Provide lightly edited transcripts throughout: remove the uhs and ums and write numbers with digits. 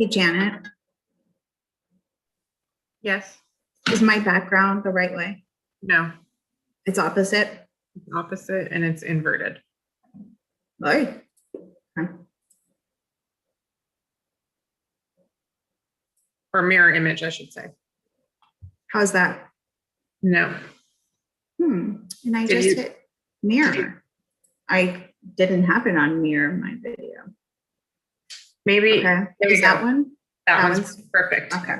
Hey, Janet, Yes. is my background the right way? No. It's opposite? It's opposite and it's inverted. Right. Okay. Or mirror image, I should say. How's that? No. And I Did just you- hit mirror. I didn't have it on mirror in my video. Maybe Okay. there Is you that go. one? That That one's one's- perfect. Okay.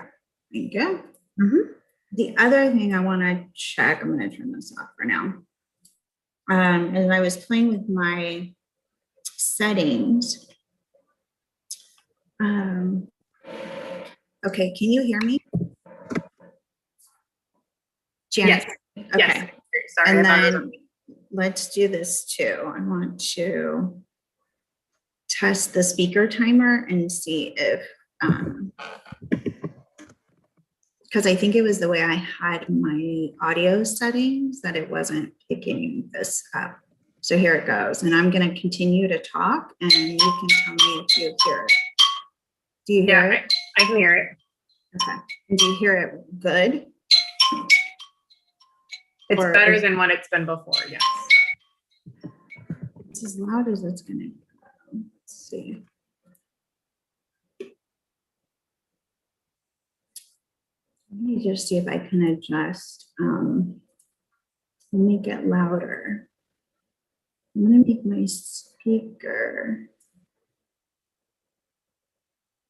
Thank you. Mhm. The other thing I want to check, I'm going to turn this off for now. As I was playing with my settings. Okay, can you hear me? Janet? Yes. Okay. Yes. Sorry. And I thought it was- then let's do this too. I want to test the speaker timer and see if, because I think it was the way I had my audio settings that it wasn't picking this up. So here it goes. And I'm going to continue to talk and you can tell me if you hear it. Do you hear it? I can hear it. Okay. And do you hear it good? It's Or better is- than what it's been before. Yes. It's as loud as it's going to go. Let's see. Let me just see if I can adjust, make it louder. I'm gonna make my speaker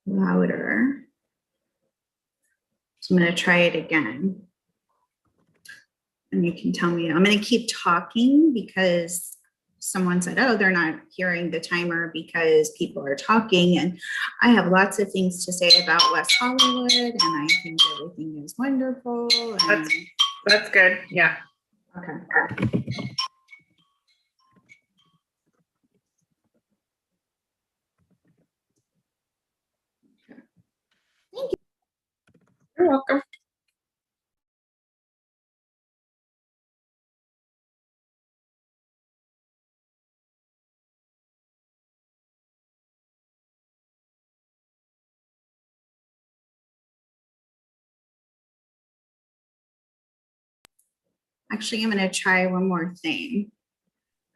louder. So I'm gonna try it again. And you can tell me, I'm gonna keep talking because someone said, oh, they're not hearing the timer because people are talking. And I have lots of things to say about West Hollywood and I think everything is wonderful. And That's good. Yeah. okay. You're welcome. Actually, I'm gonna try one more thing.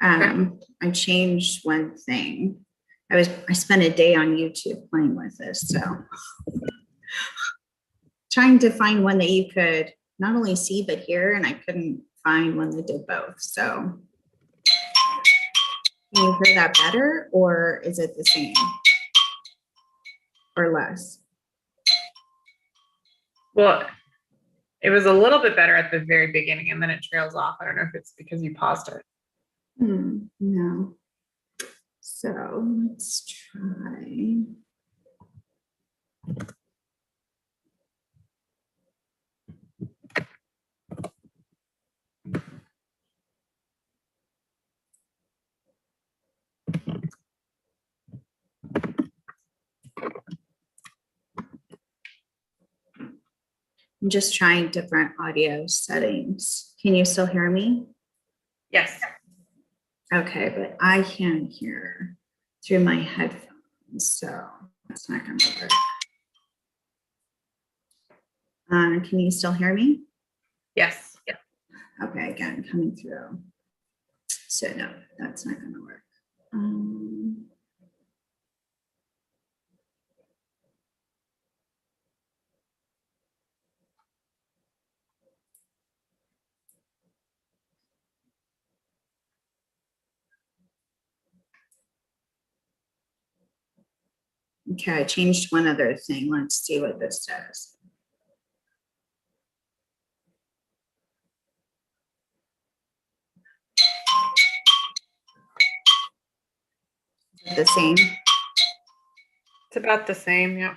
Okay. I changed one thing. I spent a day on YouTube playing with this, so trying to find one that you could not only see but hear, and I couldn't find one that did both. So can you hear that better, or is it the same or less? Well, it was a little bit better at the very beginning and then it trails off. I don't know if it's because you paused it. No. So let's try. I'm just trying different audio settings. Can you still hear me? Yes. Okay, but I can't hear through my headphones, so that's not gonna work. Can you still hear me? Yes. Yeah. Okay, again, coming through. So no, that's not gonna work. Okay, I changed one other thing. Let's see what this says. The same. It's about the same. Yeah.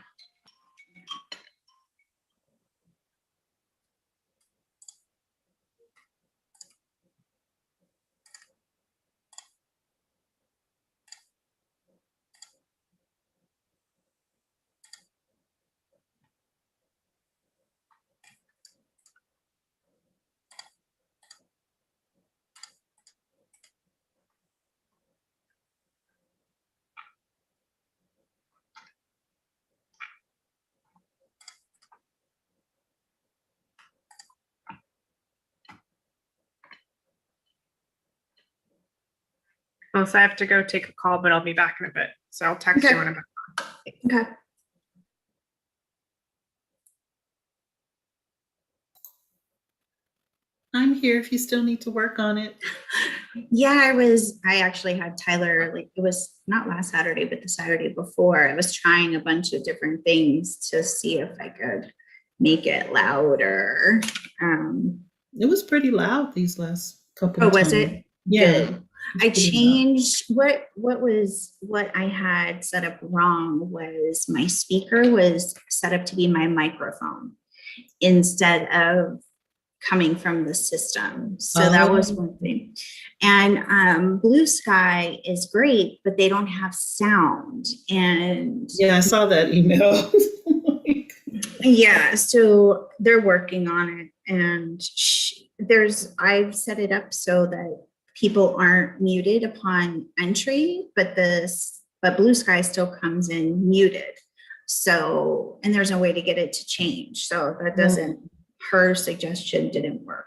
Well, so I have to go take a call, but I'll be back in a bit. So I'll text Okay. you when I'm back. Okay. I'm here if you still need to work on it. Yeah, I actually had Tyler, like, it was not last Saturday, but the Saturday before. I was trying a bunch of different things to see if I could make it louder. It was pretty loud these last couple Oh, of was times. it? Yeah. Good. I changed what I had set up wrong was my speaker was set up to be my microphone instead of coming from the system. So that was one thing. And Blue Sky is great, but they don't have sound. And Yeah, I saw that email. yeah, so they're working on it. And I've set it up so that people aren't muted upon entry, but Blue Sky still comes in muted. So, and there's no way to get it to change. So that doesn't, her suggestion didn't work.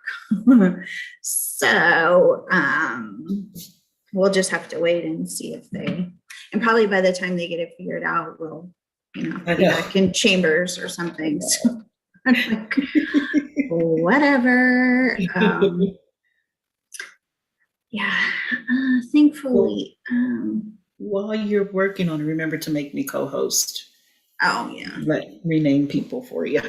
So we'll just have to wait and see if and probably by the time they get it figured out, we'll, be back in chambers or something. So I'm like, whatever. Yeah, thankfully. While you're working on it, remember to make me co-host. Oh yeah. Rename people for you.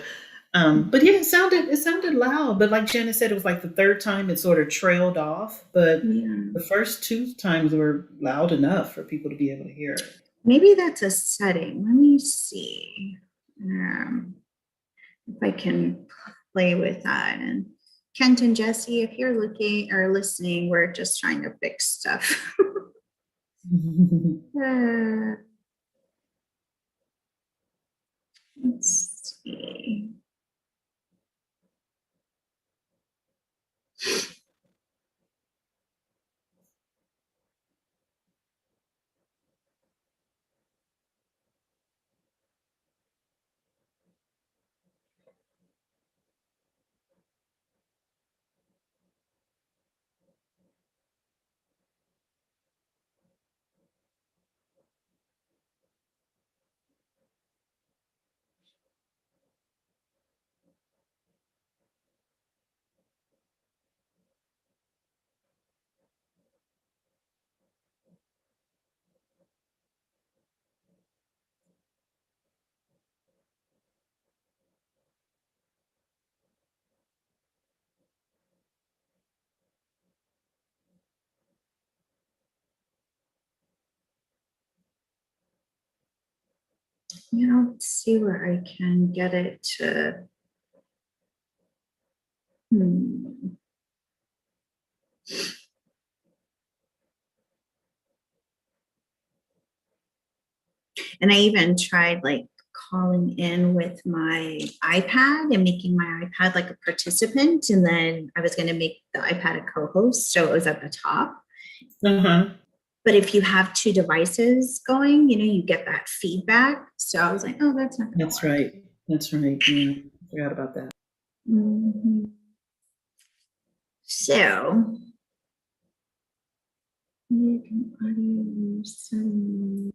But yeah, it sounded loud. But like Janet said, it was like the third time it sort of trailed off. But the first two times were loud enough for people to be able to hear it. Maybe that's a setting. Let me see if I can play with that. And Kent and Jesse, if you're looking or listening, we're just trying to fix stuff. Let's see. Let's see where I can get it to. And I even tried like calling in with my iPad and making my iPad like a participant. And then I was going to make the iPad a co-host. So it was at the top. But if you have two devices going, you get that feedback. So I was like, oh, that's not. That's right. That's right. Yeah, I forgot about that. So audio settings.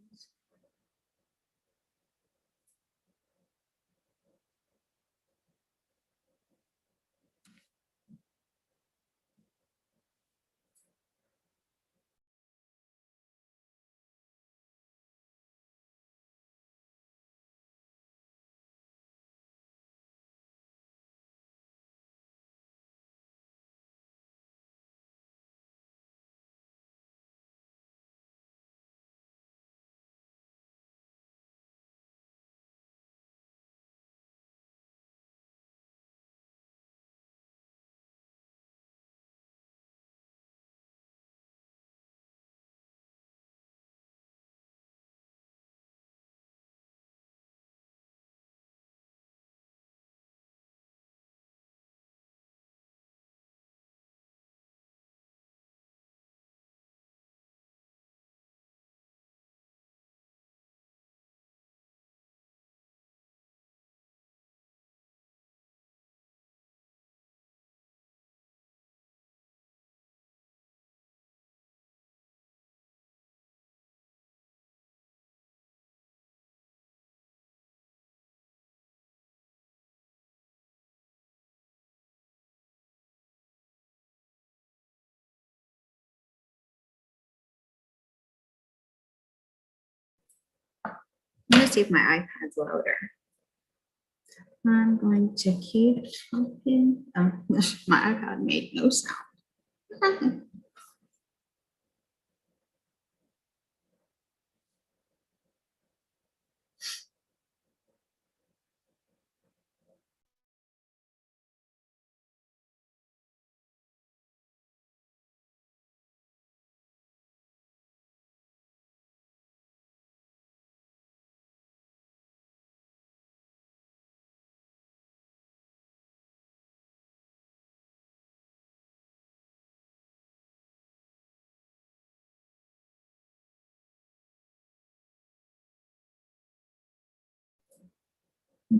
I'm gonna see if my iPad's louder. I'm going to keep talking. Oh, my iPad made no sound.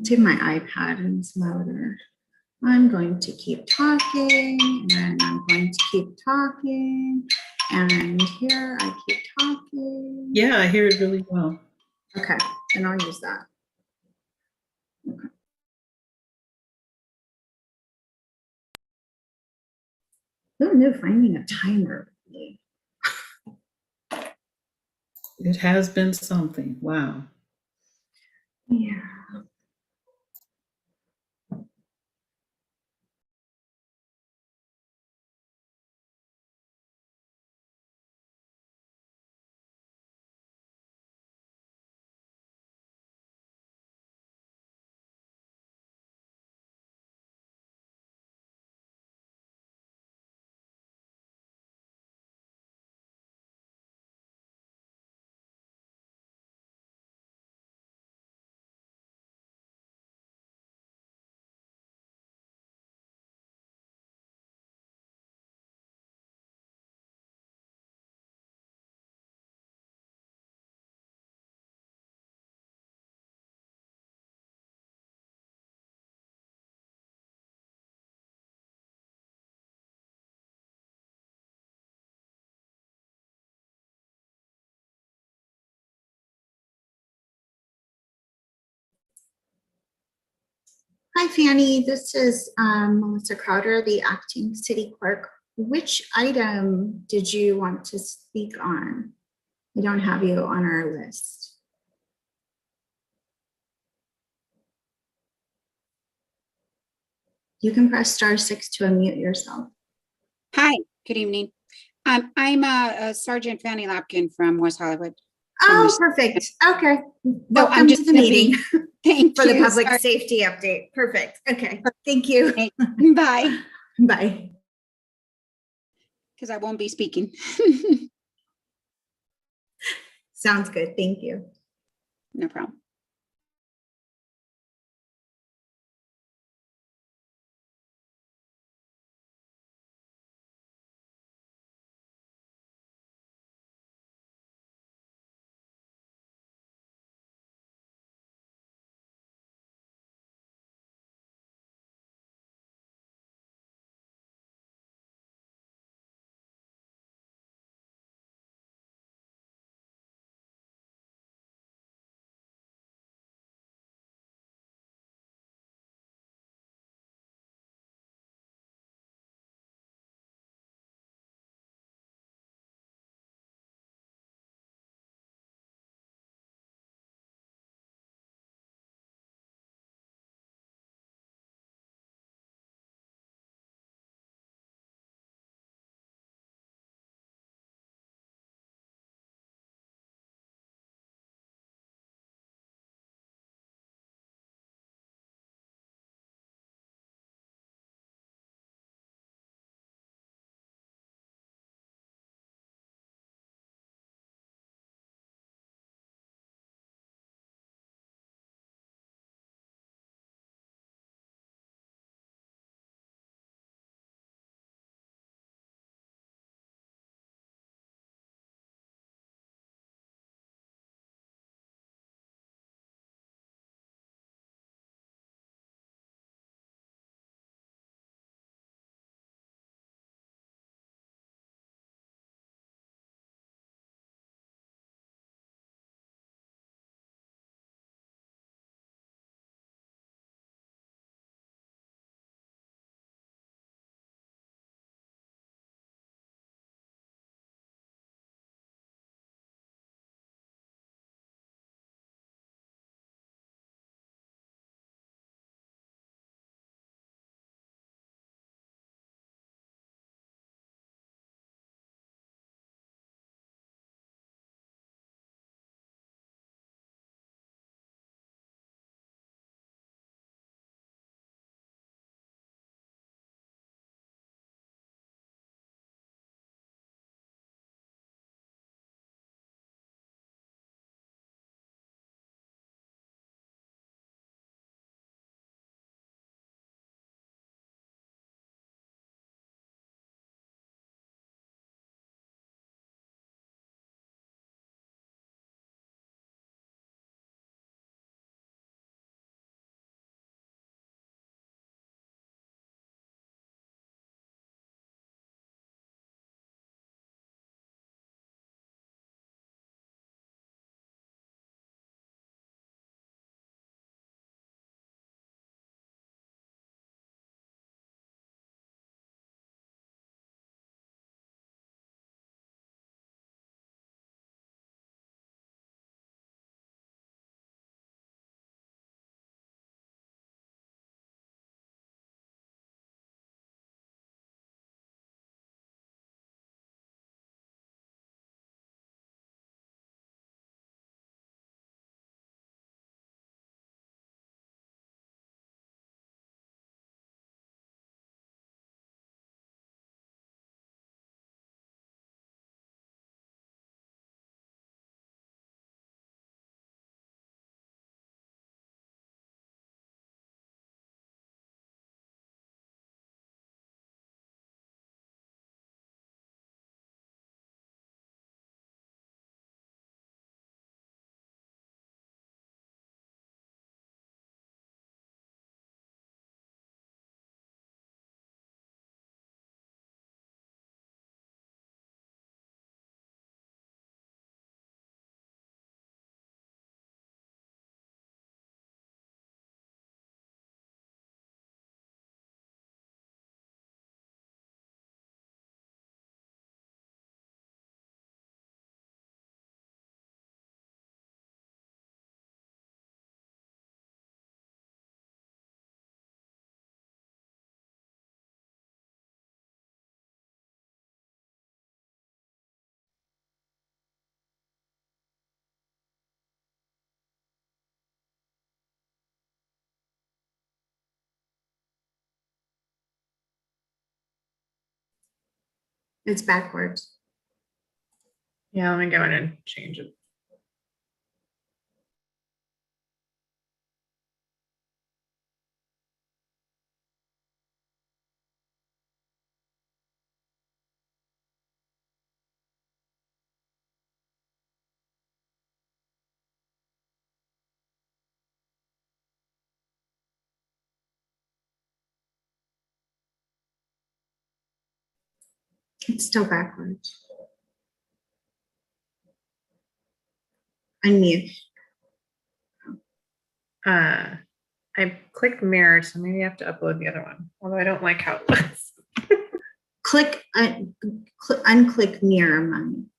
To my iPad and it's louder. I'm going to keep talking and I'm going to keep talking. And here I keep talking. Yeah, I hear it really well. Okay, then I'll use that. Okay. Who knew finding a timer? It has been something. Wow. Yeah. Hi, Fanny. This is Melissa Crowder, the acting city clerk. Which item did you want to speak on? We don't have you on our list. You can press *6 to unmute yourself. Hi, good evening. I'm Sergeant Fanny Lapkin from West Hollywood. Oh, perfect. Okay. I'm Welcome just to the meeting Thank for the you. public Sorry. safety update. Perfect. Okay. Thank you. Bye, Bye. because I won't be speaking. Sounds good. Thank you. No problem. It's backwards. Yeah, let me go in and change it. It's still backwards. Unmute. I clicked mirror, so maybe I have to upload the other one. Although I don't like how it looks. Unclick mirror mine.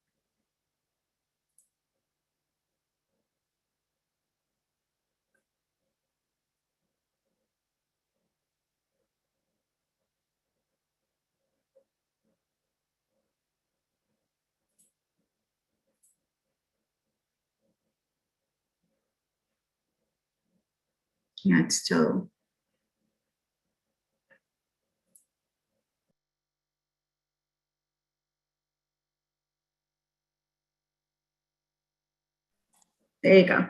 Yeah, it's still. There you go.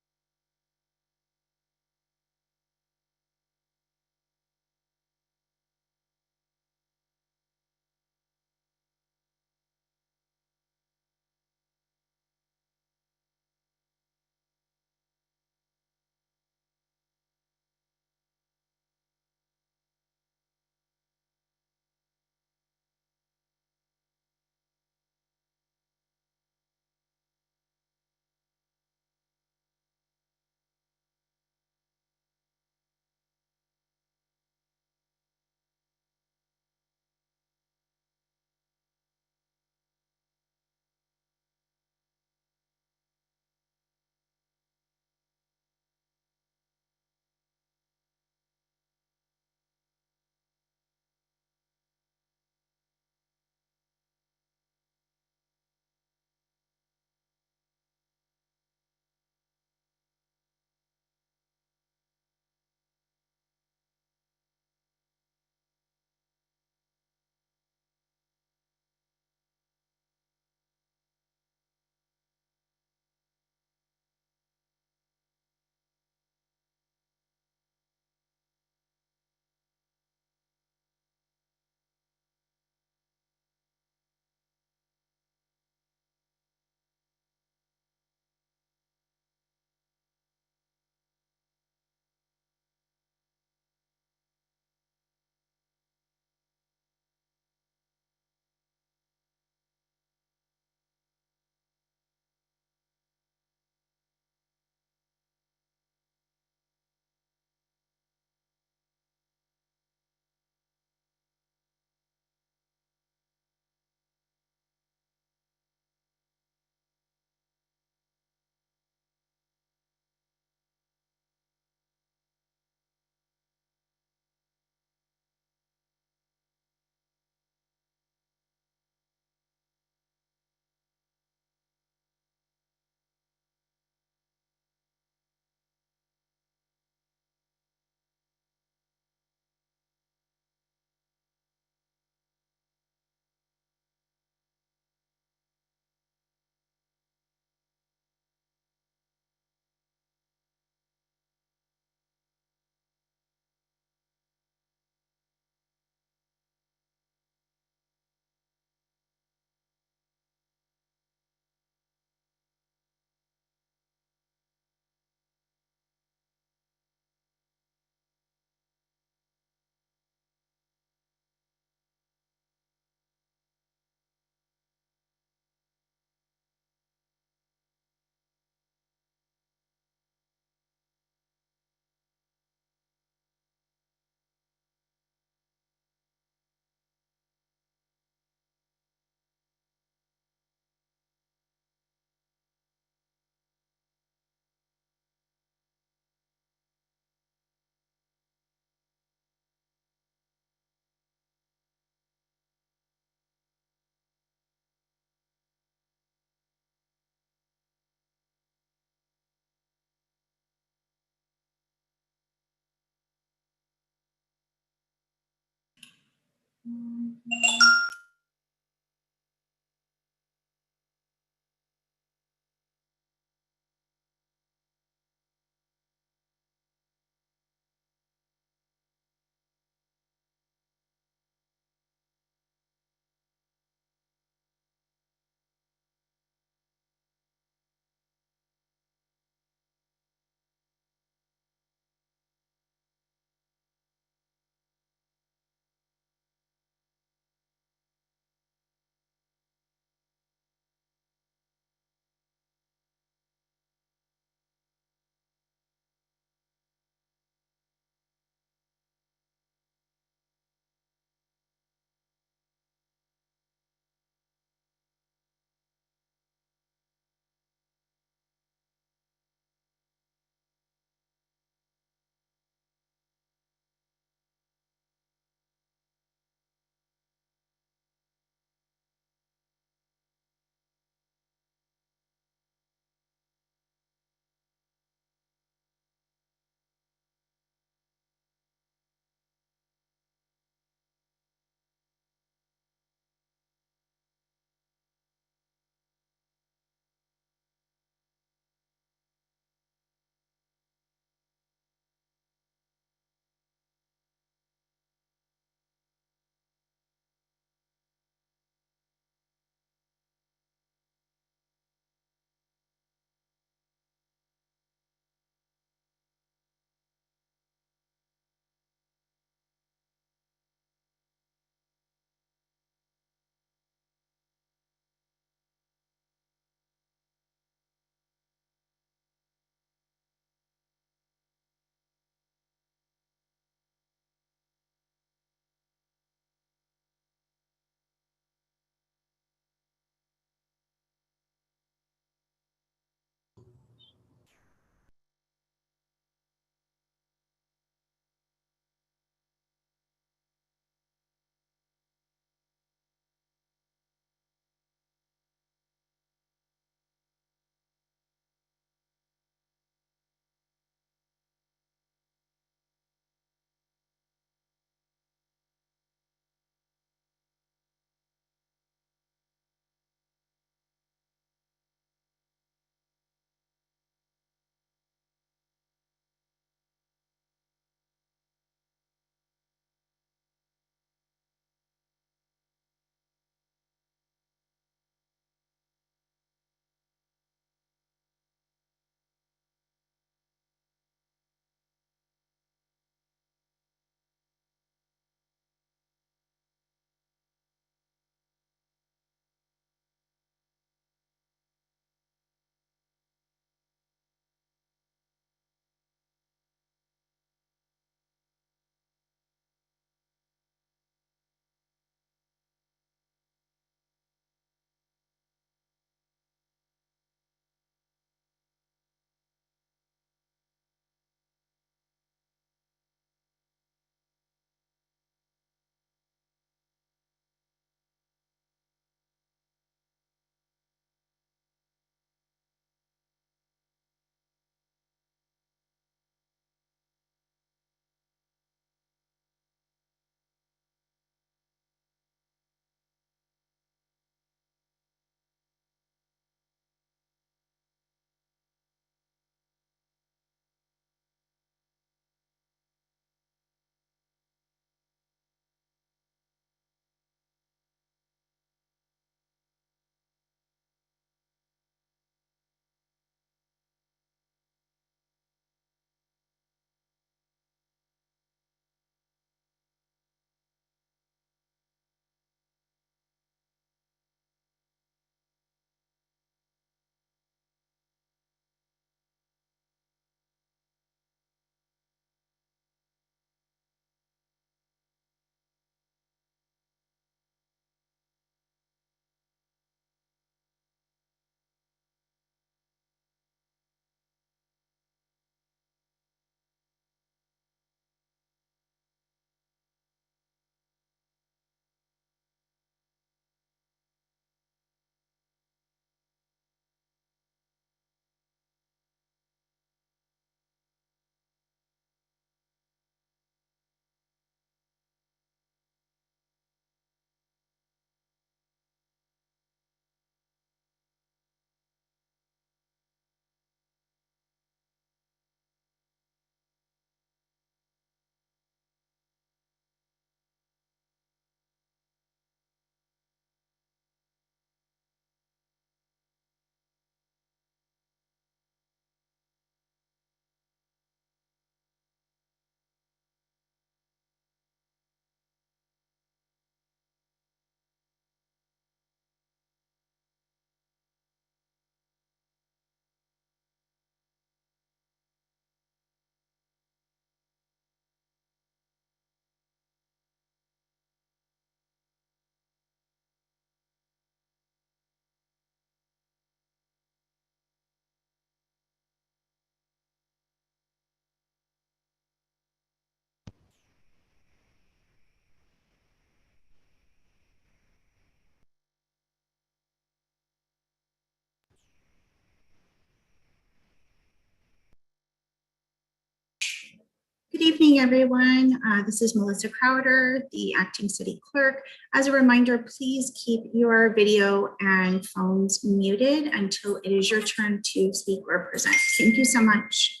evening, everyone. This is Melissa Crowder, the acting city clerk. As a reminder, please keep your video and phones muted until it is your turn to speak or present. Thank you so much.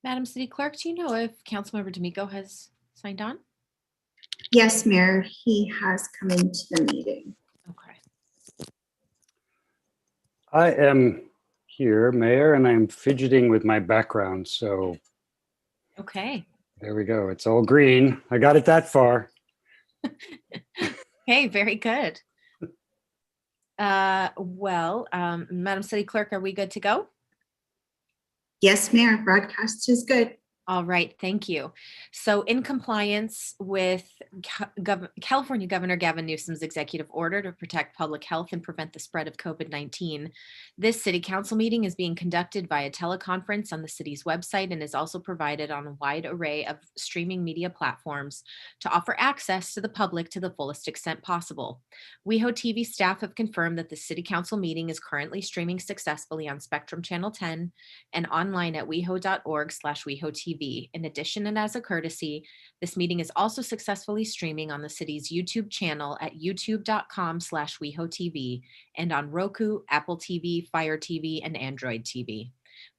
Madam City Clerk, do you know if Councilmember D'Amico has signed on? Yes, Mayor, he has come into the meeting. Okay. I am here, Mayor, and I'm fidgeting with my background. So Okay. there we go. It's all green. I got it that far. Okay, very good. Madam City Clerk, are we good to go? Yes, Mayor, broadcast is good. All right, thank you. So in compliance with California Governor Gavin Newsom's executive order to protect public health and prevent the spread of COVID-19, this city council meeting is being conducted via teleconference on the city's website and is also provided on a wide array of streaming media platforms to offer access to the public to the fullest extent possible. WehoTV staff have confirmed that the city council meeting is currently streaming successfully on Spectrum Channel 10 and online at weho.org/WehoTV. In addition, and as a courtesy, this meeting is also successfully streaming on the city's YouTube channel at youtube.com/WehoTV and on Roku, Apple TV, Fire TV, and Android TV.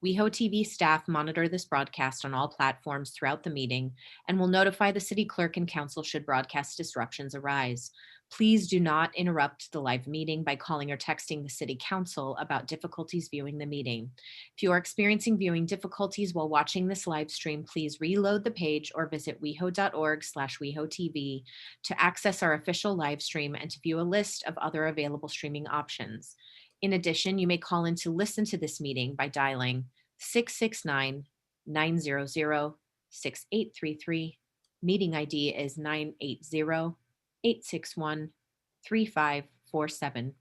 WehoTV staff monitor this broadcast on all platforms throughout the meeting and will notify the city clerk and council should broadcast disruptions arise. Please do not interrupt the live meeting by calling or texting the city council about difficulties viewing the meeting. If you are experiencing viewing difficulties while watching this live stream, please reload the page or visit weho.org/WehoTV to access our official live stream and to view a list of other available streaming options. In addition, you may call in to listen to this meeting by dialing 669-900-6833. Meeting ID is 980-861-3547,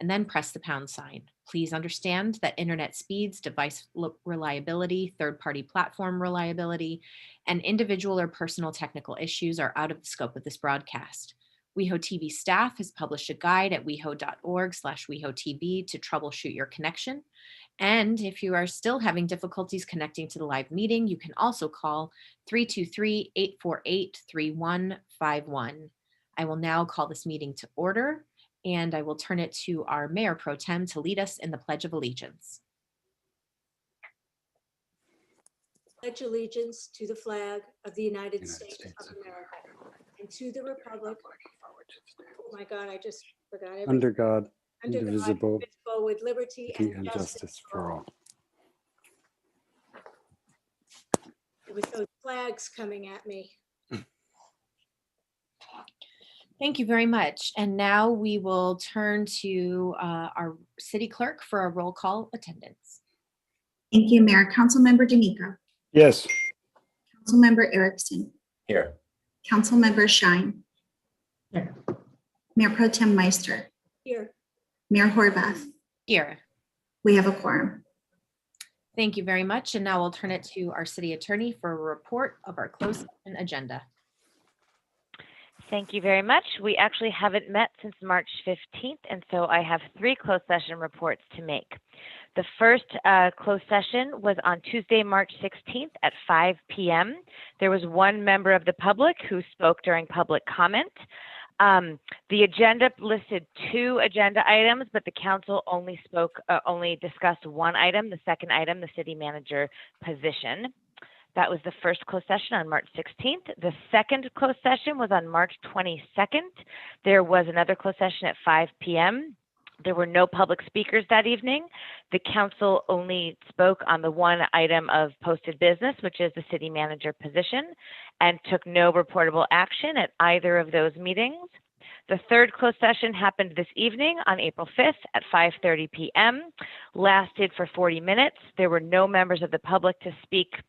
and then press the pound sign. Please understand that internet speeds, device reliability, third-party platform reliability, and individual or personal technical issues are out of the scope of this broadcast. WehoTV staff has published a guide at weho.org/WehoTV to troubleshoot your connection. And if you are still having difficulties connecting to the live meeting, you can also call 323-848-3151. I will now call this meeting to order, and I will turn it to our Mayor Pro Tem to lead us in the Pledge of Allegiance. Pledge allegiance to the flag of the United States of America and to the republic. Oh my God, I just forgot everything. Under God, Under God, indivisible, indivisible, with liberty and justice for all. It was those flags coming at me. Thank you very much. And now we will turn to our city clerk for a roll call attendance. Thank you, Mayor. Councilmember D'Amico. Yes. Councilmember Erickson. Here. Councilmember Shine. Here. Mayor Pro Tem Meister. Here. Mayor Horvath. Here. We have a quorum. Thank you very much. And now we'll turn it to our city attorney for a report of our closed session agenda. Thank you very much. We actually haven't met since March 15th, and so I have 3 closed session reports to make. The first closed session was on Tuesday, March 16th at 5 p.m. There was 1 member of the public who spoke during public comment. The agenda listed 2 agenda items, but the council only discussed 1 item, the second item, the city manager position. That was the first closed session on March 16th. The second closed session was on March 22nd. There was another closed session at 5 p.m. There were no public speakers that evening. The council only spoke on the 1 item of posted business, which is the city manager position, and took no reportable action at either of those meetings. The third closed session happened this evening on April 5th at 5:30 p.m., lasted for 40 minutes. There were no members of the public to speak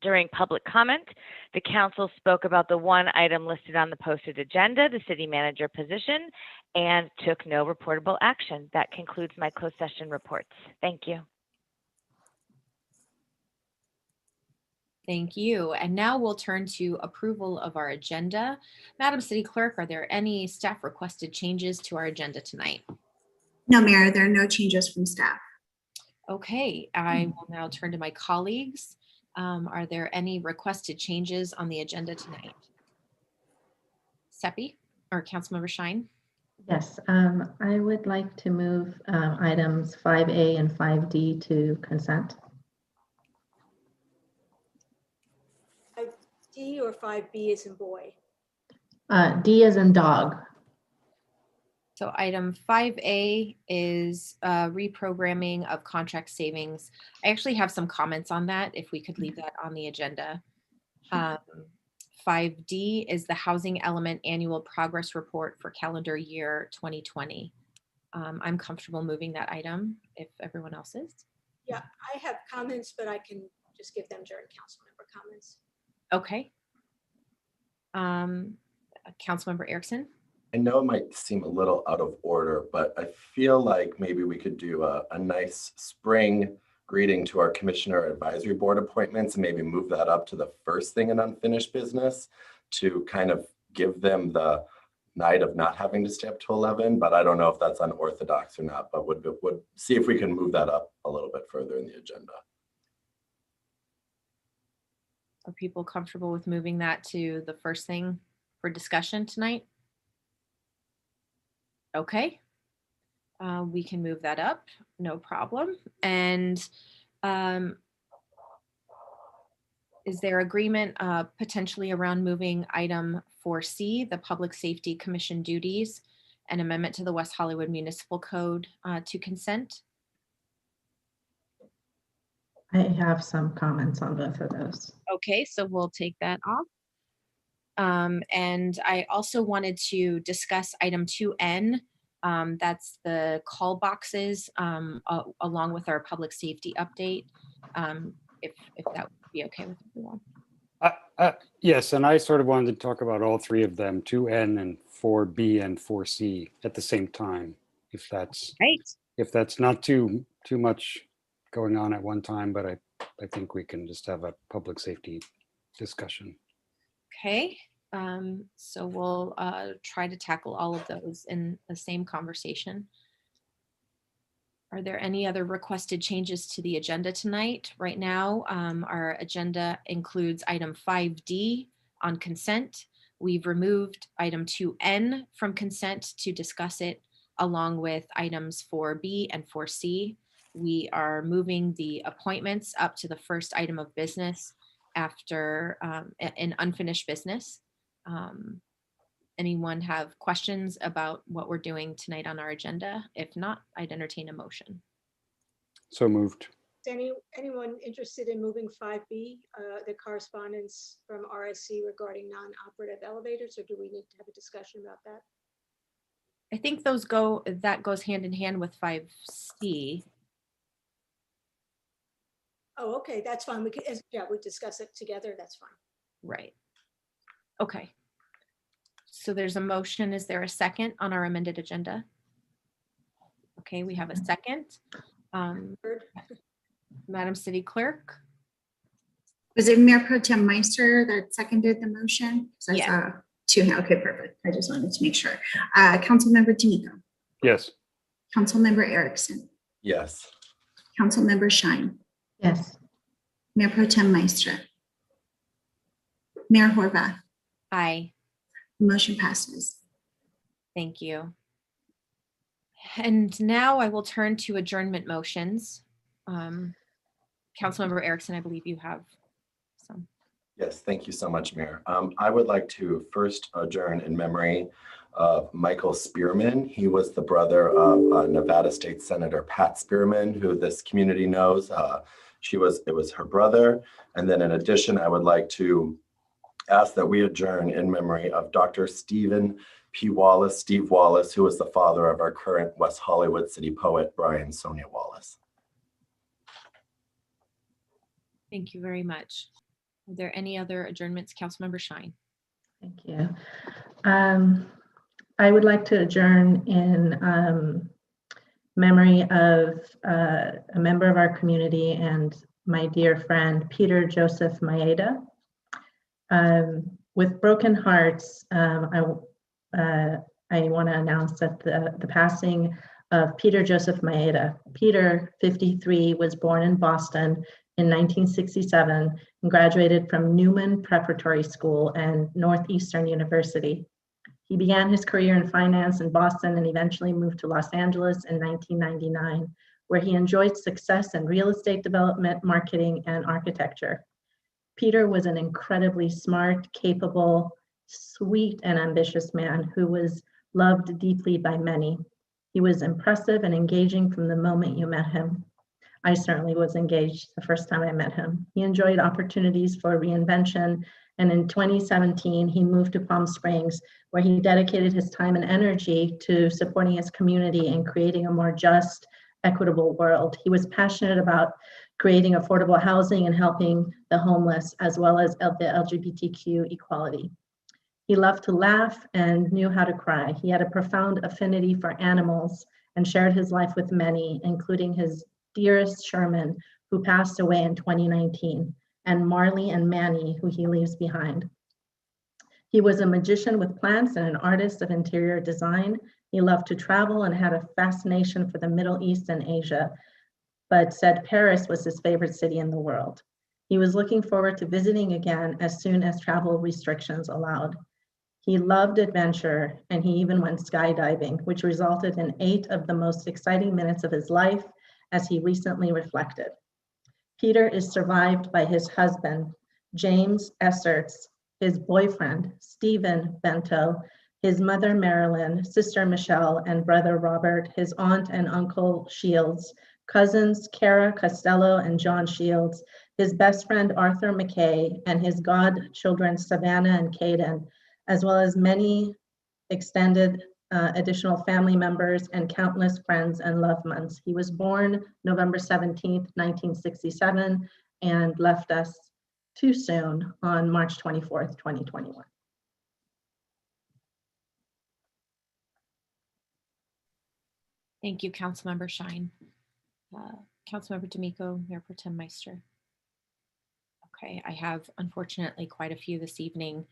during public comment. The council spoke about the 1 item listed on the posted agenda, the city manager position, and took no reportable action. That concludes my closed session reports. Thank you. Thank you. And now we'll turn to approval of our agenda. Madam City Clerk, are there any staff requested changes to our agenda tonight? No, Mayor, there are no changes from staff. Okay, I will now turn to my colleagues. Are there any requested changes on the agenda tonight? Seppi or Councilmember Shine? Yes, I would like to move items 5A and 5D to consent. D or 5B as in boy? D as in dog. So item 5A is reprogramming of contract savings. I actually have some comments on that, if we could leave that on the agenda. 5D is the housing element annual progress report for calendar year 2020. I'm comfortable moving that item if everyone else is. Yeah, I have comments, but I can just give them during council member comments. Okay. Councilmember Erickson? I know it might seem a little out of order, but I feel like maybe we could do a nice spring greeting to our commissioner advisory board appointments and maybe move that up to the first thing in unfinished business to kind of give them the night of not having to stay up to 11. But I don't know if that's unorthodox or not, but would see if we can move that up a little bit further in the agenda. Are people comfortable with moving that to the first thing for discussion tonight? Okay, we can move that up, no problem. And is there agreement potentially around moving item 4C, the Public Safety Commission duties and amendment to the West Hollywood Municipal Code to consent? I have some comments on both of those. Okay, so we'll take that off. And I also wanted to discuss item 2N. That's the call boxes along with our public safety update, if that would be okay with everyone. Yes, and I sort of wanted to talk about all three of them, 2N and 4B and 4C at the same time, if that's right. If that's not too much going on at one time, but I think we can just have a public safety discussion. Okay, so we'll try to tackle all of those in the same conversation. Are there any other requested changes to the agenda tonight? Right now, our agenda includes item 5D on consent. We've removed item 2N from consent to discuss it along with items 4B and 4C. We are moving the appointments up to the first item of business after an unfinished business. Anyone have questions about what we're doing tonight on our agenda? If not, I'd entertain a motion. So moved. Is anyone interested in moving 5B, the correspondence from RSC regarding non-operative elevators, or do we need to have a discussion about that? I think that goes hand in hand with 5C. Oh, okay, that's fine. We could, yeah, we discuss it together. That's fine. Right. Okay. So there's a motion. Is there a second on our amended agenda? Okay, we have a second. Madam City Clerk? Was it Mayor Pro Tem Meister that seconded the motion? So I Yeah. saw two. Okay, perfect. I just wanted to make sure. Councilmember D'Amico. Yes. Councilmember Erickson. Yes. Councilmember Shine. Yes. Mayor Pro Tem Meister. Mayor Horvath. Aye. Motion passes. Thank you. And now I will turn to adjournment motions. Councilmember Erickson, I believe you have some. Yes, thank you so much, Mayor. I would like to first adjourn in memory of Michael Spearman. He was the brother of Nevada State Senator Pat Spearman, who this community knows. It was her brother. And then in addition, I would like to ask that we adjourn in memory of Dr. Steve Wallace, who was the father of our current West Hollywood city poet, Brian Sonia Wallace. Thank you very much. Are there any other adjournments? Councilmember Shine. Thank you. I would like to adjourn in memory of a member of our community and my dear friend, Peter Joseph Maeda. With broken hearts, I want to announce that the passing of Peter Joseph Maeda. Peter, 53, was born in Boston in 1967 and graduated from Newman Preparatory School and Northeastern University. He began his career in finance in Boston and eventually moved to Los Angeles in 1999, where he enjoyed success in real estate development, marketing, and architecture. Peter was an incredibly smart, capable, sweet, and ambitious man who was loved deeply by many. He was impressive and engaging from the moment you met him. I certainly was engaged the first time I met him. He enjoyed opportunities for reinvention, and in 2017, he moved to Palm Springs, where he dedicated his time and energy to supporting his community and creating a more just, equitable world. He was passionate about creating affordable housing and helping the homeless, as well as the LGBTQ equality. He loved to laugh and knew how to cry. He had a profound affinity for animals and shared his life with many, including his dearest Sherman, who passed away in 2019, and Marley and Manny, who he leaves behind. He was a magician with plants and an artist of interior design. He loved to travel and had a fascination for the Middle East and Asia, but said Paris was his favorite city in the world. He was looking forward to visiting again as soon as travel restrictions allowed. He loved adventure, and he even went skydiving, which resulted in 8 of the most exciting minutes of his life, as he recently reflected. Peter is survived by his husband, James Esserts, his boyfriend, Stephen Bento, his mother, Marilyn, sister, Michelle, and brother, Robert, his aunt and uncle, Shields, cousins, Kara Costello and John Shields, his best friend, Arthur McKay, and his godchildren, Savannah and Caden, as well as many extended additional family members and countless friends and loved ones. He was born November 17th, 1967, and left us too soon on March 24th, 2021. Thank you, Councilmember Shine. Councilmember D'Amico, Mayor Pro Tem Meister. Okay, I have unfortunately quite a few this evening.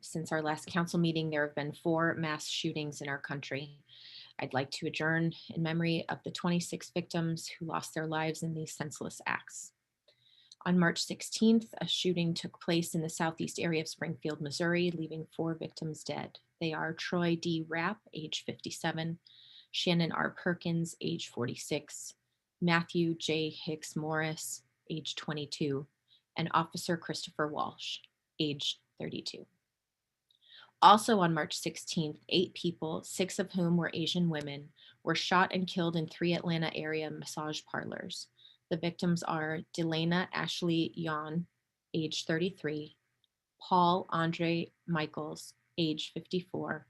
Since our last council meeting, there have been 4 mass shootings in our country. I'd like to adjourn in memory of the 26 victims who lost their lives in these senseless acts. On March 16th, a shooting took place in the southeast area of Springfield, Missouri, leaving 4 victims dead. They are Troy D. Rapp, age 57, Shannon R. Perkins, age 46, Matthew J. Hicks Morris, age 22, and Officer Christopher Walsh, age 32. Also on March 16th, 8 people, 6 of whom were Asian women, were shot and killed in 3 Atlanta area massage parlors. The victims are Delana Ashley Yon, age 33, Paul Andre Michaels, age 54,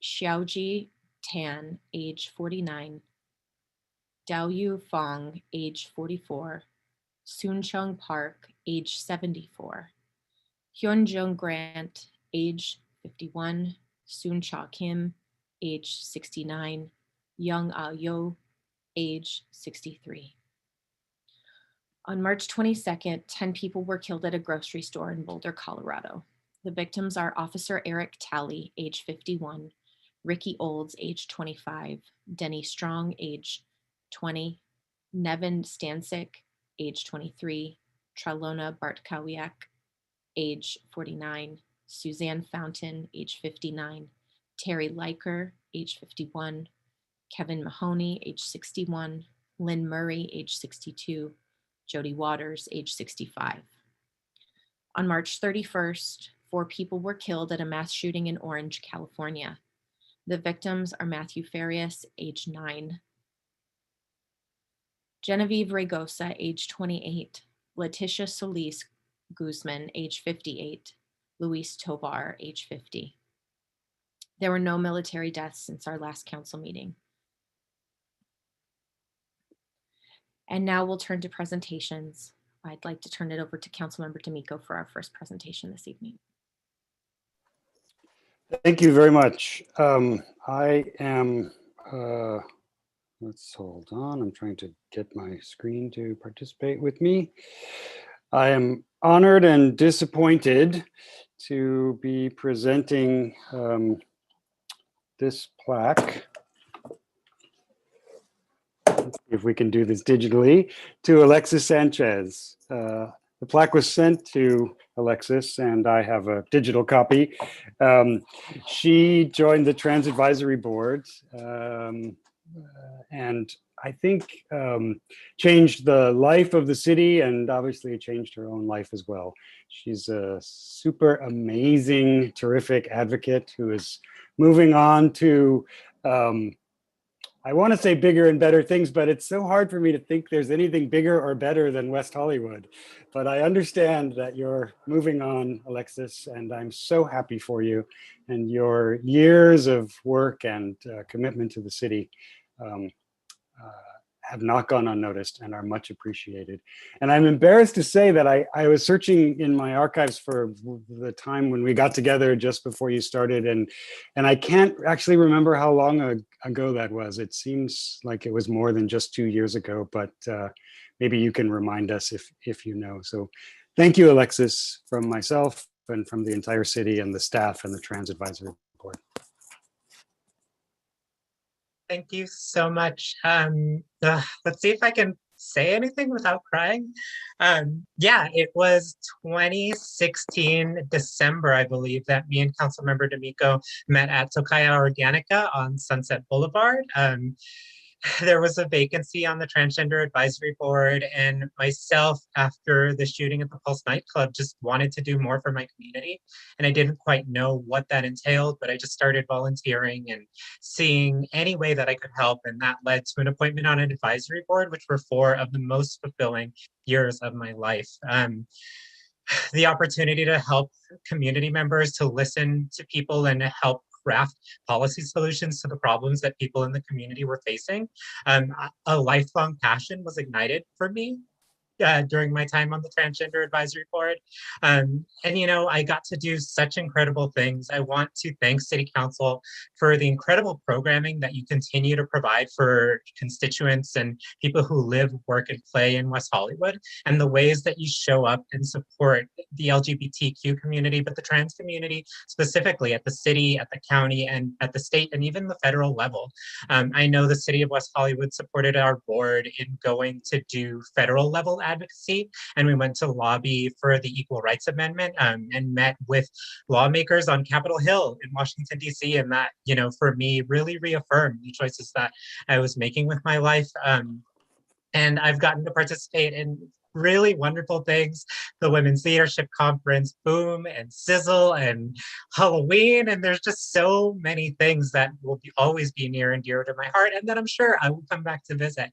Xiaoji Tan, age 49, Daoyu Fong, age 44, Soonchung Park, age 74, Hyunjung Grant, age 51, Sooncha Kim, age 69, Young Ah Yo, age 63. On March 22nd, 10 people were killed at a grocery store in Boulder, Colorado. The victims are Officer Eric Talley, age 51, Ricky Olds, age 25, Denny Strong, age 20, Nevin Stancic, age 23, Tralona Bartkowiak, age 49, Suzanne Fountain, age 59, Terry Leiker, age 51, Kevin Mahoney, age 61, Lynn Murray, age 62, Jody Waters, age 65. On March 31st, 4 people were killed at a mass shooting in Orange, California. The victims are Matthew Farias, age 9, Genevieve Regosa, age 28, Letitia Solis Guzman, age 58, Luis Tovar, age 50. There were no military deaths since our last council meeting. And now we'll turn to presentations. I'd like to turn it over to Councilmember D'Amico for our first presentation this evening. Thank you very much. I am, let's hold on. I'm trying to get my screen to participate with me. I am honored and disappointed to be presenting this plaque. Let's see if we can do this digitally, to Alexis Sanchez. The plaque was sent to Alexis, and I have a digital copy. She joined the Trans Advisory Board, and I think, changed the life of the city, and obviously it changed her own life as well. She's a super amazing, terrific advocate who is moving on to, I want to say bigger and better things, but it's so hard for me to think there's anything bigger or better than West Hollywood. But I understand that you're moving on, Alexis, and I'm so happy for you and your years of work and commitment to the city. Have not gone unnoticed and are much appreciated. And I'm embarrassed to say that I was searching in my archives for the time when we got together just before you started, and I can't actually remember how long ago that was. It seems like it was more than just 2 years ago, but maybe you can remind us if you know. So thank you, Alexis, from myself and from the entire city and the staff and the Trans Advisory Board. Thank you so much. Let's see if I can say anything without crying. Yeah, it was 2016 December, I believe, that me and Councilmember D'Amico met at Tocaya Organica on Sunset Boulevard. There was a vacancy on the Transgender Advisory Board, and myself, after the shooting at the Pulse nightclub, just wanted to do more for my community. And I didn't quite know what that entailed, but I just started volunteering and seeing any way that I could help. And that led to an appointment on an advisory board, which were 4 of the most fulfilling years of my life. The opportunity to help community members, to listen to people and help craft policy solutions to the problems that people in the community were facing. A lifelong passion was ignited for me during my time on the Transgender Advisory Board. And, you know, I got to do such incredible things. I want to thank City Council for the incredible programming that you continue to provide for constituents and people who live, work, and play in West Hollywood, and the ways that you show up and support the LGBTQ community, but the trans community specifically at the city, at the county, and at the state, and even the federal level. I know the City of West Hollywood supported our board in going to do federal level advocacy, and we went to lobby for the Equal Rights Amendment and met with lawmakers on Capitol Hill in Washington, D.C. And that, you know, for me, really reaffirmed the choices that I was making with my life. And I've gotten to participate in really wonderful things, the Women's Leadership Conference, Boom, and Sizzle, and Halloween, and there's just so many things that will always be near and dear to my heart, and that I'm sure I will come back to visit.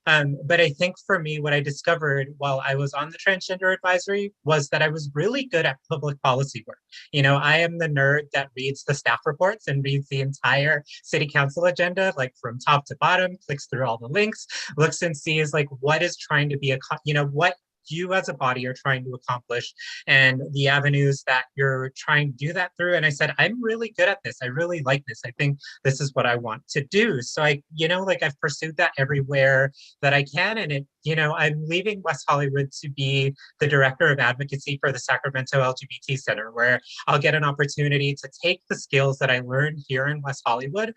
But I think for me, what I discovered while I was on the Transgender Advisory was that I was really good at public policy work. You know, I am the nerd that reads the staff reports and reads the entire city council agenda, like from top to bottom, clicks through all the links, looks and sees like what is trying to be, what you as a body are trying to accomplish and the avenues that you're trying to do that through. And I said, I'm really good at this. I really like this. I think this is what I want to do. So I've pursued that everywhere that I can. And I'm leaving West Hollywood to be the director of advocacy for the Sacramento LGBT Center, where I'll get an opportunity to take the skills that I learned here in West Hollywood,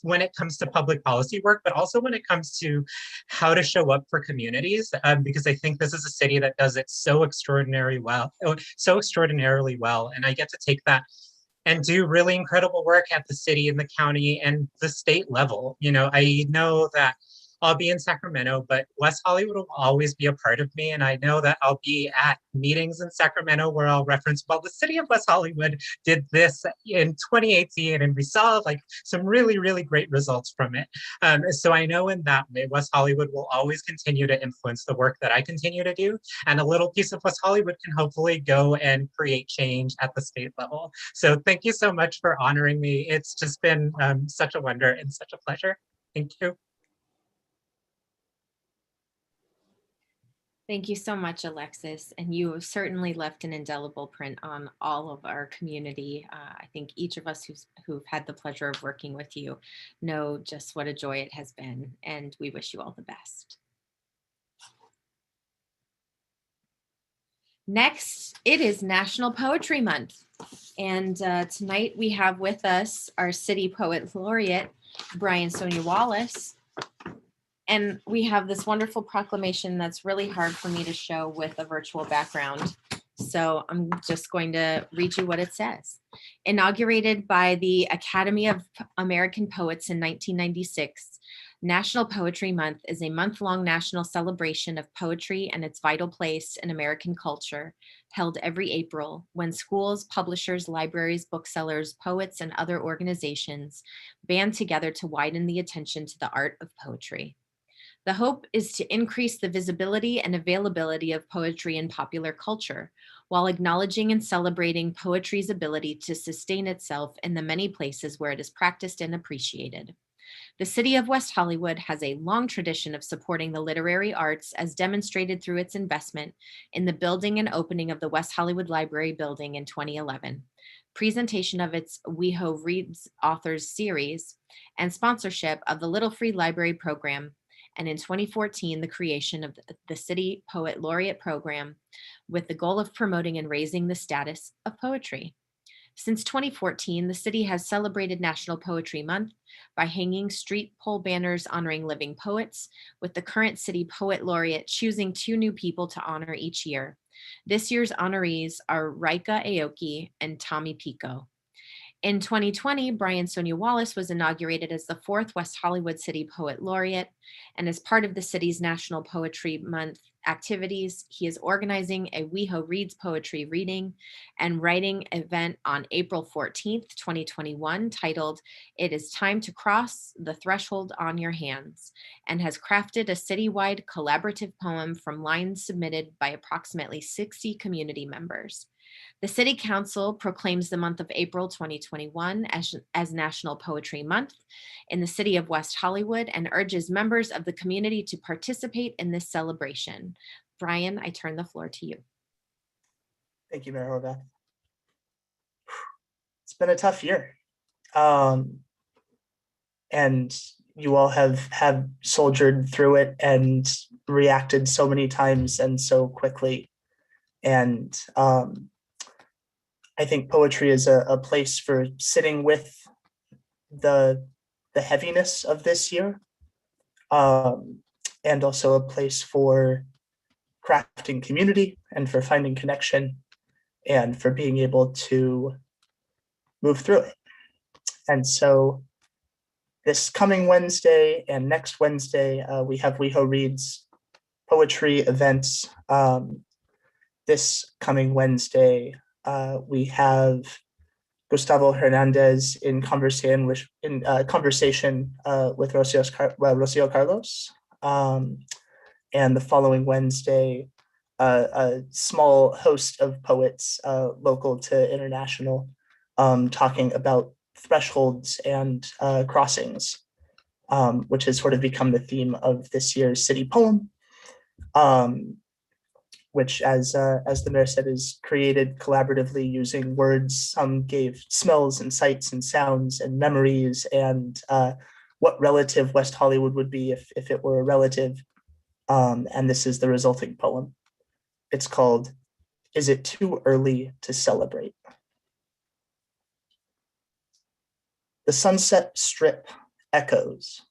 when it comes to public policy work, but also when it comes to how to show up for communities, because I think this is a city that does it so extraordinarily well. And I get to take that and do really incredible work at the city and the county and the state level. I know that I'll be in Sacramento, but West Hollywood will always be a part of me. And I know that I'll be at meetings in Sacramento where I'll reference, well, the city of West Hollywood did this in 2018 and we saw some really, really great results from it. So I know in that way, West Hollywood will always continue to influence the work that I continue to do. And a little piece of West Hollywood can hopefully go and create change at the state level. So thank you so much for honoring me. It's just been such a wonder and such a pleasure. Thank you. Thank you so much, Alexis. And you have certainly left an indelible print on all of our community. I think each of us who've had the pleasure of working with you know just what a joy it has been, and we wish you all the best. Next, it is National Poetry Month. And tonight we have with us our City Poet Laureate, Brian Sonia Wallace. And we have this wonderful proclamation that's really hard for me to show with a virtual background. So I'm just going to read you what it says. Inaugurated by the Academy of American Poets in 1996, National Poetry Month is a month-long national celebration of poetry and its vital place in American culture, held every April when schools, publishers, libraries, booksellers, poets, and other organizations band together to widen the attention to the art of poetry. The hope is to increase the visibility and availability of poetry in popular culture, while acknowledging and celebrating poetry's ability to sustain itself in the many places where it is practiced and appreciated. The city of West Hollywood has a long tradition of supporting the literary arts, as demonstrated through its investment in the building and opening of the West Hollywood Library building in 2011, presentation of its WeHo Reads Authors series, and sponsorship of the Little Free Library program, and in 2014, the creation of the City Poet Laureate program with the goal of promoting and raising the status of poetry. Since 2014, the city has celebrated National Poetry Month by hanging street pole banners honoring living poets, with the current City Poet Laureate choosing 2 new people to honor each year. This year's honorees are Rika Aoki and Tommy Pico. In 2020, Brian Sonia Wallace was inaugurated as the 4th West Hollywood City Poet Laureate, and as part of the city's National Poetry Month activities, he is organizing a WeHo Reads Poetry reading and writing event on April 14th, 2021, titled "It is Time to Cross the Threshold on Your Hands," and has crafted a citywide collaborative poem from lines submitted by approximately 60 community members. The City Council proclaims the month of April 2021 as National Poetry Month in the city of West Hollywood and urges members of the community to participate in this celebration. Brian, I turn the floor to you. Thank you, Mayor Horvath. It's been a tough year. And you all have soldiered through it and reacted so many times and so quickly. And I think poetry is a place for sitting with the heaviness of this year, and also a place for crafting community and for finding connection and for being able to move through it. And so this coming Wednesday and next Wednesday, we have WeHo Reads poetry events. This coming Wednesday, we have Gustavo Hernandez in conversation with Rocio Carlos, and the following Wednesday, a small host of poets, local to international, talking about thresholds and crossings, which has sort of become the theme of this year's city poem. Which, as the mayor said, is created collaboratively using words. Some gave smells and sights and sounds and memories and what relative West Hollywood would be if it were a relative. And this is the resulting poem. It's called, "Is It Too Early to Celebrate?" The Sunset Strip echoes.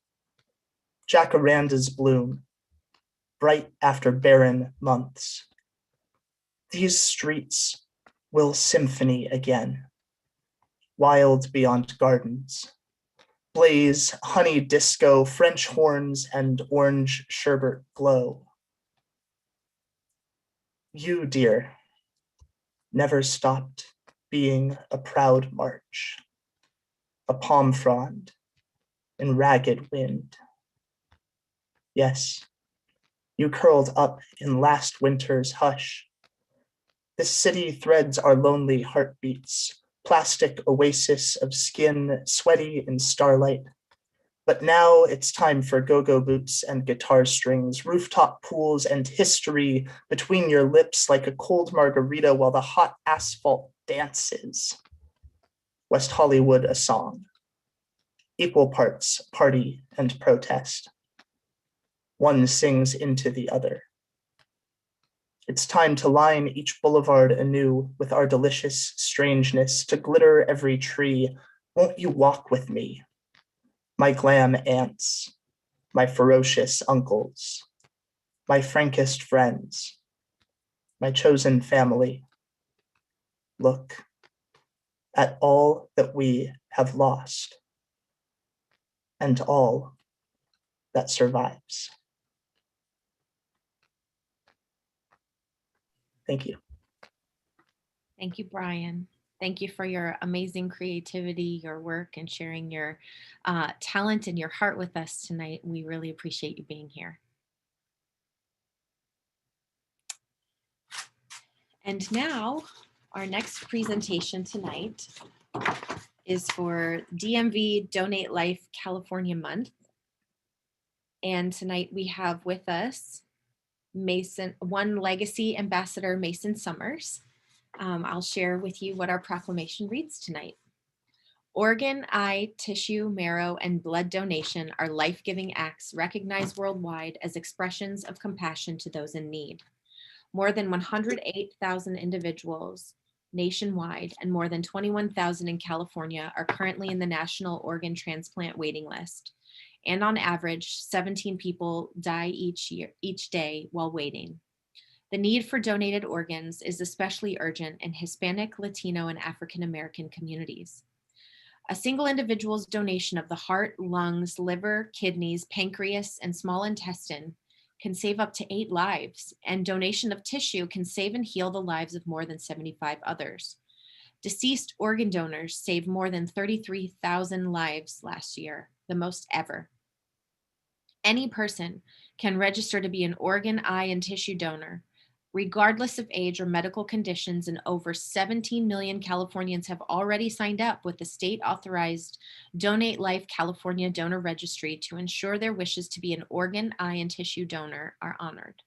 Jacarandas bloom, bright after barren months. These streets will symphony again, wild beyond gardens. Blaze, honey disco, French horns, and orange sherbet glow. You, dear, never stopped being a proud march, a palm frond in ragged wind. Yes, you curled up in last winter's hush. This city threads our lonely heartbeats, plastic oasis of skin sweaty in starlight. But now it's time for go-go boots and guitar strings, rooftop pools and history between your lips like a cold margarita while the hot asphalt dances. West Hollywood a song, equal parts party and protest. One sings into the other. It's time to line each boulevard anew with our delicious strangeness, to glitter every tree. Won't you walk with me? My glam aunts, my ferocious uncles, my frankest friends, my chosen family. Look at all that we have lost and all that survives. Thank you. Thank you, Brian. Thank you for your amazing creativity, your work, and sharing your talent and your heart with us tonight. We really appreciate you being here. And now, our next presentation tonight is for DMV Donate Life California Month. And tonight we have with us One Legacy Ambassador Mason Summers. I'll share with you what our proclamation reads tonight. Organ, eye, tissue, marrow, and blood donation are life-giving acts recognized worldwide as expressions of compassion to those in need. More than 108,000 individuals nationwide and more than 21,000 in California are currently in the National Organ Transplant waiting list. And on average, 17 people die each day while waiting. The need for donated organs is especially urgent in Hispanic, Latino, and African American communities. A single individual's donation of the heart, lungs, liver, kidneys, pancreas, and small intestine can save up to 8 lives, and donation of tissue can save and heal the lives of more than 75 others. Deceased organ donors saved more than 33,000 lives last year, the most ever. Any person can register to be an organ, eye, and tissue donor, regardless of age or medical conditions, and over 17 million Californians have already signed up with the state-authorized Donate Life California Donor Registry to ensure their wishes to be an organ, eye, and tissue donor are honored.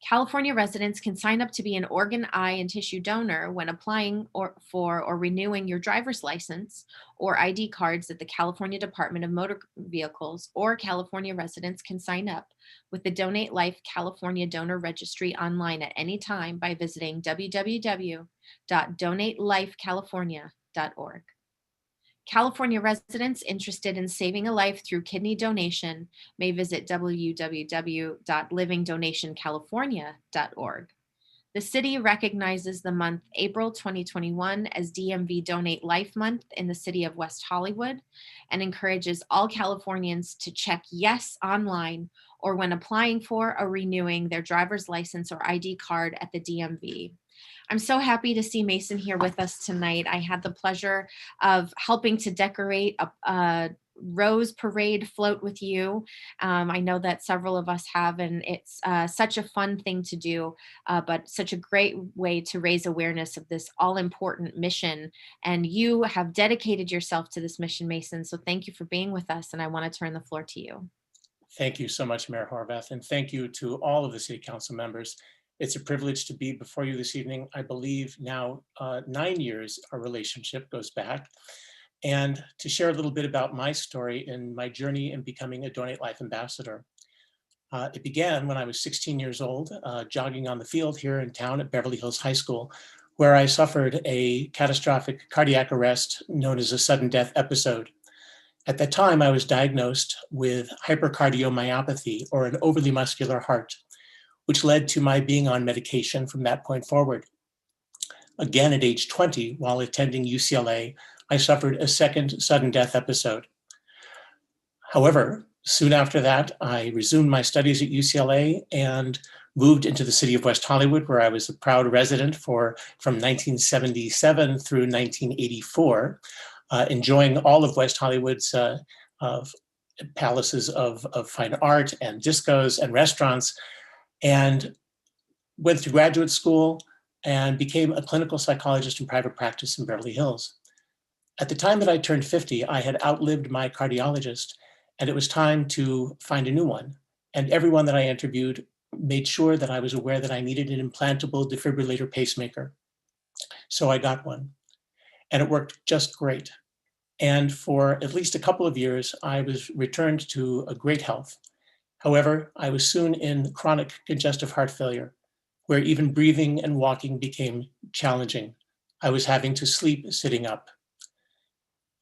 California residents can sign up to be an organ, eye, and tissue donor when applying for or renewing your driver's license or ID cards at the California Department of Motor Vehicles, or California residents can sign up with the Donate Life California Donor Registry online at any time by visiting www.donatelifecalifornia.org. California residents interested in saving a life through kidney donation may visit www.livingdonationcalifornia.org. The city recognizes the month April 2021 as DMV Donate Life Month in the city of West Hollywood and encourages all Californians to check yes online or when applying for or renewing their driver's license or ID card at the DMV. I'm so happy to see Mason here with us tonight. I had the pleasure of helping to decorate a Rose Parade float with you. I know that several of us have, and it's such a fun thing to do, but such a great way to raise awareness of this all-important mission. And you have dedicated yourself to this mission, Mason, so thank you for being with us, and I want to turn the floor to you. Thank you so much, Mayor Horvath, and thank you to all of the City Council members. It's a privilege to be before you this evening. I believe now 9 years our relationship goes back, and to share a little bit about my story and my journey in becoming a Donate Life ambassador. It began when I was 16 years old, jogging on the field here in town at Beverly Hills High School, where I suffered a catastrophic cardiac arrest known as a sudden death episode. At that time, I was diagnosed with hypercardiomyopathy, or an overly muscular heart, which led to my being on medication from that point forward. Again, at age 20, while attending UCLA, I suffered a second sudden death episode. However, soon after that, I resumed my studies at UCLA and moved into the city of West Hollywood, where I was a proud resident from 1977 through 1984, enjoying all of West Hollywood's palaces of fine art and discos and restaurants, and went through graduate school and became a clinical psychologist in private practice in Beverly Hills. At the time that I turned 50, I had outlived my cardiologist, and it was time to find a new one. And everyone that I interviewed made sure that I was aware that I needed an implantable defibrillator pacemaker. So I got one, and it worked just great. And for at least a couple of years, I was returned to a great health. However, I was soon in chronic congestive heart failure, where even breathing and walking became challenging. I was having to sleep sitting up.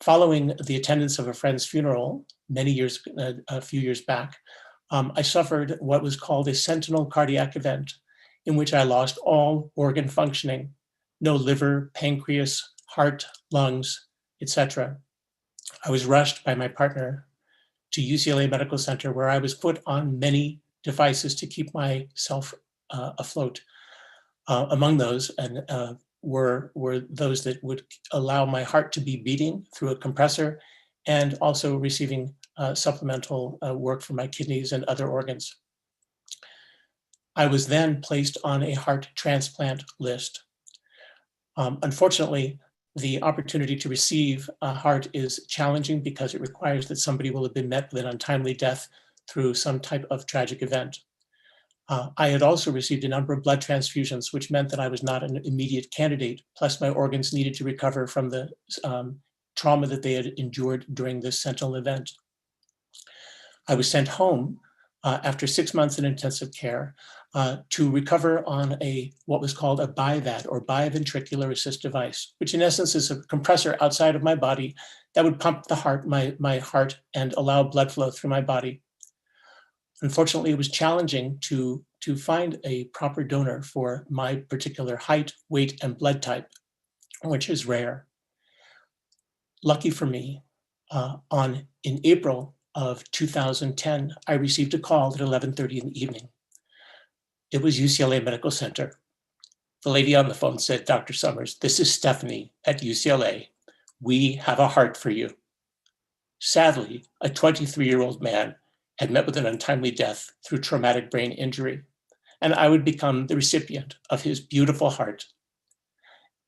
Following the attendance of a friend's funeral a few years back, I suffered what was called a sentinel cardiac event, in which I lost all organ functioning, no liver, pancreas, heart, lungs, etc. I was rushed by my partner to UCLA Medical Center, where I was put on many devices to keep myself afloat. Among those were those that would allow my heart to be beating through a compressor, and also receiving supplemental work for my kidneys and other organs. I was then placed on a heart transplant list. Unfortunately, the opportunity to receive a heart is challenging because it requires that somebody will have been met with an untimely death through some type of tragic event. I had also received a number of blood transfusions, which meant that I was not an immediate candidate, plus my organs needed to recover from the trauma that they had endured during this sentinel event. I was sent home after 6 months in intensive care to recover on what was called a BiVAD, or biventricular assist device, which in essence is a compressor outside of my body that would pump the heart, my heart, and allow blood flow through my body. Unfortunately, it was challenging to find a proper donor for my particular height, weight, and blood type, which is rare. Lucky for me, in April of 2010, I received a call at 11:30 in the evening. It was UCLA Medical Center. The lady on the phone said, "Dr. Summers, this is Stephanie at UCLA. We have a heart for you." Sadly, a 23-year-old man had met with an untimely death through traumatic brain injury, and I would become the recipient of his beautiful heart.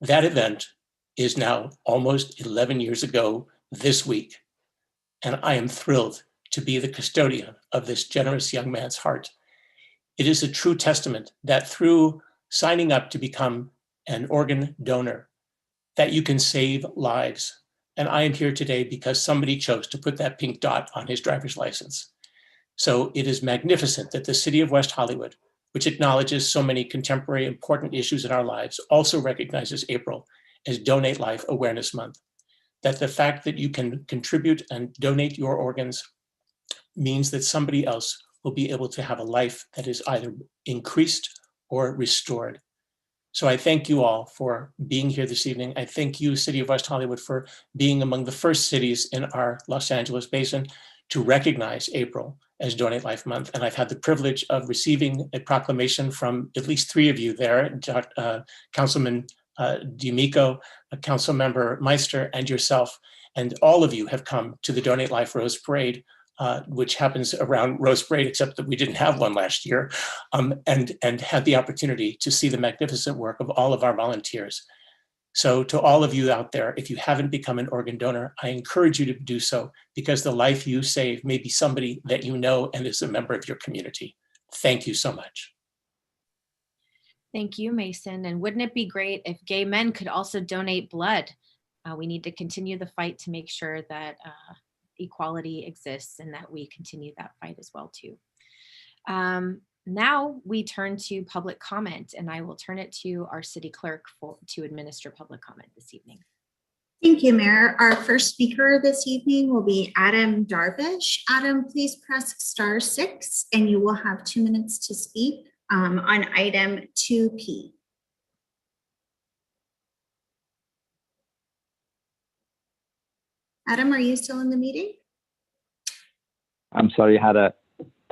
That event is now almost 11 years ago this week, and I am thrilled to be the custodian of this generous young man's heart. It is a true testament that through signing up to become an organ donor, that you can save lives. And I am here today because somebody chose to put that pink dot on his driver's license. So it is magnificent that the city of West Hollywood, which acknowledges so many contemporary important issues in our lives, also recognizes April as Donate Life Awareness Month. That the fact that you can contribute and donate your organs means that somebody else will be able to have a life that is either increased or restored. So I thank you all for being here this evening. I thank you, City of West Hollywood, for being among the first cities in our Los Angeles basin to recognize April as Donate Life Month. And I've had the privilege of receiving a proclamation from at least 3 of you there, Councilman D'Amico, Councilmember Meister, and yourself. And all of you have come to the Donate Life Rose Parade, which happens around Rose Parade, except that we didn't have one last year, and had the opportunity to see the magnificent work of all of our volunteers. So to all of you out there, if you haven't become an organ donor, I encourage you to do so, because the life you save may be somebody that you know and is a member of your community. Thank you so much. Thank you, Mason. And wouldn't it be great if gay men could also donate blood? We need to continue the fight to make sure that equality exists and that we continue that fight as well too. Now we turn to public comment, and I will turn it to our city clerk to administer public comment this evening. Thank you, Mayor. Our first speaker this evening will be Adam Darvish. Adam, please press *6 and you will have 2 minutes to speak on item 2P. Adam, are you still in the meeting? I'm sorry, I had a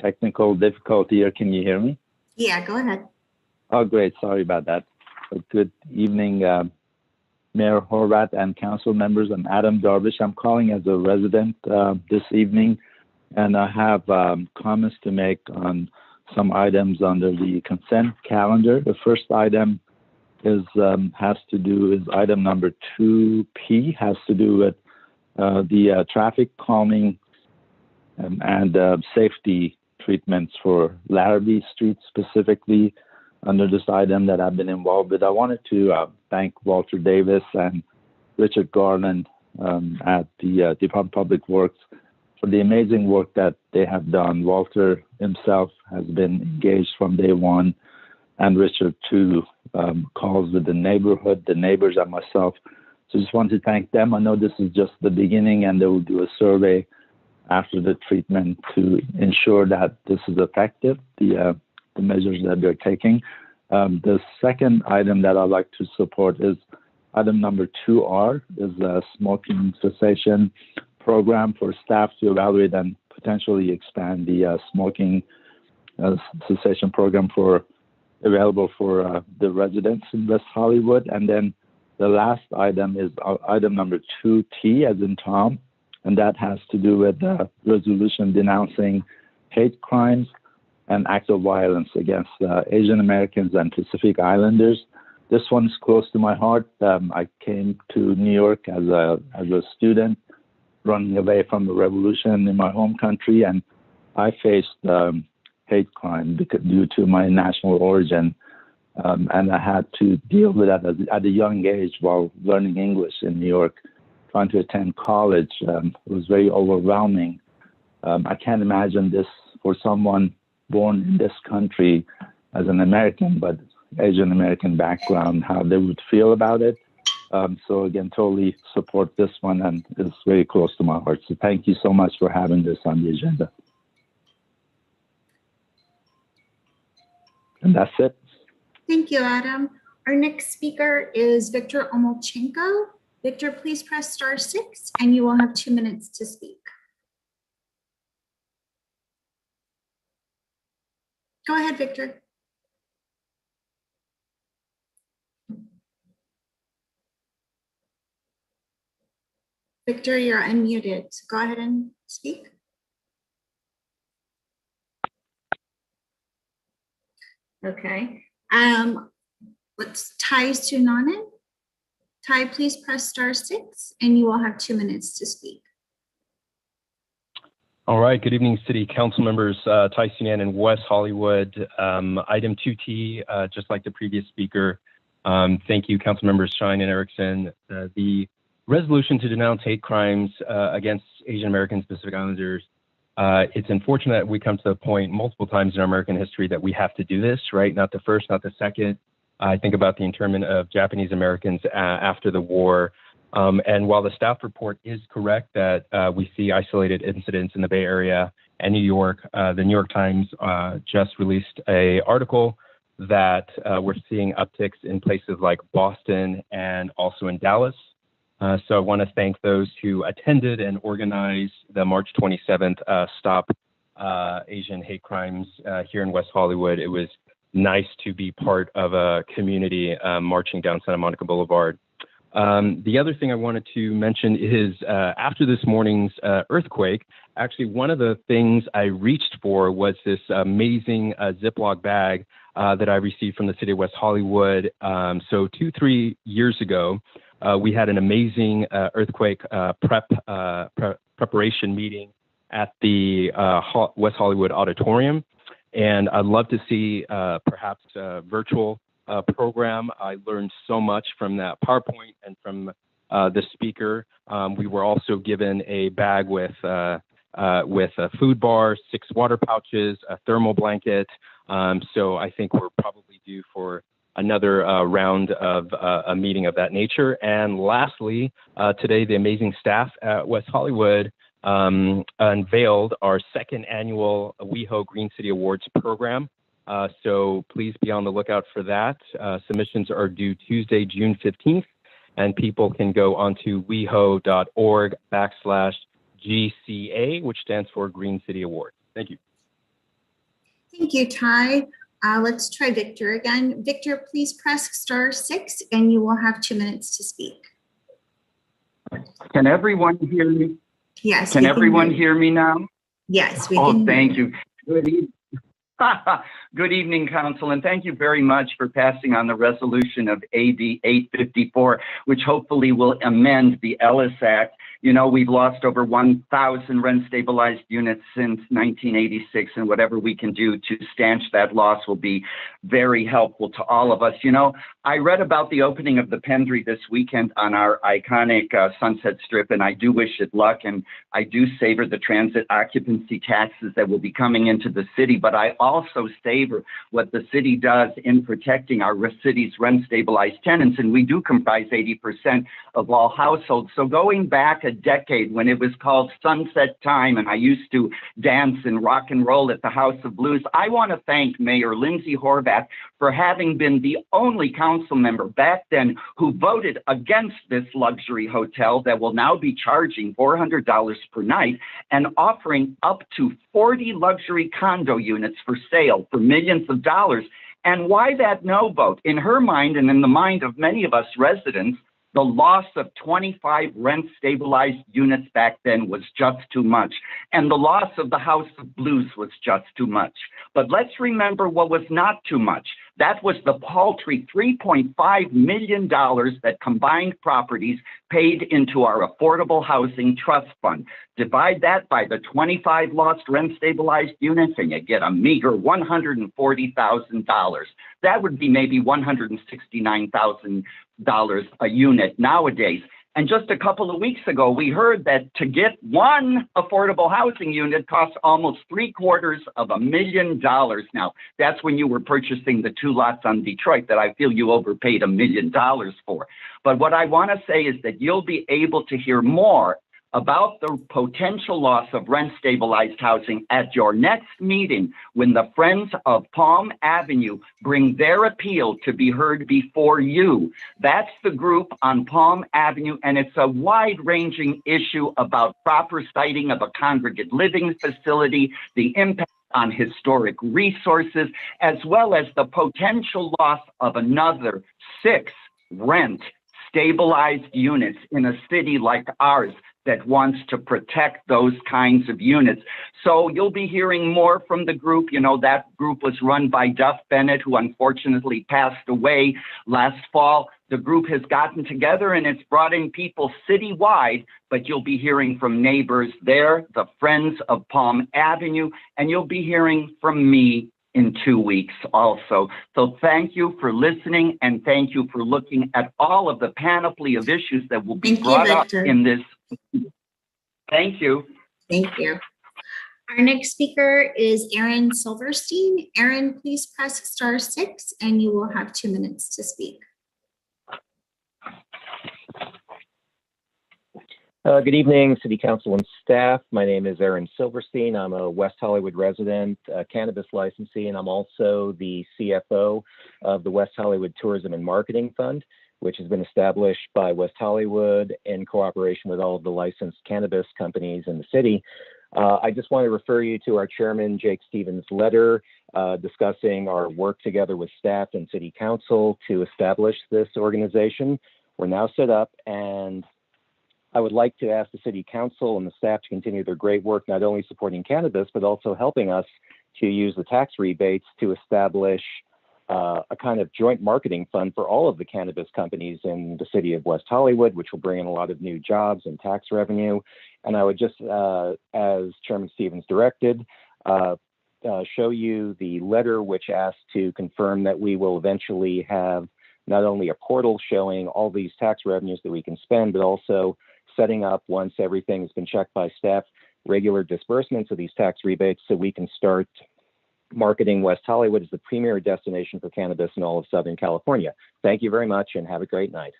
technical difficulty here. Can you hear me? Yeah, go ahead. Oh, great. Sorry about that. Good evening, Mayor Horvath and council members. I'm Adam Darvish. I'm calling as a resident this evening, and I have comments to make on some items under the consent calendar. The first item is item number 2P, has to do with the traffic calming and safety treatments for Larrabee Street, specifically under this item that I've been involved with. I wanted to thank Walter Davis and Richard Garland at the Department of Public Works for the amazing work that they have done. Walter himself has been engaged from day one, and Richard too, calls with the neighborhood, the neighbors, and myself. So just want to thank them. I know this is just the beginning, and they will do a survey after the treatment to ensure that this is effective, the measures that they're taking. The second item that I'd like to support is item number 2R, is smoking cessation program for staff to evaluate and potentially expand the smoking cessation program available for the residents in West Hollywood. And then the last item is item number 2T, as in Tom, and that has to do with the resolution denouncing hate crimes and acts of violence against Asian Americans and Pacific Islanders. This one's close to my heart. I came to New York as a student, running away from the revolution in my home country, and I faced hate crime due to my national origin, and I had to deal with that at a young age while learning English in New York, trying to attend college. It was very overwhelming. I can't imagine this for someone born in this country as an American, but Asian American background, how they would feel about it. So again, totally support this one, and it's very close to my heart. So thank you so much for having this on the agenda. And that's it. Thank you, Adam. Our next speaker is Victor Omolchenko. Victor, please press *6 and you will have 2 minutes to speak. Go ahead, Victor. Victor, you're unmuted. So go ahead and speak. Okay. Let's Ty Sunanen. Ty, please press *6 and you will have 2 minutes to speak. All right, good evening, City Council members. Ty Sunanen, West Hollywood. Item 2T, just like the previous speaker. Thank you, Council members Shine and Erickson. The resolution to denounce hate crimes against Asian Americans, Pacific Islanders. It's unfortunate that we come to the point multiple times in our American history that we have to do this, right? Not the first, not the second. I think about the internment of Japanese Americans after the war. And while the staff report is correct that we see isolated incidents in the Bay Area and New York, the New York Times just released an article that we're seeing upticks in places like Boston and also in Dallas. So I want to thank those who attended and organized the March 27th Stop Asian Hate Crimes here in West Hollywood. It was nice to be part of a community marching down Santa Monica Boulevard. The other thing I wanted to mention is after this morning's earthquake, actually one of the things I reached for was this amazing Ziploc bag that I received from the city of West Hollywood. So 2-3 years ago, we had an amazing earthquake preparation meeting at the West Hollywood Auditorium. And I'd love to see perhaps a virtual program. I learned so much from that PowerPoint and from the speaker. We were also given a bag with a food bar, 6 water pouches, a thermal blanket. So I think we're probably due for another round of a meeting of that nature. And lastly, today the amazing staff at West Hollywood unveiled our 2nd annual WeHo Green City Awards program. So please be on the lookout for that. Submissions are due Tuesday, June 15th, and people can go onto weho.org/GCA, which stands for Green City Award. Thank you. Thank you, Ty. Let's try Victor again. Victor, please press *6 and you will have 2 minutes to speak. Can everyone hear me? Yes. Can everyone hear me now? Yes, we can. Oh, thank you. Good evening. Good evening, Council, and thank you very much for passing on the resolution of AB 854, which hopefully will amend the Ellis Act. You know, we've lost over 1,000 rent-stabilized units since 1986, and whatever we can do to stanch that loss will be very helpful to all of us. You know, I read about the opening of the Pendry this weekend on our iconic Sunset Strip, and I do wish it luck, and I do savor the transit occupancy taxes that will be coming into the city, but I also savor what the city does in protecting our city's rent-stabilized tenants, and we do comprise 80% of all households. So going back a decade when it was called Sunset Time and I used to dance and rock and roll at the House of Blues. I want to thank Mayor Lindsay Horvath for having been the only council member back then who voted against this luxury hotel that will now be charging $400 per night and offering up to 40 luxury condo units for sale for millions of dollars. And why that no vote? In her mind and in the mind of many of us residents, the loss of 25 rent-stabilized units back then was just too much. And the loss of the House of Blues was just too much. But let's remember what was not too much. That was the paltry $3.5 million that combined properties paid into our Affordable Housing Trust Fund. Divide that by the 25 lost rent-stabilized units and you get a meager $140,000. That would be maybe $169,000 a unit nowadays. And just a couple of weeks ago, we heard that to get one affordable housing unit costs almost $750,000 now. That's when you were purchasing the 2 lots on Detroit that I feel you overpaid $1 million for. But what I want to say is that you'll be able to hear more about the potential loss of rent-stabilized housing at your next meeting when the Friends of Palm Avenue bring their appeal to be heard before you. That's the group on Palm Avenue, and it's a wide-ranging issue about proper siting of a congregate living facility, the impact on historic resources, as well as the potential loss of another 6 rent-stabilized units in a city like ours that wants to protect those kinds of units. So you'll be hearing more from the group. You know, that group was run by Duff Bennett, who unfortunately passed away last fall. The group has gotten together and it's brought in people citywide, but you'll be hearing from neighbors there, the Friends of Palm Avenue, and you'll be hearing from me in 2 weeks also. So thank you for listening and thank you for looking at all of the panoply of issues that will be brought up in this. Thank you. Thank you. Our next speaker is Aaron Silverstein. Aaron, please press *6 and you will have 2 minutes to speak. Good evening, City Council and staff. My name is Aaron Silverstein. I'm a West Hollywood resident, cannabis licensee, and I'm also the CFO of the West Hollywood Tourism and Marketing Fund, which has been established by West Hollywood in cooperation with all of the licensed cannabis companies in the city. I just want to refer you to our chairman, Jake Stevens' letter discussing our work together with staff and City Council to establish this organization. We're now set up, and I would like to ask the City Council and the staff to continue their great work, not only supporting cannabis, but also helping us to use the tax rebates to establish a kind of joint marketing fund for all of the cannabis companies in the city of West Hollywood, which will bring in a lot of new jobs and tax revenue. And I would just, as Chairman Stevens directed, show you the letter which asks to confirm that we will eventually have not only a portal showing all these tax revenues that we can spend, but also setting up, once everything has been checked by staff, regular disbursements of these tax rebates so we can start marketing West Hollywood as the premier destination for cannabis in all of Southern California. Thank you very much and have a great night.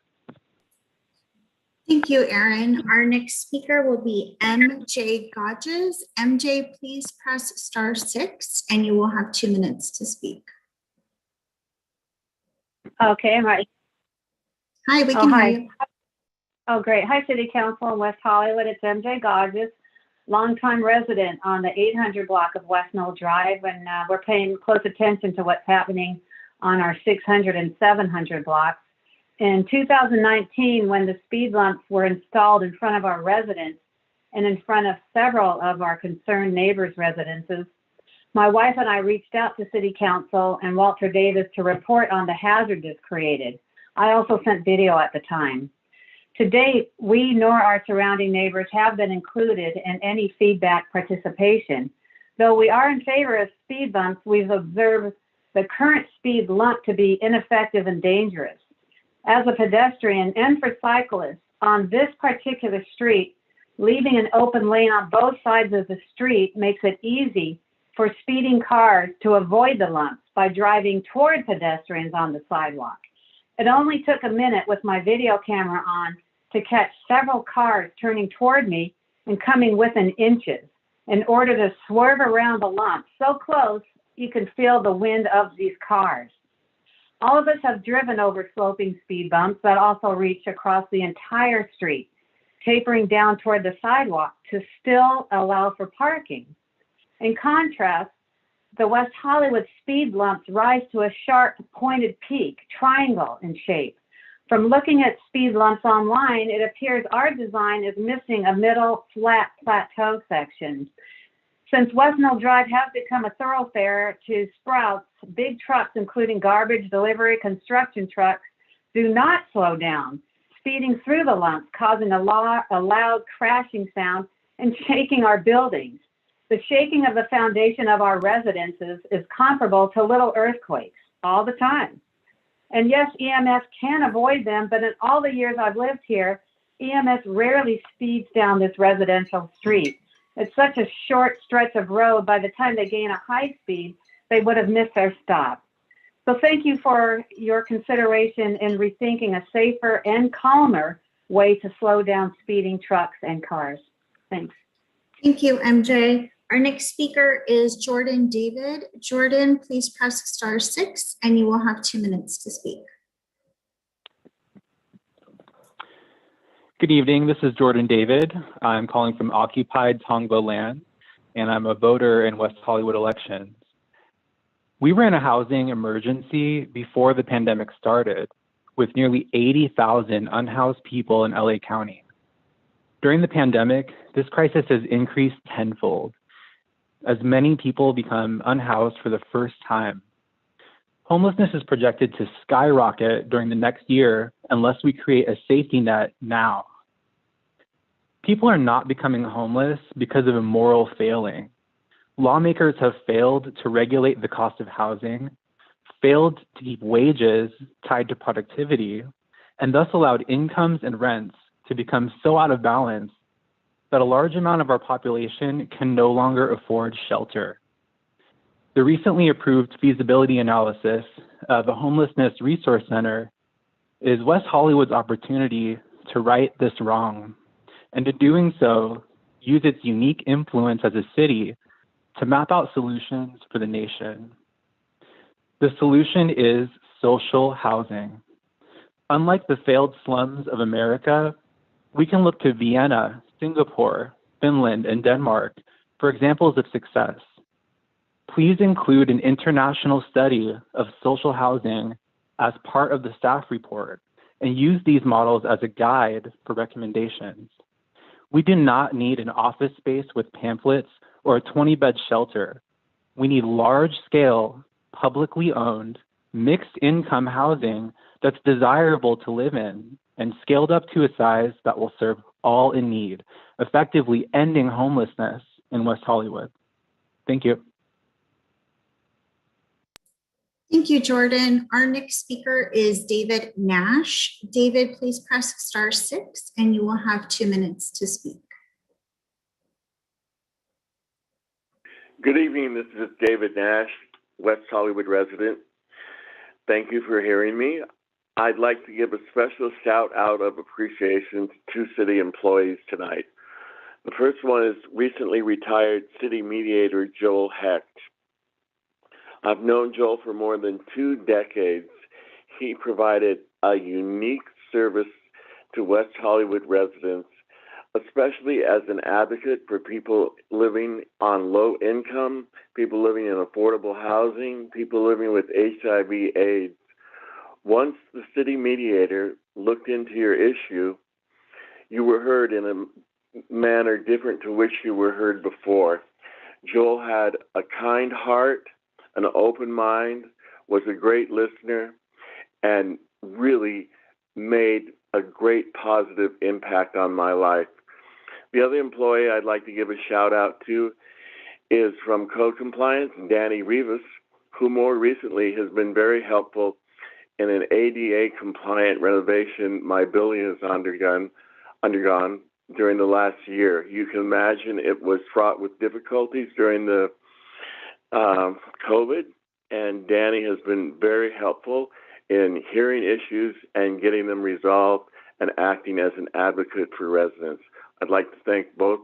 Thank you, Aaron. Our next speaker will be MJ Godges. MJ, please press *6 and you will have 2 minutes to speak. Okay, hi. Hi, we can hear you. Oh, great. Hi, City Council in West Hollywood. It's MJ Godges, longtime resident on the 800 block of West Knoll Drive, and we're paying close attention to what's happening on our 600 and 700 blocks. In 2019, when the speed lumps were installed in front of our residents and in front of several of our concerned neighbors' residences, my wife and I reached out to City Council and Walter Davis to report on the hazard this created. I also sent video at the time. To date, we nor our surrounding neighbors have been included in any feedback participation. Though we are in favor of speed bumps, we've observed the current speed lump to be ineffective and dangerous. As a pedestrian and for cyclists on this particular street, leaving an open lane on both sides of the street makes it easy for speeding cars to avoid the lumps by driving toward pedestrians on the sidewalk. It only took a minute with my video camera on to catch several cars turning toward me and coming within inches in order to swerve around the lump so close you can feel the wind of these cars. All of us have driven over sloping speed bumps that also reach across the entire street, tapering down toward the sidewalk to still allow for parking. In contrast, the West Hollywood speed lumps rise to a sharp pointed peak, triangle in shape. From looking at speed lumps online, it appears our design is missing a middle flat plateau section. Since West Mill Drive has become a thoroughfare to Sprouts, big trucks, including garbage, delivery, construction trucks, do not slow down, speeding through the lumps, causing a loud crashing sound and shaking our buildings. The shaking of the foundation of our residences is comparable to little earthquakes all the time. And yes, EMS can avoid them, but in all the years I've lived here, EMS rarely speeds down this residential street. It's such a short stretch of road. By the time they gain a high speed, they would have missed their stop. So thank you for your consideration in rethinking a safer and calmer way to slow down speeding trucks and cars. Thanks. Thank you, MJ. Our next speaker is Jordan David. Jordan, please press *6 and you will have 2 minutes to speak. Good evening, this is Jordan David. I'm calling from occupied Tongva land, and I'm a voter in West Hollywood elections. We ran a housing emergency before the pandemic started, with nearly 80,000 unhoused people in LA County. During the pandemic, this crisis has increased tenfold, as many people become unhoused for the first time. Homelessness is projected to skyrocket during the next year unless we create a safety net now. People are not becoming homeless because of a moral failing. Lawmakers have failed to regulate the cost of housing, failed to keep wages tied to productivity, and thus allowed incomes and rents to become so out of balance that a large amount of our population can no longer afford shelter. The recently approved feasibility analysis of the Homelessness Resource Center is West Hollywood's opportunity to right this wrong, and in doing so, use its unique influence as a city to map out solutions for the nation. The solution is social housing. Unlike the failed slums of America, we can look to Vienna, Singapore, Finland, and Denmark for examples of success. Please include an international study of social housing as part of the staff report and use these models as a guide for recommendations. We do not need an office space with pamphlets or a 20-bed shelter. We need large-scale, publicly owned, mixed-income housing that's desirable to live in and scaled up to a size that will serve all in need, effectively ending homelessness in West Hollywood. Thank you. Thank you, Jordan. Our next speaker is David Nash. David, please press *6 and you will have 2 minutes to speak. Good evening, this is David Nash, West Hollywood resident. Thank you for hearing me. I'd like to give a special shout out of appreciation to 2 city employees tonight. The first one is recently retired city mediator Joel Hecht. I've known Joel for more than 2 decades. He provided a unique service to West Hollywood residents, especially as an advocate for people living on low income, people living in affordable housing, people living with HIV/AIDS. Once the city mediator looked into your issue, you were heard in a manner different to which you were heard before. Joel had a kind heart, an open mind, was a great listener, and really made a great positive impact on my life. The other employee I'd like to give a shout out to is from Code Compliance, Danny Rivas, who more recently has been very helpful in an ADA compliant renovation my building has undergone during the last year. You can imagine it was fraught with difficulties during the COVID, and Danny has been very helpful in hearing issues and getting them resolved and acting as an advocate for residents. I'd like to thank both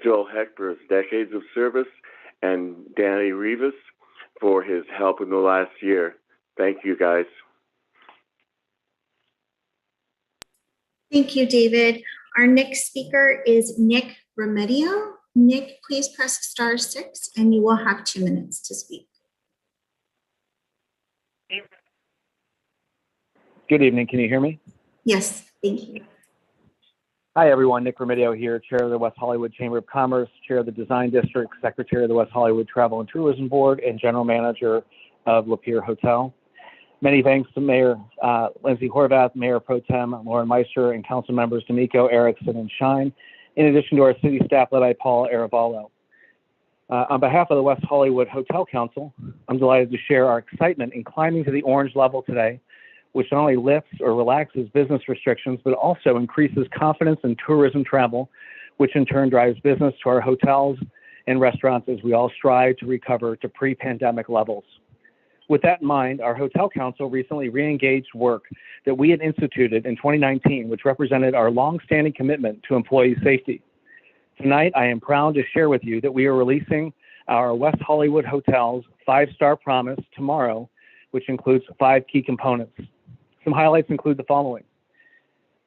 Joel Heck for his decades of service and Danny Rivas for his help in the last year. Thank you, guys. Thank you, David. Our next speaker is Nick Remedio. Nick, please press *6 and you will have 2 minutes to speak. Good evening. Can you hear me? Yes, thank you. Hi, everyone. Nick Remedio here, Chair of the West Hollywood Chamber of Commerce, Chair of the Design District, Secretary of the West Hollywood Travel and Tourism Board, and General Manager of Lapeer Hotel. Many thanks to Mayor Lindsay Horvath, Mayor Pro Tem Lauren Meister, and Council Members D'Amico, Erickson, and Shine, in addition to our city staff led by Paul Aravallo. On behalf of the West Hollywood Hotel Council, I'm delighted to share our excitement in climbing to the orange level today, which not only lifts or relaxes business restrictions, but also increases confidence in tourism travel, which in turn drives business to our hotels and restaurants as we all strive to recover to pre-pandemic levels. With that in mind, our Hotel Council recently re-engaged work that we had instituted in 2019, which represented our long-standing commitment to employee safety. Tonight, I am proud to share with you that we are releasing our West Hollywood Hotels 5-Star Promise tomorrow, which includes 5 key components. Some highlights include the following: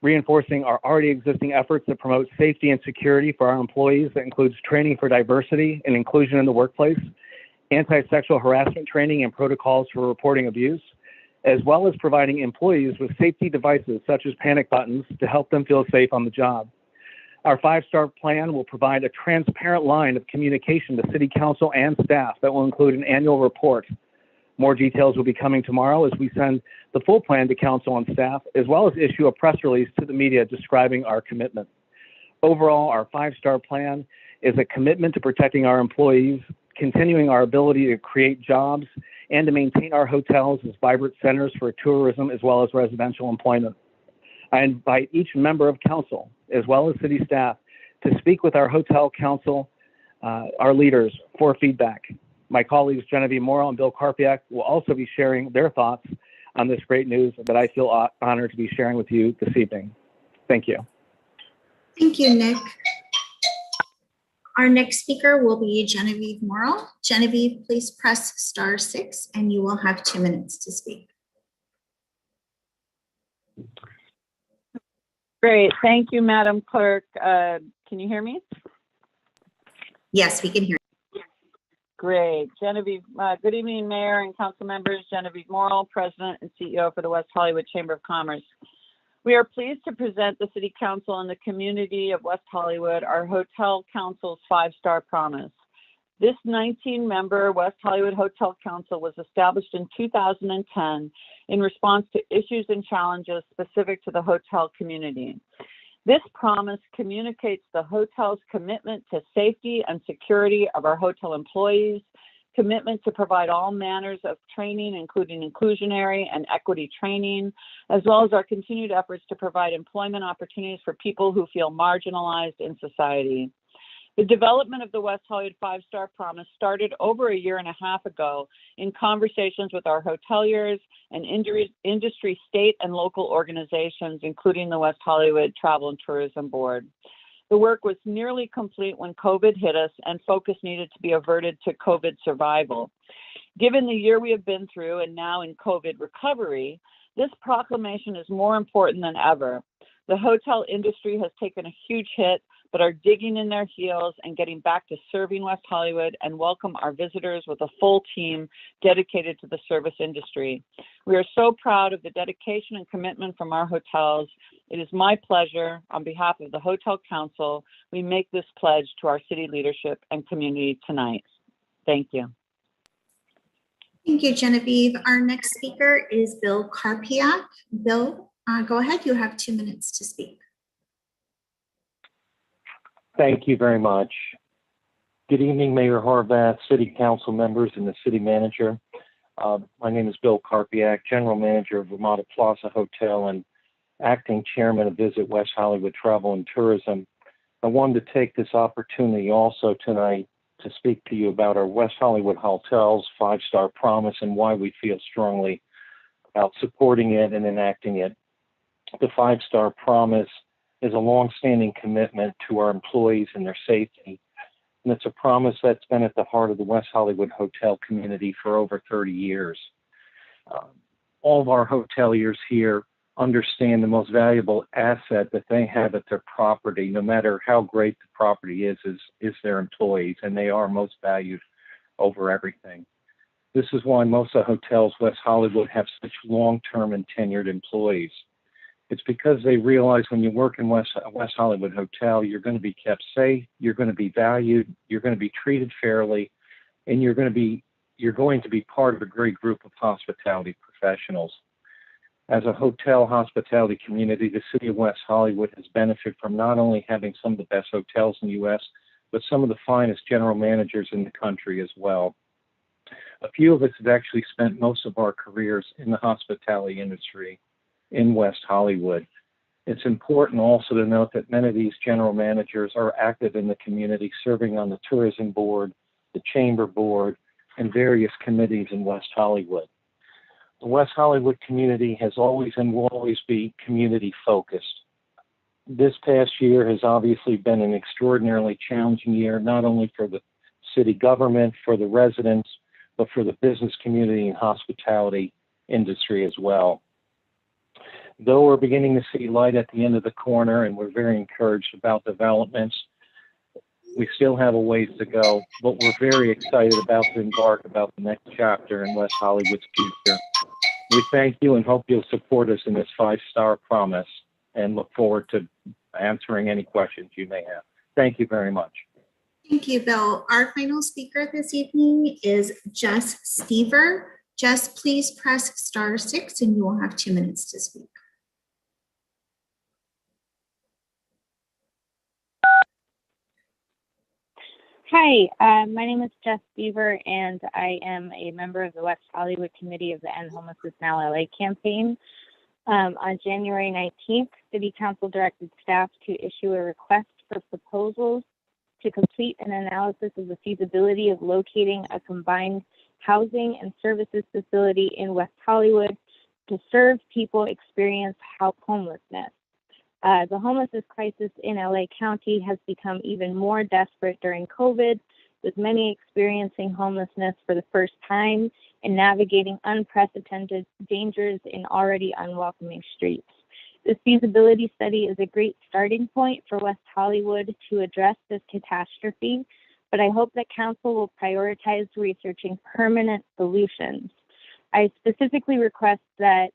reinforcing our already existing efforts that promote safety and security for our employees. That includes training for diversity and inclusion in the workplace, anti-sexual harassment training and protocols for reporting abuse, as well as providing employees with safety devices such as panic buttons to help them feel safe on the job. Our 5-star plan will provide a transparent line of communication to City Council and staff that will include an annual report. More details will be coming tomorrow as we send the full plan to Council and staff, as well as issue a press release to the media describing our commitment. Overall, our 5-star plan is a commitment to protecting our employees, continuing our ability to create jobs, and to maintain our hotels as vibrant centers for tourism as well as residential employment. I invite each member of Council, as well as city staff, to speak with our Hotel Council, our leaders, for feedback. My colleagues Genevieve Morrow and Bill Karpiak will also be sharing their thoughts on this great news that I feel honored to be sharing with you this evening. Thank you. Thank you, Nick. Our next speaker will be Genevieve Morrow. Genevieve, please press *6 and you will have 2 minutes to speak. Great. Thank you, Madam Clerk. Can you hear me? Yes, we can hear you. Great. Genevieve, good evening, Mayor and Council members. Genevieve Morrow, President and CEO for the West Hollywood Chamber of Commerce. We are pleased to present the City Council and the community of West Hollywood our Hotel Council's 5-Star Promise. This 19-member West Hollywood Hotel Council was established in 2010 in response to issues and challenges specific to the hotel community. This promise communicates the hotel's commitment to safety and security of our hotel employees, commitment to provide all manners of training, including inclusionary and equity training, as well as our continued efforts to provide employment opportunities for people who feel marginalized in society. The development of the West Hollywood 5-Star Promise started over a year and a half ago in conversations with our hoteliers and industry state and local organizations, including the West Hollywood Travel and Tourism Board. The work was nearly complete when COVID hit us and focus needed to be averted to COVID survival. Given the year we have been through and now in COVID recovery, this proclamation is more important than ever. The hotel industry has taken a huge hit, but are digging in their heels and getting back to serving West Hollywood and welcome our visitors with a full team dedicated to the service industry. We are so proud of the dedication and commitment from our hotels. It is my pleasure, on behalf of the Hotel Council, we make this pledge to our city leadership and community tonight. Thank you. Thank you, Genevieve. Our next speaker is Bill Karpiak. Bill, go ahead. You have 2 minutes to speak. Thank you very much. Good evening, Mayor Horvath, City Council members, and the City Manager. My name is Bill Karpiak, General Manager of Ramada Plaza Hotel and Acting Chairman of Visit West Hollywood Travel and Tourism. I wanted to take this opportunity also tonight to speak to you about our West Hollywood Hotel's 5-Star Promise and why we feel strongly about supporting it and enacting it. The 5-star promise is a longstanding commitment to our employees and their safety. And it's a promise that's been at the heart of the West Hollywood hotel community for over 30 years. All of our hoteliers here understand the most valuable asset that they have at their property, no matter how great the property is their employees, and they are most valued over everything. This is why most of the hotels West Hollywood have such long-term and tenured employees. It's because they realize when you work in West Hollywood Hotel, you're going to be kept safe, you're going to be valued, you're going to be treated fairly, and you're going to be part of a great group of hospitality professionals. As a hotel hospitality community, the city of West Hollywood has benefited from not only having some of the best hotels in the U.S., but some of the finest general managers in the country as well. A few of us have actually spent most of our careers in the hospitality industry in West Hollywood. It's important also to note that many of these general managers are active in the community, serving on the tourism board, the chamber board, and various committees in West Hollywood. The West Hollywood community has always and will always be community focused. This past year has obviously been an extraordinarily challenging year, not only for the city government, for the residents, but for the business community and hospitality industry as well. Though we're beginning to see light at the end of the corner and we're very encouraged about developments, we still have a ways to go, but we're very excited about to embark about the next chapter in West Hollywood's future. We thank you and hope you'll support us in this 5-star promise and look forward to answering any questions you may have. Thank you very much. Thank you, Bill. Our final speaker this evening is Jess Stever. Jess, please press *6 and you will have 2 minutes to speak. Hi, my name is Jess Beaver, and I am a member of the West Hollywood Committee of the End Homelessness Now LA campaign. On January 19th, City Council directed staff to issue a request for proposals to complete an analysis of the feasibility of locating a combined housing and services facility in West Hollywood to serve people experiencing homelessness. The homelessness crisis in LA County has become even more desperate during COVID, with many experiencing homelessness for the first time and navigating unprecedented dangers in already unwelcoming streets. This feasibility study is a great starting point for West Hollywood to address this catastrophe, but I hope that Council will prioritize researching permanent solutions. I specifically request that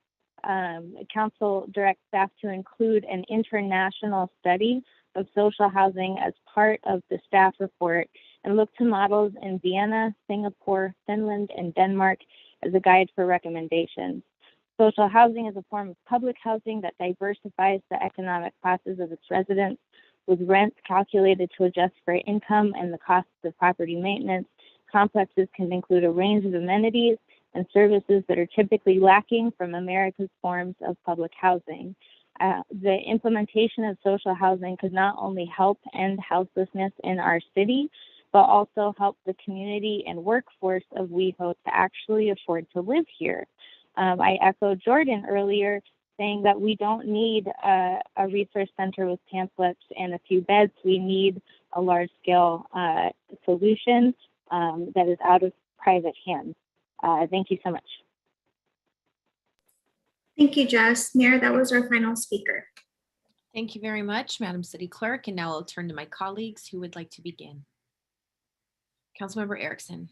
Council direct staff to include an international study of social housing as part of the staff report and look to models in Vienna, Singapore, Finland, and Denmark as a guide for recommendations. Social housing is a form of public housing that diversifies the economic classes of its residents, with rents calculated to adjust for income and the costs of property maintenance. Complexes can include a range of amenities and services that are typically lacking from America's forms of public housing. The implementation of social housing could not only help end houselessness in our city, but also help the community and workforce of WeHo to actually afford to live here. I echoed Jordan earlier, saying that we don't need a resource center with pamphlets and a few beds. We need a large-scale solution that is out of private hands. Thank you so much. Thank you, Jess. Mayor, that was our final speaker. Thank you very much, Madam City Clerk. And now I'll turn to my colleagues who would like to begin. Councilmember Erickson.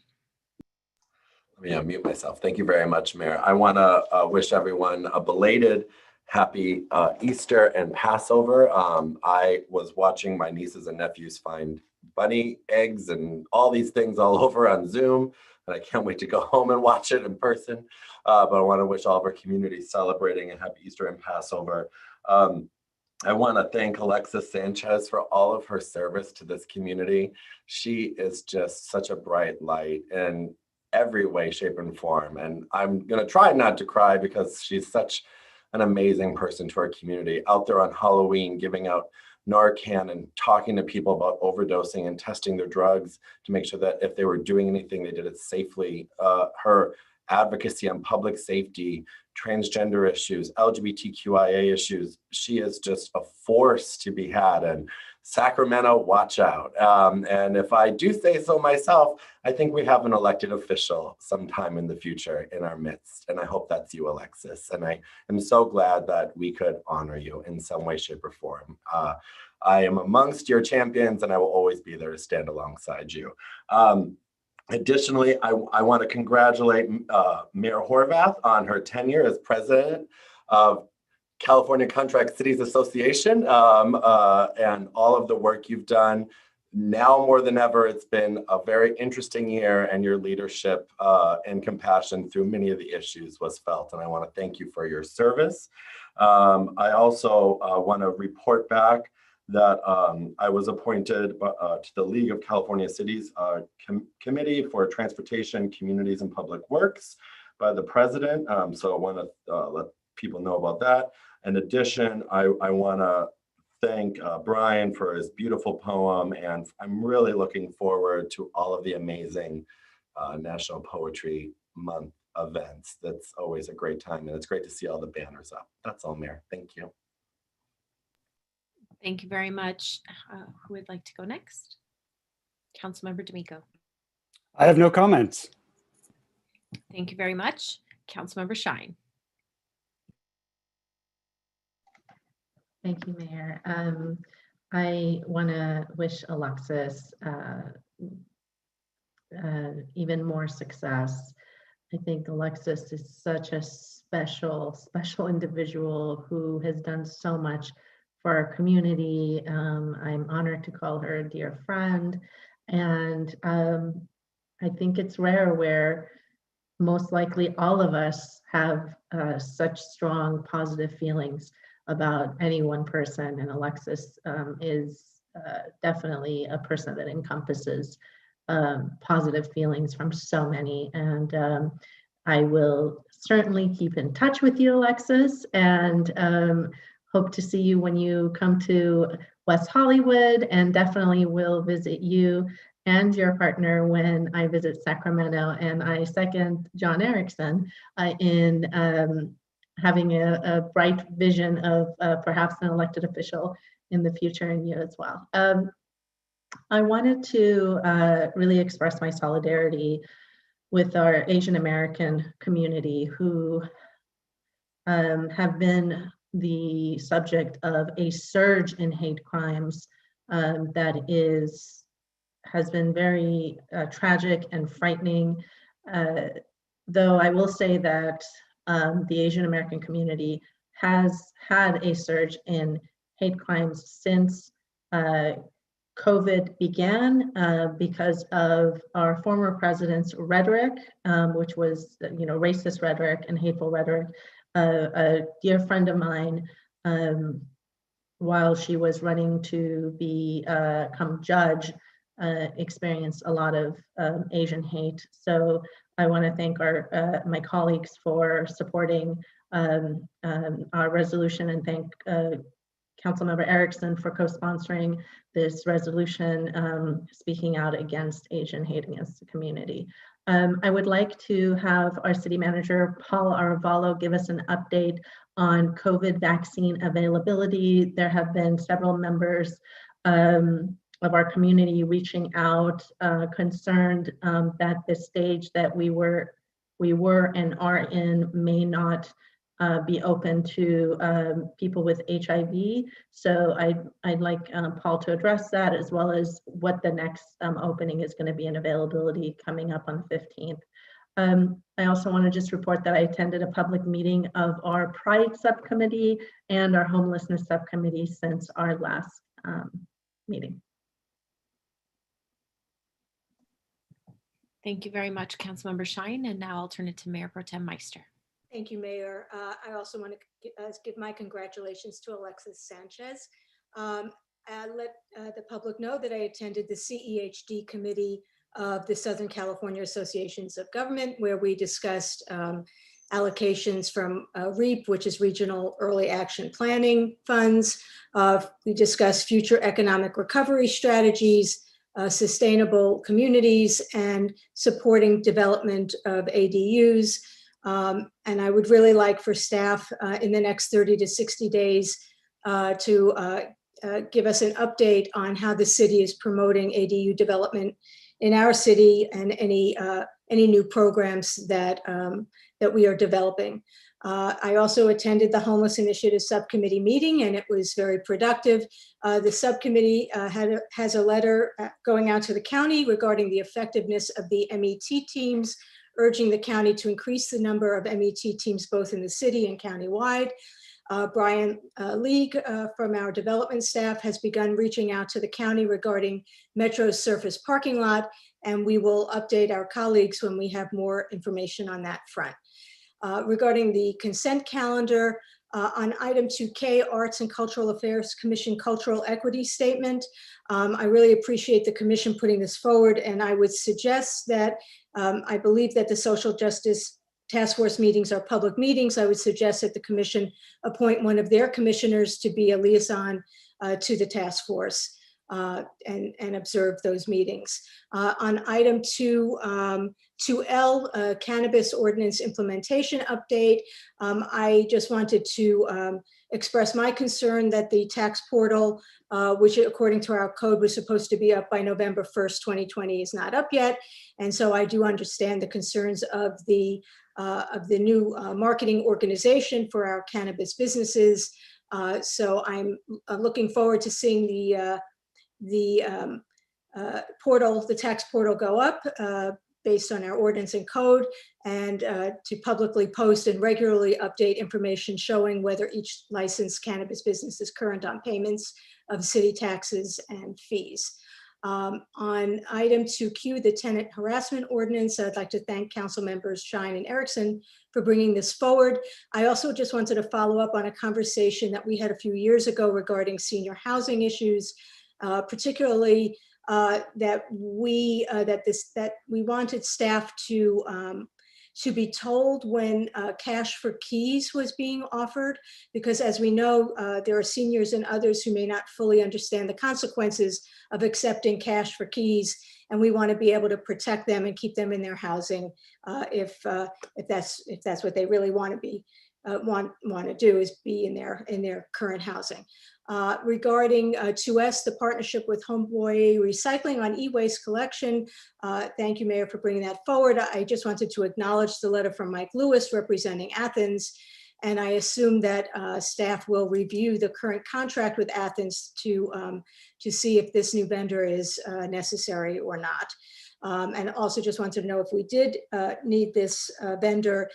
Let me unmute myself. Thank you very much, Mayor. I want to wish everyone a belated happy Easter and Passover. I was watching my nieces and nephews find bunny eggs and all these things all over on Zoom, and I can't wait to go home and watch it in person. But I want to wish all of our communities celebrating a happy Easter and Passover. I want to thank Alexis Sanchez for all of her service to this community. She is just such a bright light in every way, shape, and form. And I'm going to try not to cry because she's such an amazing person to our community, out there on Halloween giving out Narcan and talking to people about overdosing and testing their drugs to make sure that if they were doing anything, they did it safely. Her advocacy on public safety, transgender issues, LGBTQIA issues. She is just a force to be had. And Sacramento, watch out. And if I do say so myself, I think we have an elected official sometime in the future in our midst. And I hope that's you, Alexis. And I am so glad that we could honor you in some way, shape, or form. I am amongst your champions, and I will always be there to stand alongside you. Additionally, I want to congratulate Mayor Horvath on her tenure as president of California Contract Cities Association and all of the work you've done. Now more than ever, it's been a very interesting year, and your leadership and compassion through many of the issues was felt, and I want to thank you for your service. I also want to report back that I was appointed to the League of California Cities Committee for Transportation, Communities, and Public Works by the president. So I want to let people know about that. In addition, I want to thank Brian for his beautiful poem, and I'm really looking forward to all of the amazing National Poetry Month events. That's always a great time, and it's great to see all the banners up. That's all, Mayor. Thank you. Thank you very much. Who would like to go next? Councilmember D'Amico. I have no comments. Thank you very much. Councilmember Shine. Thank you, Mayor. I want to wish Alexis even more success. I think Alexis is such a special individual who has done so much for our community. I'm honored to call her a dear friend. And I think it's rare where most likely all of us have such strong positive feelings about any one person. And Alexis is definitely a person that encompasses positive feelings from so many. And I will certainly keep in touch with you, Alexis, and hope to see you when you come to West Hollywood, and definitely will visit you and your partner when I visit Sacramento. And I second John Erickson in having a bright vision of perhaps an elected official in the future, and you as well. I wanted to really express my solidarity with our Asian American community who have been the subject of a surge in hate crimes that has been very tragic and frightening. Though I will say that the Asian American community has had a surge in hate crimes since COVID began because of our former president's rhetoric, which was, racist rhetoric and hateful rhetoric. A dear friend of mine, while she was running to become judge, experienced a lot of Asian hate. So I want to thank my colleagues for supporting our resolution, and thank Councilmember Erickson for co-sponsoring this resolution, speaking out against Asian hate against the community. I would like to have our city manager, Paul Arevalo, give us an update on COVID vaccine availability. There have been several members of our community reaching out, concerned that the stage that we were and are in may not be open to people with HIV. So I'd like Paul to address that, as well as what the next opening is going to be in availability coming up on the 15th. I also want to just report that I attended a public meeting of our Pride subcommittee and our homelessness subcommittee since our last meeting. Thank you very much, Councilmember Shine. And now I'll turn it to Mayor Pro Tem Meister. Thank you, Mayor. I also want to give my congratulations to Alexis Sanchez. I let the public know that I attended the CEHD committee of the Southern California Associations of Government, where we discussed allocations from REAP, which is Regional Early Action Planning funds. We discussed future economic recovery strategies, sustainable communities and supporting development of ADUs. And I would really like for staff in the next 30 to 60 days to give us an update on how the city is promoting ADU development in our city and any new programs that we are developing. I also attended the Homeless Initiative Subcommittee meeting, and it was very productive. The subcommittee has a letter going out to the county regarding the effectiveness of the MET teams, urging the county to increase the number of MET teams both in the city and countywide. Brian League from our development staff has begun reaching out to the county regarding Metro's surface parking lot, and we will update our colleagues when we have more information on that front. Regarding the consent calendar, on item 2K, Arts and Cultural Affairs Commission Cultural Equity Statement, I really appreciate the commission putting this forward, and I would suggest that I believe that the Social Justice Task Force meetings are public meetings. I would suggest that the commission appoint one of their commissioners to be a liaison to the task force and observe those meetings. On item 2L, Cannabis Ordinance Implementation Update, I just wanted to express my concern that the tax portal, which according to our code was supposed to be up by November 1st, 2020, is not up yet. And so I do understand the concerns of the new marketing organization for our cannabis businesses. So I'm looking forward to seeing the tax portal go up based on our ordinance and code, and to publicly post and regularly update information showing whether each licensed cannabis business is current on payments of city taxes and fees. On item 2Q, the tenant harassment ordinance, I'd like to thank council members Shine and Erickson for bringing this forward. I also just wanted to follow up on a conversation that we had a few years ago regarding senior housing issues, particularly that we wanted staff to be told when cash for keys was being offered, because as we know, there are seniors and others who may not fully understand the consequences of accepting cash for keys, and we want to be able to protect them and keep them in their housing if that's what they really want to be want to do, is be in their current housing. Regarding 2S, the partnership with Homeboy Recycling on e-waste collection. Thank you, Mayor, for bringing that forward. I just wanted to acknowledge the letter from Mike Lewis representing Athens, and I assume that staff will review the current contract with Athens to see if this new vendor is necessary or not. And also just wanted to know if we did need this vendor,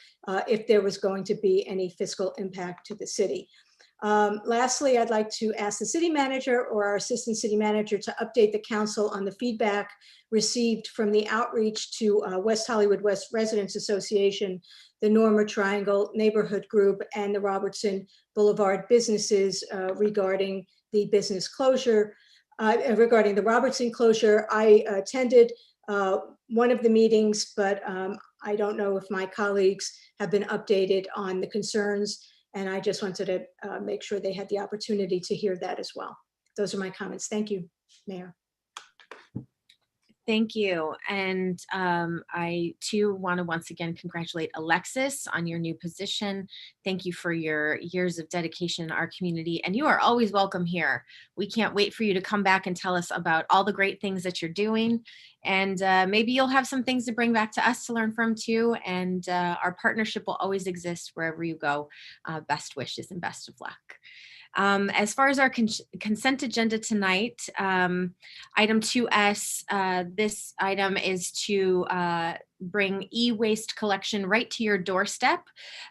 if there was going to be any fiscal impact to the city. Lastly, I'd like to ask the city manager or our assistant city manager to update the council on the feedback received from the outreach to West Hollywood West Residents Association, the Norma Triangle Neighborhood Group, and the Robertson Boulevard businesses regarding the business closure. Regarding the Robertson closure, I attended one of the meetings, but I don't know if my colleagues have been updated on the concerns, and I just wanted to make sure they had the opportunity to hear that as well. Those are my comments. Thank you, Mayor. Thank you. And I too want to once again congratulate Alexis on your new position. Thank you for your years of dedication in our community, and you are always welcome here. We can't wait for you to come back and tell us about all the great things that you're doing. And maybe you'll have some things to bring back to us to learn from too. And our partnership will always exist wherever you go. Best wishes and best of luck. As far as our consent agenda tonight, item 2S, this item is to bring e-waste collection right to your doorstep.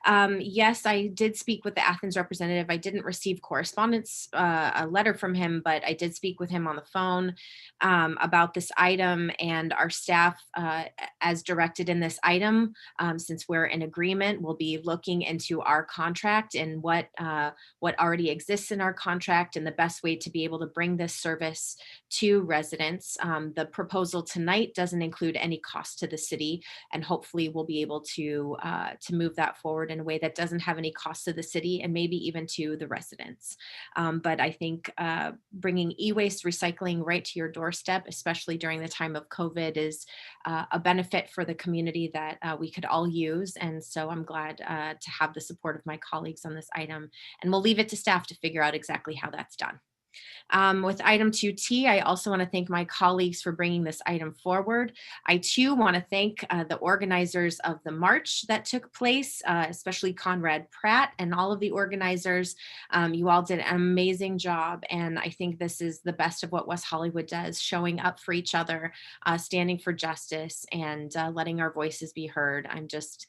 Yes, I did speak with the Athens representative. I didn't receive correspondence, a letter from him, but I did speak with him on the phone about this item, and our staff, as directed in this item, since we're in agreement, will be looking into our contract and what already exists in our contract and the best way to be able to bring this service to residents. The proposal tonight doesn't include any cost to the city. community, and hopefully we'll be able to move that forward in a way that doesn't have any cost to the city and maybe even to the residents. But I think bringing e-waste recycling right to your doorstep, especially during the time of COVID, is a benefit for the community that we could all use. And so I'm glad to have the support of my colleagues on this item, and we'll leave it to staff to figure out exactly how that's done. With item 2T, I also want to thank my colleagues for bringing this item forward. I too want to thank the organizers of the march that took place, especially Conrad Pratt and all of the organizers. You all did an amazing job, and I think this is the best of what West Hollywood does, showing up for each other, standing for justice, and letting our voices be heard. I'm just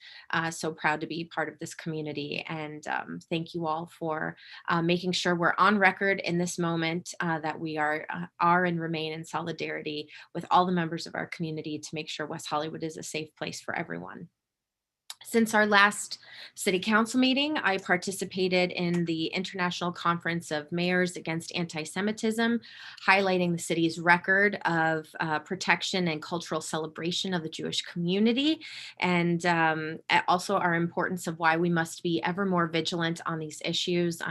so proud to be part of this community, and thank you all for making sure we're on record in this moment, that we are and remain in solidarity with all the members of our community to make sure West Hollywood is a safe place for everyone. Since our last City Council meeting, I participated in the International Conference of Mayors Against Anti-Semitism, highlighting the city's record of protection and cultural celebration of the Jewish community, and also our importance of why we must be ever more vigilant on these issues.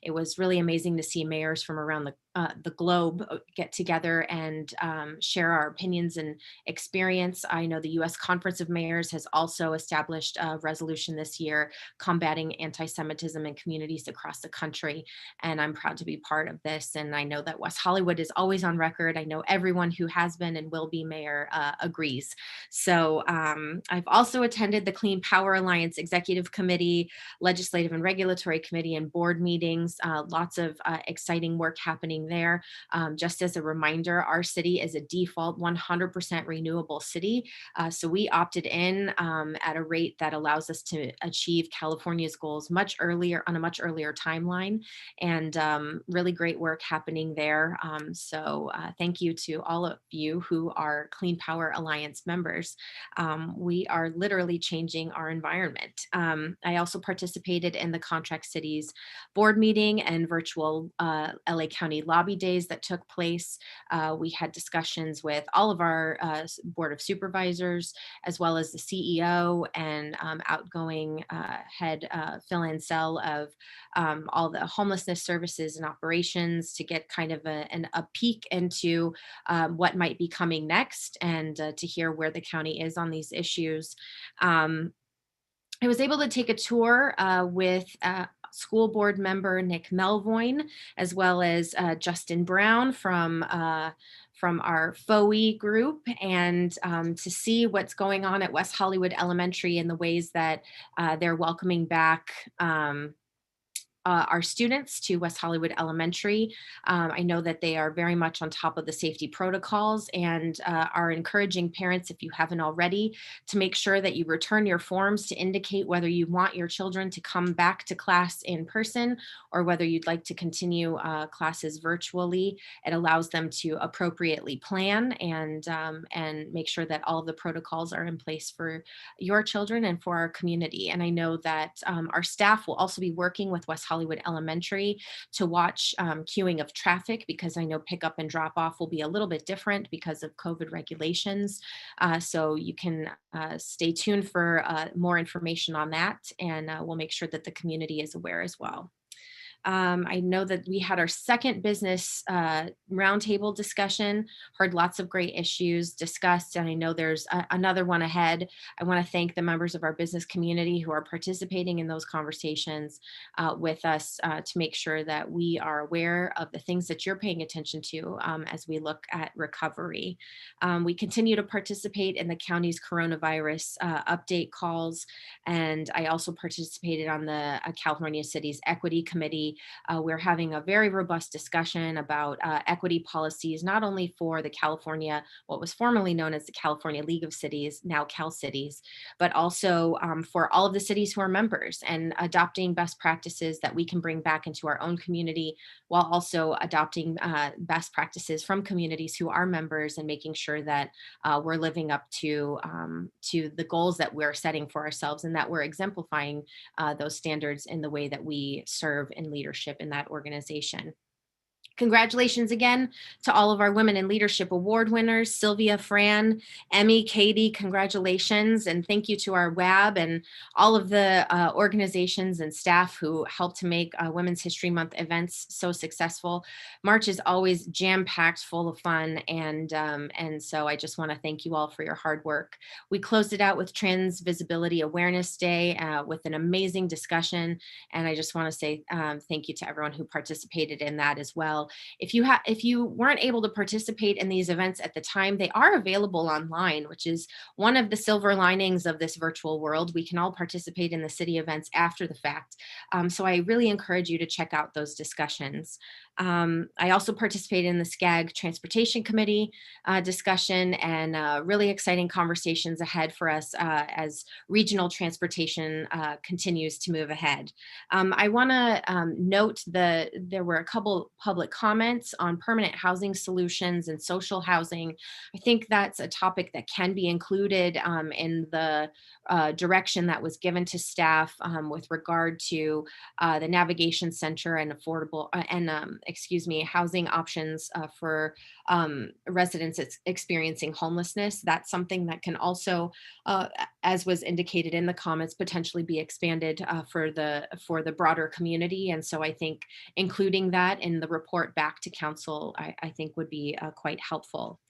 It was really amazing to see mayors from around the globe get together and share our opinions and experience. I know the U.S. Conference of Mayors has also established a resolution this year combating anti-Semitism in communities across the country, and I'm proud to be part of this. And I know that West Hollywood is always on record. I know everyone who has been and will be mayor agrees. So I've also attended the Clean Power Alliance Executive Committee, Legislative and Regulatory Committee, and board meetings. Lots of exciting work happening there. Just as a reminder, our city is a default 100% renewable city. So we opted in at a rate that allows us to achieve California's goals much earlier, on a much earlier timeline, and really great work happening there. So thank you to all of you who are Clean Power Alliance members. We are literally changing our environment. I also participated in the Contract Cities board meeting and virtual LA County lobby days that took place. We had discussions with all of our Board of Supervisors, as well as the CEO and outgoing head Phil Ansell of all the homelessness services and operations, to get kind of a peek into what might be coming next, and to hear where the county is on these issues. I was able to take a tour with school board member Nick Melvoin, as well as Justin Brown from our FOE group, and to see what's going on at West Hollywood Elementary and the ways that they're welcoming back our students to West Hollywood Elementary. I know that they are very much on top of the safety protocols, and are encouraging parents, if you haven't already, to make sure that you return your forms to indicate whether you want your children to come back to class in person or whether you'd like to continue classes virtually. It allows them to appropriately plan and make sure that all of the protocols are in place for your children and for our community. And I know that our staff will also be working with West Hollywood Elementary to watch queuing of traffic, because I know pickup and drop off will be a little bit different because of COVID regulations. So you can stay tuned for more information on that, and we'll make sure that the community is aware as well. I know that we had our second business roundtable discussion, heard lots of great issues discussed, and I know there's another one ahead. I want to thank the members of our business community who are participating in those conversations with us to make sure that we are aware of the things that you're paying attention to as we look at recovery. We continue to participate in the county's coronavirus update calls, and I also participated on the California Cities Equity Committee. We're having a very robust discussion about equity policies, not only for the California, what was formerly known as the California League of Cities, now Cal Cities, but also for all of the cities who are members, and adopting best practices that we can bring back into our own community, while also adopting best practices from communities who are members, and making sure that we're living up to the goals that we're setting for ourselves, and that we're exemplifying those standards in the way that we serve in leadership in that organization. Congratulations again to all of our Women in Leadership Award winners, Sylvia, Fran, Emmy, Katie, congratulations. And thank you to our WAB and all of the organizations and staff who helped to make Women's History Month events so successful. March is always jam-packed, full of fun. And so I just wanna thank you all for your hard work. We closed it out with Trans Visibility Awareness Day with an amazing discussion. And I just wanna say thank you to everyone who participated in that as well. If you weren't able to participate in these events at the time, they are available online, which is one of the silver linings of this virtual world. We can all participate in the city events after the fact. So I really encourage you to check out those discussions. I also participated in the SCAG Transportation Committee discussion, and really exciting conversations ahead for us as regional transportation continues to move ahead. I want to note that there were a couple public comments on permanent housing solutions and social housing. I think that's a topic that can be included in the direction that was given to staff with regard to the Navigation Center and affordable housing options for residents experiencing homelessness. That's something that can also, as was indicated in the comments, potentially be expanded for the broader community. And so I think including that in the report back to council, I think would be quite helpful.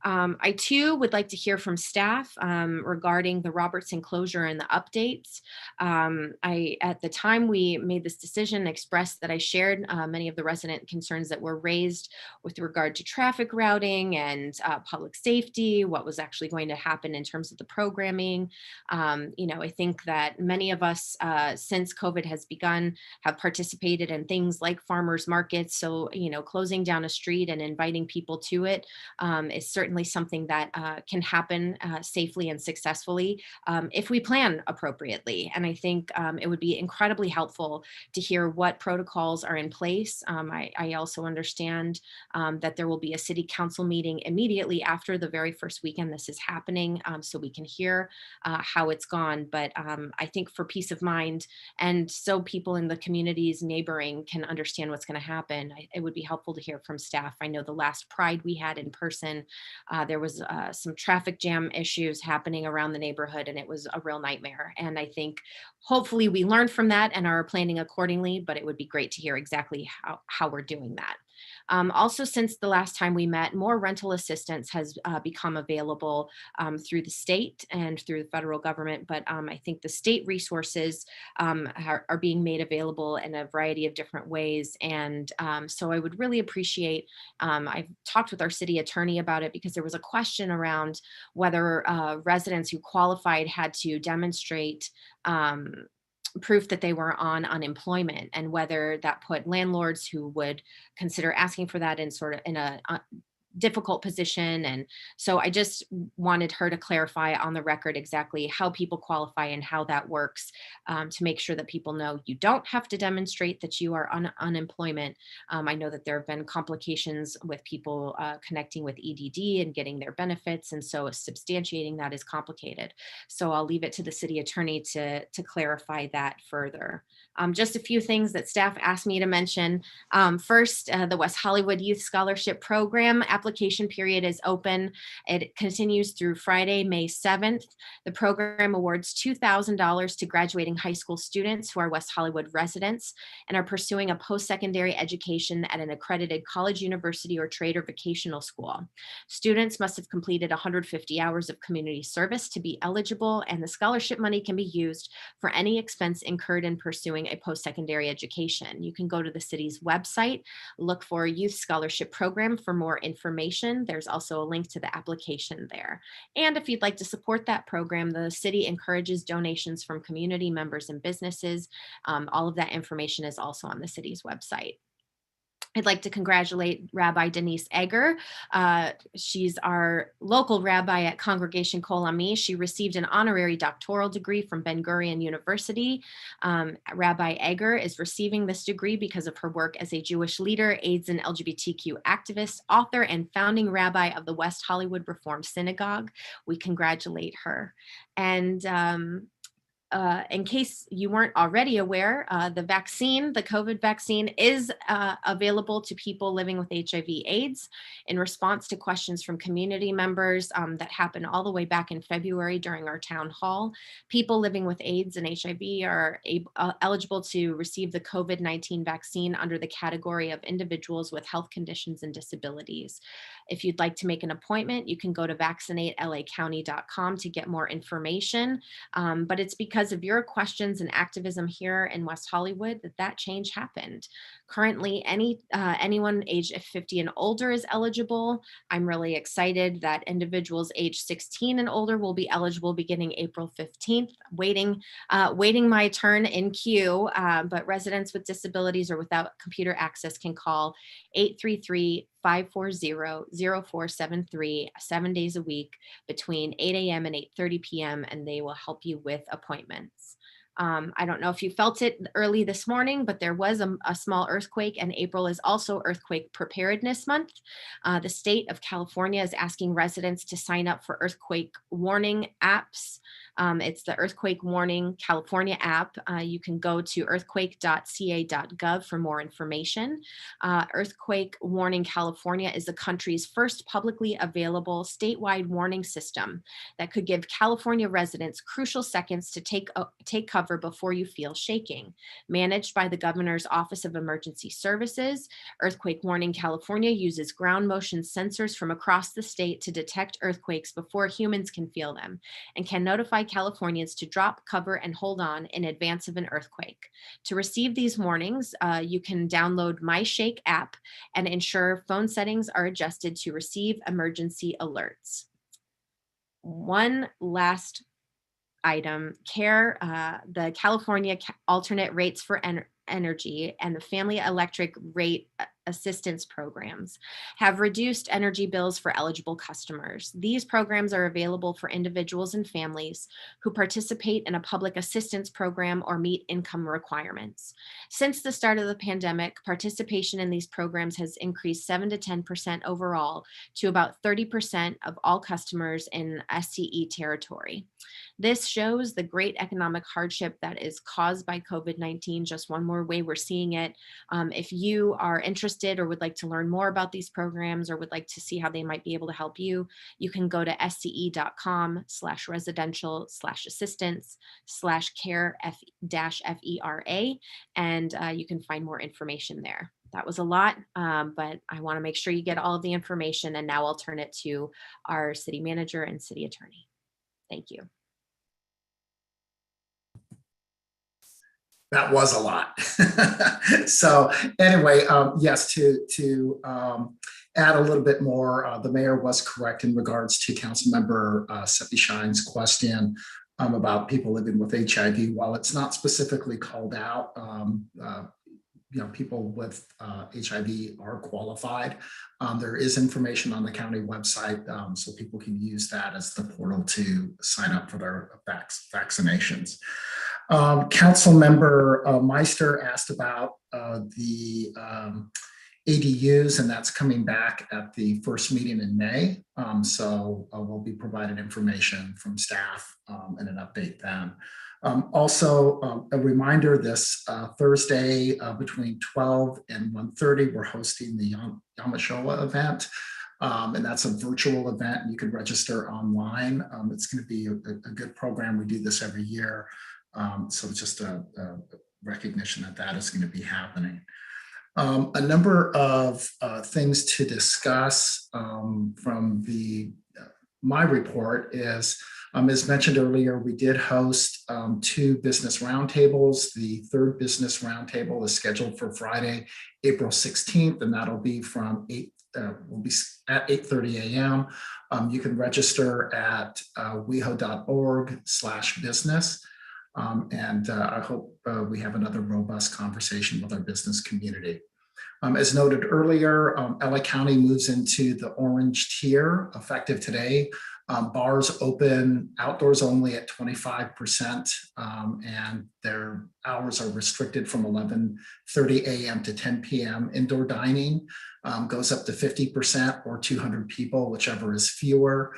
I too would like to hear from staff regarding the Robertson closure and the updates. At the time we made this decision, expressed that I shared many of the resident concerns that were raised with regard to traffic routing and public safety, what was actually going to happen in terms of the programming. I think that many of us, since COVID has begun, have participated in things like farmers markets. So, closing down a street and inviting people to it is certainly something that can happen safely and successfully if we plan appropriately. And I think it would be incredibly helpful to hear what protocols are in place. I also understand that there will be a city council meeting immediately after the very first weekend this is happening, so we can hear how it's gone. But I think for peace of mind, and so people in the communities neighboring can understand what's going to happen, it would be helpful to hear from staff. I know the last Pride we had in person, there was some traffic jam issues happening around the neighborhood, and it was a real nightmare. And I think hopefully we learned from that and are planning accordingly, but it would be great to hear exactly how we're doing that. Also, since the last time we met, more rental assistance has become available through the state and through the federal government, but I think the state resources are being made available in a variety of different ways. And so I would really appreciate, I've talked with our city attorney about it because there was a question around whether residents who qualified had to demonstrate proof that they were on unemployment, and whether that put landlords who would consider asking for that in a difficult position. And so I just wanted her to clarify on the record exactly how people qualify and how that works, to make sure that people know you don't have to demonstrate that you are on unemployment. I know that there have been complications with people connecting with EDD and getting their benefits, and so substantiating that is complicated. So I'll leave it to the city attorney to clarify that further. Just a few things that staff asked me to mention. First, the West Hollywood Youth Scholarship Program application period is open. It continues through Friday, May 7th. The program awards $2,000 to graduating high school students who are West Hollywood residents and are pursuing a post-secondary education at an accredited college, university, or trade or vocational school. Students must have completed 150 hours of community service to be eligible, and the scholarship money can be used for any expense incurred in pursuing a post-secondary education. You can go to the city's website, look for Youth Scholarship Program for more information. There's also a link to the application there. And if you'd like to support that program, the city encourages donations from community members and businesses. All of that information is also on the city's website. I'd like to congratulate Rabbi Denise Egger. She's our local rabbi at Congregation Kol Ami. She received an honorary doctoral degree from Ben-Gurion University. Rabbi Egger is receiving this degree because of her work as a Jewish leader, AIDS and LGBTQ activist, author, and founding rabbi of the West Hollywood Reformed Synagogue. We congratulate her. And in case you weren't already aware, the COVID vaccine is available to people living with HIV/AIDS in response to questions from community members that happened all the way back in February during our town hall. People living with AIDS and HIV are eligible to receive the COVID-19 vaccine under the category of individuals with health conditions and disabilities. If you'd like to make an appointment, you can go to vaccinatelacounty.com to get more information, but it's because of your questions and activism here in West Hollywood that change happened. Currently, anyone aged 50 and older is eligible. I'm really excited that individuals aged 16 and older will be eligible beginning April 15th, waiting my turn in queue, but residents with disabilities or without computer access can call 833-540-0473 7 days a week between 8 a.m. and 8:30 p.m. and they will help you with appointments. I don't know if you felt it early this morning, but there was a small earthquake, and April is also Earthquake Preparedness Month. The state of California is asking residents to sign up for earthquake warning apps. It's the Earthquake Warning California app. You can go to earthquake.ca.gov for more information. Earthquake Warning California is the country's first publicly available statewide warning system that could give California residents crucial seconds to take cover before you feel shaking. Managed by the Governor's Office of Emergency Services, Earthquake Warning California uses ground motion sensors from across the state to detect earthquakes before humans can feel them, and can notify Californians to drop, cover, and hold on in advance of an earthquake. To receive these warnings, you can download My Shake app and ensure phone settings are adjusted to receive emergency alerts. One last item, the California alternate rates for energy and the family electric rate assistance programs have reduced energy bills for eligible customers. These programs are available for individuals and families who participate in a public assistance program or meet income requirements. Since the start of the pandemic, participation in these programs has increased 7 to 10% overall to about 30% of all customers in SCE territory. This shows the great economic hardship that is caused by COVID-19. Just one more way we're seeing it. If you are interested or would like to learn more about these programs or would like to see how they might be able to help you, you can go to sce.com/residential/assistance/care-FERA, and you can find more information there. That was a lot, but I want to make sure you get all of the information, and now I'll turn it to our city manager and city attorney. Thank you. That was a lot. So anyway, yes, to add a little bit more, the mayor was correct in regards to Councilmember Seppi Shine's question about people living with HIV. While it's not specifically called out, people with HIV are qualified. There is information on the county website, so people can use that as the portal to sign up for their vaccinations. Councilmember Meister asked about the ADUs, and that's coming back at the first meeting in May. So we'll be providing information from staff and an update then. Also, a reminder, this Thursday between 12 and 1:30, we're hosting the Yamashoa event. And that's a virtual event, and you can register online. It's going to be a good program. We do this every year. So just a recognition that is going to be happening. A number of things to discuss from my report is, as mentioned earlier, we did host 2 business roundtables. The third business roundtable is scheduled for Friday, April 16th, and that'll be will be at 8:30 a.m. You can register at weho.org/business. And I hope we have another robust conversation with our business community. As noted earlier, LA County moves into the orange tier effective today. Bars open outdoors only at 25%, and their hours are restricted from 11:30 a.m. to 10 p.m. Indoor dining goes up to 50% or 200 people, whichever is fewer.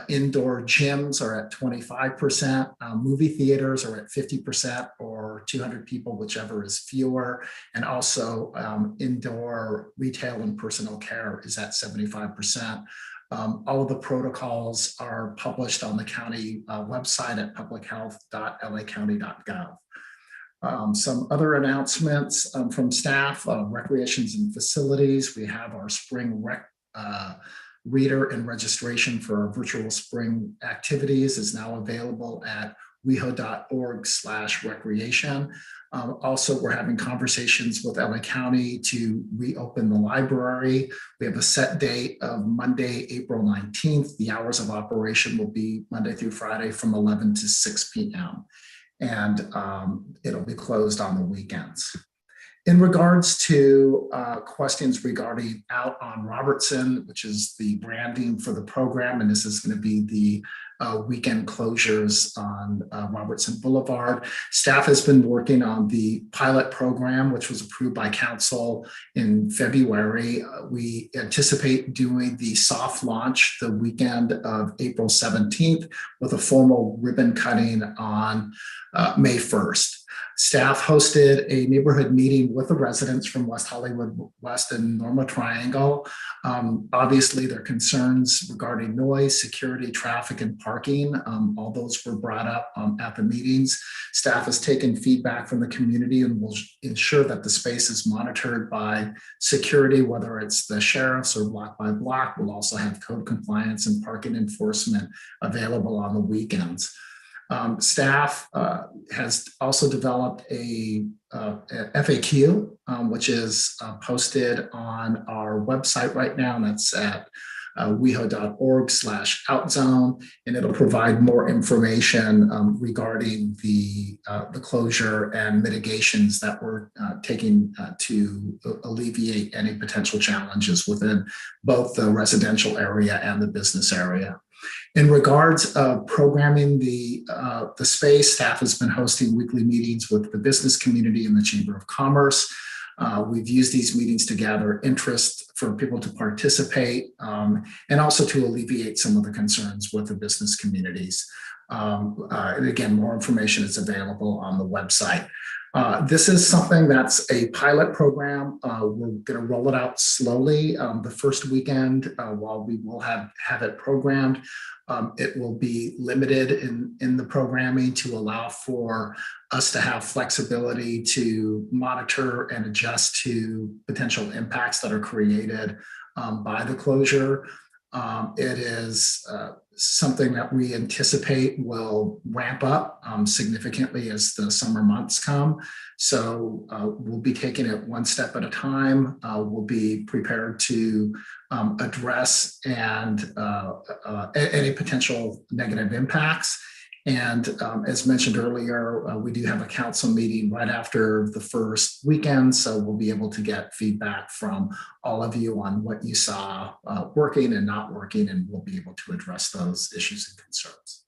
Indoor gyms are at 25%. Movie theaters are at 50% or 200 people, whichever is fewer. And also indoor retail and personal care is at 75%. All of the protocols are published on the county website at publichealth.lacounty.gov. Some other announcements from staff, recreations and facilities. We have our spring rec reader and registration for our virtual spring activities is now available at weho.org/recreation. Also, we're having conversations with LA County to reopen the library. We have a set date of Monday, April 19th. The hours of operation will be Monday through Friday from 11 to 6 p.m. And it'll be closed on the weekends. In regards to questions regarding Out on Robertson, which is the branding for the program, and this is going to be the weekend closures on Robertson Boulevard. Staff has been working on the pilot program, which was approved by council in February. We anticipate doing the soft launch the weekend of April 17th with a formal ribbon cutting on May 1st. Staff hosted a neighborhood meeting with the residents from West Hollywood West and Norma Triangle. Obviously, their concerns regarding noise, security, traffic, and parking, all those were brought up at the meetings. Staff has taken feedback from the community and will ensure that the space is monitored by security, whether it's the sheriffs or block by block. We'll also have code compliance and parking enforcement available on the weekends. Staff has also developed a FAQ, which is posted on our website right now, and that's at weho.org/outzone, and it'll provide more information regarding the closure and mitigations that we're taking to alleviate any potential challenges within both the residential area and the business area. In regards of programming the space, staff has been hosting weekly meetings with the business community and the Chamber of Commerce. We've used these meetings to gather interest for people to participate and also to alleviate some of the concerns with the business communities. And again, more information is available on the website. This is something that's a pilot program. We're going to roll it out slowly. The first weekend, while we will have it programmed, it will be limited in the programming to allow for us to have flexibility to monitor and adjust to potential impacts that are created by the closure. It is something that we anticipate will ramp up significantly as the summer months come. So we'll be taking it one step at a time. We'll be prepared to address and any potential negative impacts. And as mentioned earlier, we do have a council meeting right after the first weekend, so we'll be able to get feedback from all of you on what you saw working and not working, and we'll be able to address those issues and concerns.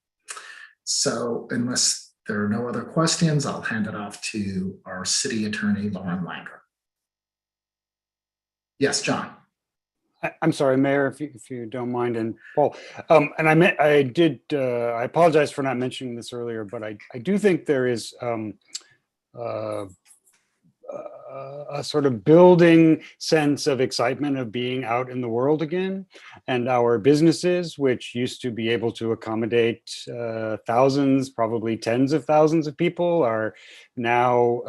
So unless there are no other questions, I'll hand it off to our city attorney, Lauren Langer. Yes, John. I'm sorry, Mayor, if you don't mind, and Paul. And I apologize for not mentioning this earlier, but I do think there is a sort of building sense of excitement of being out in the world again, and our businesses, which used to be able to accommodate thousands, probably tens of thousands of people, are now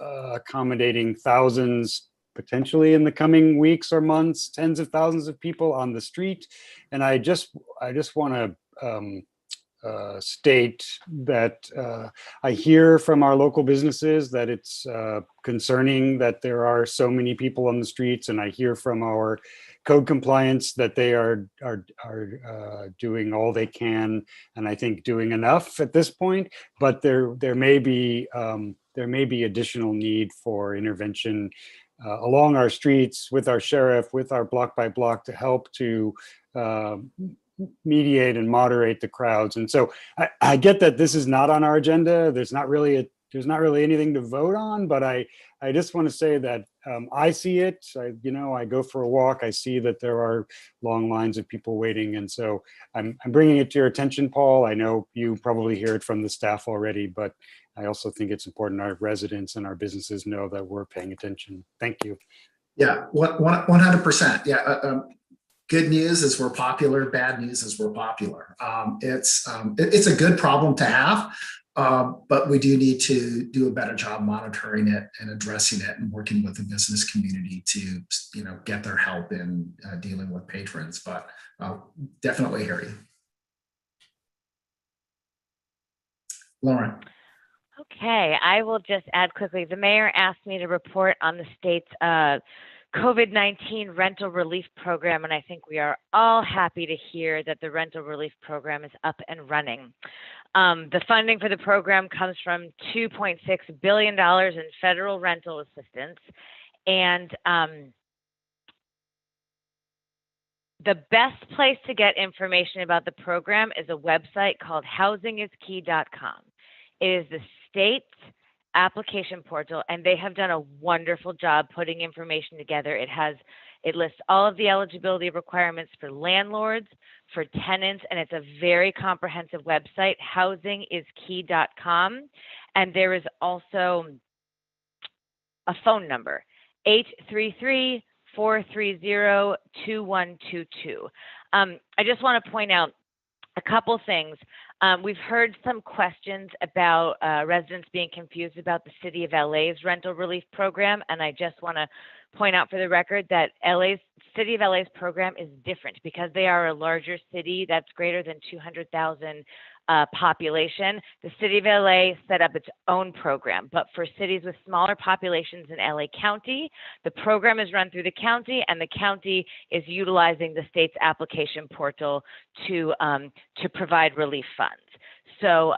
accommodating thousands, potentially in the coming weeks or months, tens of thousands of people on the street. And I just want to state that I hear from our local businesses that it's concerning that there are so many people on the streets, and I hear from our code compliance that they are doing all they can, and I think doing enough at this point. But there may be additional need for intervention along our streets with our sheriff, with our block by block, to help to mediate and moderate the crowds. And so I get that this is not on our agenda. There's not really anything to vote on, but I just want to say that I see it. I go for a walk. I see that there are long lines of people waiting. And so I'm bringing it to your attention, Paul. I know you probably hear it from the staff already, but I also think it's important our residents and our businesses know that we're paying attention. Thank you. Yeah, 100%. Yeah. Good news is we're popular. Bad news is we're popular. It's a good problem to have, but we do need to do a better job monitoring it and addressing it and working with the business community to get their help in dealing with patrons. But definitely hear you, Lauren. Okay, I will just add quickly. The mayor asked me to report on the state's COVID-19 rental relief program, and I think we are all happy to hear that the rental relief program is up and running. The funding for the program comes from $2.6 billion in federal rental assistance, and the best place to get information about the program is a website called housingiskey.com. It is the state's application portal, and they have done a wonderful job putting information together. It lists all of the eligibility requirements for landlords, for tenants, and it's a very comprehensive website, housingiskey.com. And there is also a phone number, 833-430-2122. I just want to point out a couple things. We've heard some questions about residents being confused about the City of LA's rental relief program, and I just want to point out for the record that City of LA's program is different because they are a larger city that's greater than 200,000 population. The City of LA set up its own program, but for cities with smaller populations in LA County, the program is run through the county, and the county is utilizing the state's application portal to provide relief funds. So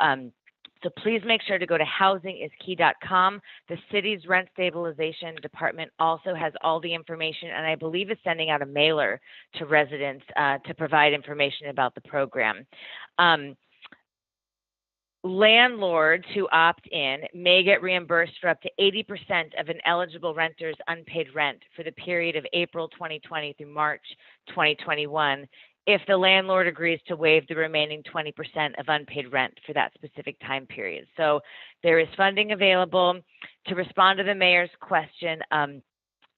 please make sure to go to housingiskey.com. The city's rent stabilization department also has all the information, and I believe is sending out a mailer to residents to provide information about the program. Landlords who opt in may get reimbursed for up to 80% of an eligible renter's unpaid rent for the period of April 2020 through March 2021 if the landlord agrees to waive the remaining 20% of unpaid rent for that specific time period. So there is funding available. To respond to the mayor's question,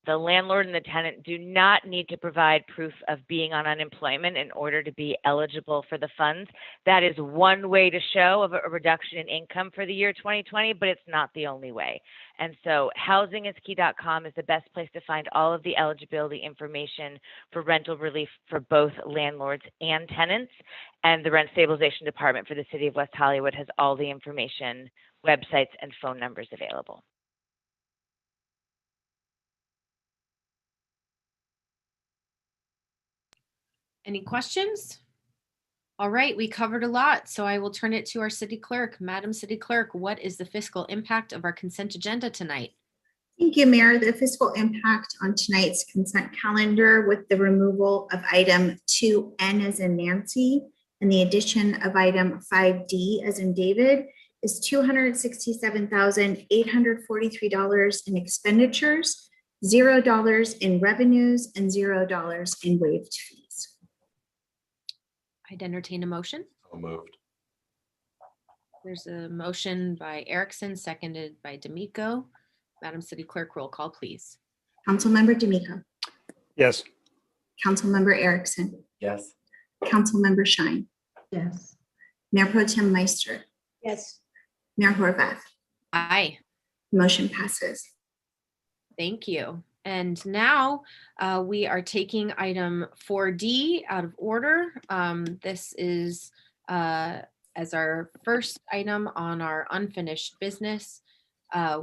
the landlord and the tenant do not need to provide proof of being on unemployment in order to be eligible for the funds. That is one way to show of a reduction in income for the year 2020, but it's not the only way. And so housingiskey.com is the best place to find all of the eligibility information for rental relief for both landlords and tenants. And the Rent Stabilization Department for the City of West Hollywood has all the information, websites, and phone numbers available. Any questions? All right, we covered a lot, so I will turn it to our city clerk. Madam City Clerk, what is the fiscal impact of our consent agenda tonight? Thank you, Mayor. The fiscal impact on tonight's consent calendar with the removal of item 2N as in Nancy and the addition of item 5D as in David is $267,843 in expenditures, $0 in revenues, and $0 in waived fees. I'd entertain a motion. So moved. There's a motion by Erickson, seconded by D'Amico. Madam City Clerk, roll call, please. Councilmember D'Amico. Yes. Councilmember Erickson. Yes. Councilmember Shine. Yes. Mayor Pro Tem Meister. Yes. Mayor Horvath. Aye. Motion passes. Thank you. And now we are taking item 4D out of order. This is as our first item on our unfinished business.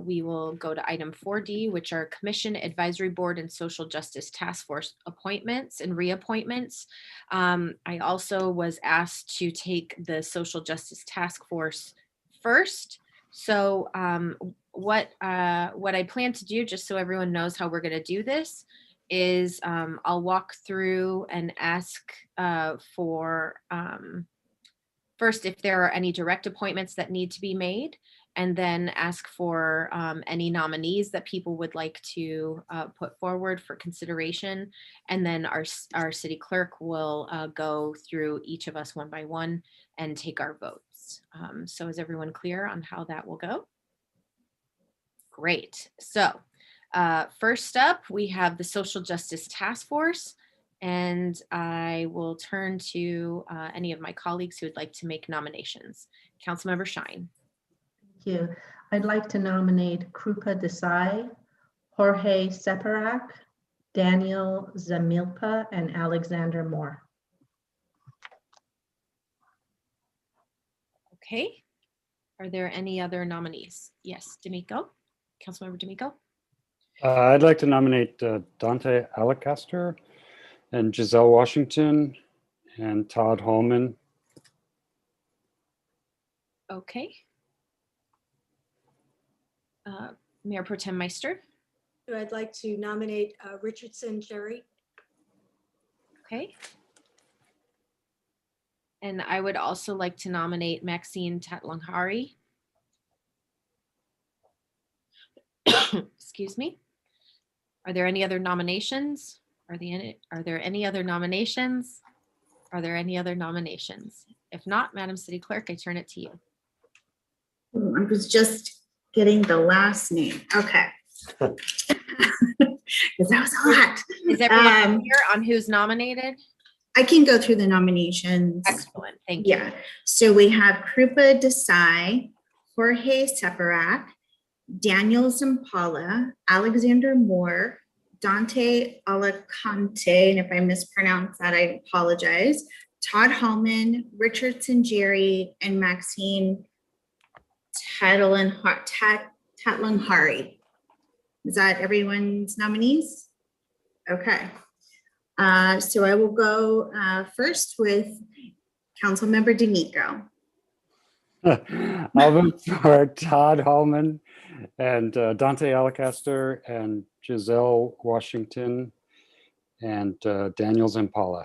We will go to item 4D, which are Commission Advisory Board and Social Justice Task Force appointments and reappointments. I also was asked to take the Social Justice Task Force first. So what I plan to do, just so everyone knows how we're going to do this, is I'll walk through and ask for first if there are any direct appointments that need to be made, and then ask for any nominees that people would like to put forward for consideration. And then our city clerk will go through each of us one by one and take our votes. So is everyone clear on how that will go? Great. So first up, we have the Social Justice Task Force. And I will turn to any of my colleagues who would like to make nominations. Councilmember Shine. Thank you. I'd like to nominate Krupa Desai, Jorge Separac, Daniel Zamilpa, and Alexander Moore. Okay. Are there any other nominees? Yes, D'Amico. Councilmember D'Amico. I'd like to nominate Dante Alacaster and Giselle Washington and Todd Holman. Okay. Mayor Pro Tem Meister. I'd like to nominate Richardson Jerry. Okay. And I would also like to nominate Maxine Tatlanghari. Excuse me. Are there any other nominations? Are there any other nominations? Are there any other nominations? If not, Madam City Clerk, I turn it to you. I was just getting the last name. Okay. Because that was a lot. Is everyone clear on who's nominated? I can go through the nominations. Excellent. Thank you. Yeah. So we have Krupa Desai, Jorge Separac, Daniel Zampala, Alexander Moore, Dante Alicante, and if I mispronounce that, I apologize, Todd Hallman, Richardson Jerry, and Maxine Tatlanghari. Is that everyone's nominees? Okay. So I will go first with Councilmember D'Amico. I'll vote for Todd Hallman and Dante Alacaster and Giselle Washington and Daniel Zampala.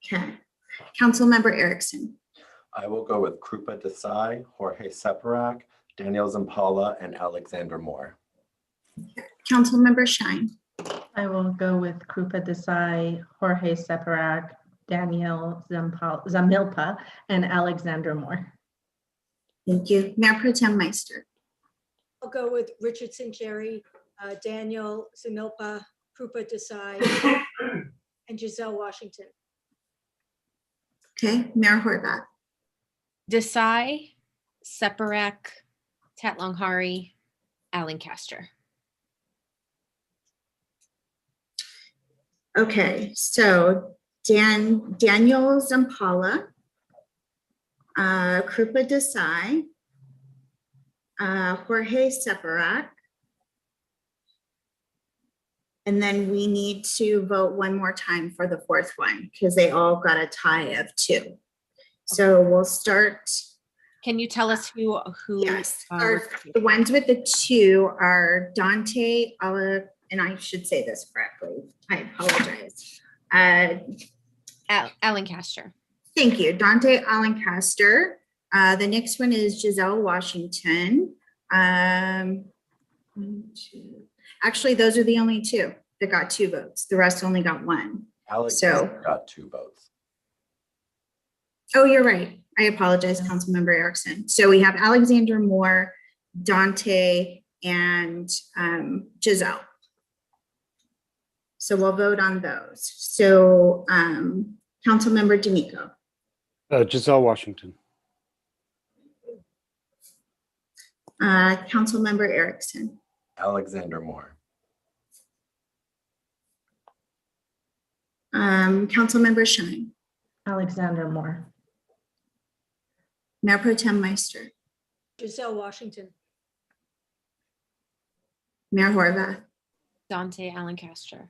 Okay. Councilmember Erickson. I will go with Krupa Desai, Jorge Separac, Daniel Zampala, and Alexander Moore. Councilmember Shine. I will go with Krupa Desai, Jorge Separac, Daniel Zamilpa, and Alexander Moore. Thank you. Mayor Pro Tem Meister. I'll go with Richardson Jerry, Daniel Zamilpa, Krupa Desai, and Giselle Washington. Okay. Mayor Horvath. Desai, Separac, Tatlanghari, Alancaster. Okay, so Daniel Zampala, Krupa Desai, Jorge Separac, and then we need to vote one more time for the fourth one because they all got a tie of 2. So we'll start. Can you tell us who? Yes, the ones with the 2 are Dante, and I should say this correctly. I apologize. Alancaster. Thank you, Dante Alancaster. The next one is Giselle Washington. 1, 2. Actually, those are the only 2 that got 2 votes. The rest only got 1. Alex got 2 votes. Oh, you're right. I apologize, Councilmember Erickson. So we have Alexander Moore, Dante, and Giselle. So we'll vote on those. So Councilmember D'Amico. Giselle Washington. Councilmember Erickson. Alexander Moore. Councilmember Shine. Alexander Moore. Mayor Pro Tem Meister. Giselle Washington. Mayor Horvath. Dante Alancaster.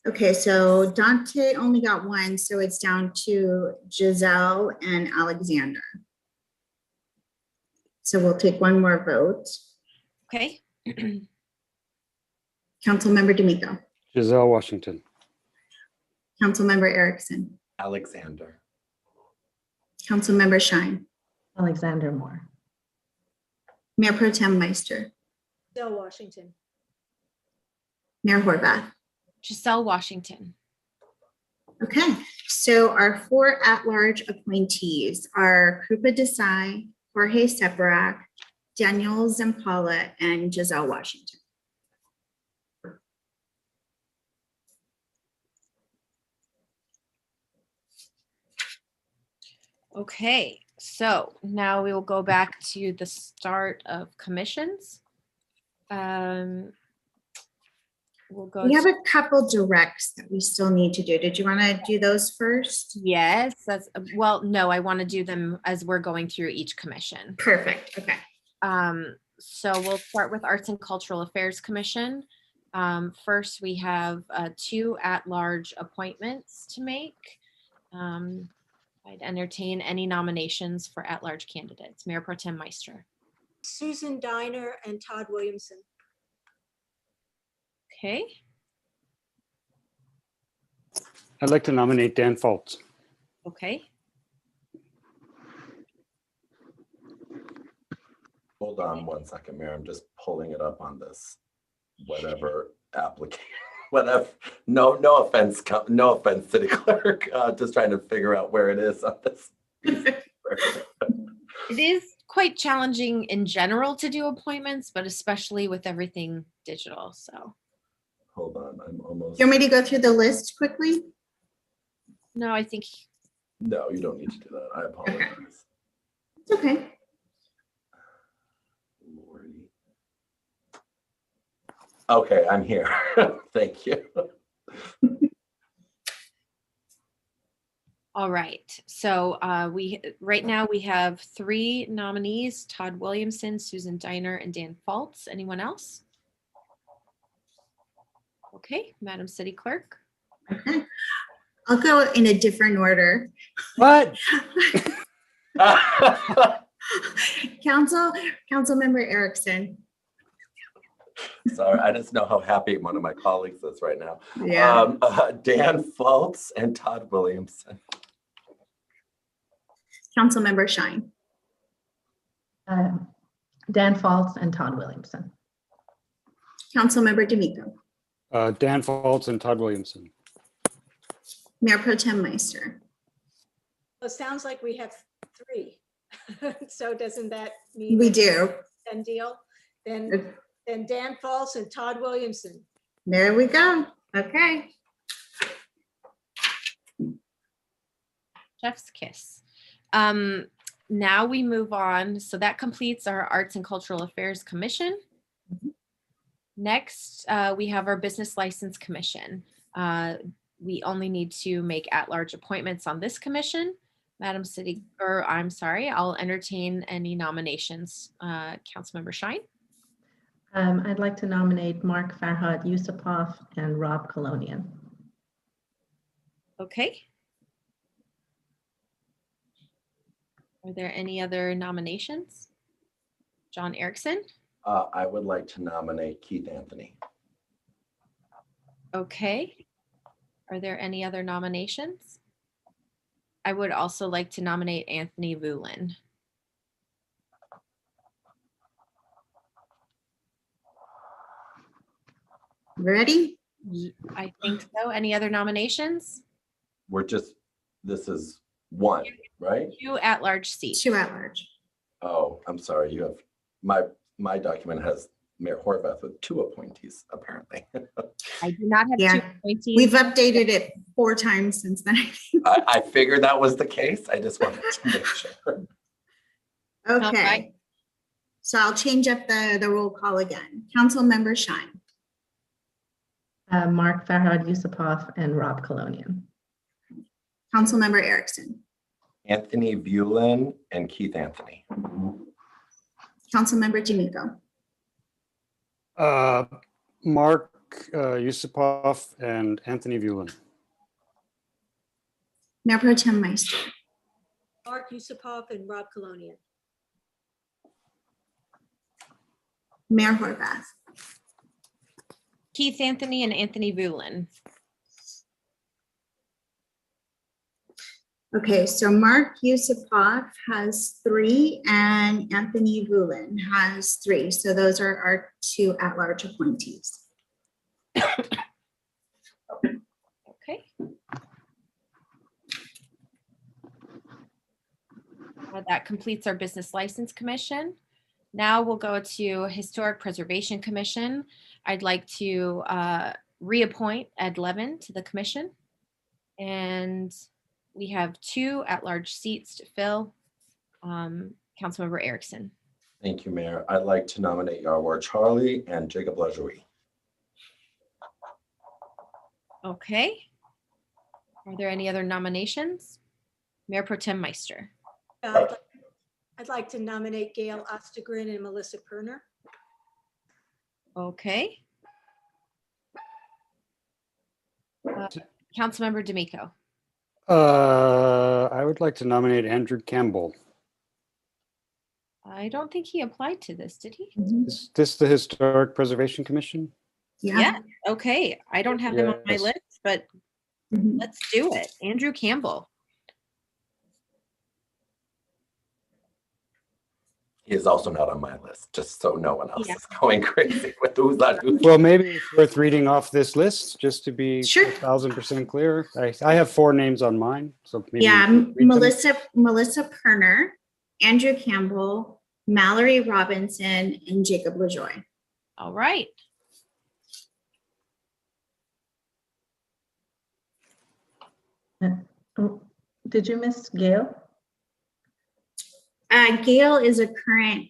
Okay, so Dante only got 1, so it's down to Giselle and Alexander. So we'll take one more vote. Okay. Councilmember D'Amico. Giselle Washington. Councilmember Erickson, Alexander. Councilmember Shine, Alexander Moore. Mayor Pro Tem Meister, Del Washington. Mayor Horvath. Giselle Washington. Okay, so our 4 at-large appointees are Krupa Desai, Jorge Separac, Daniel Zampala, and Giselle Washington. Okay, so now we will go back to the start of commissions. We'll go. We have a couple directs that we still need to do. Did you want to do those first? Yes, that's, well, no, I want to do them as we're going through each commission. Perfect, okay. So we'll start with Arts and Cultural Affairs Commission. First, we have 2 at-large appointments to make. I'd entertain any nominations for at-large candidates. Mayor Pro Tem Meister. Susan Diner and Todd Williamson. Okay. I'd like to nominate Dan Fultz. Okay. Hold on one second, Mayor. I'm just pulling it up on this whatever application. Whatever. No offense, City Clerk. Just trying to figure out where it is on this. It is quite challenging in general to do appointments, but especially with everything digital. So. Hold on, I'm almost. Do you want me to go through the list quickly? No, I think. No, you don't need to do that. I apologize. It's okay. Lordy. Okay, I'm here. Thank you. All right. So right now we have 3 nominees: Todd Williamson, Susan Diner, and Dan Fultz. Anyone else? Okay, Madam City Clerk. Okay. I'll go in a different order. What? Councilmember Erickson. Sorry, I just know how happy one of my colleagues is right now. Yeah. Dan Fultz and Todd Williamson. Councilmember Shine. Dan Fultz and Todd Williamson. Councilmember D'Amico. Dan Fultz and Todd Williamson. Mayor Pro Tem Meister. Well, it sounds like we have 3. So doesn't that mean? We do. Done deal? Then Dan Fultz and Todd Williamson. There we go. Okay. Chef's kiss. Now we move on. So that completes our Arts and Cultural Affairs Commission. Next, we have our Business License Commission. We only need to make at-large appointments on this commission. Madam City, or I'm sorry, I'll entertain any nominations. Councilmember Shine. I'd like to nominate Mark Farhad Yusupov and Rob Colonian. Okay. Are there any other nominations? John Erickson. I would like to nominate Keith Anthony. Okay. Are there any other nominations? I would also like to nominate Anthony Vulin. Ready? I think so. Any other nominations? This is 1, right? 2 at-large seats. 2 at-large. Oh, I'm sorry. You have my document has Mayor Horvath with 2 appointees, apparently. I do not have 2 appointees. We've updated it 4 times since then. I figured that was the case. I just wanted to make sure. Okay. Okay. So I'll change up the roll call again. Councilmember Shine. Mark Farhad Yusupov and Rob Colonian. Councilmember Erickson. Anthony Vulin and Keith Anthony. Councilmember D'Amico. Mark Yusupov and Anthony Vulin. Mayor Pro Tem Meister. Mark Yusupov and Rob Colonian. Mayor Horvath. Keith Anthony and Anthony Vulin. Okay, so Mark Yusupov has 3 and Anthony Vulin has 3. So those are our 2 at-large appointees. Okay. That completes our Business License Commission. Now we'll go to Historic Preservation Commission. I'd like to reappoint Ed Levin to the commission. And we have 2 at-large seats to fill. Councilmember Erickson. Thank you, Mayor. I'd like to nominate Yarwar Charlie and Jacob Lejoie. Okay. Are there any other nominations? Mayor Pro Tem Meister. I'd like to nominate Gail Ostergren and Melissa Perner. Okay. Councilmember D'Amico. I would like to nominate Andrew Campbell. I don't think he applied to this, did he? Is this the Historic Preservation Commission? Yeah. Okay. I don't have him on my Yes. list, but let's do it. Andrew Campbell. He is also not on my list, just so no one else is going crazy with who's on who. Well, maybe it's worth reading off this list just to be Sure. 1000% clear. I have 4 names on mine, so maybe Yeah, you can read them. Melissa Perner, Andrew Campbell, Mallory Robinson, and Jacob Lejoie. All right. Did you miss Gail? Gail is a current,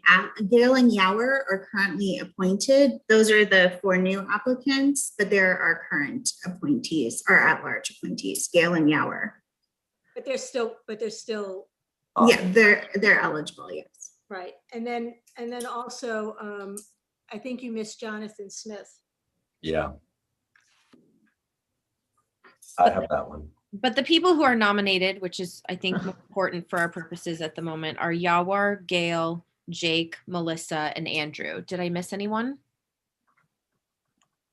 Gail and Yower are currently appointed. Those are the 4 new applicants, but there are current appointees or at-large appointees, Gail and Yower. But they're still, Yeah, they're eligible, yes. right. And then also, I think you missed Jonathan Smith. Yeah. I have that one. But the people who are nominated, which is, I think, more important for our purposes at the moment, are Yawar, Gail, Jake, Melissa, and Andrew. Did I miss anyone?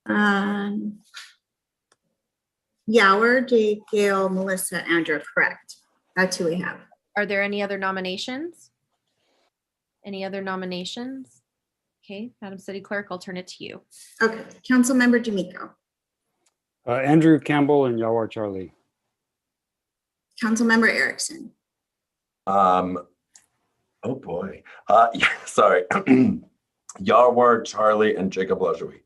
Yower, Jake, Gail, Melissa, Andrew, correct. That's who we have. Are there any other nominations? Any other nominations? Okay, Madam City Clerk, I'll turn it to you. Okay, Councilmember D'Amico. Andrew Campbell and Yawar Charlie. Councilmember Erickson. Oh boy. Yeah, sorry. Yarwar, Charlie, and Jacob Lejoie.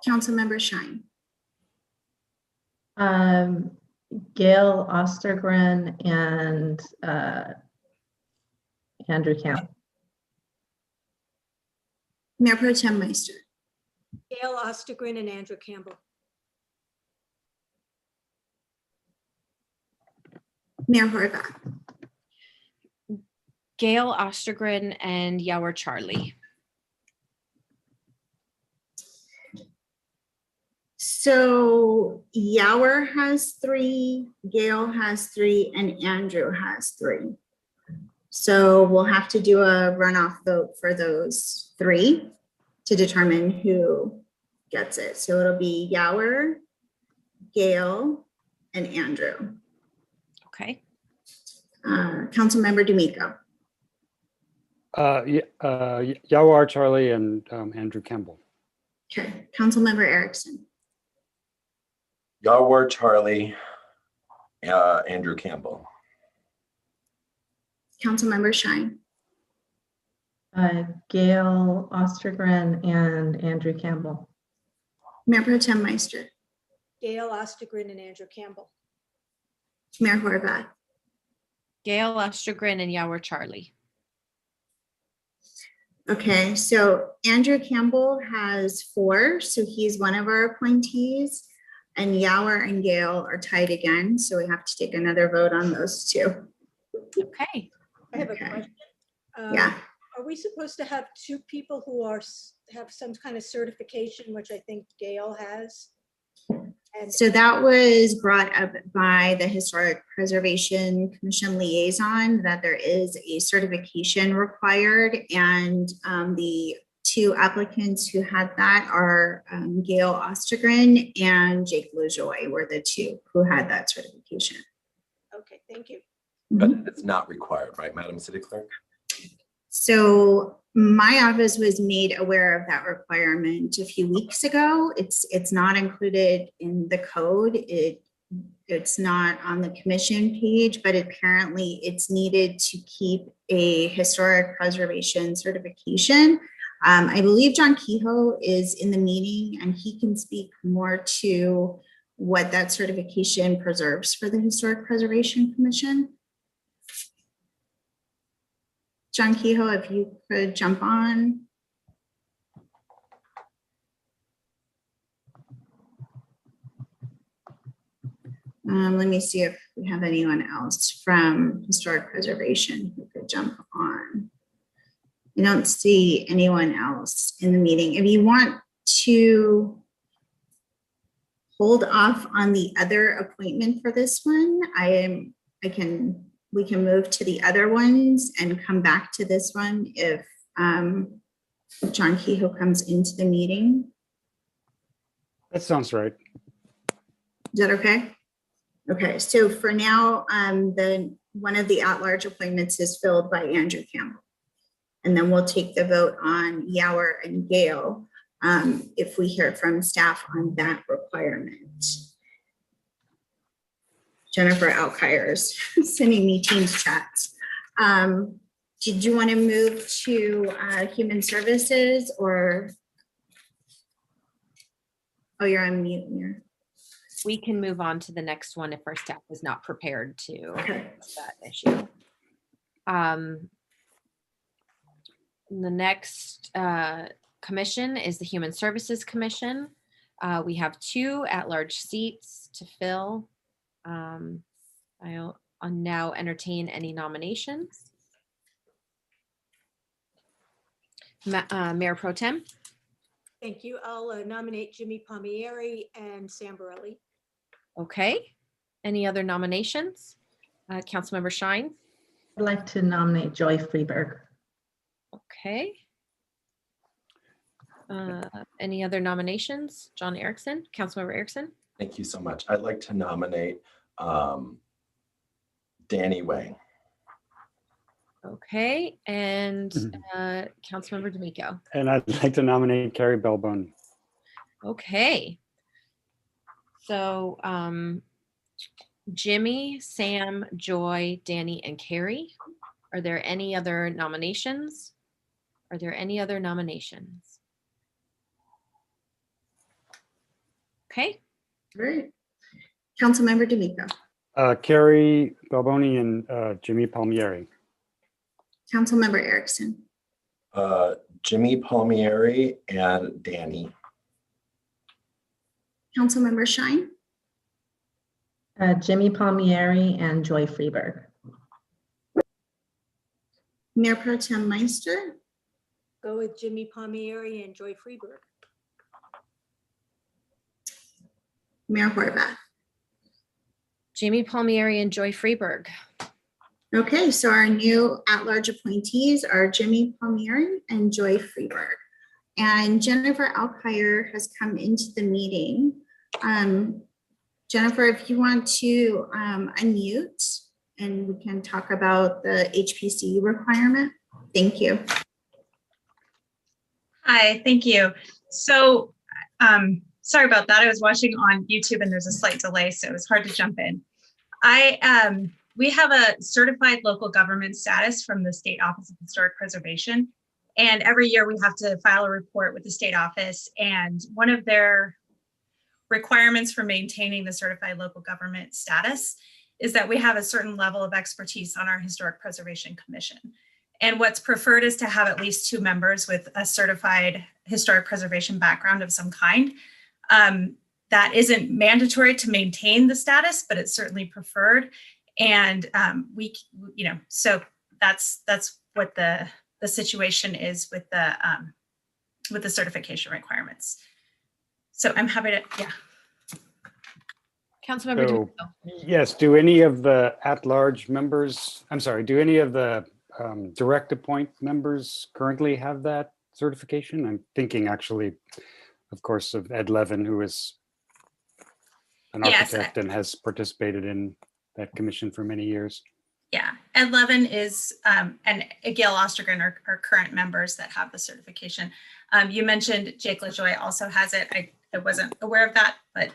Councilmember Shine. Gail Ostergren and Andrew Campbell. Mayor Pro Tem Meister. Gail Ostergren and Andrew Campbell. Mayor Horvath. Gail Ostergren and Yawar Charlie. So Yower has 3, Gail has 3, and Andrew has 3. So we'll have to do a runoff vote for those 3 to determine who gets it. So it'll be Yower, Gail, and Andrew. Okay. Councilmember D'Amico. Yawar Charlie and Andrew Campbell. Okay. Councilmember Erickson. Yarwar, Charlie, Andrew Campbell. Councilmember Shine. Gail Ostergren and Andrew Campbell. Mayor Pro Tem Meister. Gail Ostergren and Andrew Campbell. Mayor Horvath. Gail Ostergren and Yawar Charlie. Okay, so Andrew Campbell has 4, so he's one of our appointees, and Yower and Gail are tied again, so we have to take another vote on those 2. Okay. I have a question. Yeah. Are we supposed to have 2 people who have some kind of certification, which I think Gail has? And So that was brought up by the Historic Preservation Commission liaison, that there is a certification required, and the 2 applicants who had that are Gail Ostergren and Jake Lejoie were the 2 who had that certification. okay, Thank you. But it's not required, right, Madam City Clerk? So my office was made aware of that requirement a few weeks ago. It's not included in the code. It's not on the commission page, but apparently it's needed to keep a historic preservation certification. I believe John Kehoe is in the meeting and he can speak more to what that certification preserves for the Historic Preservation Commission. John Kehoe, if you could jump on. Let me see if we have anyone else from Historic Preservation who could jump on. I don't see anyone else in the meeting. If you want to hold off on the other appointment for this one, we can move to the other ones and come back to this one if John Kehoe comes into the meeting. That sounds right. Is that okay? Okay, so for now, one of the at-large appointments is filled by Andrew Campbell. And then we'll take the vote on Yower and Gale if we hear from staff on that requirement. Jennifer Alkires sending me Teams chats. Did you want to move to Human Services or? Oh, you're on mute here. We can move on to the next one if our staff is not prepared to address that issue. The next commission is the Human Services Commission. We have 2 at-large seats to fill. I'll now entertain any nominations. Mayor Pro Tem. Thank you. I'll nominate Jimmy Palmieri and Sam Borelli. Okay. Any other nominations? Councilmember Shine. I'd like to nominate Joy Freeberg. Okay. Any other nominations? John Erickson, Councilmember Erickson. Thank you so much. I'd like to nominate Danny Wang. Okay, and Councilmember D'Amico. And I'd like to nominate Carrie Belboni. Okay. So Jimmy, Sam, Joy, Danny, and Carrie. Are there any other nominations? Are there any other nominations? Okay. Great. Councilmember D'Amico. Carrie Belboni and Jimmy Palmieri. Councilmember Erickson. Jimmy Palmieri and Danny. Councilmember Shine. Jimmy Palmieri and Joy Freeberg. Mayor Pro Tem Meister. Go with Jimmy Palmieri and Joy Freeberg. Mayor Horvath. Jimmy Palmieri and Joy Freeberg. Okay, so our new at-large appointees are Jimmy Palmieri and Joy Freeberg. And Jennifer Alkire has come into the meeting. Jennifer, if you want to unmute and we can talk about the HPC requirement. Thank you. Hi, thank you. So sorry about that. I was watching on YouTube and there's a slight delay, so it was hard to jump in. We have a certified local government status from the State Office of Historic Preservation. And every year we have to file a report with the state office. And one of their requirements for maintaining the certified local government status is that we have a certain level of expertise on our Historic Preservation Commission. And what's preferred is to have at least 2 members with a certified historic preservation background of some kind. That isn't mandatory to maintain the status, but it's certainly preferred. And so that's what the situation is with the certification requirements. So I'm happy to, yeah. Councilmember So, yes, do any of the at-large members, do any of the direct appoint members currently have that certification? I'm thinking actually, of course, of Ed Levin, who is an architect and has participated in that commission for many years. Yeah, Ed Levin is, and Gail Ostergren are current members that have the certification. You mentioned Jake LaJoy also has it. I wasn't aware of that, but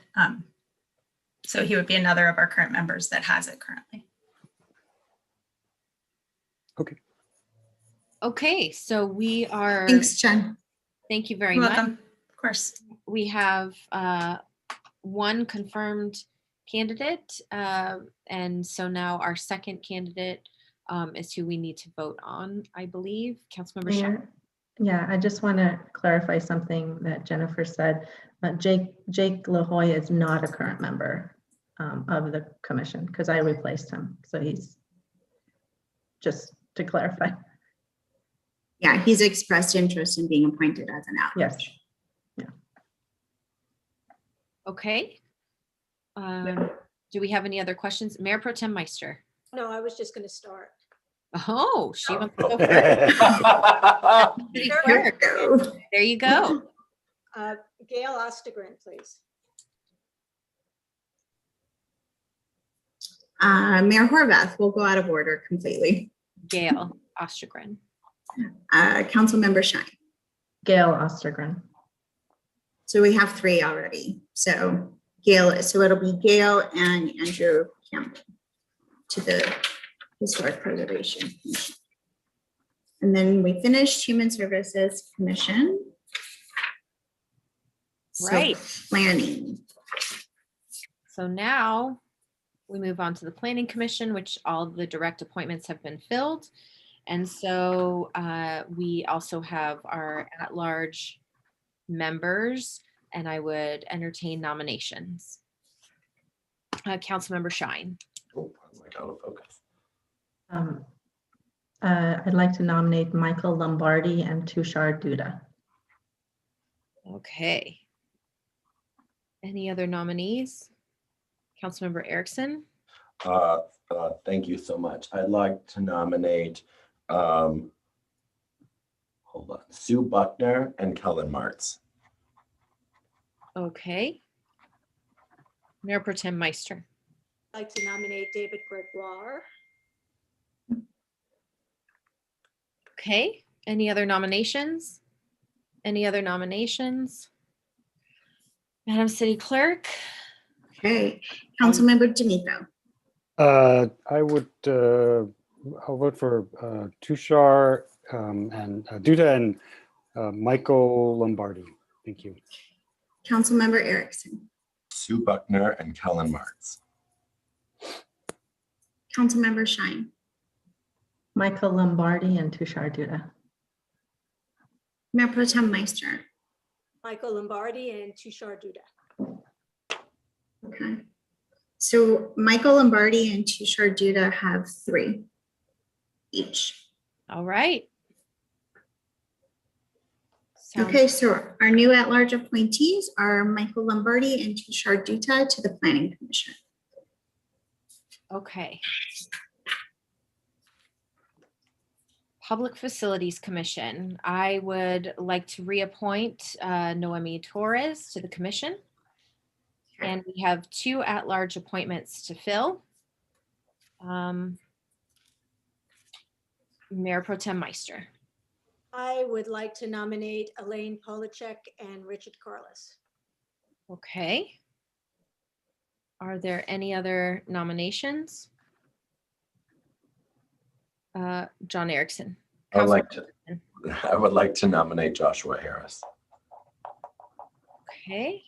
so he would be another of our current members that has it currently. Okay. Okay, so we are. Thanks, Jen. Thank you very You're much. welcome. Of course. We have one confirmed candidate, and so now our second candidate is who we need to vote on, I believe. Councilmember Shaw. Mayor, yeah, I just want to clarify something that Jennifer said. Jake LaHoy is not a current member of the commission because I replaced him. So he's, just to clarify. Yeah, he's expressed interest in being appointed as an outreach. Yes. Okay. Do we have any other questions? Mayor Pro Tem Meister. No, I was just going to start. Oh, she wants to go first. City Clerk. There you go. Gail Ostergren, please. Mayor Horvath, will go out of order completely. Gail Ostergren. Councilmember Shine. Gail Ostergren. So we have 3 already. So Gail, so it'll be Gail and Andrew Campbell to the Historic Preservation Commission. And then we finished Human Services Commission. Right. So planning. So now we move on to the Planning Commission, which all of the direct appointments have been filled. And so we also have our at-large members, and I would entertain nominations. Councilmember Shine. Oh, I'm like out of focus. I'd like to nominate Michael Lombardi and Tushar Duda. Okay. Any other nominees? Councilmember Erickson. Thank you so much. I'd like to nominate hold on, Sue Buckner and Kellen Martz. Okay. Mayor Pro Tem Meister. I'd like to nominate David Gregoire. Okay. Any other nominations? Any other nominations? Madam City Clerk. Okay. Councilmember D'Amico. I would, I'll vote for Tushar and Duda and Michael Lombardi. Thank you. Councilmember Erickson. Sue Buckner and Kellen Martz. Councilmember Shine. Michael Lombardi and Tushar Duda. Mayor Pro Tem Meister. Michael Lombardi and Tushar Duda. Okay. So Michael Lombardi and Tushar Duda have 3 each. All right. Okay, so our new at-large appointees are Michael Lombardi and Tushar Duda to the Planning Commission. Okay. Public Facilities Commission. I would like to reappoint Noemi Torres to the commission. And we have 2 at-large appointments to fill. Mayor Pro Tem Meister. I would like to nominate Elaine Polachek and Richard Carlos. Okay. Are there any other nominations? John Erickson. I would like to nominate Joshua Harris. Okay.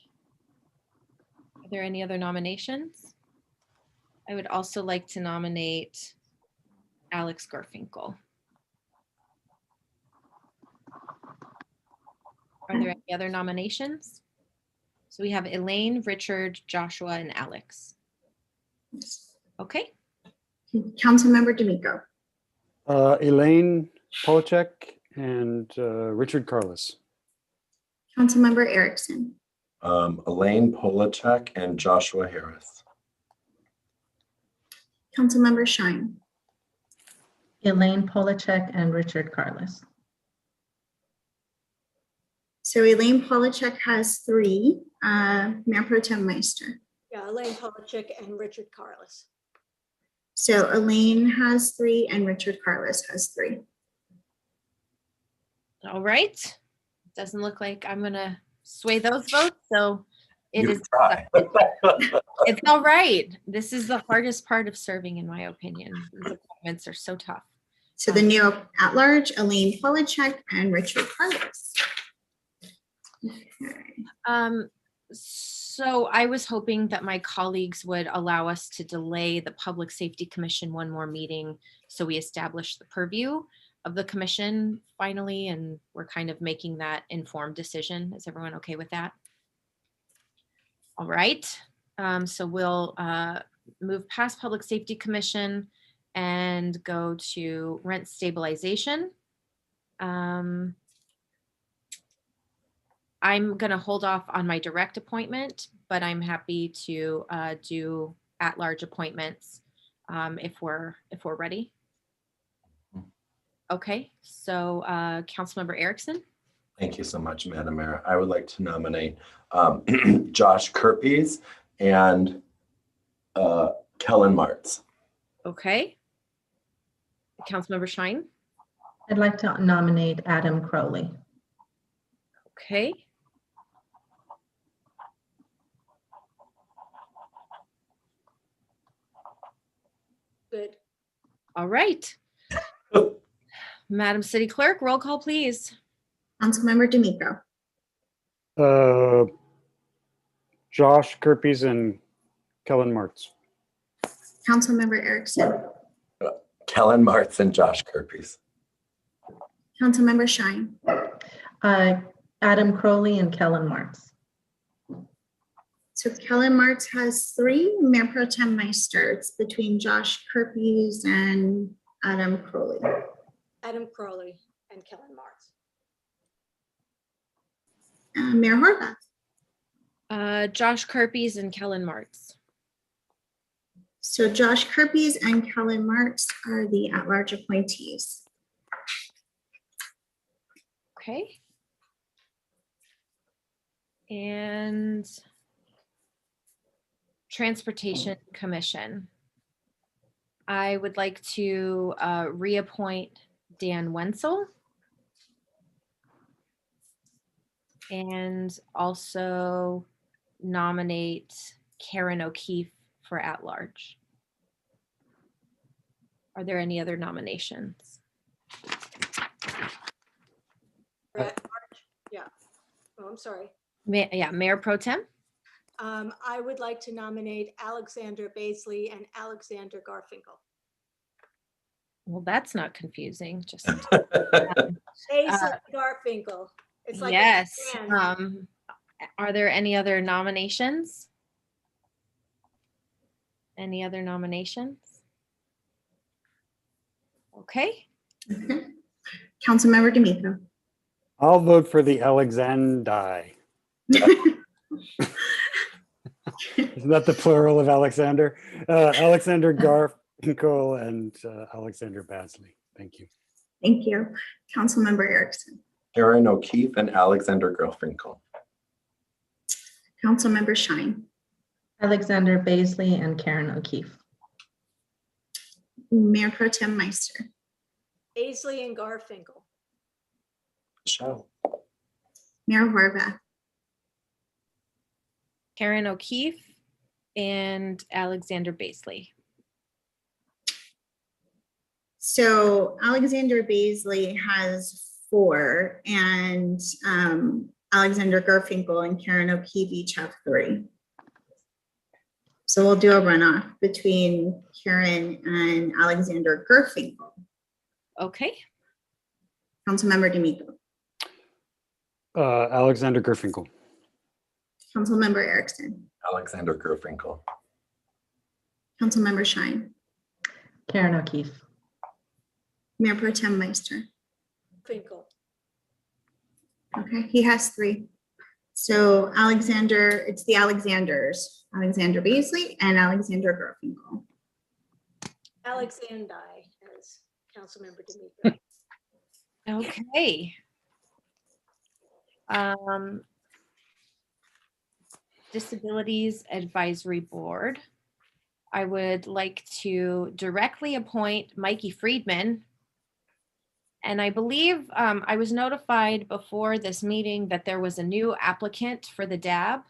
Are there any other nominations? I would also like to nominate Alex Garfinkel. Are there any other nominations? So we have Elaine, Richard, Joshua, and Alex. Okay. Councilmember D'Amico. Elaine Polachek and Richard Carlos. Councilmember Erickson. Elaine Polachek and Joshua Harris. Councilmember Shine. Elaine Polachek and Richard Carlos. So Elaine Polachek has 3. Mayor Pro Tem Meister. Yeah, Elaine Polachek and Richard Carlos. So Elaine has 3 and Richard Carlos has 3. All right. Doesn't look like I'm gonna sway those votes, so it You is. try. It's all right. This is the hardest part of serving, in my opinion. These appointments are so tough. So the new at-large, Elaine Polachek and Richard Carlos. So I was hoping that my colleagues would allow us to delay the Public Safety Commission one more meeting so we establish the purview of the commission finally, and we're kind of making that informed decision. Is everyone okay with that? All right. So we'll move past Public Safety Commission and go to rent stabilization. I'm going to hold off on my direct appointment, but I'm happy to do at-large appointments if we're ready. Okay, so Councilmember Erickson. Thank you so much, Madam Mayor. I would like to nominate Josh Kerpies and Kellen Martz. Okay. Councilmember Shine. I'd like to nominate Adam Crowley. Okay. Good. All right. Madam City Clerk, roll call, please. Councilmember D'Amico. Josh Kerpies and Kellen Martz. Councilmember Erickson. Kellen Martz and Josh Kerpies. Councilmember Shine. Adam Crowley and Kellen Martz. So Kellen Martz has 3. Mayor Pro Tem Meister. It's between Josh Kerpies and Adam Crowley. Adam Crowley and Kellen Martz. Mayor Horvath. Josh Kerpies and Kellen Martz. So Josh Kerpies and Kellen Martz are the at-large appointees. Okay. And Transportation Commission. I would like to reappoint Dan Wenzel and also nominate Karen O'Keefe for at-large. Are there any other nominations? Yeah. Oh, I'm sorry. Mayor Pro Tem. I would like to nominate Alexander Baisley and Alexander Garfinkel. Well, that's not confusing. Just Baisley Garfinkel. It's like yes. a band. Are there any other nominations? Any other nominations? Okay. Councilmember D'Amico. I'll vote for the Alexandri. Isn't that the plural of Alexander? Alexander Garfinkel and Alexander Basley. Thank you. Thank you. Councilmember Erickson. Karen O'Keefe and Alexander Garfinkel. Councilmember Shine. Alexander Baisley and Karen O'Keefe. Mayor Pro Tem Meister. Baisley and Garfinkel. Michelle. Mayor Horvath. Karen O'Keefe and Alexander Baisley. So Alexander Baisley has 4 and Alexander Garfinkel and Karen O'Keefe each have 3. So we'll do a runoff between Karen and Alexander Garfinkel. Okay. Councilmember D'Amico. Alexander Garfinkel. Councilmember Erickson. Alexander Garfinkel. Councilmember Shine. Karen O'Keefe. Mayor Pro Tem Meister. Finkel. Okay, he has 3. So Alexander, it's the Alexanders, Alexander Baisley and Alexander Garfinkel. Alexander as Councilmember D'Amico. Okay. Disabilities Advisory Board. I would like to directly appoint Mikey Friedman. And I believe I was notified before this meeting that there was a new applicant for the DAB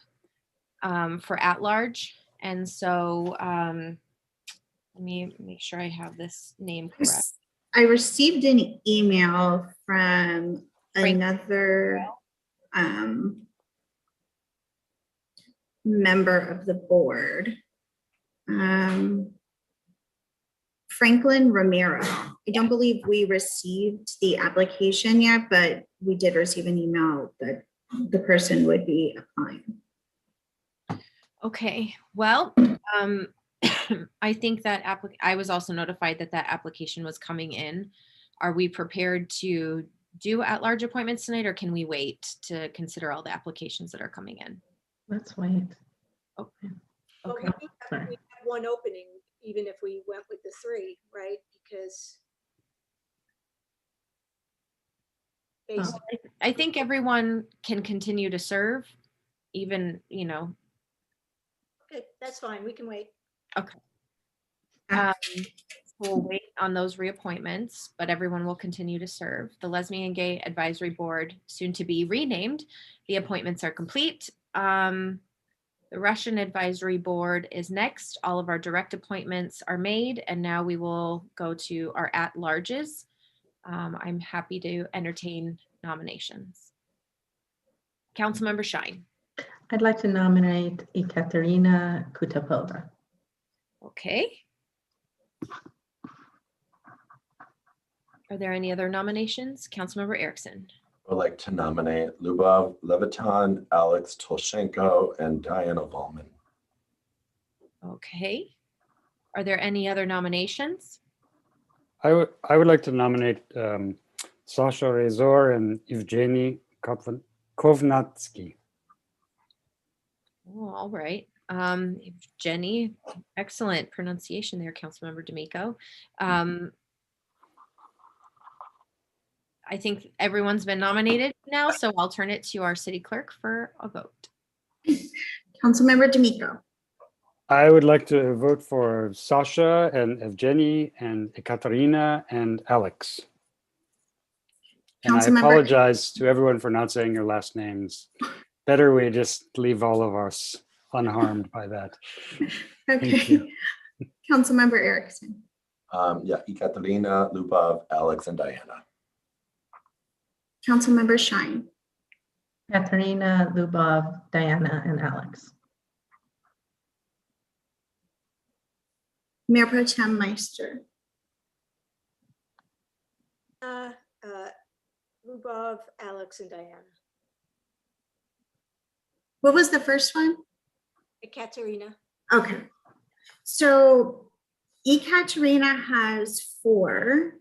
for at-large. And so let me make sure I have this name correct. I received an email from another member of the board, Franklin Romero. I don't believe we received the application yet, but we did receive an email that the person would be applying. Okay, well, I think that I was also notified that that application was coming in. Are we prepared to do at-large appointments tonight, or can we wait to consider all the applications that are coming in? Let's wait. Okay. Well, Okay. we have one opening, even if we went with the 3, right? Because based I think everyone can continue to serve, even, you know. okay, that's fine. We can wait. Okay. We'll wait on those reappointments, but everyone will continue to serve. The Lesbian and Gay Advisory Board, soon to be renamed, the appointments are complete. The Russian Advisory Board is next. All of our direct appointments are made, and now we will go to our at-larges. I'm happy to entertain nominations. Councilmember Shine. I'd like to nominate Ekaterina Kutapova. Okay. Are there any other nominations? Councilmember Erickson. I would like to nominate Lubov Levitan, Alex Tolshenko, and Diana Volman. Okay. Are there any other nominations? I would like to nominate Sasha Rezor and Evgeny Kovnatsky. Oh, all right. Jenny, excellent pronunciation there, Councilmember D'Amico. I think everyone's been nominated now, so I'll turn it to our city clerk for a vote. Councilmember D'Amico. I would like to vote for Sasha and Evgeny and Ekaterina and Alex. And I apologize to everyone for not saying your last names. Better we just leave all of us unharmed by that. Okay. Councilmember Erickson. Yeah, Ekaterina, Lubov, Alex, and Diana. Councilmember Shine. Katerina, Lubov, Diana, and Alex. Mayor Pro Tem Meister. Lubov, Alex, and Diana. What was the first one? Ekaterina. Okay. So Ekaterina has 4.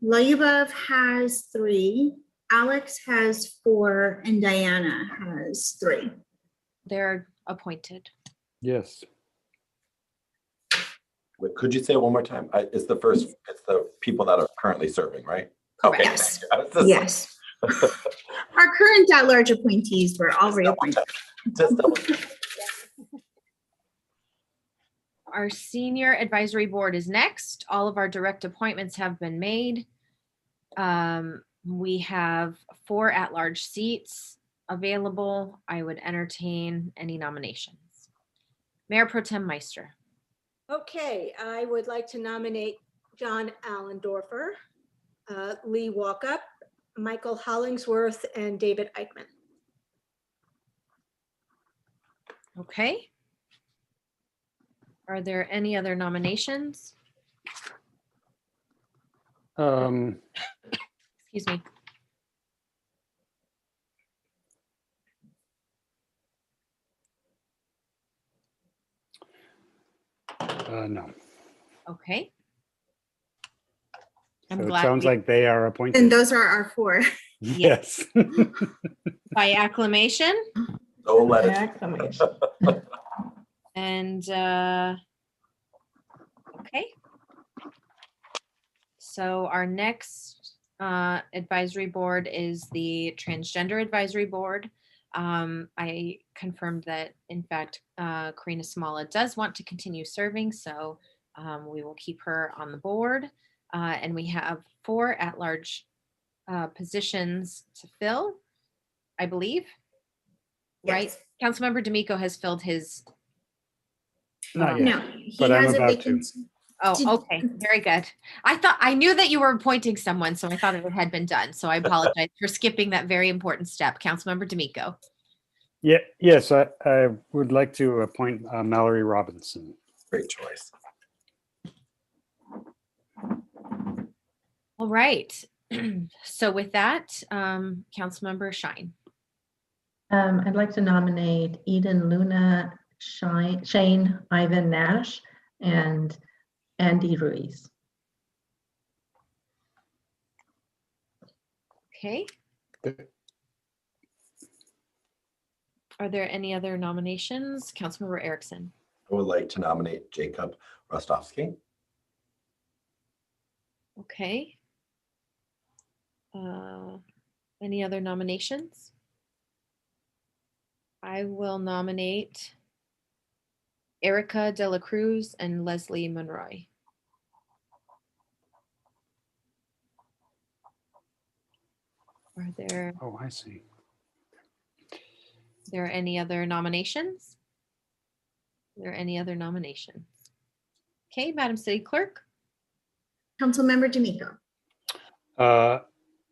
Lyubov has 3. Alex has 4, and Diana has 3. They're appointed. Yes. Wait, could you say it one more time? It's the people that are currently serving, right? Correct. Okay. Yes. Yes. Our current at-large appointees were all reappointed. Just double check. Our senior advisory board is next. All of our direct appointments have been made. We have 4 at-large seats available. I would entertain any nominations. Mayor Pro Tem Meister. Okay, I would like to nominate John Allendorfer, Lee Walkup, Michael Hollingsworth, and David Eichmann. Okay. Are there any other nominations? Excuse me. No. Okay. So it sounds like they are appointed. And those are our 4. Yes. By acclamation. Don't let it. Acclamation. And okay. So our next advisory board is the Transgender Advisory Board. I confirmed that, in fact, Karina Smala does want to continue serving, so we will keep her on the board. And we have 4 at-large positions to fill, I believe. Yes. Right? Councilmember D'Amico has filled his. Not yet, No, he but I'm has a about to. vacancy. Oh, okay. Very good. I knew that you were appointing someone, so I thought it had been done. So I apologize for skipping that very important step. Councilmember D'Amico. Yeah, yes, I would like to appoint Mallory Robinson. Great choice. All right. So with that, Councilmember Shine. I'd like to nominate Eden Luna, Shane Ivan Nash, and Andy Ruiz. Okay. Are there any other nominations? Councilmember Erickson. I would like to nominate Jacob Rostovsky. Okay. Any other nominations? I will nominate Erica De La Cruz and Leslie Monroy. Are there Oh, I see. any other nominations? Are there any other nominations? Okay, Madam City Clerk. Councilmember D'Amico.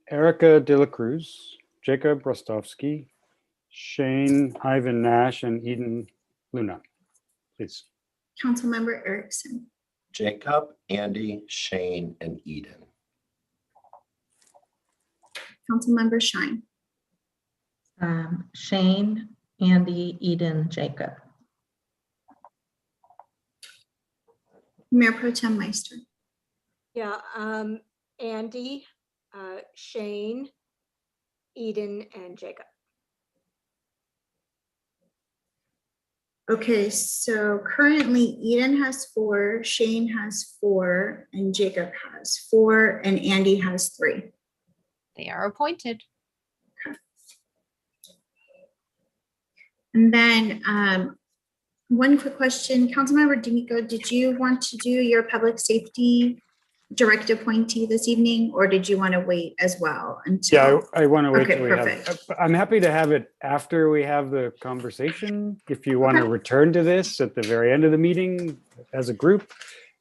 Erica De La Cruz, Jacob Rostovsky, Shane Ivan Nash, and Eden Luna, please. Councilmember Erickson. Jacob, Andy, Shane, and Eden. Councilmember Shine. Shane, Andy, Eden, Jacob. Mayor Pro Tem Meister. Yeah, Andy, Shane, Eden, and Jacob. Okay, so currently Eden has 4, Shane has 4, and Jacob has 4, and Andy has 3. They are appointed. Okay. And then one quick question, Councilmember D'Amico, did you want to do your public safety direct appointee this evening, or did you want to wait as well until? Yeah, I want to wait Okay, till we perfect. have. I'm happy to have it after we have the conversation. If you want to return to this at the very end of the meeting as a group,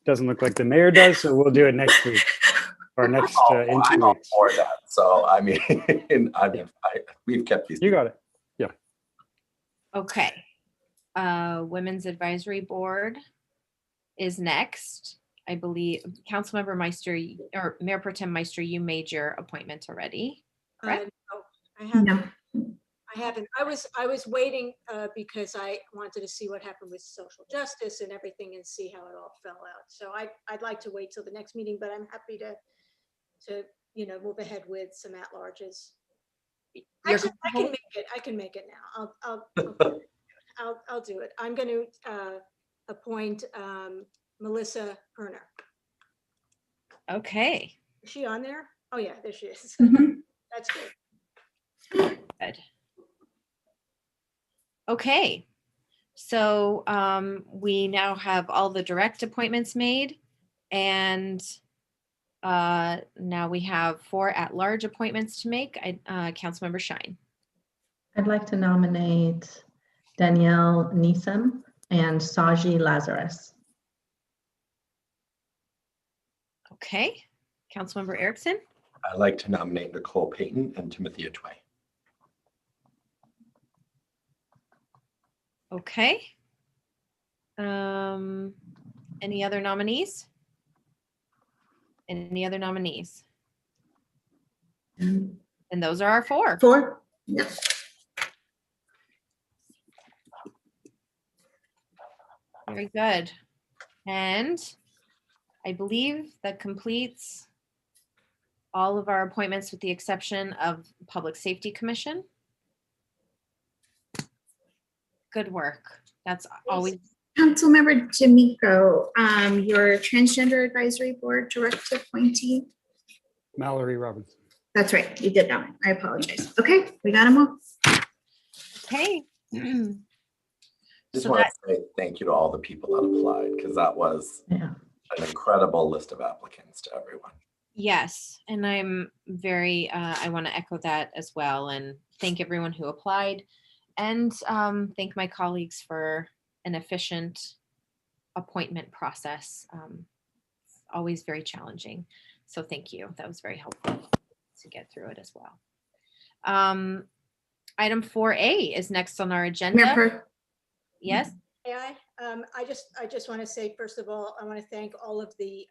doesn't look like the mayor does, so we'll do it next week or next in 2 I'm all weeks. for that. So I mean, we've kept these. You got it. Yeah. Okay. Women's Advisory Board is next. I believe Councilmember Meister or Mayor Pro Tem Meister, you made your appointment already, correct? No, I haven't. I haven't. I was waiting because I wanted to see what happened with social justice and everything and see how it all fell out. So I'd like to wait till the next meeting, but I'm happy to move ahead with some at-larges. Actually, I can make it. I can make it now. I'll do it. I'm going to appoint Melissa Perner. Okay. Is she on there? Oh yeah, there she is. That's good. Good. Okay. So we now have all the direct appointments made, and now we have 4 at-large appointments to make. Councilmember Shine. I'd like to nominate Danielle Neeson and Saji Lazarus. Okay. Councilmember Erickson. I'd like to nominate Nicole Payton and Timothy Atway. Okay. Any other nominees? Any other nominees? And those are our 4. 4. Yep. Very good. And I believe that completes all of our appointments with the exception of Public Safety Commission. Good work. That's always. Councilmember D'Amico, your Transgender Advisory Board direct appointee. Mallory Robinson. That's right. You did that one. I apologize. Okay, we got them all. Okay. Just So want that, to say thank you to all the people that applied because that was an incredible list of applicants to everyone. yes, and I'm very, I want to echo that as well and thank everyone who applied and thank my colleagues for an efficient appointment process. Always very challenging. So thank you. That was very helpful to get through it as well. Item 4A is next on our agenda. Yes. I just want to say, first of all, I want to thank all of the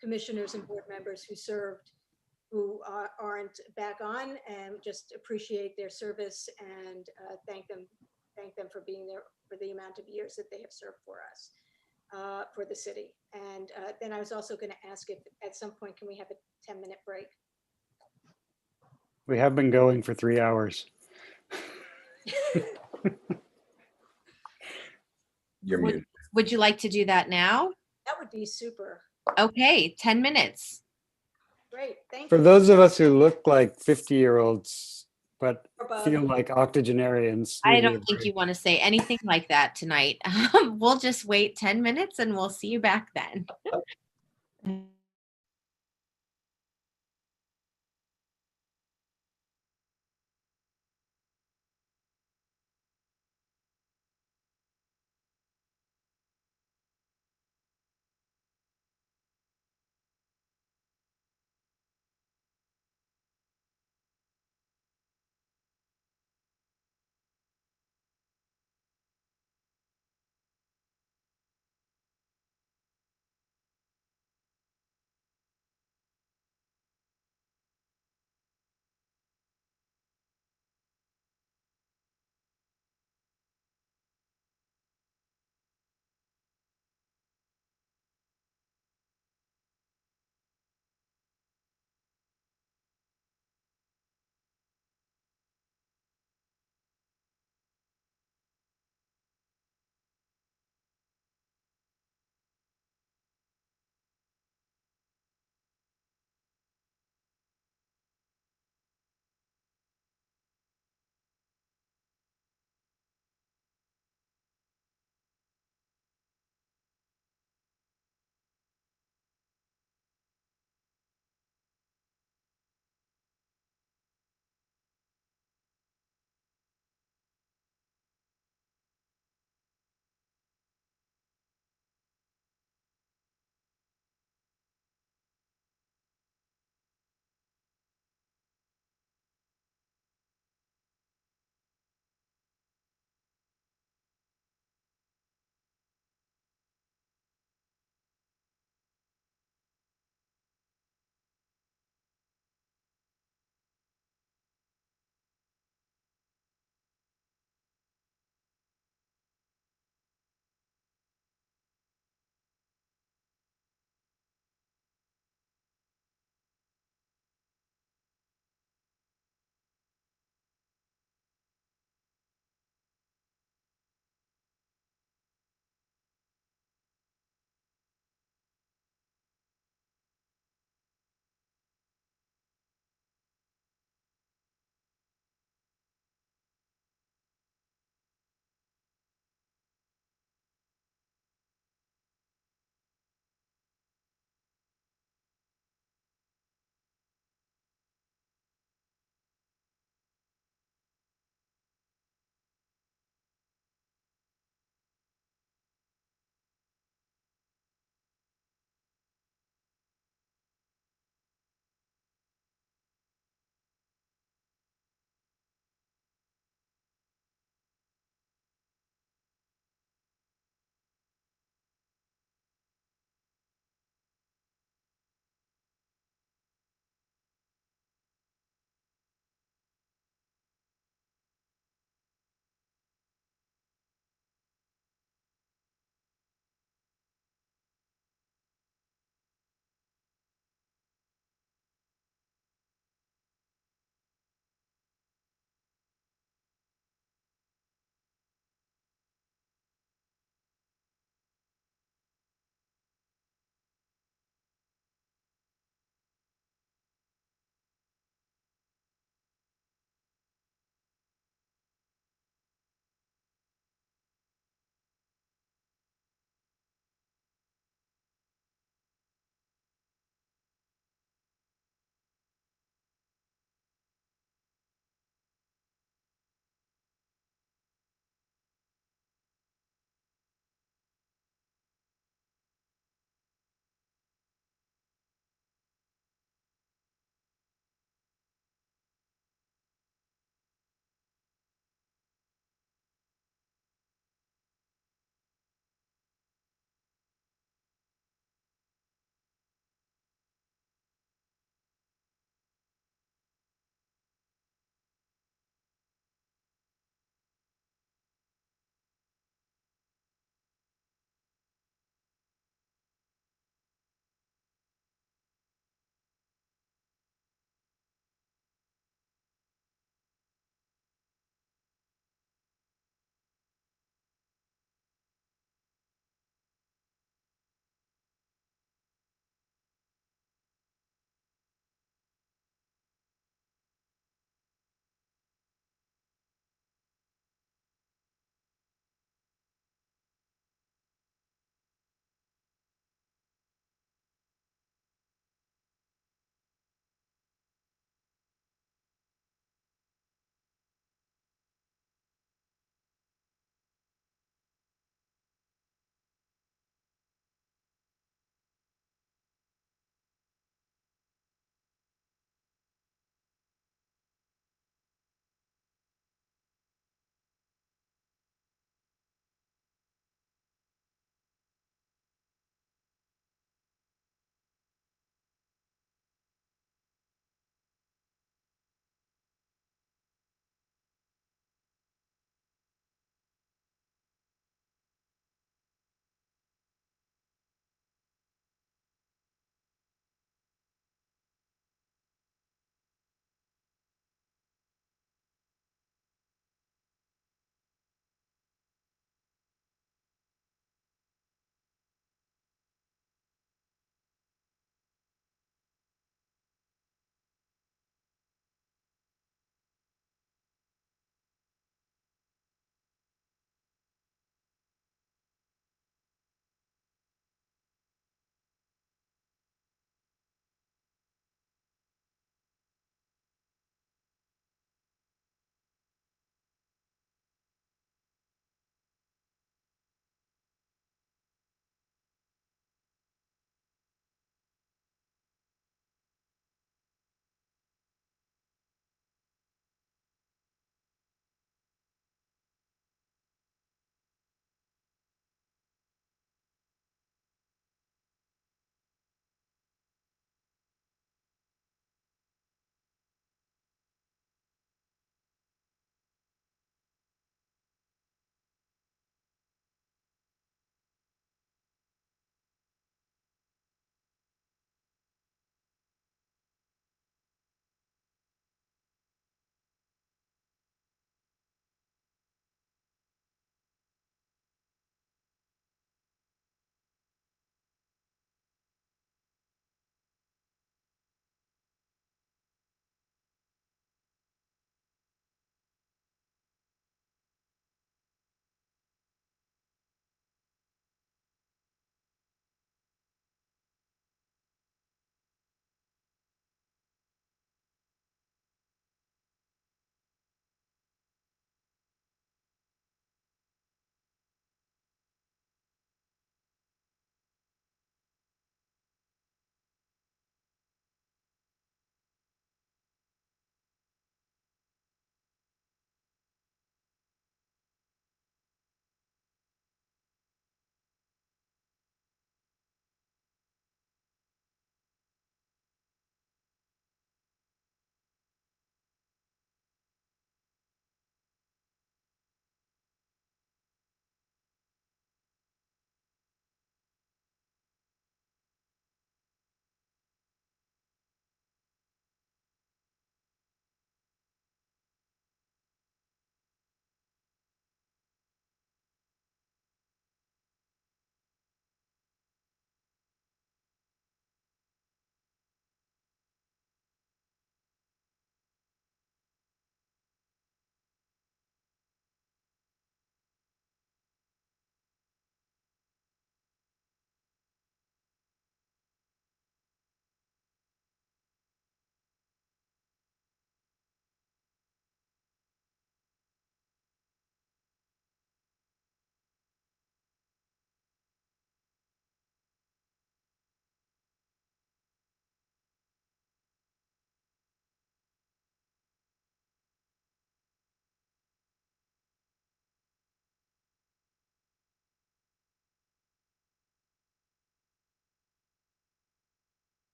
commissioners and board members who served, who aren't back on, and just appreciate their service and thank them for being there for the amount of years that they have served for us, for the city. And then I was also going to ask if at some point, can we have a 10-minute break? We have been going for 3 hours. Would you like to do that now? That would be super. Okay, 10 minutes. Great, thank you. For those of us who look like 50-year-olds, but above. feel like octogenarians. I we don't need a think break. you want to say anything like that tonight. We'll just wait 10 minutes and we'll see you back then.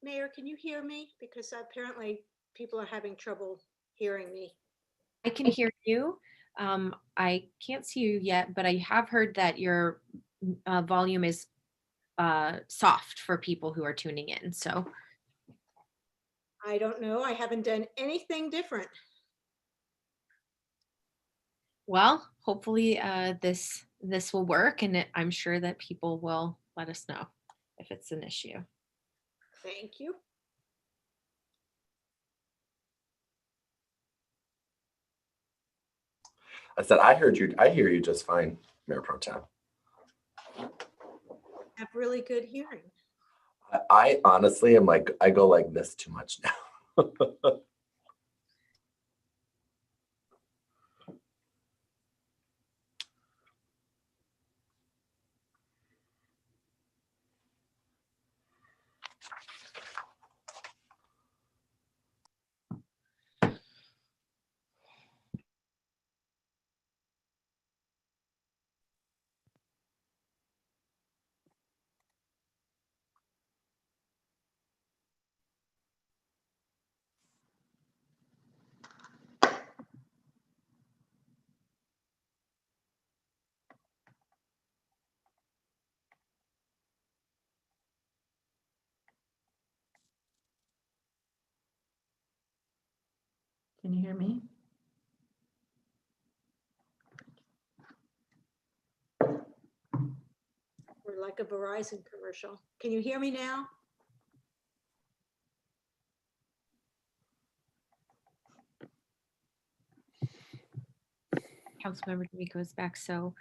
Mayor, can you hear me? Because apparently people are having trouble hearing me. I can hear you. I can't see you yet, but I have heard that your volume is soft for people who are tuning in. So, I don't know. I haven't done anything different. well, hopefully this will work, and I'm sure that people will let us know if it's an issue. Thank you. I said, I hear you just fine, Mayor Pro Tem. I have really good hearing. I honestly am like, I go like this too much now. Can you hear me? We're like a Verizon commercial. Can you hear me now? Councilmember D'Amico is back. So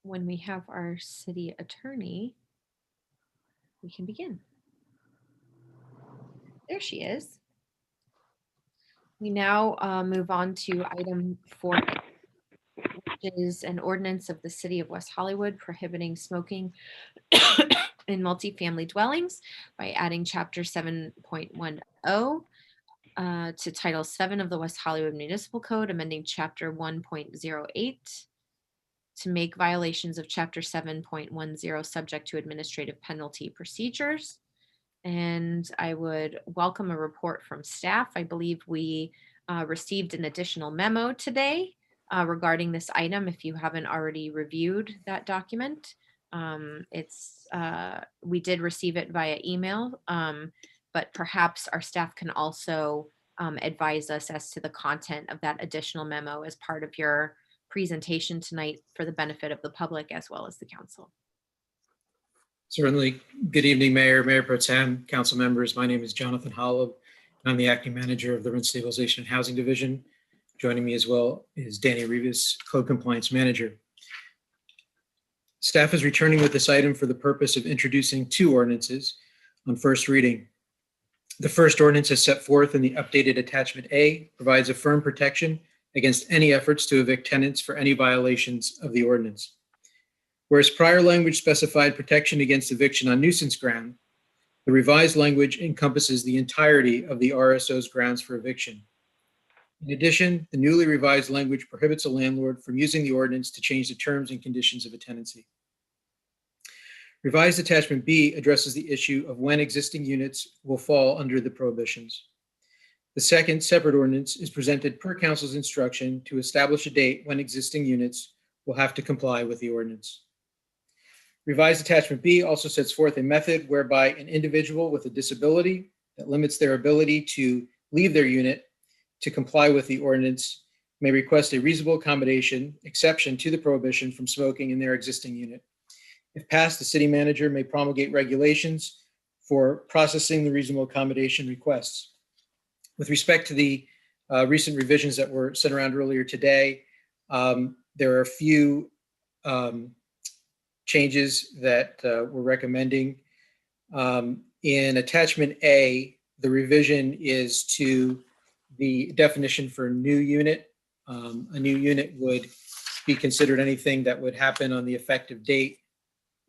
when we have our city attorney, we can begin. There she is. We now move on to item 4, which is an ordinance of the City of West Hollywood prohibiting smoking in multifamily dwellings by adding Chapter 7.10 to Title 7 of the West Hollywood Municipal Code, amending Chapter 1.08 to make violations of Chapter 7.10 subject to administrative penalty procedures. And I would welcome a report from staff. I believe we received an additional memo today regarding this item. If you haven't already reviewed that document, we did receive it via email, but perhaps our staff can also advise us as to the content of that additional memo as part of your presentation tonight for the benefit of the public as well as the council. Certainly. Good evening, Mayor, Mayor Pro Tem, council members. My name is Jonathan Holub, and I'm the acting manager of the Rent Stabilization and Housing Division. Joining me as well is Danny Rivas, Code Compliance Manager. Staff is returning with this item for the purpose of introducing 2 ordinances on first reading. The first ordinance, as set forth in the updated attachment A, provides a firm protection against any efforts to evict tenants for any violations of the ordinance. Whereas prior language specified protection against eviction on nuisance ground, the revised language encompasses the entirety of the RSO's grounds for eviction. In addition, the newly revised language prohibits a landlord from using the ordinance to change the terms and conditions of a tenancy. Revised attachment B addresses the issue of when existing units will fall under the prohibitions. The second separate ordinance is presented per council's instruction to establish a date when existing units will have to comply with the ordinance. Revised attachment B also sets forth a method whereby an individual with a disability that limits their ability to leave their unit to comply with the ordinance may request a reasonable accommodation exception to the prohibition from smoking in their existing unit. If passed, the city manager may promulgate regulations for processing the reasonable accommodation requests. With respect to the recent revisions that were sent around earlier today, there are a few changes that we're recommending. In attachment A, the revision is to the definition for new unit. A new unit would be considered anything that would happen on the effective date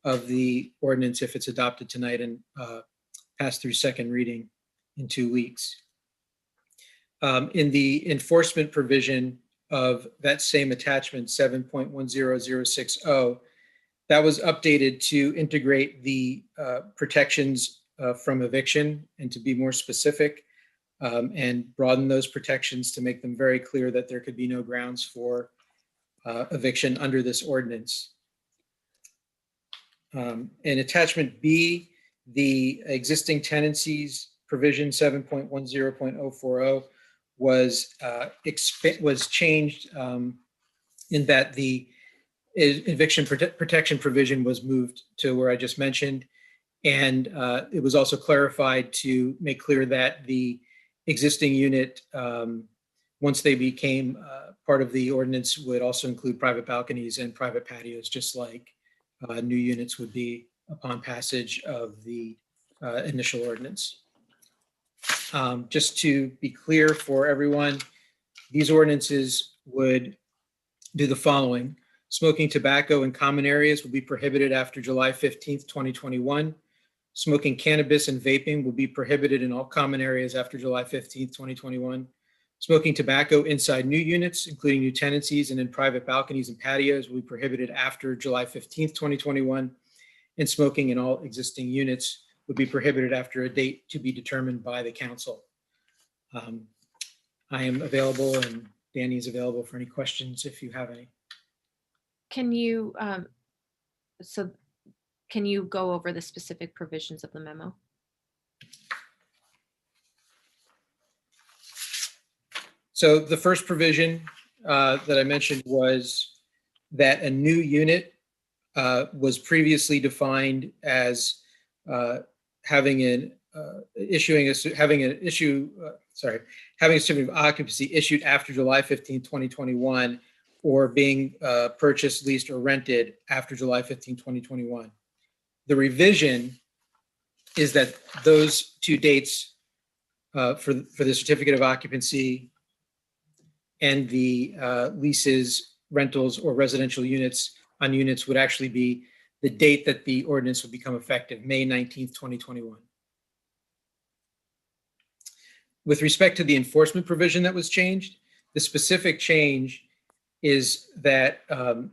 of the ordinance if it's adopted tonight and passed through second reading in 2 weeks. In the enforcement provision of that same attachment, 7.10060, that was updated to integrate the protections from eviction and to be more specific and broaden those protections to make them very clear that there could be no grounds for eviction under this ordinance. In attachment B, the existing tenancies provision 7.10.040 was changed in that the eviction protection provision was moved to where I just mentioned. And it was also clarified to make clear that the existing unit, once they became part of the ordinance, would also include private balconies and private patios, just like new units would be upon passage of the initial ordinance. Just to be clear for everyone, these ordinances would do the following. Smoking tobacco in common areas will be prohibited after July 15th, 2021. Smoking cannabis and vaping will be prohibited in all common areas after July 15th, 2021. Smoking tobacco inside new units, including new tenancies and in private balconies and patios, will be prohibited after July 15th, 2021. And smoking in all existing units would be prohibited after a date to be determined by the council. I am available and Danny is available for any questions if you have any. Can you, can you go over the specific provisions of the memo? So the first provision that I mentioned was that a new unit was previously defined as having a certificate of occupancy issued after July 15, 2021, or being purchased, leased, or rented after July 15, 2021. The revision is that those two dates for the certificate of occupancy and the leases, rentals, or residential units on units would actually be the date that the ordinance would become effective, May 19th, 2021. With respect to the enforcement provision that was changed, the specific change is that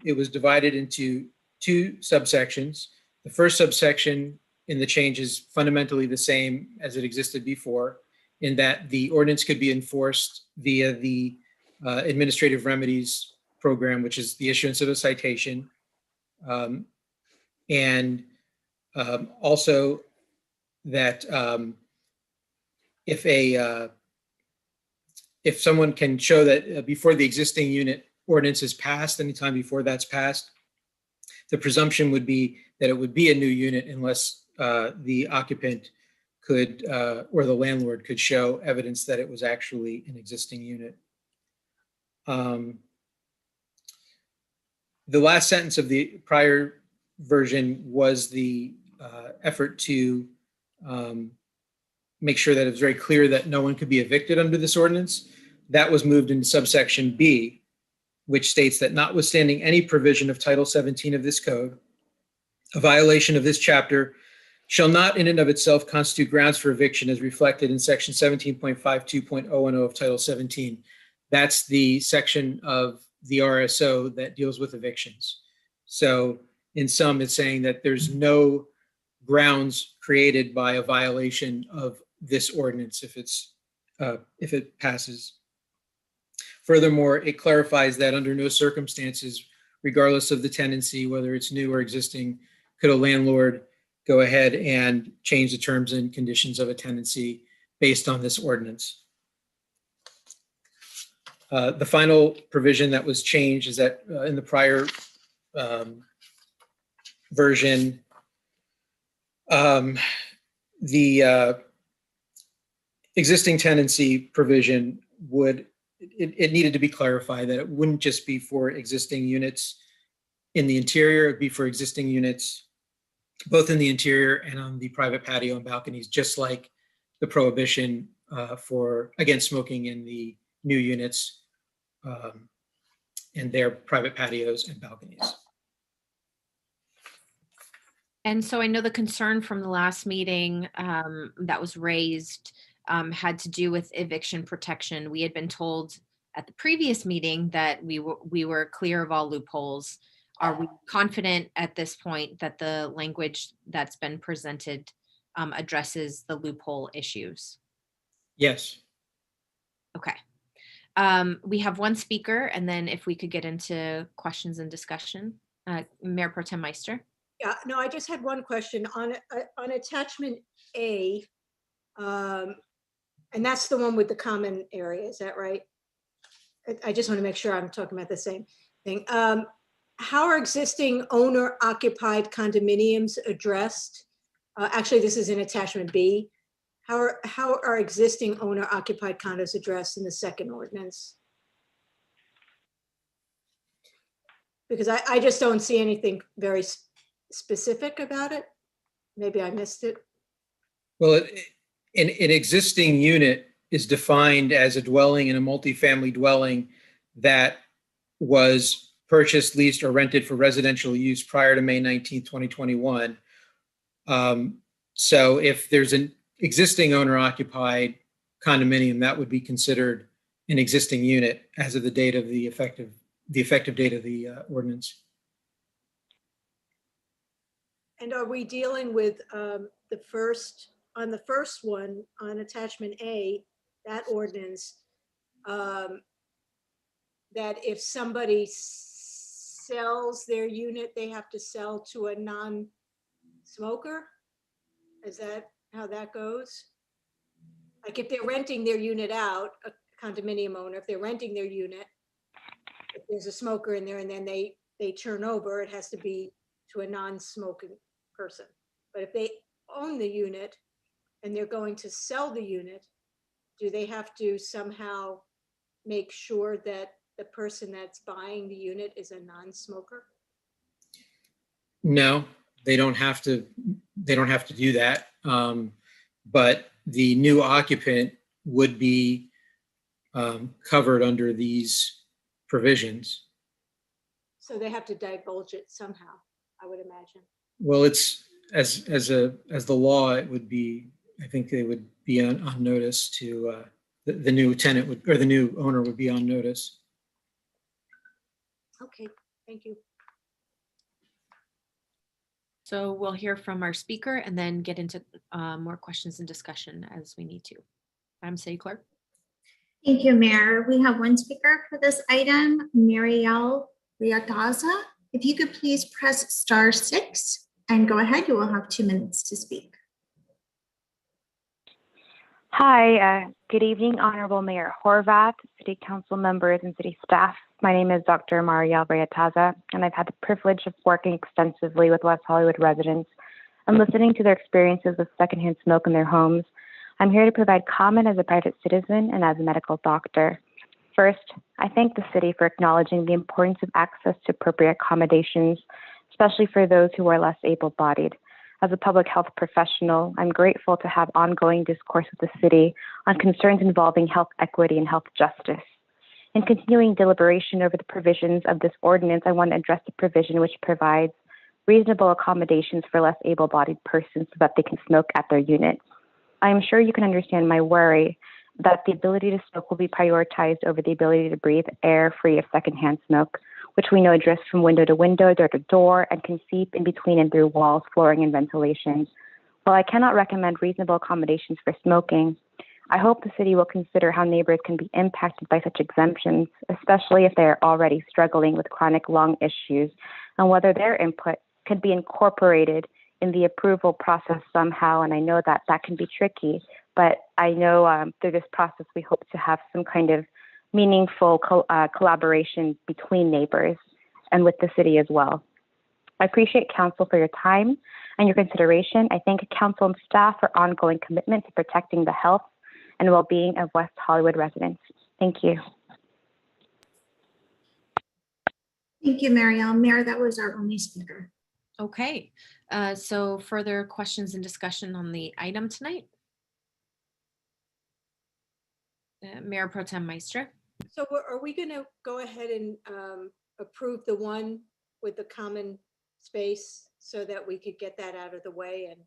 it was divided into two subsections. The first subsection in the change is fundamentally the same as it existed before, in that the ordinance could be enforced via the administrative remedies program, which is the issuance of a citation. Also that if someone can show that before the existing unit ordinance is passed, anytime before that's passed, the presumption would be that it would be a new unit unless the occupant could, or the landlord could show evidence that it was actually an existing unit. The last sentence of the prior version was the effort to make sure that it was very clear that no one could be evicted under this ordinance. That was moved into subsection B, which states that notwithstanding any provision of Title 17 of this code, a violation of this chapter shall not in and of itself constitute grounds for eviction as reflected in section 17.52.010 of Title 17. That's the section of the RSO that deals with evictions. So in sum, it's saying that there's no grounds created by a violation of this ordinance if it passes. Furthermore, it clarifies that under no circumstances, regardless of the tenancy, whether it's new or existing, could a landlord go ahead and change the terms and conditions of a tenancy based on this ordinance. The final provision that was changed is that in the prior version, the existing tenancy provision it needed to be clarified that it wouldn't just be for existing units in the interior, it'd be for existing units both in the interior and on the private patio and balconies, just like the prohibition against smoking in the new units and their private patios and balconies. And so I know the concern from the last meeting that was raised had to do with eviction protection. We had been told at the previous meeting that we were clear of all loopholes. Are we confident at this point that the language that's been presented addresses the loophole issues. Yes. Okay. We have one speaker, and then if we could get into questions and discussion. Mayor Pro Tem Meister. Yeah, no, I just had one question on attachment A. And that's the one with the common area, is that right? I just want to make sure I'm talking about the same thing. How are existing owner occupied condominiums addressed? Actually, this is in attachment B. How are existing owner occupied condos addressed in the second ordinance? Because I just don't see anything very specific about it. Maybe I missed it. Well, an existing unit is defined as a dwelling in a multifamily dwelling that was purchased, leased, or rented for residential use prior to May 19, 2021. So if there's an existing owner-occupied condominium, that would be considered an existing unit as of the date of the effective date of the ordinance. And are we dealing with on the first one, on attachment A, that ordinance, that if somebody sells their unit, they have to sell to a non-smoker? Is that how that goes? Like if they're renting their unit out, a condominium owner, if they're renting their unit, if there's a smoker in there and then they turn over, it has to be to a non-smoking person. But if they own the unit and they're going to sell the unit, do they have to somehow make sure that the person that's buying the unit is a non-smoker? No, they don't have to do that. But the new occupant would be covered under these provisions. So they have to divulge it somehow, I would imagine. Well, it's as the law, it would be, I think they would be on notice to the new tenant would, or the new owner would be on notice. Okay, thank you. So we'll hear from our speaker and then get into more questions and discussion as we need to. Madam City Clerk. Thank you, Mayor. We have one speaker for this item, Marielle Riadaza. If you could please press *6 and go ahead, you will have 2 minutes to speak. Hi, good evening, Honorable Mayor Horvath, City Council members, and City staff. My name is Dr. Marielle Riadaza, and I've had the privilege of working extensively with West Hollywood residents and listening to their experiences with secondhand smoke in their homes. I'm here to provide comment as a private citizen and as a medical doctor. First, I thank the city for acknowledging the importance of access to appropriate accommodations, especially for those who are less able-bodied. As a public health professional, I'm grateful to have ongoing discourse with the city on concerns involving health equity and health justice. In continuing deliberation over the provisions of this ordinance, I want to address the provision which provides reasonable accommodations for less able-bodied persons so that they can smoke at their unit. I am sure you can understand my worry that the ability to smoke will be prioritized over the ability to breathe air free of secondhand smoke, which we know drifts from window to window, door to door, and can seep in between and through walls, flooring, and ventilation. While I cannot recommend reasonable accommodations for smoking, I hope the city will consider how neighbors can be impacted by such exemptions, especially if they are already struggling with chronic lung issues, and whether their input could be incorporated in the approval process somehow. And I know that that can be tricky, but I know through this process, we hope to have some kind of meaningful collaboration between neighbors and with the city as well. I appreciate council for your time and your consideration. I thank council and staff for ongoing commitment to protecting the health and well-being of West Hollywood residents. Thank you. Thank you, Marielle. Mayor, that was our only speaker. Okay, so further questions and discussion on the item tonight? Mayor Pro Tem Meister. So are we going to go ahead and approve the one with the common space so that we could get that out of the way and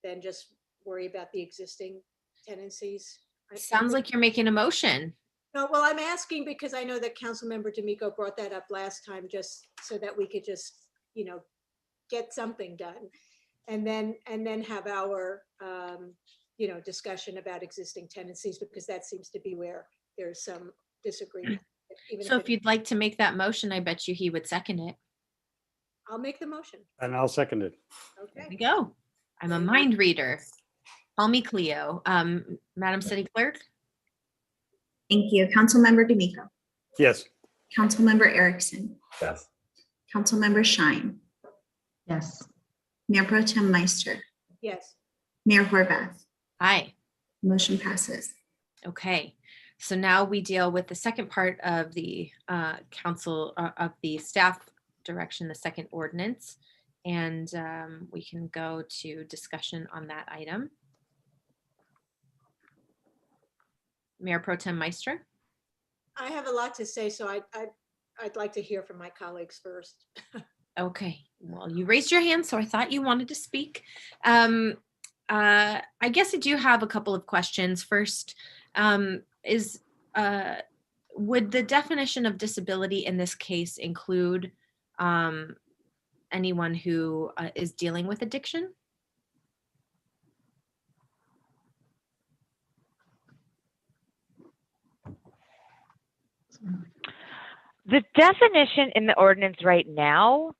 then just worry about the existing tenancies? Sounds like you're making a motion. No, well, I'm asking because I know that Councilmember D'Amico brought that up last time, just so that we could just, get something done. and then have our, discussion about existing tenancies, because that seems to be where there's some disagreement. even So if if it- you'd like to make that motion, I bet you he would second it. I'll make the motion. And I'll second it. There we Okay. go. I'm a mind reader. Call me Cleo. Madam City Clerk? Thank you. Councilmember D'Amico. Yes. Councilmember Erickson. Yes. Councilmember Shine. Yes. Mayor Pro Tem Meister. Yes. Mayor Horvath. Aye. Motion passes. Okay. So now we deal with the second part of the council of the staff direction, the second ordinance. And we can go to discussion on that item. Mayor Pro Tem Meister? I have a lot to say, so I'd like to hear from my colleagues first. Okay, well, you raised your hand, so I thought you wanted to speak. I guess I do have a couple of questions. First, would the definition of disability in this case include anyone who is dealing with addiction? The definition in the ordinance right now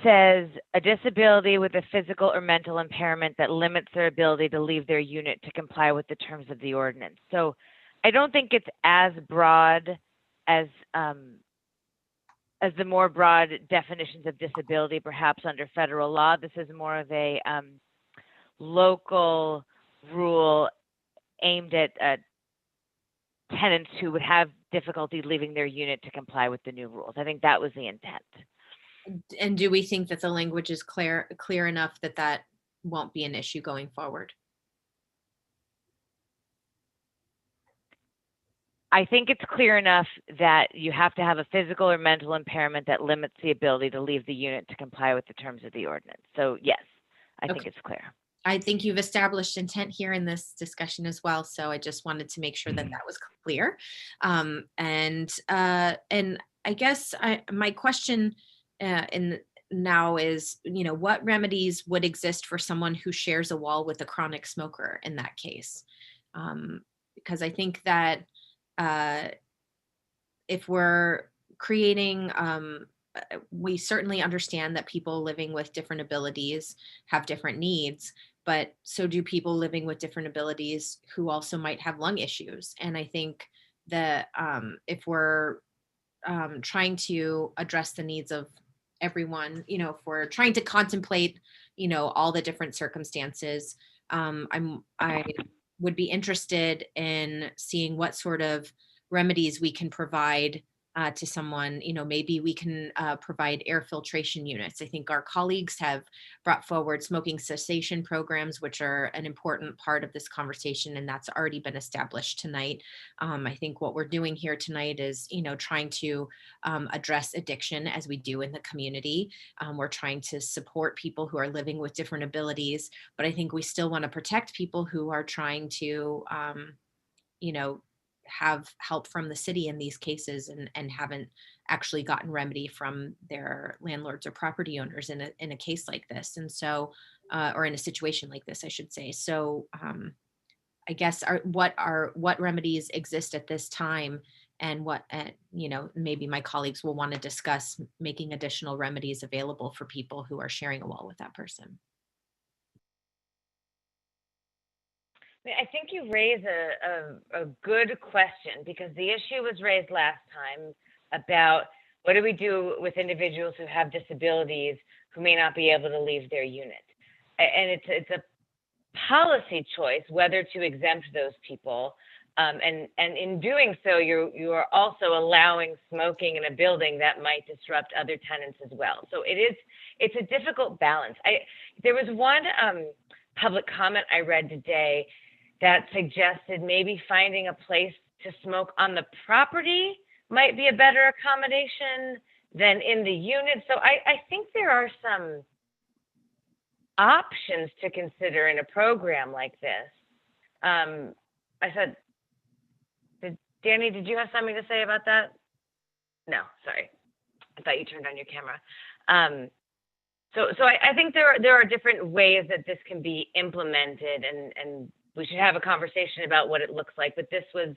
says a disability with a physical or mental impairment that limits their ability to leave their unit to comply with the terms of the ordinance. So I don't think it's as broad as the more broad definitions of disability, perhaps under federal law. This is more of a local rule aimed at tenants who would have difficulty leaving their unit to comply with the new rules. I think that was the intent. And do we think that the language is clear enough that that won't be an issue going forward? I think it's clear enough that you have to have a physical or mental impairment that limits the ability to leave the unit to comply with the terms of the ordinance. So yes, I think it's clear. I think you've established intent here in this discussion as well. So I just wanted to make sure that that was clear. And I guess my question now is, what remedies would exist for someone who shares a wall with a chronic smoker in that case? Because I think that if we're creating, we certainly understand that people living with different abilities have different needs, but so do people living with different abilities who also might have lung issues. And I think that if we're trying to address the needs of everyone, if we're trying to contemplate, all the different circumstances, I would be interested in seeing what sort of remedies we can provide to someone. Maybe we can provide air filtration units. I think our colleagues have brought forward smoking cessation programs, which are an important part of this conversation, and that's already been established tonight. I think what we're doing here tonight is, trying to address addiction as we do in the community. We're trying to support people who are living with different abilities, but I think we still want to protect people who are trying to, have help from the city in these cases and haven't actually gotten remedy from their landlords or property owners in a case like this. And so, or in a situation like this, I should say. So I guess what remedies exist at this time, and what, maybe my colleagues will want to discuss making additional remedies available for people who are sharing a wall with that person. I think you raise a good question, because the issue was raised last time about what do we do with individuals who have disabilities who may not be able to leave their unit. And it's a policy choice whether to exempt those people. And in doing so, you are also allowing smoking in a building that might disrupt other tenants as well. So it's a difficult balance. There was one public comment I read today that suggested maybe finding a place to smoke on the property might be a better accommodation than in the unit. So I think there are some options to consider in a program like this. I said, Danny, did you have something to say about that? No, sorry. I thought you turned on your camera. So I think there are different ways that this can be implemented, and we should have a conversation about what it looks like. But this was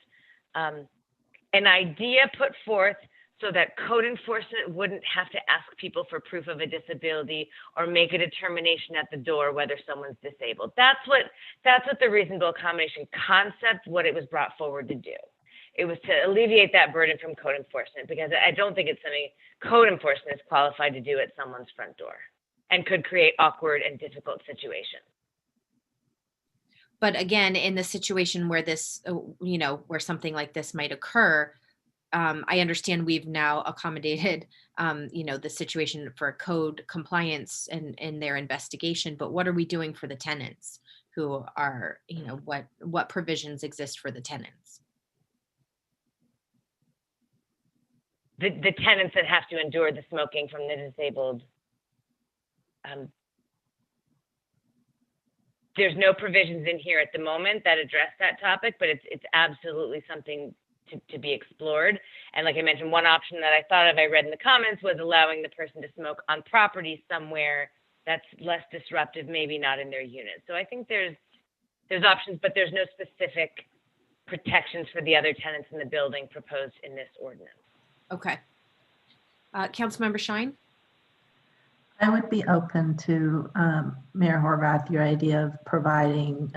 an idea put forth so that code enforcement wouldn't have to ask people for proof of a disability or make a determination at the door whether someone's disabled. That's what the reasonable accommodation concept, what it was brought forward to do. It was to alleviate that burden from code enforcement, because I don't think it's something code enforcement is qualified to do at someone's front door and could create awkward and difficult situations. But again, in the situation where this, where something like this might occur, I understand we've now accommodated, the situation for code compliance and in their investigation, but what are we doing for the tenants who are, what provisions exist for the tenants? The tenants that have to endure the smoking from the disabled. There's no provisions in here at the moment that address that topic, but it's absolutely something to be explored. And like I mentioned, one option that I thought of, I read in the comments, was allowing the person to smoke on property somewhere that's less disruptive, maybe not in their unit. So I think there's options, but there's no specific protections for the other tenants in the building proposed in this ordinance. Okay. Councilmember Shine? I would be open to Mayor Horvath, your idea of providing,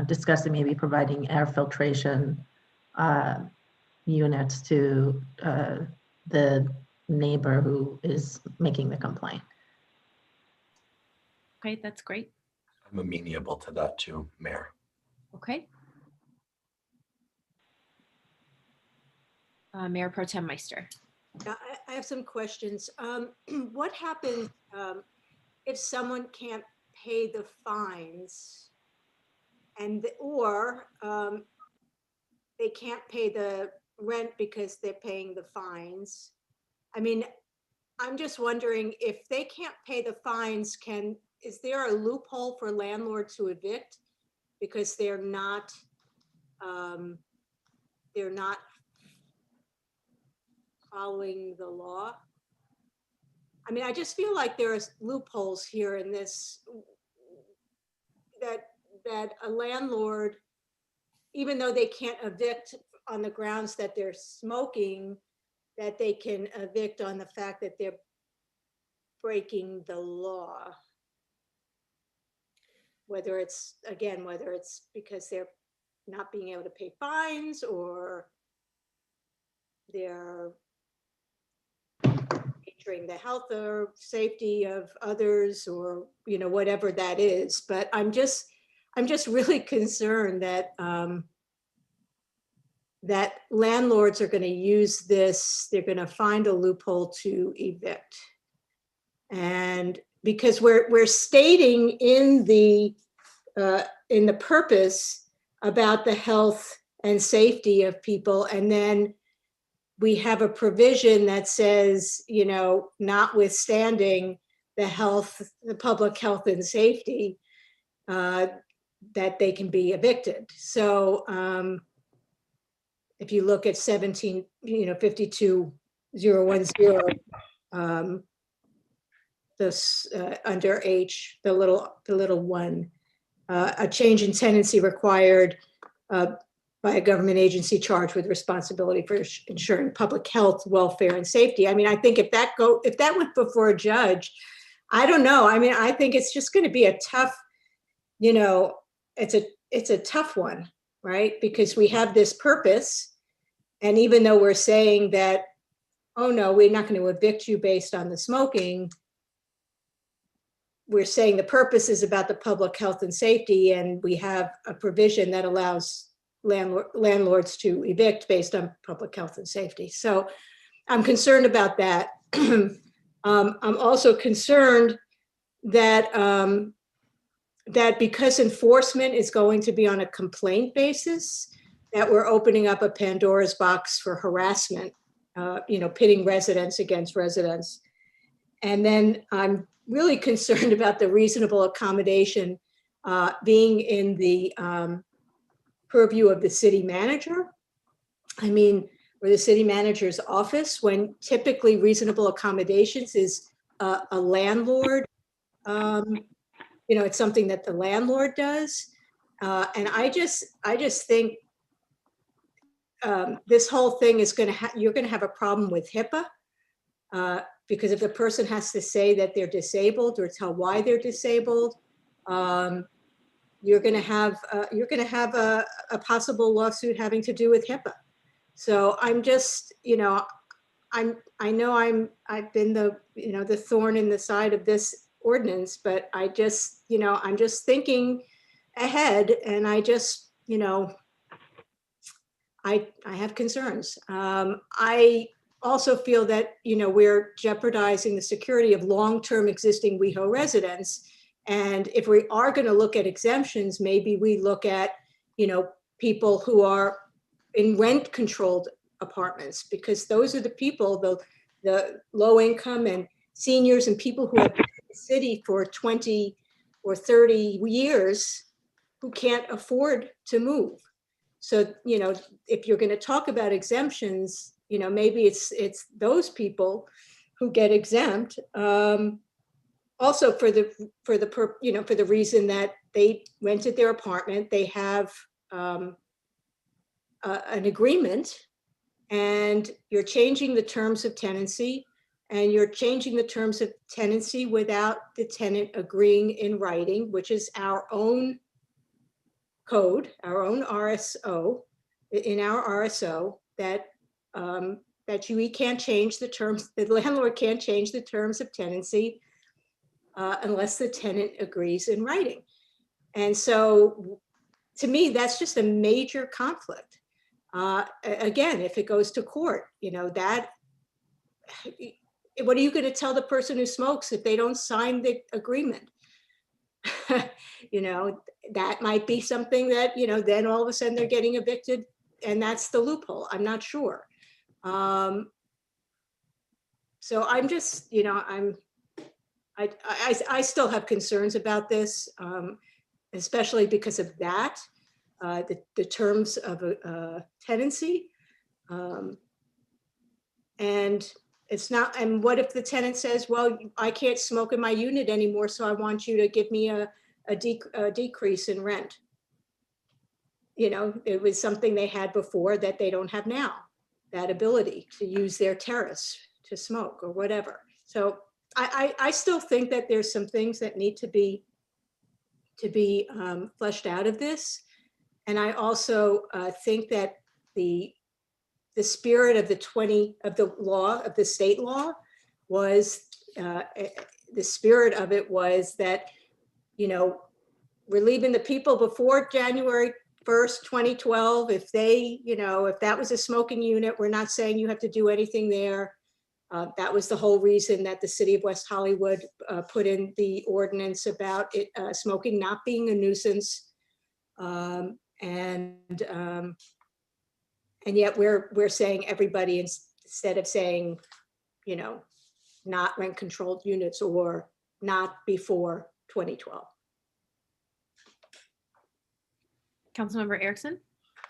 discussing maybe providing air filtration units to the neighbor who is making the complaint. Okay, that's great. I'm amenable to that too, Mayor. Okay. Mayor Pro Tem Meister. I have some questions. What happens if someone can't pay the fines or they can't pay the rent because they're paying the fines? I mean, I'm just wondering, if they can't pay the fines, is there a loophole for landlords to evict because they're not following the law? I mean, I just feel like there's loopholes here in this, that a landlord, even though they can't evict on the grounds that they're smoking, that they can evict on the fact that they're breaking the law. Whether it's because they're not being able to pay fines, or they're ensuring the health or safety of others, or whatever that is. But I'm just really concerned that that landlords are going to use this. They're going to find a loophole to evict, and because we're stating in the purpose about the health and safety of people, and then we have a provision that says, notwithstanding the public health and safety, that they can be evicted. So if you look at 52010, this under H, the little one, a change in tenancy required by a government agency charged with responsibility for ensuring public health, welfare, and safety. I mean, I think if that went before a judge, I don't know. I mean, I think it's just going to be a tough, it's a tough one, right? Because we have this purpose, and even though we're saying that, oh no, we're not going to evict you based on the smoking, we're saying the purpose is about the public health and safety, and we have a provision that allows landlords to evict based on public health and safety. So I'm concerned about that. I'm also concerned that that because enforcement is going to be on a complaint basis, that we're opening up a Pandora's box for harassment, pitting residents against residents. And then I'm really concerned about the reasonable accommodation being in the purview of the city manager. I mean, or the city manager's office, when typically reasonable accommodations is a landlord It's something that the landlord does. And I just think this whole thing is you're going to have a problem with HIPAA. Because if the person has to say that they're disabled or tell why they're disabled, you're going to have a possible lawsuit having to do with HIPAA. So I'm just, I know I've been the thorn in the side of this ordinance, but I just, I'm just thinking ahead, and I just, I have concerns. I also feel that, we're jeopardizing the security of long-term existing WeHo residents. And if we are going to look at exemptions, maybe we look at, people who are in rent-controlled apartments, because those are the people, the low income and seniors and people who have been in the city for 20 or 30 years who can't afford to move. So, if you're going to talk about exemptions, maybe it's those people who get exempt. Also for the reason that they rented their apartment, they have an agreement, and you're changing the terms of tenancy, and you're changing the terms of tenancy without the tenant agreeing in writing, which is our own code, our own RSO, in our RSO, that we can't change the terms, the landlord can't change the terms of tenancy unless the tenant agrees in writing. And so to me, that's just a major conflict. Again, if it goes to court, what are you going to tell the person who smokes if they don't sign the agreement? That might be something that, then all of a sudden they're getting evicted, and that's the loophole. I'm not sure. So I'm just, I still have concerns about this, especially because of that, the terms of a tenancy. And it's not, and what if the tenant says, well, I can't smoke in my unit anymore, so I want you to give me a decrease in rent. It was something they had before that they don't have now, that ability to use their terrace to smoke or whatever. So I still think that there's some things that need to be fleshed out of this. And I also think that the spirit of the state law was, the spirit of it was that, we're leaving the people before January 1st, 2012. If they, if that was a smoking unit, we're not saying you have to do anything there. That was the whole reason that the city of West Hollywood put in the ordinance about it, smoking not being a nuisance. And yet we're saying everybody, instead of saying, not rent controlled units or not before 2012. Councilmember Erickson.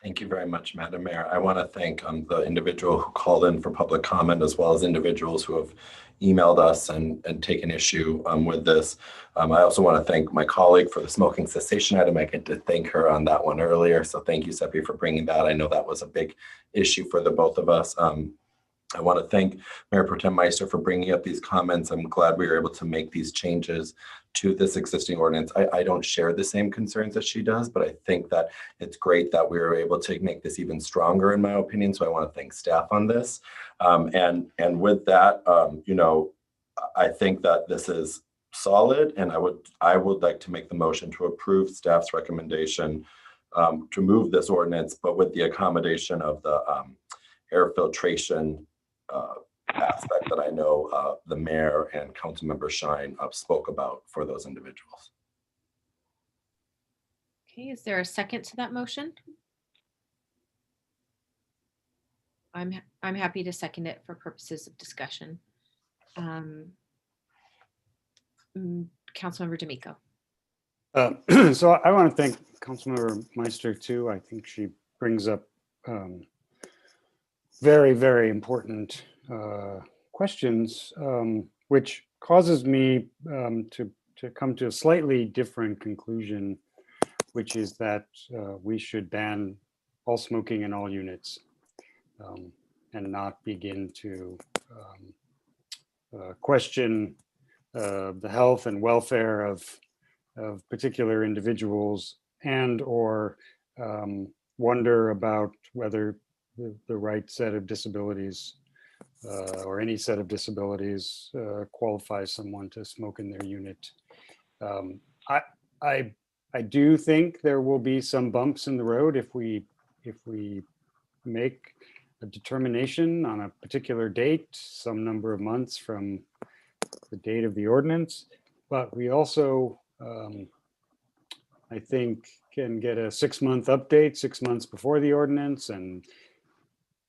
Thank you very much, Madam Mayor. I want to thank the individual who called in for public comment, as well as individuals who have emailed us and taken issue with this. I also want to thank my colleague for the smoking cessation item. I get to thank her on that one earlier. So thank you, Seppi, for bringing that. I know that was a big issue for the both of us. I want to thank Mayor Pro Tem Meister for bringing up these comments. I'm glad we were able to make these changes to this existing ordinance. I don't share the same concerns that she does, but I think that it's great that we were able to make this even stronger, in my opinion. So I want to thank staff on this. And with that, I think that this is solid, and I would like to make the motion to approve staff's recommendation to move this ordinance, but with the accommodation of the air filtration aspect that I know the mayor and Councilmember Shine spoke about for those individuals. Okay, is there a second to that motion? I'm happy to second it for purposes of discussion. Councilmember D'Amico. So I want to thank Councilmember Meister too. I think she brings up very, very important questions, which causes me to to come to a slightly different conclusion, which is that we should ban all smoking in all units and not begin to question the health and welfare of particular individuals, and or wonder about whether the right set of disabilities or any set of disabilities qualifies someone to smoke in their unit. I do think there will be some bumps in the road if we make a determination on a particular date, some number of months from the date of the ordinance, but we also, I think, can get a 6-month update 6 months before the ordinance and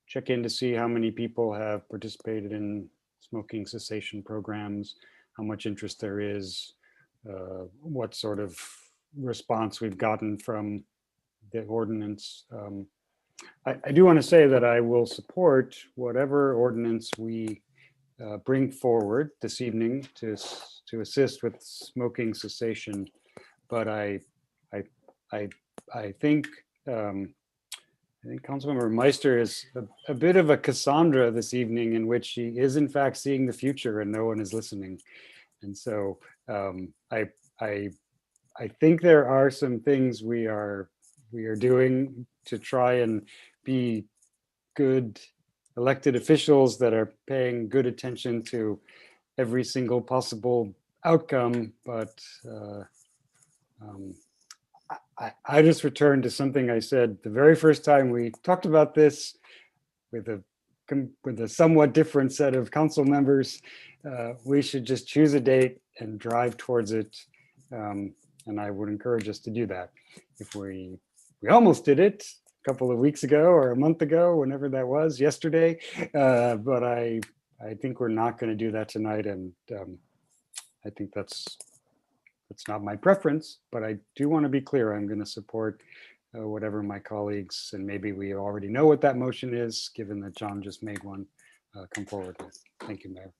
check in to see how many people have participated in smoking cessation programs, how much interest there is, what sort of response we've gotten from the ordinance. I do want to say that I will support whatever ordinance we bring forward this evening to assist with smoking cessation, but I think Councilmember Meister is a bit of a Cassandra this evening, in which she is in fact seeing the future and no one is listening. And so I think there are some things we are doing to try and be good elected officials that are paying good attention to every single possible outcome, but I just returned to something I said the very first time we talked about this with a somewhat different set of council members. We should just choose a date and drive towards it. And I would encourage us to do that. If we almost did it a couple of weeks ago or a month ago, whenever that was, yesterday, but I think we're not going to do that tonight. And I think that's not my preference, but I do want to be clear. I'm going to support whatever my colleagues, and maybe we already know what that motion is, given that John just made one, come forward with. Thank you, Mayor.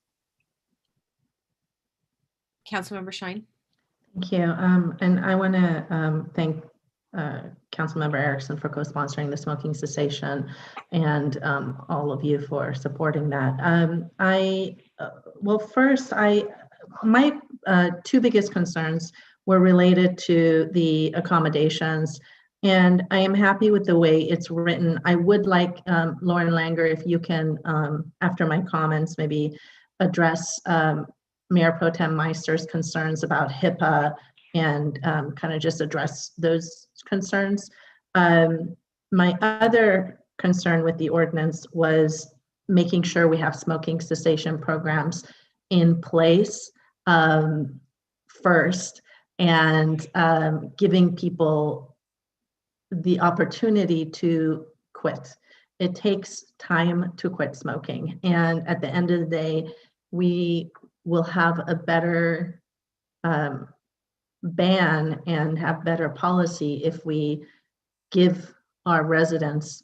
Councilmember Shine. Thank you. And I want to thank Councilmember Erickson for co-sponsoring the smoking cessation, and all of you for supporting that. Well, first, my two biggest concerns were related to the accommodations, and I am happy with the way it's written. I would like, Lauren Langer, if you can, after my comments, maybe address Mayor Pro Tem Meister's concerns about HIPAA and kind of just address those concerns. My other concern with the ordinance was making sure we have smoking cessation programs in place first, and giving people the opportunity to quit. It takes time to quit smoking, and at the end of the day, we will have a better ban and have better policy if we give our residents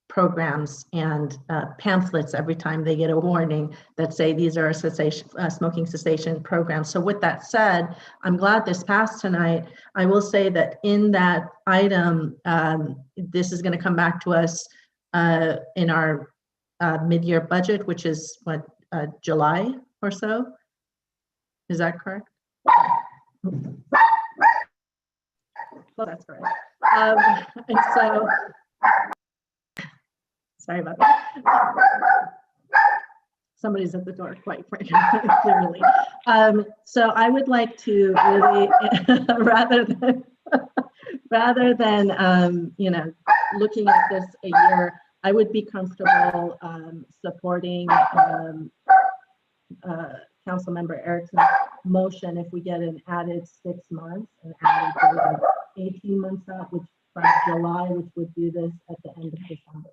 programs and pamphlets every time they get a warning that say these are smoking cessation programs. So with that said, I'm glad this passed tonight. I will say that in that item, this is going to come back to us in our mid-year budget, which is what, July or so? Is that correct? Well, that's correct. And so, sorry about that. Somebody's at the door, quite clearly. So I would like to really, rather than looking at this a year, I would be comfortable supporting Councilmember Erickson's motion if we get an added 6 months and added 18 months out, which from July, which would do this at the end of December.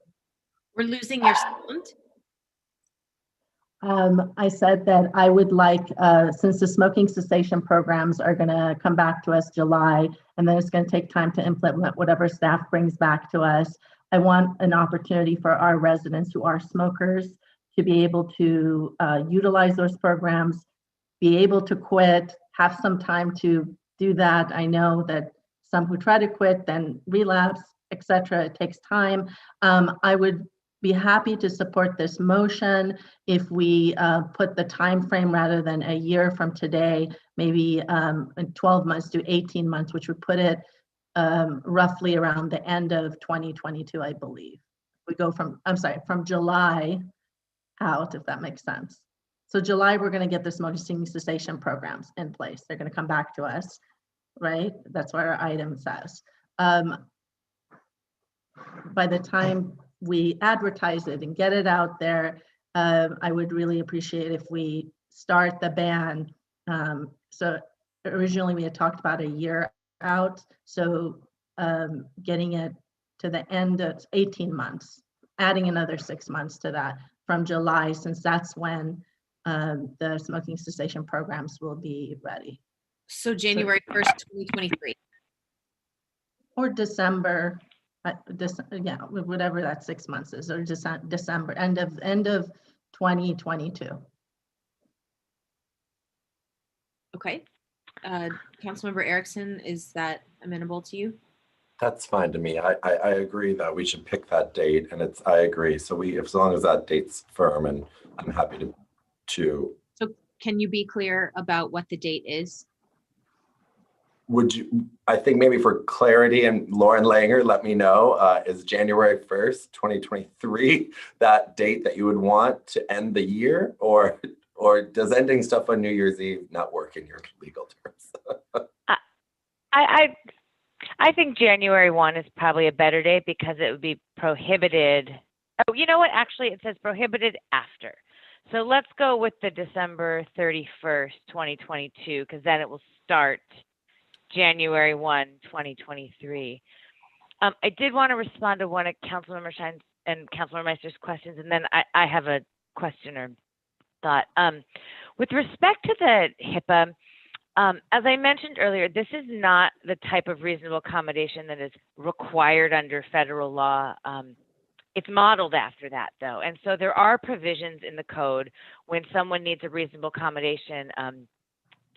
We're losing your sound. I said that I would like, since the smoking cessation programs are going to come back to us July, and then it's going to take time to implement whatever staff brings back to us, I want an opportunity for our residents who are smokers to be able to utilize those programs, be able to quit, have some time to do that. I know that some who try to quit then relapse, etc. It takes time. I would be happy to support this motion if we put the time frame rather than a year from today, maybe 12 months to 18 months, which would put it roughly around the end of 2022, I believe. We go from, I'm sorry, from July out, if that makes sense. So July, we're going to get the smoking cessation programs in place. They're going to come back to us, right? That's what our item says. By the time we advertise it and get it out there, I would really appreciate if we start the ban. So originally we had talked about a year out. So getting it to the end of 18 months, adding another 6 months to that from July, since that's when the smoking cessation programs will be ready. So January 1st, 2023. Or December, yeah, whatever that 6 months is, or December, end of 2022. Okay. Councilmember Erickson, is that amenable to you? That's fine to me. I agree that we should pick that date, and I agree. So as long as that date's firm, and I'm happy to. So can you be clear about what the date is? Would you, I think maybe for clarity, and Lauren Langer, let me know, is January 1st, 2023, that date that you would want to end the year, or does ending stuff on New Year's Eve not work in your legal terms? I think January 1 is probably a better date because it would be prohibited. Oh, you know what? Actually, it says prohibited after. So let's go with the December 31st, 2022, because then it will start January 1, 2023. I did want to respond to one of Councilmember Shine's and Councilmember Meister's questions, and then I have a question or thought. With respect to the HIPAA, as I mentioned earlier, this is not the type of reasonable accommodation that is required under federal law. It's modeled after that, though. And so there are provisions in the code when someone needs a reasonable accommodation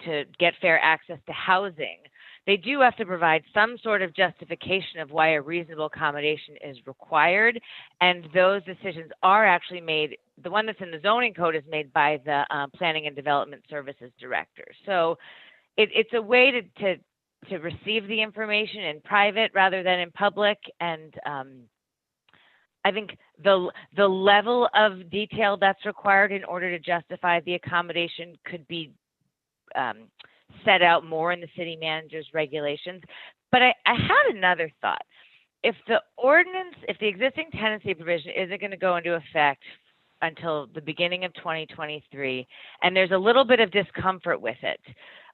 to get fair access to housing. They do have to provide some sort of justification of why a reasonable accommodation is required. And those decisions are actually made, the one that's in the zoning code is made by the Planning and Development Services Director. So it's a way to receive the information in private rather than in public. And I think the level of detail that's required in order to justify the accommodation could be set out more in the city manager's regulations. But I had another thought. If the ordinance, if the existing tenancy provision isn't going to go into effect until the beginning of 2023, and there's a little bit of discomfort with it,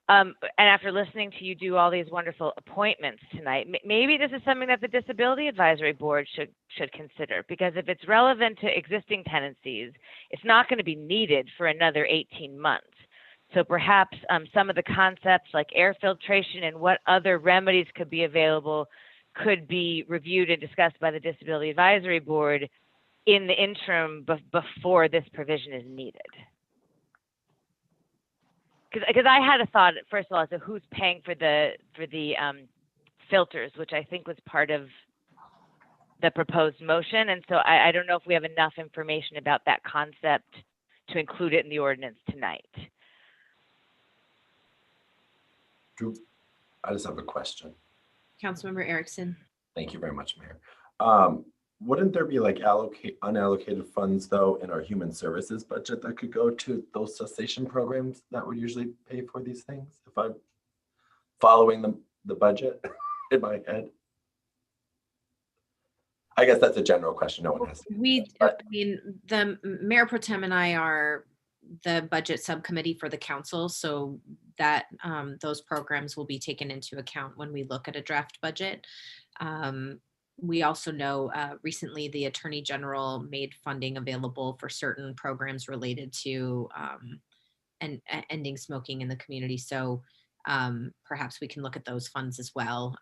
and after listening to you do all these wonderful appointments tonight, maybe this is something that the Disability Advisory Board should consider, because if it's relevant to existing tenancies, it's not going to be needed for another 18 months. So perhaps some of the concepts like air filtration and what other remedies could be available could be reviewed and discussed by the Disability Advisory Board in the interim before this provision is needed. Because I had a thought, first of all, as to who's paying for the filters, which I think was part of the proposed motion. And so I don't know if we have enough information about that concept to include it in the ordinance tonight. I just have a question. Councilmember Erickson. Thank you very much, Mayor. Wouldn't there be like unallocated funds though in our human services budget that could go to those cessation programs that would usually pay for these things? If I'm following the budget in my head. I guess that's a general question. No one has. I mean, the Mayor Pro Tem and I are the budget subcommittee for the council, so that those programs will be taken into account when we look at a draft budget. We also know recently the Attorney General made funding available for certain programs related to ending smoking in the community. So perhaps we can look at those funds as well.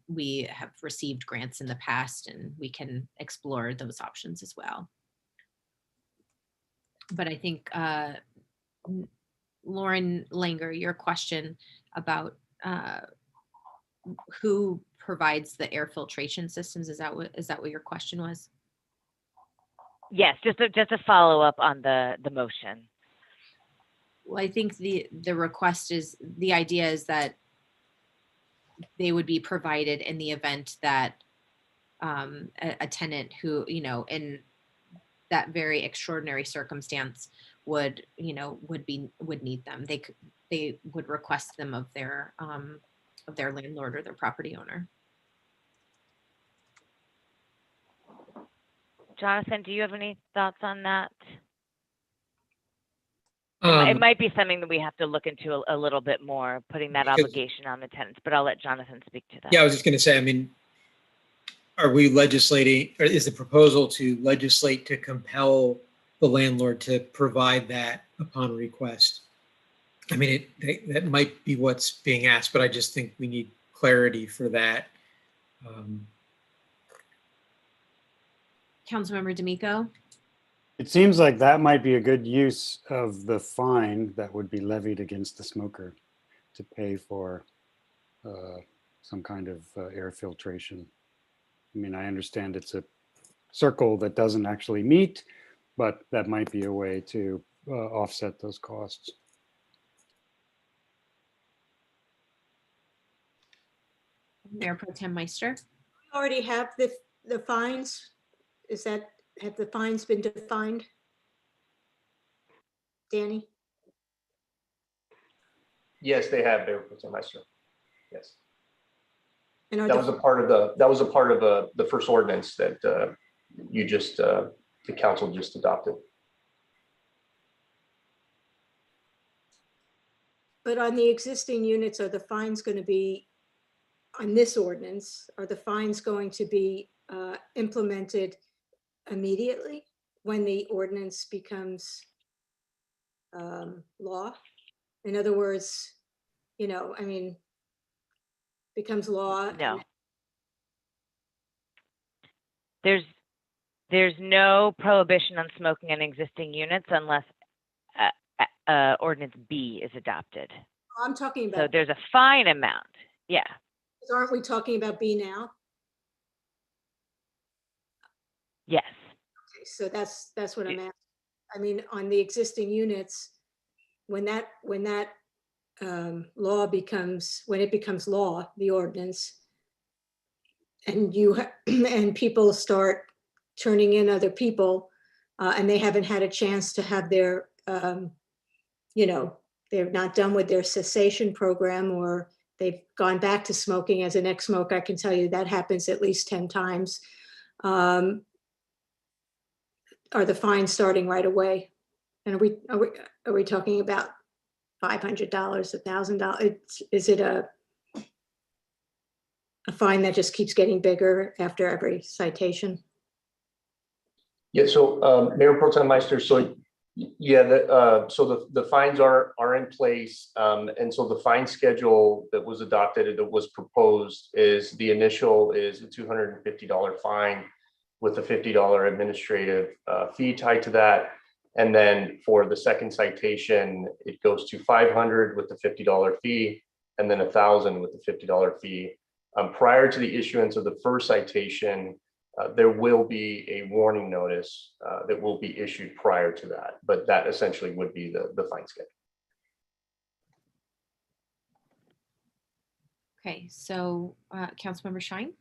We have received grants in the past and we can explore those options as well. But I think Lauren Langer, your question about who provides the air filtration systems, is that what your question was? Yes, just a follow up on the motion. Well, I think the request is, the idea is that they would be provided in the event that a tenant who, in that very extraordinary circumstance would need them. They would request them of their landlord or their property owner. Jonathan, do you have any thoughts on that? It might be something that we have to look into a little bit more, putting that obligation on the tenants, but I'll let Jonathan speak to that. Yeah, I was just going to say, I mean, are we legislating, or is the proposal to legislate to compel the landlord to provide that upon request? I mean, that might be what's being asked, but I just think we need clarity for that. Councilmember D'Amico? It seems like that might be a good use of the fine that would be levied against the smoker to pay for some kind of air filtration. I mean, I understand it's a circle that doesn't actually meet, but that might be a way to offset those costs. Mayor Pro Tem Meister? We already have the fines. Have the fines been defined? Danny? Yes, they have, Mayor Pro Tem Meister. Yes. And that was a part of the first ordinance that the council just adopted. But on the existing units, are the fines going to be, on this ordinance, are the fines going to be implemented immediately when the ordinance becomes law? In other words, becomes law? No. There's no prohibition on smoking in existing units unless ordinance B is adopted. I'm talking about. So there's a fine amount. Yeah. Aren't we talking about B now? Yes. Okay, so that's what I'm asking. I mean, on the existing units, when that law becomes law, the ordinance, and and people start turning in other people, and they haven't had a chance to have their, they're not done with their cessation program, or they've gone back to smoking. As an ex-smoker, I can tell you that happens at least 10 times. Are the fines starting right away? And are we talking about $500, $1,000? Is it a fine that just keeps getting bigger after every citation? Yeah, so Mayor Pro Tem Meister, so yeah, so the fines are in place, and so the fine schedule that was adopted, that was proposed, is the initial is a $250 fine with a $50 administrative fee tied to that, and then for the second citation, it goes to $500 with the $50 fee, and then $1,000 with the $50 fee. Prior to the issuance of the first citation, there will be a warning notice that will be issued prior to that, but that essentially would be the fine schedule. Okay, so Councilmember Shine.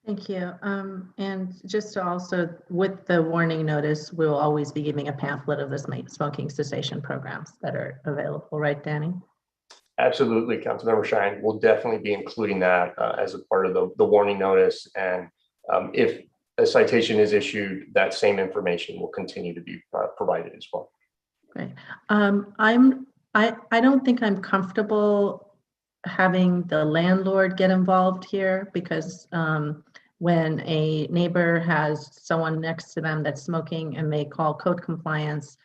Thank you. And just to also, with the warning notice, we'll always be giving a pamphlet of the smoking cessation programs that are available, right, Danny? Absolutely, Councilmember Shine. We'll definitely be including that as a part of the warning notice. And if a citation is issued, that same information will continue to be provided as well. Great. I don't think I'm comfortable having the landlord get involved here, because when a neighbor has someone next to them that's smoking and they call code compliance,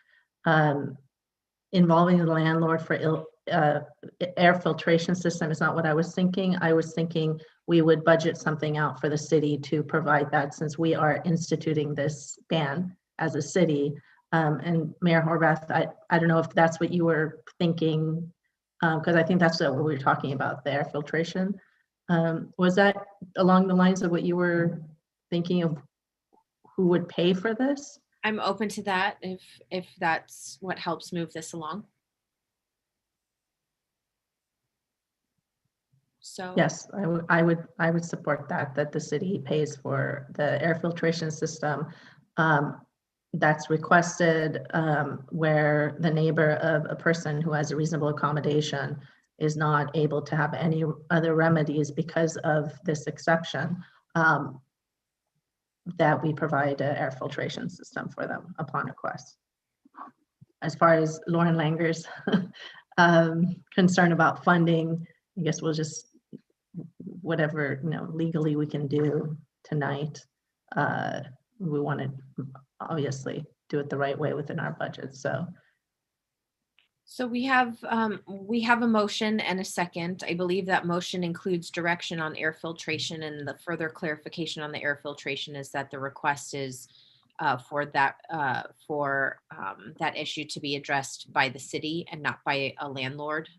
involving the landlord for air filtration system is not what I was thinking. I was thinking we would budget something out for the city to provide that, since we are instituting this ban as a city. And Mayor Horvath, I don't know if that's what you were thinking, because I think that's what we were talking about, the air filtration. Was that along the lines of what you were thinking of, who would pay for this? I'm open to that if that's what helps move this along. So Yes, I would support that the city pays for the air filtration system that's requested, where the neighbor of a person who has a reasonable accommodation is not able to have any other remedies because of this exception, that we provide an air filtration system for them upon request. As far as Lauren Langer's concern about funding, I guess we'll just, whatever, legally we can do tonight. We want to obviously do it the right way within our budget. So we have a motion and a second. I believe that motion includes direction on air filtration, and the further clarification on the air filtration is that the request is for that issue to be addressed by the city and not by a landlord,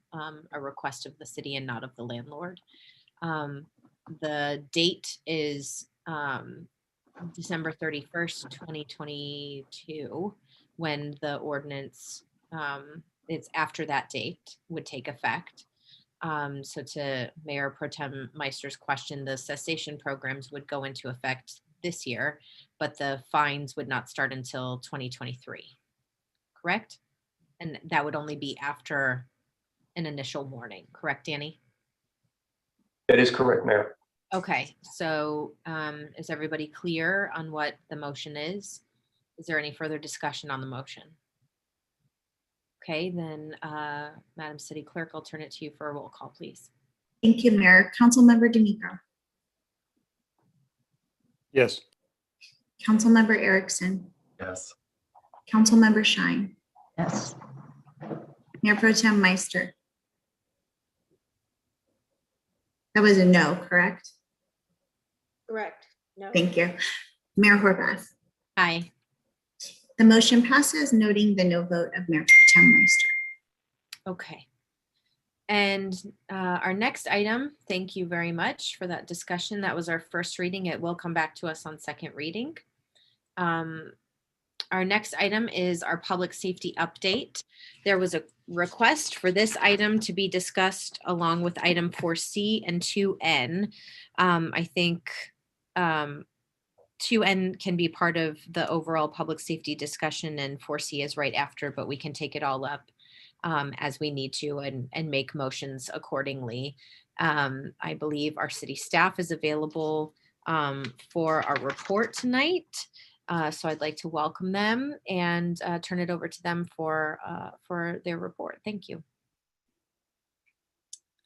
a request of the city and not of the landlord. The date is December 31st, 2022, when the ordinance, it's after that date, would take effect. So to Mayor Pro Tem Meister's question, the cessation programs would go into effect this year, but the fines would not start until 2023, correct? And that would only be after an initial warning, correct, Danny? That is correct, Mayor. Okay, so is everybody clear on what the motion is? Is there any further discussion on the motion? Okay, then Madam City Clerk, I'll turn it to you for a roll call, please. Thank you, Mayor. Councilmember D'Amico. Yes. Councilmember Erickson. Yes. Councilmember Shine. Yes. Mayor Pro Tem Meister. That was a no, correct? Correct. No. Thank you. Mayor Horvath. Aye. The motion passes, noting the no vote of Mayor Pro Tem Meister. Okay. And our next item, thank you very much for that discussion. That was our first reading. It will come back to us on second reading. Our next item is our public safety update. There was a request for this item to be discussed along with item 4C and 2N. I think 2N can be part of the overall public safety discussion, and 4C is right after, but we can take it all up as we need to and make motions accordingly. I believe our city staff is available for our report tonight. So I'd like to welcome them and turn it over to them for their report. Thank you.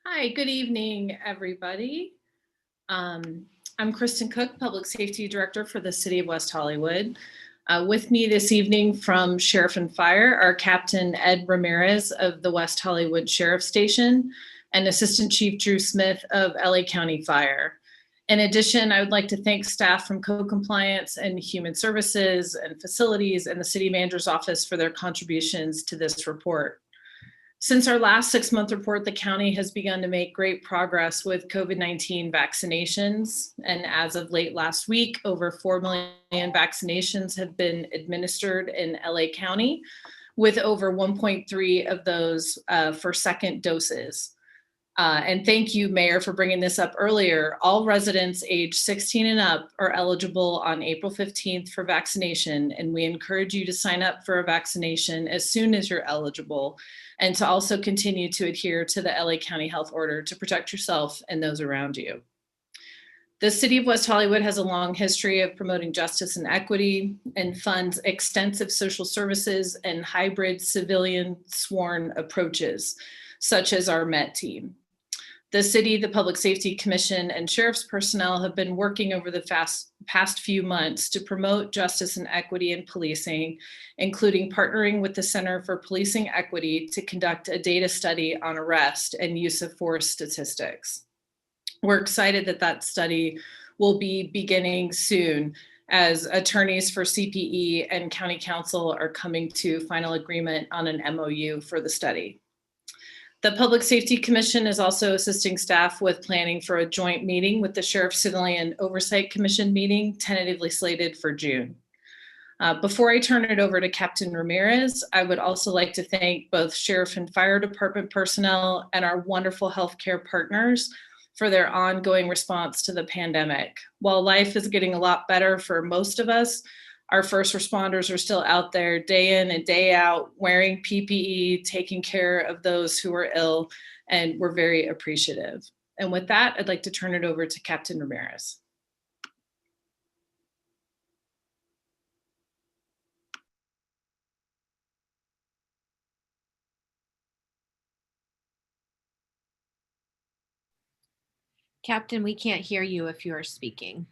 Hi, good evening, everybody. I'm Kristen Cook, Public Safety Director for the City of West Hollywood. With me this evening from Sheriff and Fire are Captain Ed Ramirez of the West Hollywood Sheriff Station and Assistant Chief Drew Smith of LA County Fire. In addition, I would like to thank staff from Code Compliance and Human Services and Facilities and the City Manager's Office for their contributions to this report. Since our last 6-month report, the county has begun to make great progress with COVID-19 vaccinations. And as of late last week, over 4 million vaccinations have been administered in LA County, with over 1.3 of those for second doses. And thank you, Mayor, for bringing this up earlier. All residents age 16 and up are eligible on April 15th for vaccination, and we encourage you to sign up for a vaccination as soon as you're eligible, and to also continue to adhere to the LA County Health Order to protect yourself and those around you. The City of West Hollywood has a long history of promoting justice and equity and funds extensive social services and hybrid civilian sworn approaches, such as our MET team. The city, the Public Safety Commission, and sheriff's personnel have been working over the past few months to promote justice and equity in policing, including partnering with the Center for Policing Equity to conduct a data study on arrest and use of force statistics. We're excited that that study will be beginning soon, as attorneys for CPE and County Council are coming to final agreement on an MOU for the study. The Public Safety Commission is also assisting staff with planning for a joint meeting with the Sheriff Civilian Oversight Commission meeting, tentatively slated for June. Before I turn it over to Captain Ramirez, I would also like to thank both Sheriff and Fire Department personnel and our wonderful healthcare partners for their ongoing response to the pandemic. While life is getting a lot better for most of us, our first responders are still out there day in and day out, wearing PPE, taking care of those who are ill, and we're very appreciative. And with that, I'd like to turn it over to Captain Ramirez. Captain, we can't hear you if you are speaking.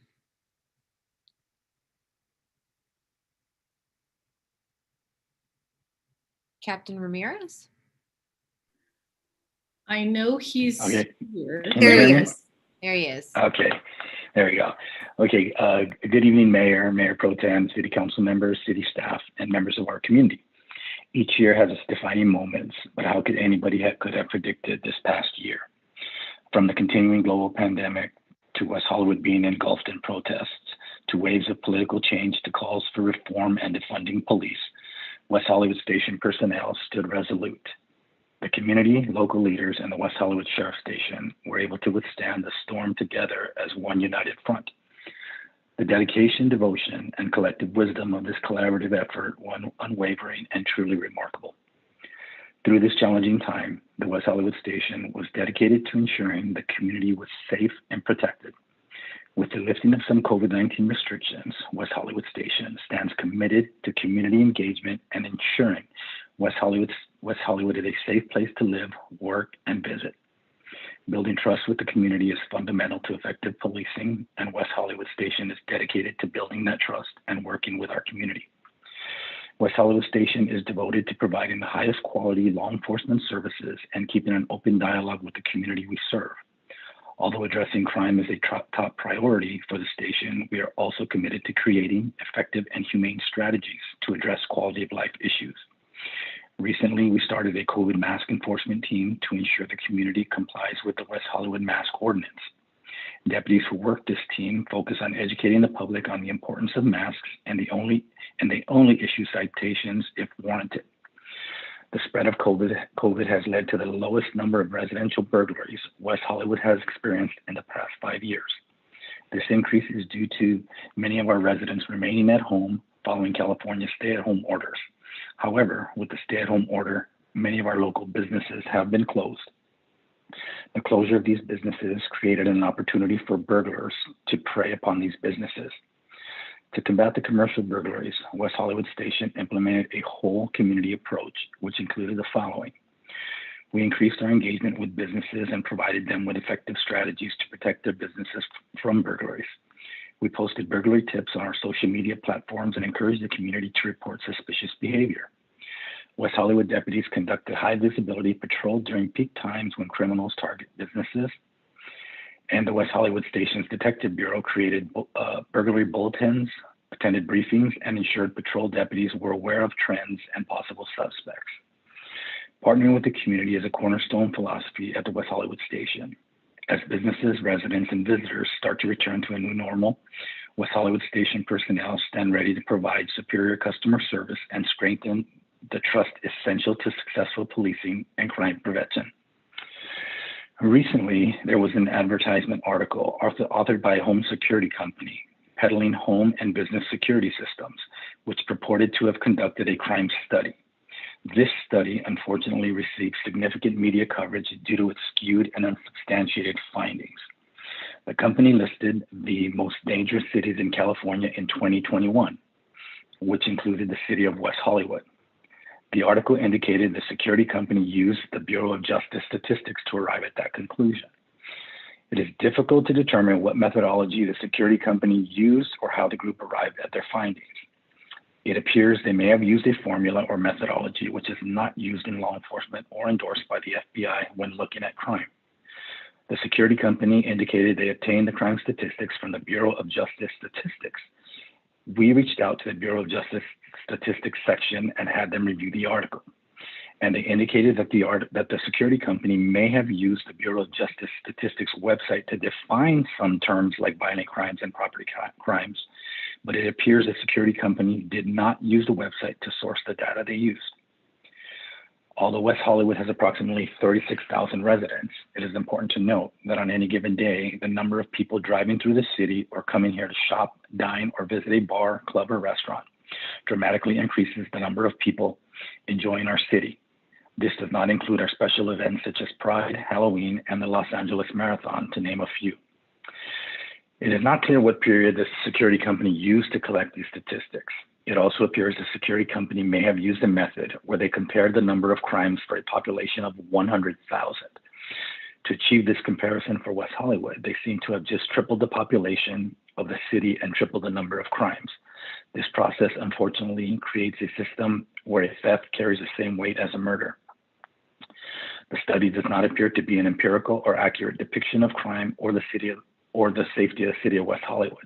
Captain Ramirez? I know he's Okay. here. There he is. There he is. Okay, there we go. Okay, good evening, Mayor, Mayor Pro Tem, City Council members, city staff, and members of our community. Each year has its defining moments, but how could anybody could have predicted this past year? From the continuing global pandemic to West Hollywood being engulfed in protests, to waves of political change, to calls for reform and defunding police, West Hollywood Station personnel stood resolute. The community, local leaders, and the West Hollywood Sheriff Station were able to withstand the storm together as one united front. The dedication, devotion, and collective wisdom of this collaborative effort was unwavering and truly remarkable. Through this challenging time, the West Hollywood Station was dedicated to ensuring the community was safe and protected. With the lifting of some COVID-19 restrictions, West Hollywood Station stands committed to community engagement and ensuring West Hollywood is a safe place to live, work, and visit. Building trust with the community is fundamental to effective policing, and West Hollywood Station is dedicated to building that trust and working with our community. West Hollywood Station is devoted to providing the highest quality law enforcement services and keeping an open dialogue with the community we serve. Although addressing crime is a top priority for the station, we are also committed to creating effective and humane strategies to address quality of life issues. Recently, we started a COVID mask enforcement team to ensure the community complies with the West Hollywood Mask Ordinance. Deputies who work this team focus on educating the public on the importance of masks, and they only issue citations if warranted. The spread of COVID has led to the lowest number of residential burglaries West Hollywood has experienced in the past 5 years. This increase is due to many of our residents remaining at home following California's stay-at-home orders. However, with the stay-at-home order, many of our local businesses have been closed. The closure of these businesses created an opportunity for burglars to prey upon these businesses. To combat the commercial burglaries, West Hollywood Station implemented a whole community approach, which included the following. We increased our engagement with businesses and provided them with effective strategies to protect their businesses from burglaries. We posted burglary tips on our social media platforms and encouraged the community to report suspicious behavior. West Hollywood deputies conducted high visibility patrol during peak times when criminals target businesses. And the West Hollywood Station's Detective Bureau created burglary bulletins, attended briefings, and ensured patrol deputies were aware of trends and possible suspects. Partnering with the community is a cornerstone philosophy at the West Hollywood Station. As businesses, residents, and visitors start to return to a new normal, West Hollywood Station personnel stand ready to provide superior customer service and strengthen the trust essential to successful policing and crime prevention. Recently, there was an advertisement article authored by a home security company peddling home and business security systems, which purported to have conducted a crime study. This study unfortunately received significant media coverage due to its skewed and unsubstantiated findings. The company listed the most dangerous cities in California in 2021, which included the city of West Hollywood. The article indicated the security company used the Bureau of Justice statistics to arrive at that conclusion. It is difficult to determine what methodology the security company used or how the group arrived at their findings. It appears they may have used a formula or methodology which is not used in law enforcement or endorsed by the FBI when looking at crime. The security company indicated they obtained the crime statistics from the Bureau of Justice statistics We reached out to the Bureau of Justice Statistics section and had them review the article. And they indicated that the security company may have used the Bureau of Justice Statistics website to define some terms like violent crimes and property crimes, but it appears the security company did not use the website to source the data they used. Although West Hollywood has approximately 36,000 residents, it is important to note that on any given day, the number of people driving through the city or coming here to shop, dine, or visit a bar, club, or restaurant dramatically increases the number of people enjoying our city. This does not include our special events such as Pride, Halloween, and the Los Angeles Marathon, to name a few. It is not clear what period the security company used to collect these statistics. It also appears the security company may have used a method where they compared the number of crimes for a population of 100,000. To achieve this comparison for West Hollywood, they seem to have just tripled the population of the city and tripled the number of crimes. This process, unfortunately, creates a system where a theft carries the same weight as a murder. The study does not appear to be an empirical or accurate depiction of crime or the safety of the city of West Hollywood.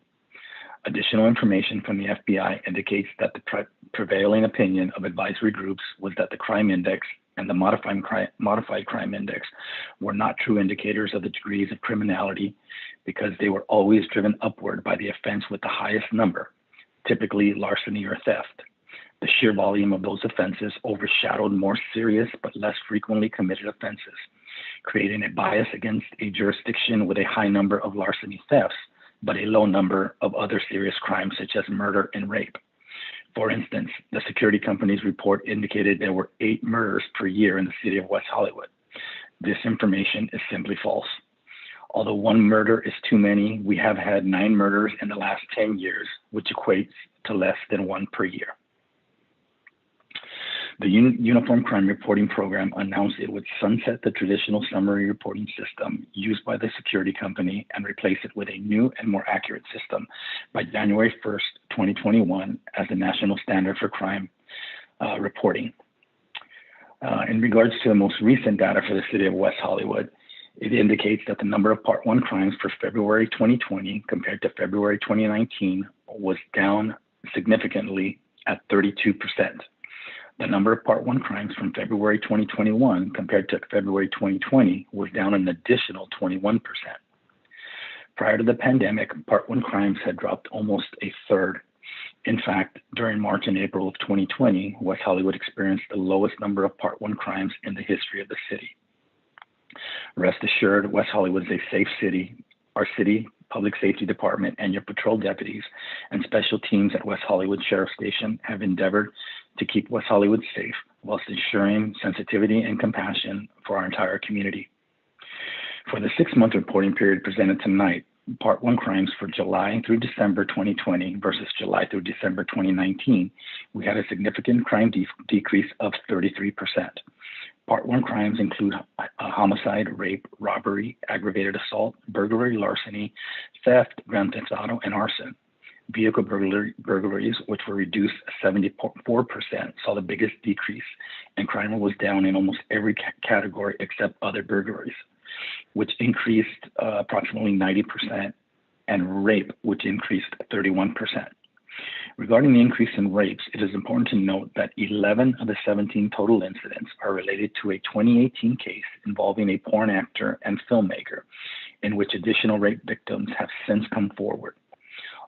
Additional information from the FBI indicates that the prevailing opinion of advisory groups was that the crime index and the modified crime index were not true indicators of the degrees of criminality because they were always driven upward by the offense with the highest number, typically larceny or theft. The sheer volume of those offenses overshadowed more serious but less frequently committed offenses, creating a bias against a jurisdiction with a high number of larceny thefts, but a low number of other serious crimes such as murder and rape. For instance, the security company's report indicated there were 8 murders per year in the city of West Hollywood. This information is simply false. Although 1 murder is too many, we have had 9 murders in the last 10 years, which equates to less than 1 per year. The Uniform Crime Reporting Program announced it would sunset the traditional summary reporting system used by the security company and replace it with a new and more accurate system by January 1st, 2021 as the national standard for crime reporting. In regards to the most recent data for the city of West Hollywood, it indicates that the number of Part 1 crimes for February 2020 compared to February 2019 was down significantly at 32%. The number of Part 1 crimes from February 2021 compared to February 2020 was down an additional 21%. Prior to the pandemic, Part 1 crimes had dropped almost a third. In fact, during March and April of 2020, West Hollywood experienced the lowest number of Part 1 crimes in the history of the city. Rest assured, West Hollywood is a safe city. Our city Public Safety Department and your patrol deputies and special teams at West Hollywood Sheriff Station have endeavored to keep West Hollywood safe whilst ensuring sensitivity and compassion for our entire community. For the 6-month reporting period presented tonight, Part 1 crimes for July through December 2020 versus July through December 2019, we had a significant crime decrease of 33%. Part 1 crimes include homicide, rape, robbery, aggravated assault, burglary, larceny, theft, grand theft auto, and arson. Vehicle burglaries, which were reduced 74%, saw the biggest decrease, and crime was down in almost every category except other burglaries, which increased approximately 90%, and rape, which increased 31%. Regarding the increase in rapes, it is important to note that 11 of the 17 total incidents are related to a 2018 case involving a porn actor and filmmaker, in which additional rape victims have since come forward.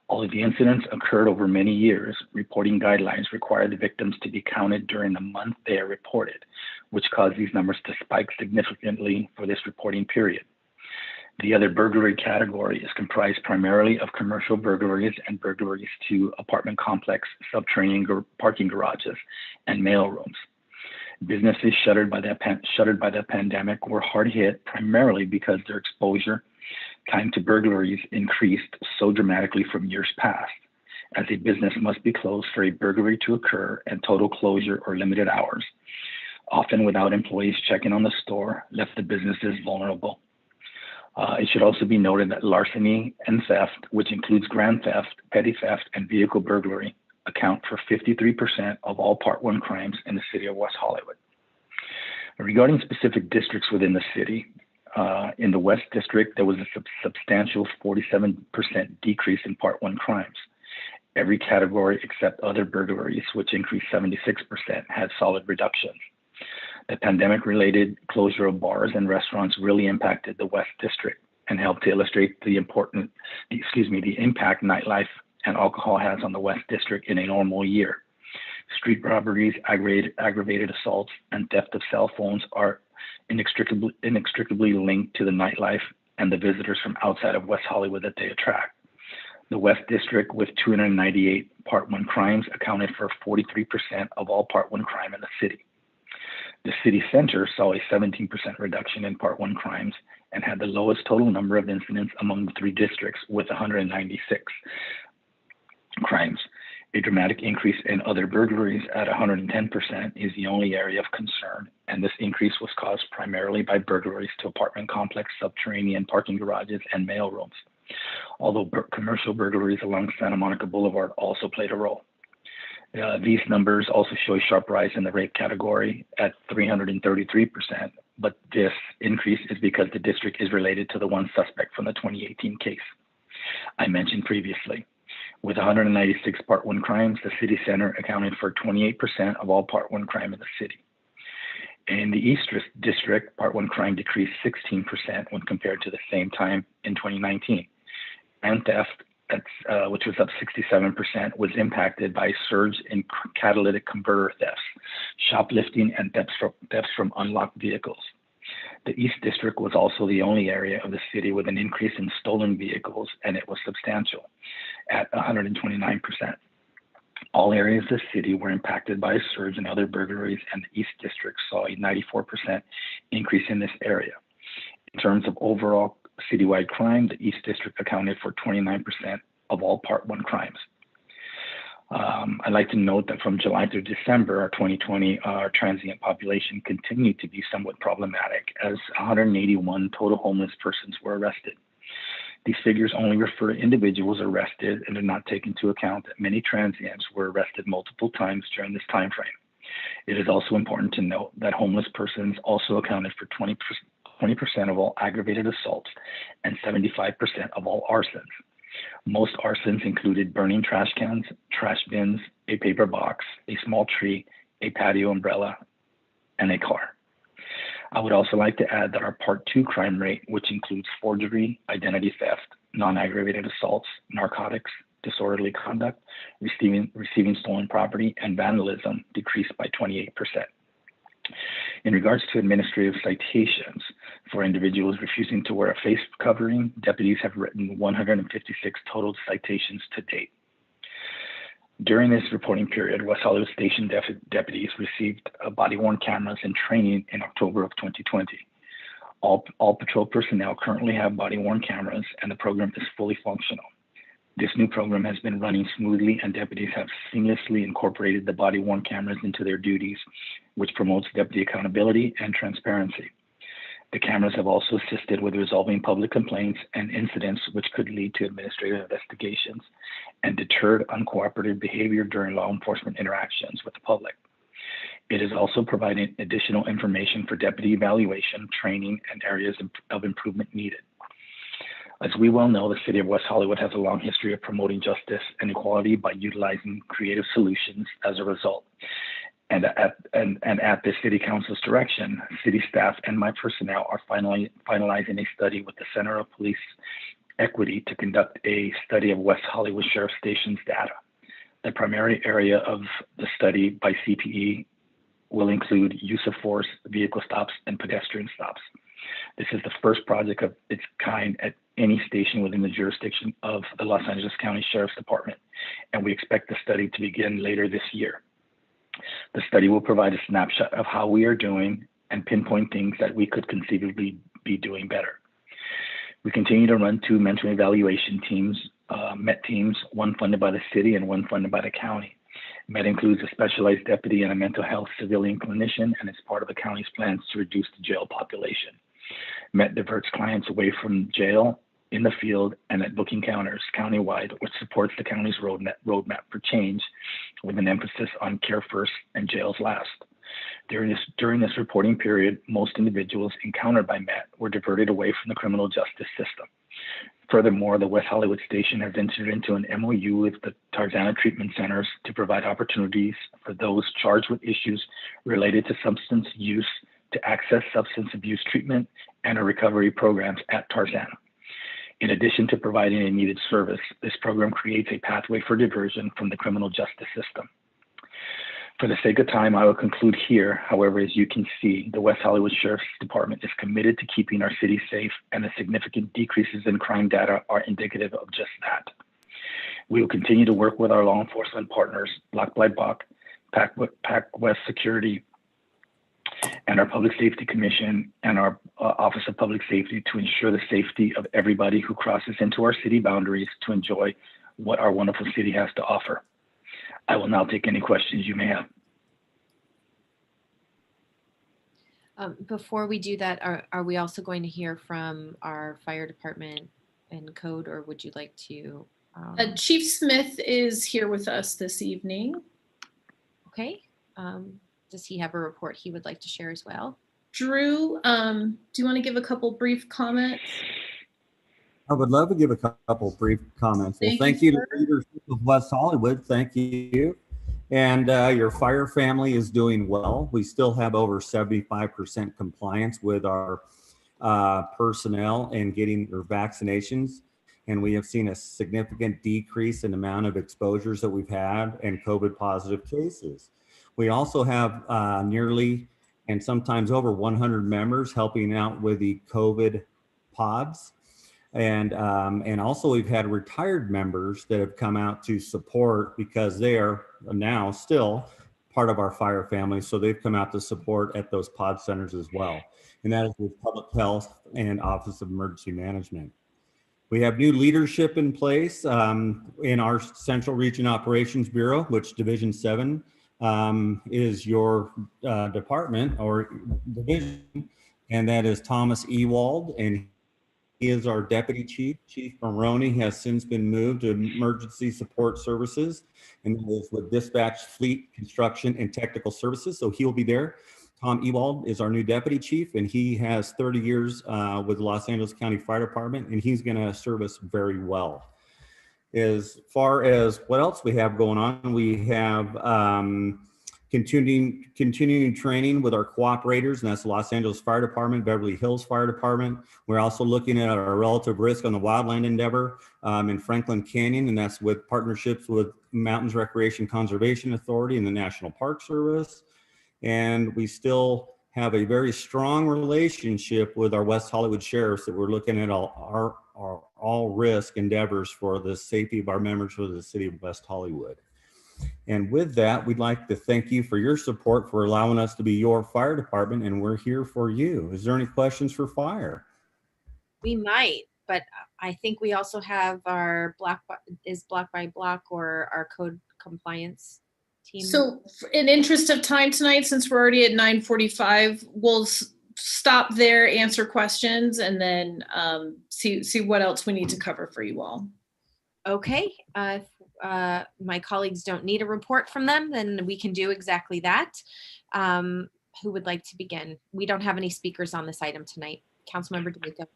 All of the incidents occurred over many years. Reporting guidelines require the victims to be counted during the month they are reported, which caused these numbers to spike significantly for this reporting period. The other burglary category is comprised primarily of commercial burglaries and burglaries to apartment complex, subterranean parking garages, and mail rooms. Businesses shuttered by the pandemic were hard hit primarily because their exposure time to burglaries increased so dramatically from years past, as a business must be closed for a burglary to occur and total closure or limited hours, often without employees checking on the store, left the businesses vulnerable. It should also be noted that larceny and theft, which includes grand theft, petty theft, and vehicle burglary, account for 53% of all Part 1 crimes in the city of West Hollywood. Regarding specific districts within the city, in the West District, there was a substantial 47% decrease in Part 1 crimes. Every category except other burglaries, which increased 76%, had solid reductions. The pandemic-related closure of bars and restaurants really impacted the West District and helped to illustrate the impact nightlife and alcohol has on the West District in a normal year. Street robberies, aggravated assaults, and theft of cell phones are inextricably linked to the nightlife and the visitors from outside of West Hollywood that they attract. The West District, with 298 Part 1 crimes, accounted for 43% of all Part 1 crime in the city. The city center saw a 17% reduction in Part 1 crimes and had the lowest total number of incidents among the 3 districts, with 196 crimes. A dramatic increase in other burglaries at 110% is the only area of concern, and this increase was caused primarily by burglaries to apartment complex, subterranean parking garages, and mail rooms, although commercial burglaries along Santa Monica Boulevard also played a role. These numbers also show a sharp rise in the rape category at 333%, but this increase is because the district is related to the one suspect from the 2018 case I mentioned previously. With 196 Part 1 crimes, the city center accounted for 28% of all Part 1 crime in the city. In the East District, Part 1 crime decreased 16% when compared to the same time in 2019. And theft, which was up 67%, was impacted by a surge in catalytic converter thefts, shoplifting, and thefts from unlocked vehicles. The East District was also the only area of the city with an increase in stolen vehicles, and it was substantial at 129%. All areas of the city were impacted by a surge in other burglaries, and the East District saw a 94% increase in this area. In terms of overall citywide crime, the East District accounted for 29% of all Part 1 crimes. I'd like to note that from July through December 2020, our transient population continued to be somewhat problematic, as 181 total homeless persons were arrested. These figures only refer to individuals arrested and do not take into account that many transients were arrested multiple times during this time frame. It is also important to note that homeless persons also accounted for 20% of all aggravated assaults and 75% of all arsons. Most arsons included burning trash cans, trash bins, a paper box, a small tree, a patio umbrella, and a car. I would also like to add that our Part 2 crime rate, which includes forgery, identity theft, non-aggravated assaults, narcotics, disorderly conduct, receiving stolen property, and vandalism, decreased by 28%. In regards to administrative citations for individuals refusing to wear a face covering, deputies have written 156 total citations to date. During this reporting period, West Hollywood Station deputies received body-worn cameras and training in October of 2020. All patrol personnel currently have body-worn cameras, and the program is fully functional. This new program has been running smoothly, and deputies have seamlessly incorporated the body-worn cameras into their duties, which promotes deputy accountability and transparency. The cameras have also assisted with resolving public complaints and incidents which could lead to administrative investigations and deterred uncooperative behavior during law enforcement interactions with the public. It is also providing additional information for deputy evaluation, training, and areas of improvement needed. As we well know, the city of West Hollywood has a long history of promoting justice and equality by utilizing creative solutions as a result. And at the City Council's direction, city staff and my personnel are finalizing a study with the Center of Police Equity to conduct a study of West Hollywood Sheriff Station's data. The primary area of the study by CPE will include use of force, vehicle stops, and pedestrian stops. This is the first project of its kind at any station within the jurisdiction of the Los Angeles County Sheriff's Department, and we expect the study to begin later this year. The study will provide a snapshot of how we are doing and pinpoint things that we could conceivably be doing better. We continue to run 2 mental evaluation teams, MET teams, one funded by the city and one funded by the county. MET includes a specialized deputy and a mental health civilian clinician, and is part of the county's plans to reduce the jail population. MET diverts clients away from jail in the field and at booking counters countywide, which supports the county's roadmap for change with an emphasis on care first and jails last. During this reporting period, most individuals encountered by MET were diverted away from the criminal justice system. Furthermore, the West Hollywood Station has entered into an MOU with the Tarzana Treatment Centers to provide opportunities for those charged with issues related to substance use to access substance abuse treatment and recovery programs at Tarzana. In addition to providing a needed service, this program creates a pathway for diversion from the criminal justice system. For the sake of time, I will conclude here. However, as you can see, the West Hollywood Sheriff's Department is committed to keeping our city safe, and the significant decreases in crime data are indicative of just that. We will continue to work with our law enforcement partners, Block by Block, Pac West Security, and our Public Safety Commission and our Office of Public Safety to ensure the safety of everybody who crosses into our city boundaries to enjoy what our wonderful city has to offer. I will now take any questions you may have. Before we do that, are we also going to hear from our fire department and code, or would you like to? Chief Smith is here with us this evening. Okay. Does he have a report he would like to share as well? Drew, do you want to give a couple brief comments? I would love to give a couple brief comments. Well, thank you to the leadership of West Hollywood. Thank you. And your fire family is doing well. We still have over 75% compliance with our personnel and getting their vaccinations. And we have seen a significant decrease in the amount of exposures that we've had and COVID positive cases. We also have nearly and sometimes over 100 members helping out with the COVID pods. And also we've had retired members that have come out to support because they are now still part of our fire family. So they've come out to support at those pod centers as well. And that is with Public Health and Office of Emergency Management. We have new leadership in place in our Central Region Operations Bureau, which Division 7 is your department or division. And that is Thomas Ewald, and he is our deputy chief. Chief Maroney has since been moved to Emergency Support Services and is with Dispatch, Fleet, Construction, and Technical Services. So he'll be there. Tom Ewald is our new deputy chief, and he has 30 years with the Los Angeles County Fire Department, and he's going to serve us very well. As far as what else we have going on, we have continuing training with our cooperators, and that's Los Angeles Fire Department, Beverly Hills Fire Department. We're also looking at our relative risk on the wildland endeavor in Franklin Canyon, and that's with partnerships with Mountains Recreation Conservation Authority and the National Park Service. And we still have a very strong relationship with our West Hollywood sheriffs that we're looking at all risk endeavors for the safety of our members for the city of West Hollywood. And with that, we'd like to thank you for your support for allowing us to be your fire department, and we're here for you. Is there any questions for fire? We might, but I think we also have our block by block or our code compliance team. So in interest of time tonight, since we're already at 9:45, we'll stop there, answer questions, and then see what else we need to cover for you all. Okay. My colleagues don't need a report from them, then we can do exactly that. Who would like to begin? We don't have any speakers on this item tonight. Councilmember DeMico.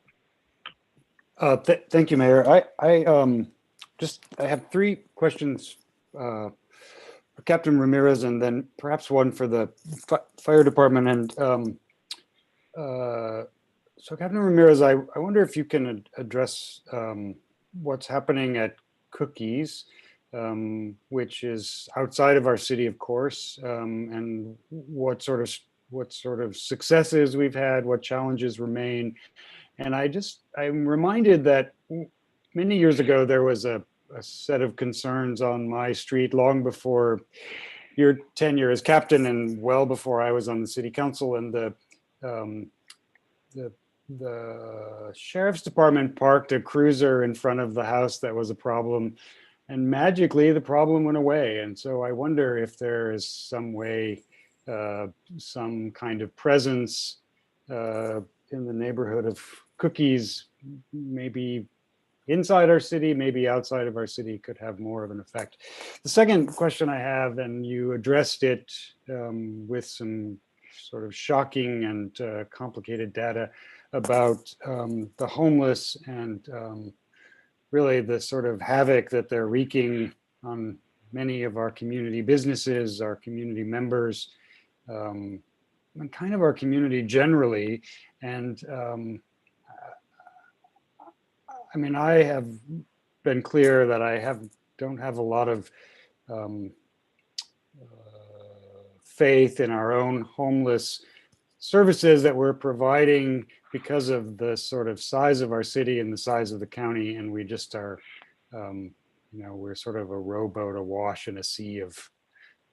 Thank you, Mayor. I have three questions for Captain Ramirez, and then perhaps one for the fire department. And so Captain Ramirez, I wonder if you can address what's happening at Cookies, which is outside of our city, of course, and what sort of successes we've had, what challenges remain. And I'm reminded that many years ago there was a set of concerns on my street long before your tenure as captain and well before I was on the city council, and the sheriff's department parked a cruiser in front of the house that was a problem, and magically the problem went away. And so I wonder if there is some way, some kind of presence in the neighborhood of Cookies, maybe inside our city, maybe outside of our city, could have more of an effect. The second question I have, and you addressed it with some sort of shocking and complicated data about the homeless and really the sort of havoc that they're wreaking on many of our community businesses, our community members, and kind of our community generally. And I mean, I have been clear that I don't have a lot of faith in our own homeless services that we're providing because of the sort of size of our city and the size of the county. And we just are, we're sort of a rowboat awash in a sea of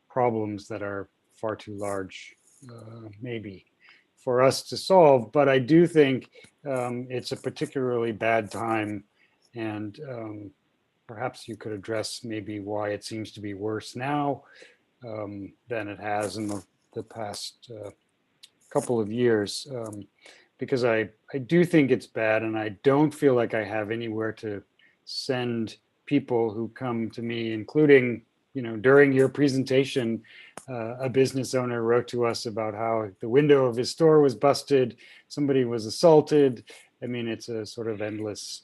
problems that are far too large, maybe, for us to solve. But I do think it's a particularly bad time, and perhaps you could address maybe why it seems to be worse now than it has in the past couple of years, because I do think it's bad, and I don't feel like I have anywhere to send people who come to me, including, during your presentation, a business owner wrote to us about how the window of his store was busted, somebody was assaulted. I mean, it's a sort of endless,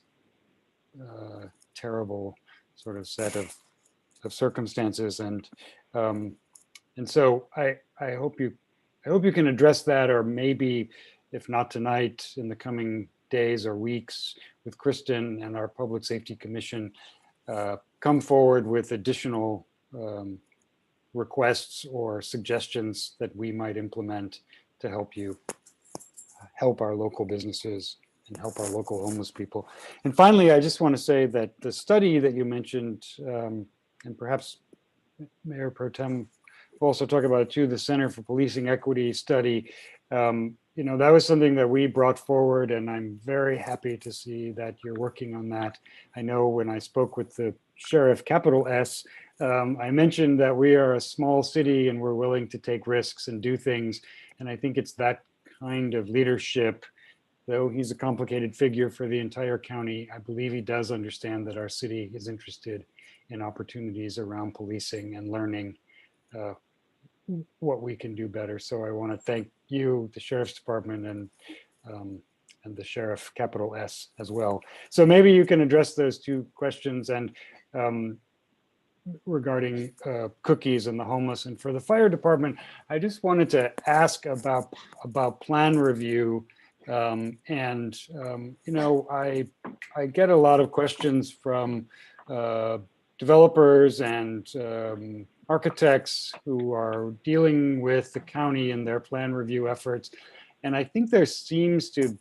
terrible sort of set of circumstances, and so I hope you can address that, or maybe, if not tonight, in the coming days or weeks, with Kristen and our Public Safety Commission, come forward with additional requests or suggestions that we might implement to help our local businesses and help our local homeless people. And finally, I just want to say that the study that you mentioned, and perhaps Mayor Pro Tem will also talk about it too, the Center for Policing Equity study, that was something that we brought forward, and I'm very happy to see that you're working on that. I know when I spoke with the sheriff, capital S, I mentioned that we are a small city and we're willing to take risks and do things. And I think it's that kind of leadership, though he's a complicated figure for the entire county. I believe he does understand that our city is interested in opportunities around policing and learning what we can do better. So I want to thank you, the Sheriff's Department, and the Sheriff, capital S, as well. So maybe you can address those two questions, and regarding cookies and the homeless. And for the fire department, I just wanted to ask about plan review. I get a lot of questions from developers and architects who are dealing with the county and their plan review efforts. And I think there seems to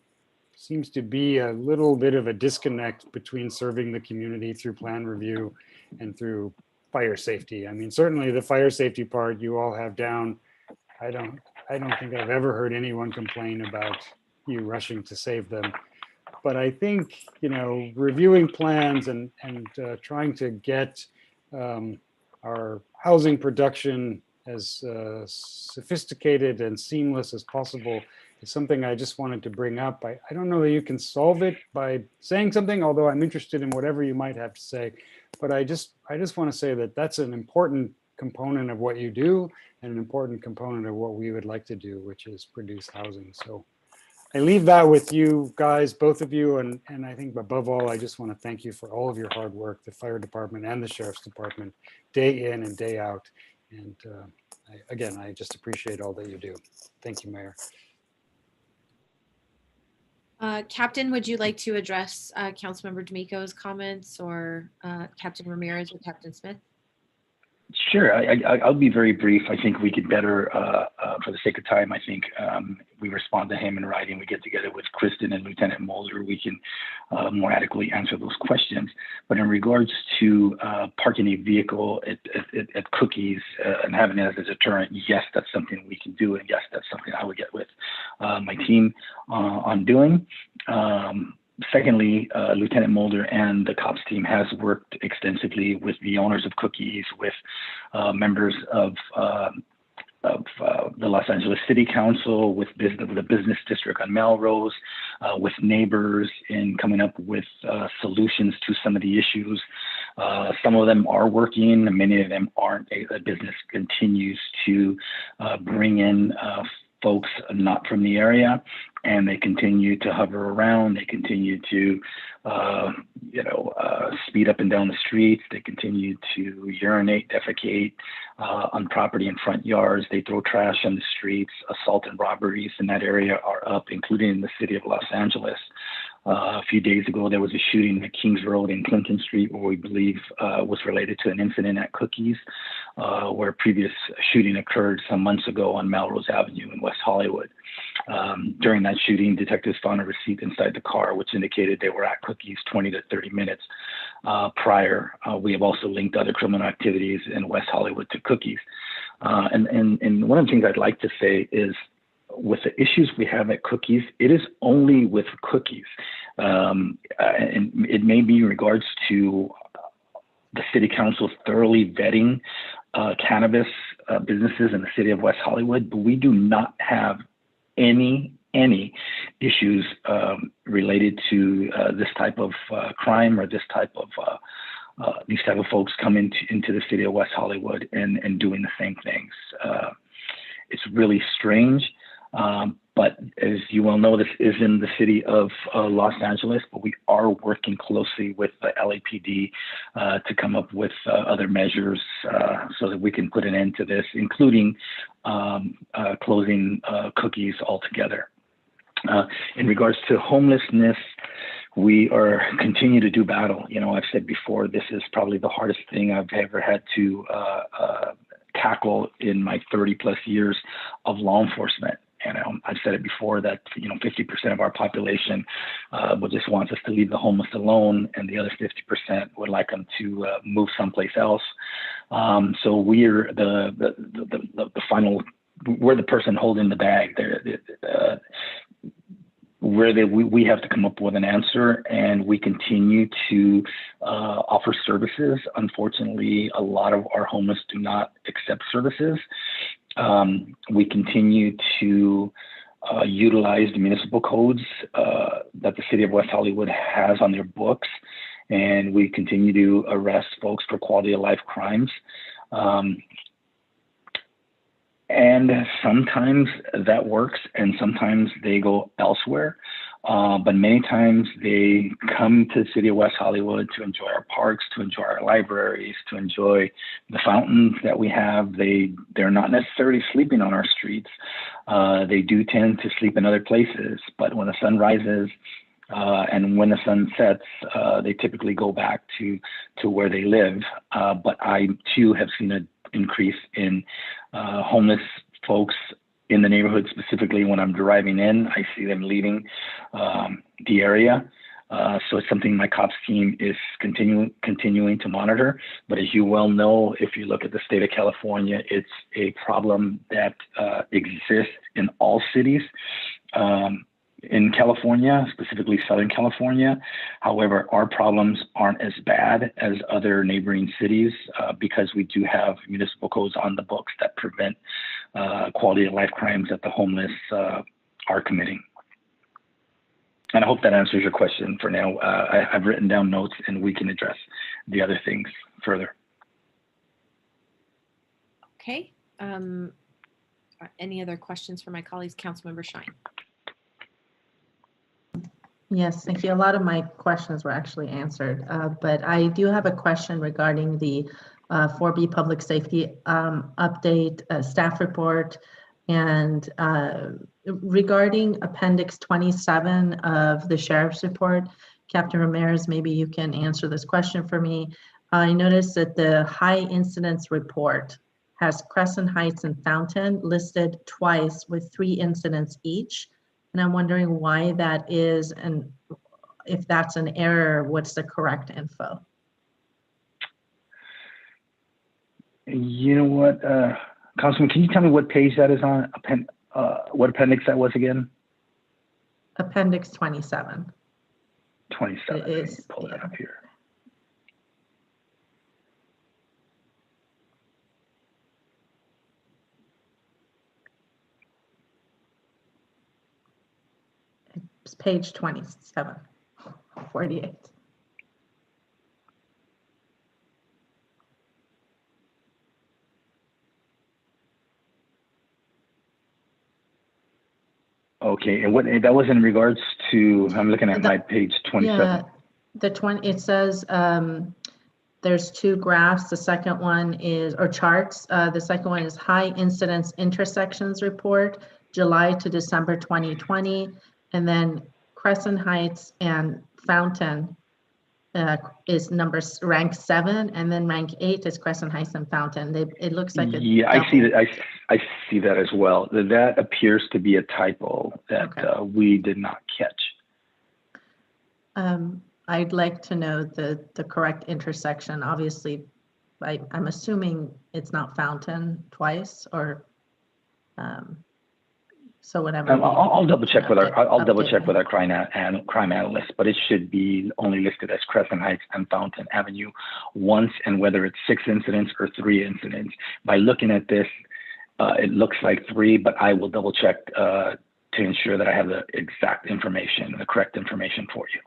be a little bit of a disconnect between serving the community through plan review and through fire safety. I mean, certainly the fire safety part you all have down. I don't think I've ever heard anyone complain about you rushing to save them. But I think, reviewing plans and trying to get our housing production as sophisticated and seamless as possible is something I just wanted to bring up. I don't know that you can solve it by saying something, although I'm interested in whatever you might have to say. But I just want to say that that's an important component of what you do, and an important component of what we would like to do, which is produce housing. So I leave that with you guys, both of you, and I think above all, I just want to thank you for all of your hard work, the fire department and the sheriff's department, day in and day out. And I just appreciate all that you do. Thank you, Mayor. Captain, would you like to address Councilmember D'Amico's comments, or Captain Ramirez or Captain Smith? Sure, I'll be very brief. I think we could better, for the sake of time, I think we respond to him in writing. We get together with Kristen and Lieutenant Mulder. We can more adequately answer those questions. But in regards to parking a vehicle at Cookies and having it as a deterrent, yes, that's something we can do. And yes, that's something I would get with my team on doing. Secondly, Lieutenant Mulder and the COPS team has worked extensively with the owners of Cookies, with members of the Los Angeles City Council, with the business district on Melrose, with neighbors, in coming up with solutions to some of the issues. Some of them are working, many of them aren't. The business continues to bring in folks not from the area. and they continue to hover around. They continue to, speed up and down the streets. They continue to urinate, defecate on property in front yards. They throw trash on the streets. Assault and robberies in that area are up, including in the city of Los Angeles. A few days ago, there was a shooting at Kings Road and Clinton Street, where we believe was related to an incident at Cookies, where a previous shooting occurred some months ago on Melrose Avenue in West Hollywood. During that shooting, detectives found a receipt inside the car, which indicated they were at Cookies 20 to 30 minutes prior. We have also linked other criminal activities in West Hollywood to Cookies. And one of the things I'd like to say is, with the issues we have at Cookies, it is only with Cookies. And it may be in regards to the city council thoroughly vetting cannabis businesses in the city of West Hollywood, but we do not have any issues related to this type of crime or this type of these type of folks coming into the city of West Hollywood and doing the same things. It's really strange. But as you well know, this is in the city of Los Angeles, but we are working closely with the LAPD to come up with other measures so that we can put an end to this, including closing Cookies altogether. In regards to homelessness, we are continue to do battle. I've said before, this is probably the hardest thing I've ever had to tackle in my 30 plus years of law enforcement. I've said it before that 50% of our population just wants us to leave the homeless alone, and the other 50% would like them to move someplace else. So we're the final. We're the person holding the bag. We have to come up with an answer, and we continue to offer services. Unfortunately, a lot of our homeless do not accept services. We continue to utilize the municipal codes that the city of West Hollywood has on their books, and we continue to arrest folks for quality of life crimes. And sometimes that works, and sometimes they go elsewhere. But many times they come to the city of West Hollywood to enjoy our parks, to enjoy our libraries, to enjoy the fountains that we have. They're not necessarily sleeping on our streets. They do tend to sleep in other places, but when the sun rises and when the sun sets, they typically go back to where they live. But I too have seen an increase in homeless folks in the neighborhood. Specifically when I'm driving in, I see them leaving the area. So it's something my cops team is continuing to monitor. But as you well know, if you look at the state of California, it's a problem that exists in all cities in California, specifically Southern California. However, our problems aren't as bad as other neighboring cities because we do have municipal codes on the books that prevent quality of life crimes that the homeless are committing. And I hope that answers your question for now. I've written down notes, and we can address the other things further. Okay. Any other questions for my colleagues? Councilmember Shine. Yes, thank you. A lot of my questions were actually answered, but I do have a question regarding the 4B public safety update staff report, and regarding Appendix 27 of the Sheriff's report. Captain Ramirez, maybe you can answer this question for me. I noticed that the high incidence report has Crescent Heights and Fountain listed twice with 3 incidents each. And I'm wondering why that is, and if that's an error, what's the correct info? You know what, Councilman, can you tell me what page that is on? What appendix that was again? Appendix 27. 27. Let me pull that up here. It's page 27, 48. Okay, and what, that was in regards to, I'm looking at my page 27. Yeah, it says there's two graphs. The second one is, or charts. The second one is high incidence intersections report, July to December 2020. And then Crescent Heights and Fountain is rank 7, and then rank 8 is Crescent Heights and Fountain. It looks like a Yeah, I see that. I see that as well. That appears to be a typo that we did not catch. I'd like to know the correct intersection. Obviously, I'm assuming it's not Fountain twice, or so whatever. I'll double check with our crime analyst, but it should be only listed as Crescent Heights and Fountain Avenue once, and whether it's 6 incidents or 3 incidents. By looking at this, it looks like 3, but I will double check to ensure that I have the exact information, the correct information for you.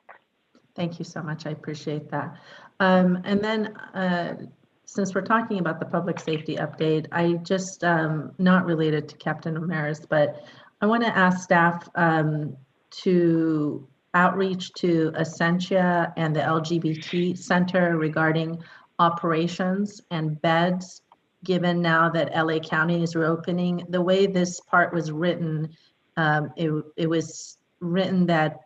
Thank you so much. I appreciate that. And then since we're talking about the public safety update, I just, not related to Captain Ramirez, but I want to ask staff to outreach to Essentia and the LGBT Center regarding operations and beds, given now that LA County is reopening. The way this part was written, it was written that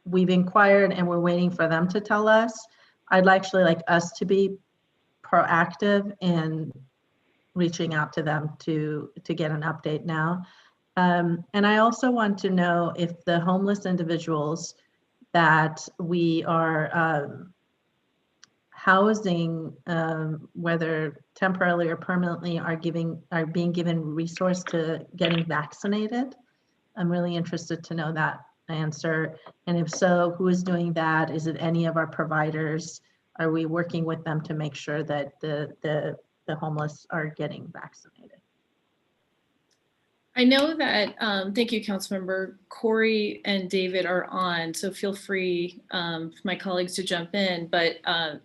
we've inquired and we're waiting for them to tell us. I'd actually like us to be proactive in reaching out to them to get an update now. And I also want to know if the homeless individuals that we are housing, whether temporarily or permanently, are being given resource to getting vaccinated. I'm really interested to know that answer. And if so, who is doing that? Is it any of our providers? Are we working with them to make sure that the homeless are getting vaccinated? I know that, thank you, Councilmember. Corey and David are on, so feel free for my colleagues to jump in, but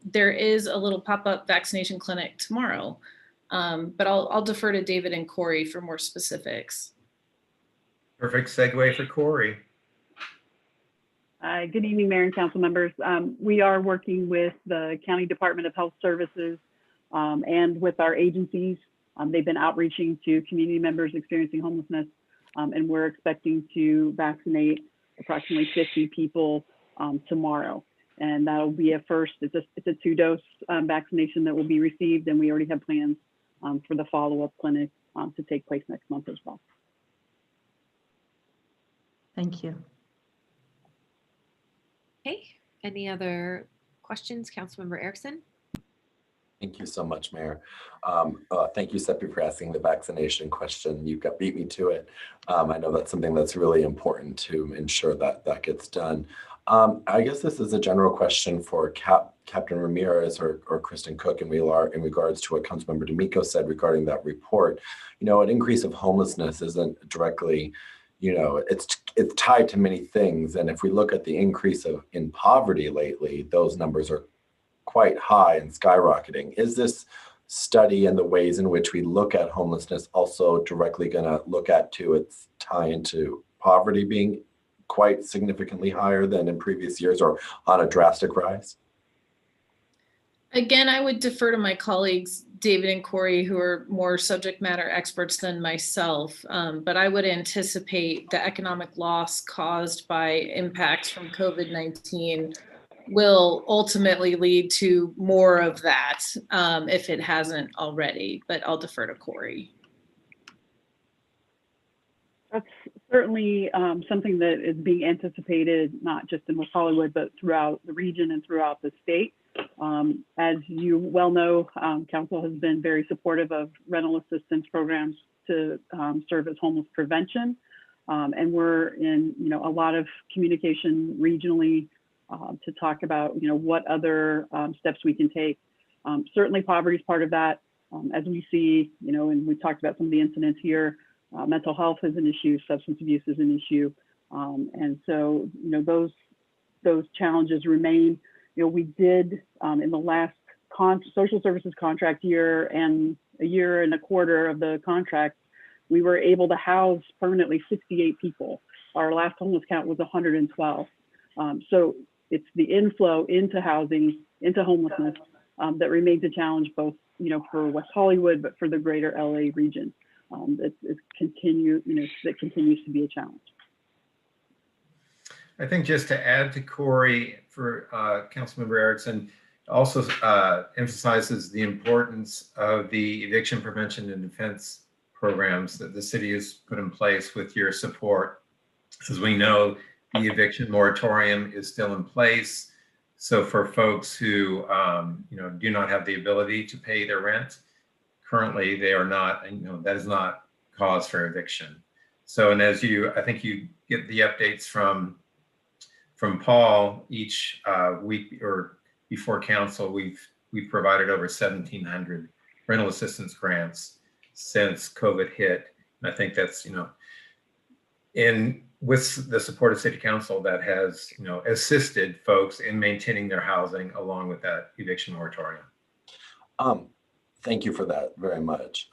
there is a little pop-up vaccination clinic tomorrow, but I'll defer to David and Corey for more specifics. Perfect segue for Corey. Good evening, Mayor and Council members. We are working with the County Department of Health Services and with our agencies. They've been outreaching to community members experiencing homelessness, and we're expecting to vaccinate approximately 50 people tomorrow. And that'll be a first, it's a 2-dose vaccination that will be received, and we already have plans for the follow-up clinic to take place next month as well. Thank you. Okay, any other questions, Councilmember Erickson? Thank you so much, Mayor. Thank you, Seppi, for asking the vaccination question. You beat me to it. I know that's something that's really important to ensure that that gets done. I guess this is a general question for Captain Ramirez or Kristen Cook and Wheeler in regards to what Councilmember D'Amico said regarding that report. You know, an increase of homelessness isn't directly, you know, it's tied to many things. And if we look at the increase in poverty lately, those numbers are quite high and skyrocketing. Is this study and the ways in which we look at homelessness also directly going to look at its tie into poverty being quite significantly higher than in previous years or on a drastic rise? Again, I would defer to my colleagues, David and Corey, who are more subject matter experts than myself, but I would anticipate the economic loss caused by impacts from COVID-19 will ultimately lead to more of that if it hasn't already, but I'll defer to Corey. That's certainly something that is being anticipated, not just in West Hollywood, but throughout the region and throughout the state. As you well know, Council has been very supportive of rental assistance programs to serve as homeless prevention. And we're in, a lot of communication regionally to talk about, what other steps we can take. Certainly poverty is part of that. As we see, and we talked about some of the incidents here, mental health is an issue, substance abuse is an issue. And so, those challenges remain. We did in the last social services contract year and a year and a quarter of the contract, we were able to house permanently 68 people. our last homeless count was 112. So it's the inflow into housing, into homelessness that remains a challenge both, for West Hollywood, but for the greater LA region. That continues to be a challenge. I think just to add to Corey, for Councilmember Erickson, also emphasizes the importance of the eviction prevention and defense programs that the city has put in place with your support. As we know, the eviction moratorium is still in place. So for folks who do not have the ability to pay their rent, currently they are not, that is not cause for eviction. So, and as I think you get the updates from Paul each week or before council, we've provided over 1,700 rental assistance grants since COVID hit. And I think that's, with the support of city council that has, assisted folks in maintaining their housing along with that eviction moratorium. Thank you for that very much.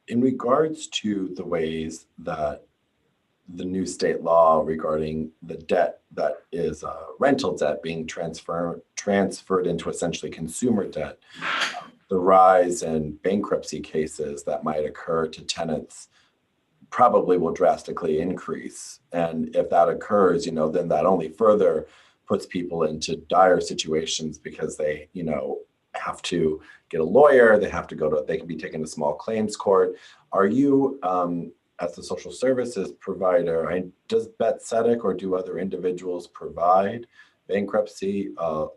In regards to the ways that the new state law regarding the debt that is rental debt being transferred into essentially consumer debt, the rise in bankruptcy cases that might occur to tenants probably will drastically increase. And if that occurs, then that only further puts people into dire situations because they, have to get a lawyer, they can be taken to small claims court. Are you, as the social services provider, does BetCedec or do other individuals provide bankruptcy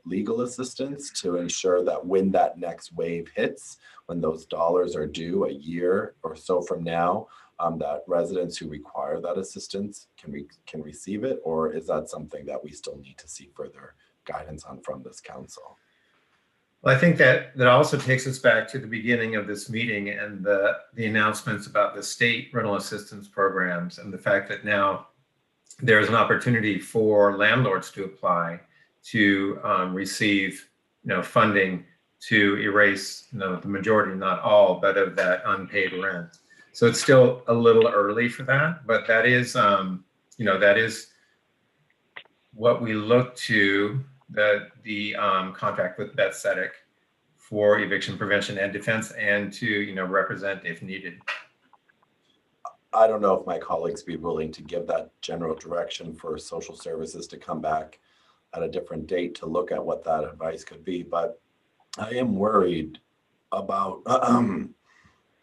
legal assistance to ensure that when that next wave hits, when those dollars are due a year or so from now, that residents who require that assistance can receive it? Or is that something that we still need to see further guidance on from this council? Well, I think that also takes us back to the beginning of this meeting and the announcements about the state rental assistance programs and the fact that now there's an opportunity for landlords to apply to receive funding to erase the majority, not all, but of that unpaid rent. So it's still a little early for that, but that is that is what we look to. The contract with BetCedec for eviction prevention and defense, and to represent if needed. I don't know if my colleagues be willing to give that general direction for social services to come back at a different date to look at what that advice could be, but I am worried about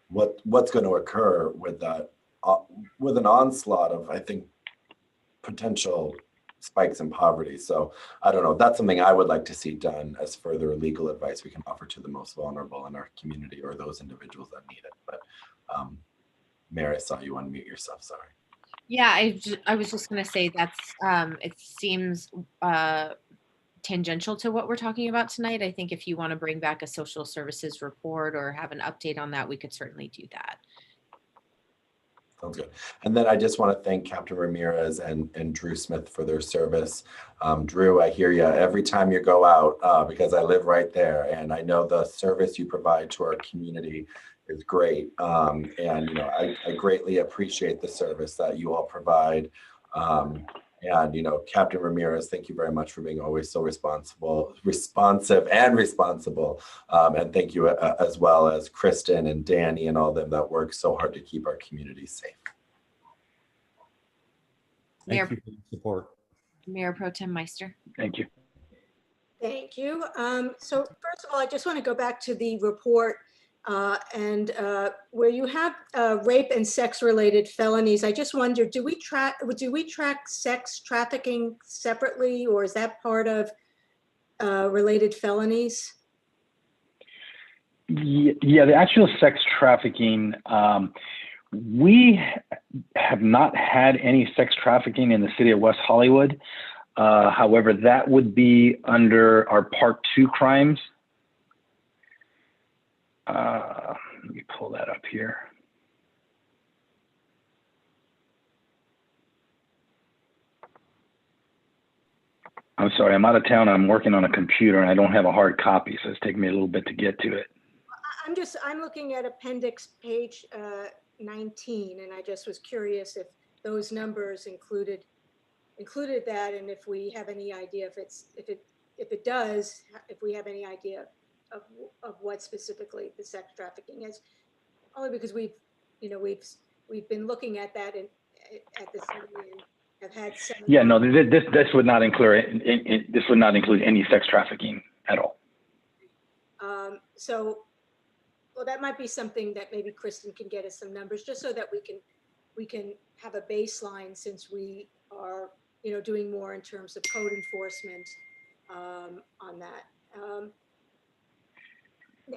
what's going to occur with that, with an onslaught of, I think, potential spikes in poverty. So I don't know, that's something I would like to see done as further legal advice we can offer to the most vulnerable in our community or those individuals that need it. But Mayor, I saw you unmute yourself, sorry. Yeah, I was just going to say that's, it seems tangential to what we're talking about tonight. I think if you want to bring back a social services report or have an update on that, we could certainly do that. Sounds good. And then I just want to thank Captain Ramirez and Drew Smith for their service. Drew, I hear you every time you go out because I live right there, and I know the service you provide to our community is great. And I greatly appreciate the service that you all provide. And Captain Ramirez, thank you very much for being always so responsive and responsible. And thank you as well as Kristen and Danny and all them that work so hard to keep our community safe. Thank you for the support. Mayor Pro Tem Meister. Thank you. Thank you. So first of all, I just want to go back to the report and where you have rape and sex-related felonies. I just wonder, do we track sex trafficking separately, or is that part of related felonies? Yeah, the actual sex trafficking, we have not had any sex trafficking in the city of West Hollywood. However, that would be under our Part 2 crimes. Let me pull that up here. I'm sorry, I'm out of town. I'm working on a computer and I don't have a hard copy, so it's taking me a little bit to get to it. I'm looking at appendix page 19, and I just was curious those numbers included that, and if we have any idea if it does, if we have any idea of what specifically the sex trafficking is, only because we've been looking at that at the city and have had some. Yeah, no, this would not include this would not include any sex trafficking at all. So, well, that might be something that maybe Kristen can get us some numbers, just so that we can have a baseline, since we are doing more in terms of code enforcement on that.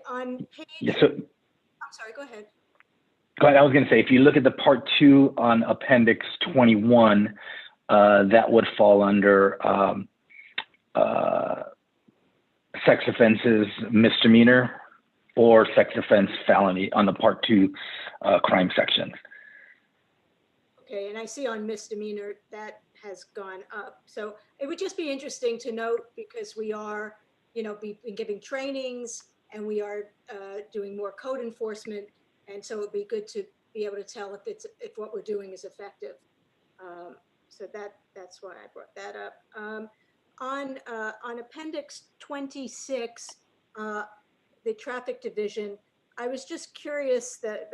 On page, Yeah, so, I'm sorry, go ahead. go ahead. I was going to say, if you look at the part 2 on Appendix 21, that would fall under sex offenses misdemeanor or sex offense felony on the part 2 crime section. Okay, and I see on misdemeanor that has gone up. So it would just be interesting to note, because we are, been giving trainings, and we are doing more code enforcement, and so it'd be good to be able to tell if what we're doing is effective. So that's why I brought that up. On Appendix 26, the traffic division, I was just curious that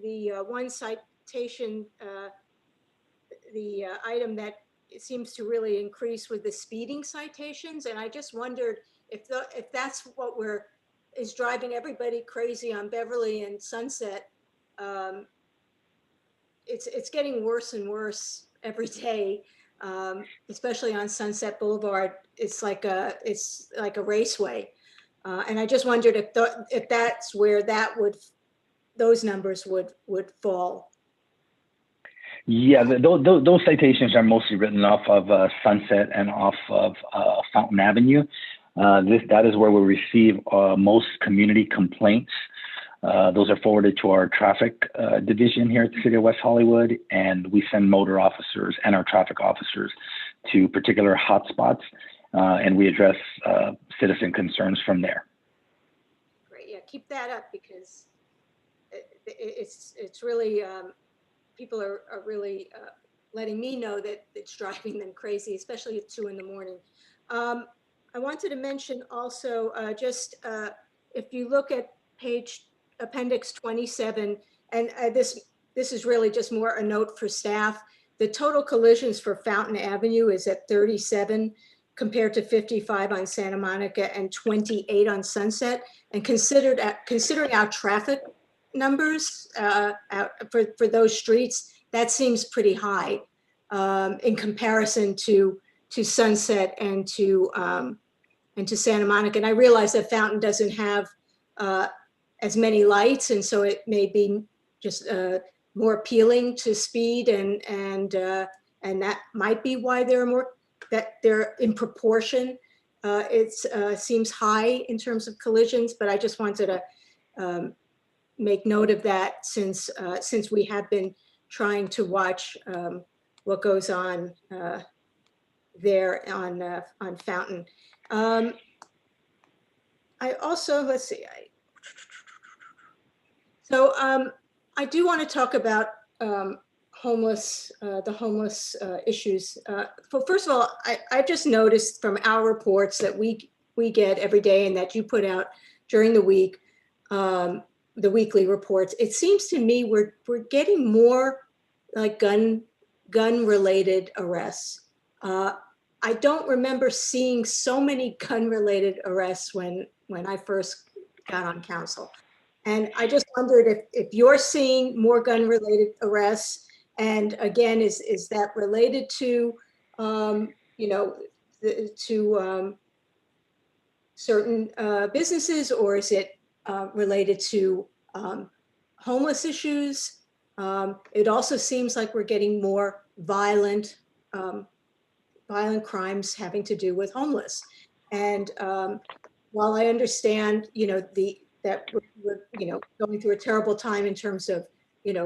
the one citation, the item that it seems to really increase with the speeding citations, and I just wondered if that's what is driving everybody crazy on Beverly and Sunset. It's getting worse and worse every day, especially on Sunset Boulevard. It's like a raceway, and I just wondered if that's where those numbers would fall. Yeah, those citations are mostly written off of Sunset and off of Fountain Avenue. That is where we receive most community complaints. Those are forwarded to our traffic division here at the City of West Hollywood, and we send motor officers and our traffic officers to particular hotspots, and we address citizen concerns from there. Great, yeah, keep that up, because it's really, people are really letting me know that it's driving them crazy, especially at 2 in the morning. I wanted to mention also, if you look at Appendix 27, and this is really just more a note for staff. The total collisions for Fountain Avenue is at 37 compared to 55 on Santa Monica and 28 on Sunset. And considering our traffic numbers for those streets, that seems pretty high in comparison to Sunset and to Santa Monica. And I realize that Fountain doesn't have as many lights, and so it may be just more appealing to speed, and that might be why they're in proportion. It seems high in terms of collisions, but I just wanted to make note of that, since we have been trying to watch what goes on there on Fountain. I also, let's see. So I do want to talk about the homeless issues. First of all, I've just noticed from our reports that we get every day, and that you put out during the week, the weekly reports. It seems to me we're getting more like gun related arrests. I don't remember seeing so many gun related arrests when I first got on council. And I just wondered if you're seeing more gun related arrests, and again, is that related to certain businesses, or is it related to homeless issues? It also seems like we're getting more violent crimes having to do with homeless. And while I understand, that we're going through a terrible time in terms of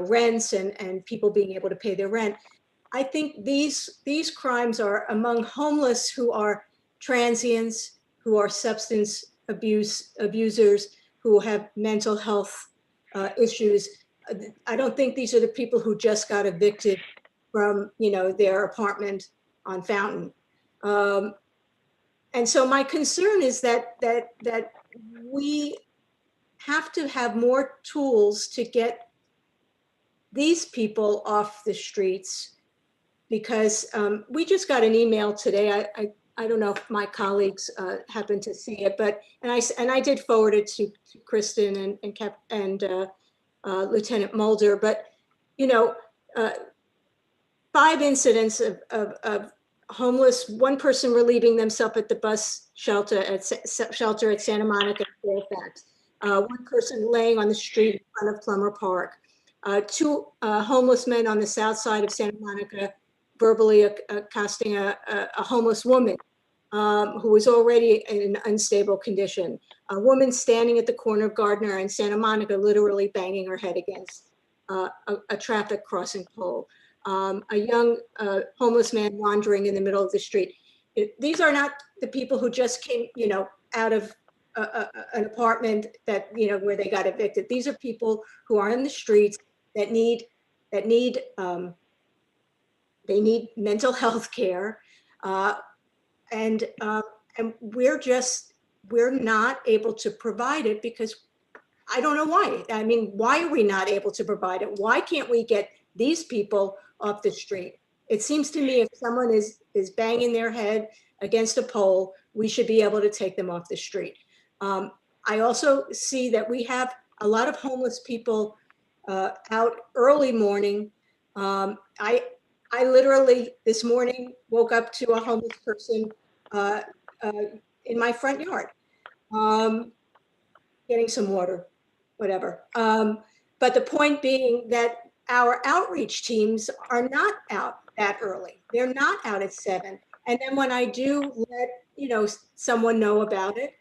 rents and people being able to pay their rent, I think these crimes are among homeless who are transients, who are substance abusers, who have mental health issues. I don't think these are the people who just got evicted from, their apartment on Fountain. And so my concern is that we have to have more tools to get these people off the streets, because we just got an email today. I don't know if my colleagues happened to see it, but and I did forward it to Kristen and Lieutenant Mulder. But 5 incidents of homeless, one person relieving themselves at the bus shelter at Santa Monica, Fairfax. One person laying on the street in front of Plummer Park. 2 homeless men on the south side of Santa Monica verbally accosting a homeless woman who was already in an unstable condition. A woman standing at the corner of Gardner and Santa Monica, literally banging her head against a traffic crossing pole. A young homeless man wandering in the middle of the street. These are not the people who just came, out of an apartment that, where they got evicted. These are people who are in the streets that need mental health care. And we're not able to provide it because I don't know why. I mean, why are we not able to provide it? Why can't we get these people off the street? It seems to me if someone is banging their head against a pole, we should be able to take them off the street. I also see that we have a lot of homeless people out early morning. I literally this morning woke up to a homeless person in my front yard, getting some water, whatever. But the point being that our outreach teams are not out that early. They're not out at 7. And then when I do let someone know about it,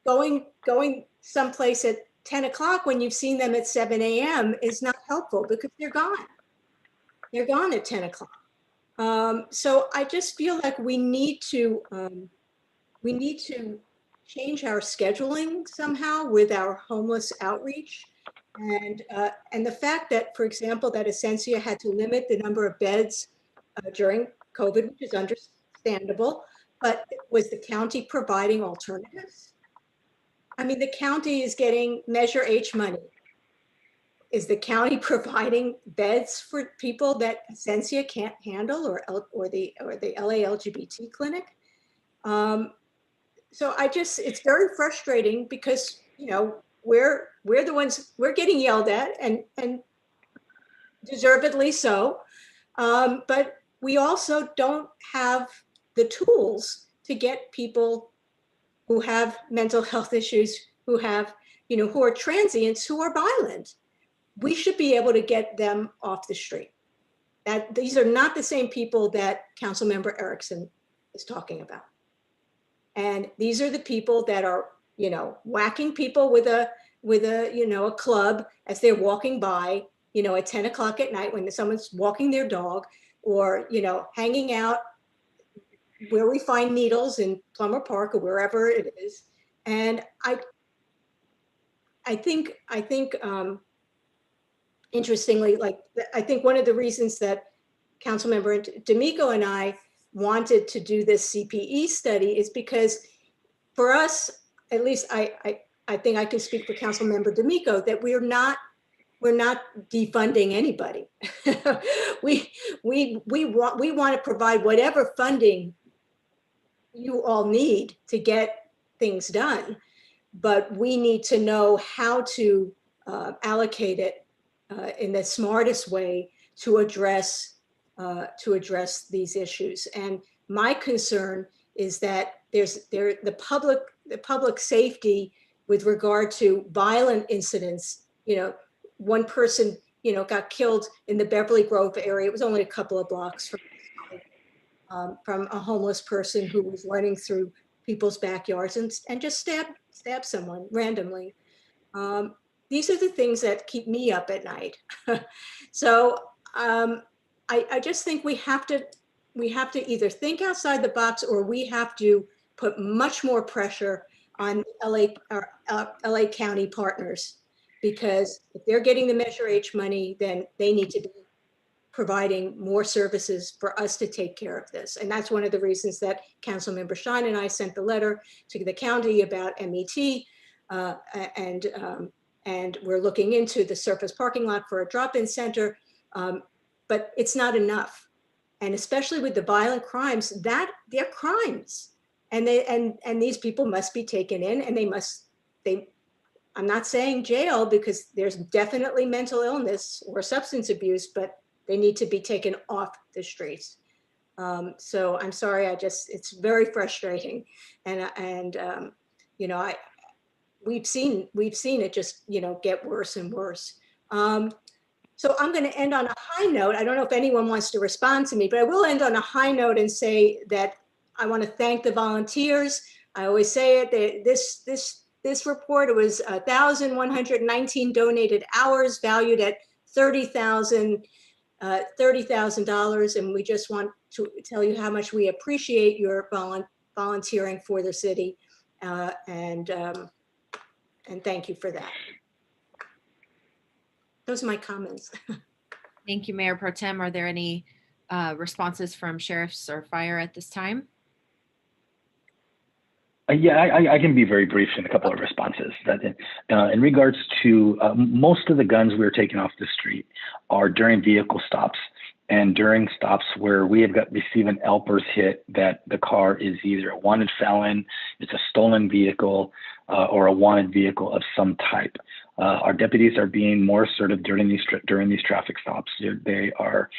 going someplace at 10 o'clock when you've seen them at 7 a.m. is not helpful because they're gone. They're gone at 10 o'clock. So I just feel like we need to change our scheduling somehow with our homeless outreach. And the fact that, for example, that Essentia had to limit the number of beds during COVID, which is understandable, but was the county providing alternatives? I mean, the county is getting Measure H money. Is the county providing beds for people that Essentia can't handle, or the LA LGBT clinic? So it's very frustrating because, we're the ones, we're getting yelled at and deservedly so. But we also don't have the tools to get people who have mental health issues, who have, who are transients, who are violent. We should be able to get them off the street. These are not the same people that Councilmember Erickson is talking about. And these are the people that are, whacking people with a club as they're walking by, at 10 o'clock at night when someone's walking their dog, or, hanging out where we find needles in Plummer Park or wherever it is. And I think interestingly, I think one of the reasons that Councilmember D'Amico and I wanted to do this CPE study is because for us, at least I think I can speak for Councilmember D'Amico, that we're not defunding anybody. we want to provide whatever funding you all need to get things done, but we need to know how to allocate it in the smartest way to address these issues. And my concern is that the public safety with regard to violent incidents. One person got killed in the Beverly Grove area. It was only a couple of blocks from a homeless person who was running through people's backyards and just stab someone randomly. These are the things that keep me up at night. So I just think we have to either think outside the box, or we have to put much more pressure on LA County partners, because if they're getting the Measure H money, then they need to be providing more services for us to take care of this. And that's one of the reasons that Councilmember Shine and I sent the letter to the county about MET, and we're looking into the surface parking lot for a drop-in center, but it's not enough. And especially with the violent crimes, that they're crimes, and these people must be taken in, and I'm not saying jail, because there's definitely mental illness or substance abuse, but they need to be taken off the streets. So I'm sorry, it's very frustrating, and you know, we've seen it just, you know, get worse and worse. So I'm going to end on a high note. I don't know if anyone wants to respond to me, but I will end on a high note and say that I want to thank the volunteers. I always say it, this report, it was 1,119 donated hours valued at $30,000, and we just want to tell you how much we appreciate your volunteering for the city, and thank you for that. Those are my comments. Thank you, Mayor Pro Tem. Are there any responses from sheriffs or fire at this time? Yeah, I can be very brief in a couple of responses. That in regards to most of the guns we're taking off the street are during vehicle stops and during stops where we have received an LPERS hit that the car is either a wanted felon, it's a stolen vehicle, or a wanted vehicle of some type. Our deputies are being more assertive during these traffic stops. They are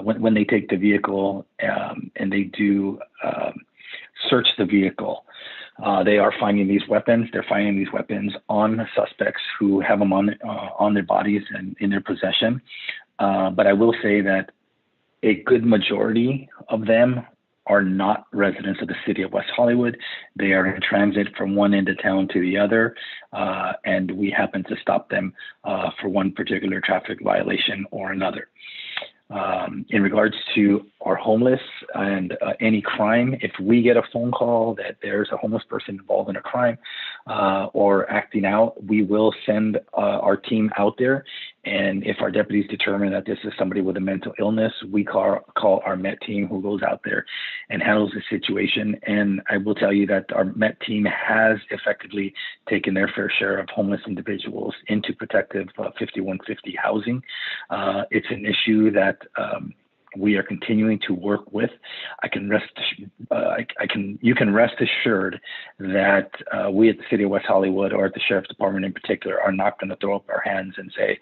when they take the vehicle and they do search the vehicle. They are finding these weapons. They're finding these weapons on suspects who have them on their bodies and in their possession. But I will say that a good majority of them are not residents of the city of West Hollywood. They are in transit from one end of town to the other, and we happen to stop them for one particular traffic violation or another. In regards to our homeless and any crime, if we get a phone call that there's a homeless person involved in a crime or acting out, we will send our team out there. And if our deputies determine that this is somebody with a mental illness, we call our MET team, who goes out there and handles the situation. And I will tell you that our MET team has effectively taken their fair share of homeless individuals into protective 5150 housing. It's an issue that we are continuing to work with. You can rest assured that we at the City of West Hollywood, or at the Sheriff's Department in particular, are not going to throw up our hands and say,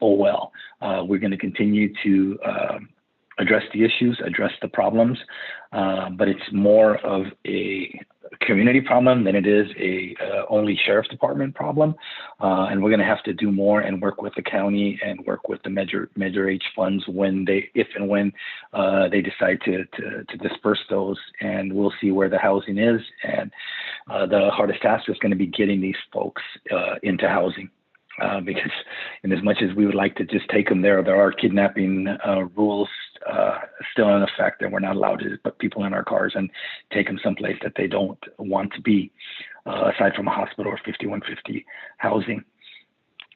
oh, well. We're going to continue to address the issues, address the problems, but it's more of a community problem than it is a only Sheriff's Department problem. And we're going to have to do more and work with the county and work with the Measure H funds if and when they decide to disperse those, and we'll see where the housing is. And the hardest task is going to be getting these folks into housing. Because in as much as we would like to just take them there are kidnapping rules still in effect, and we're not allowed to put people in our cars and take them someplace that they don't want to be, aside from a hospital or 5150 housing.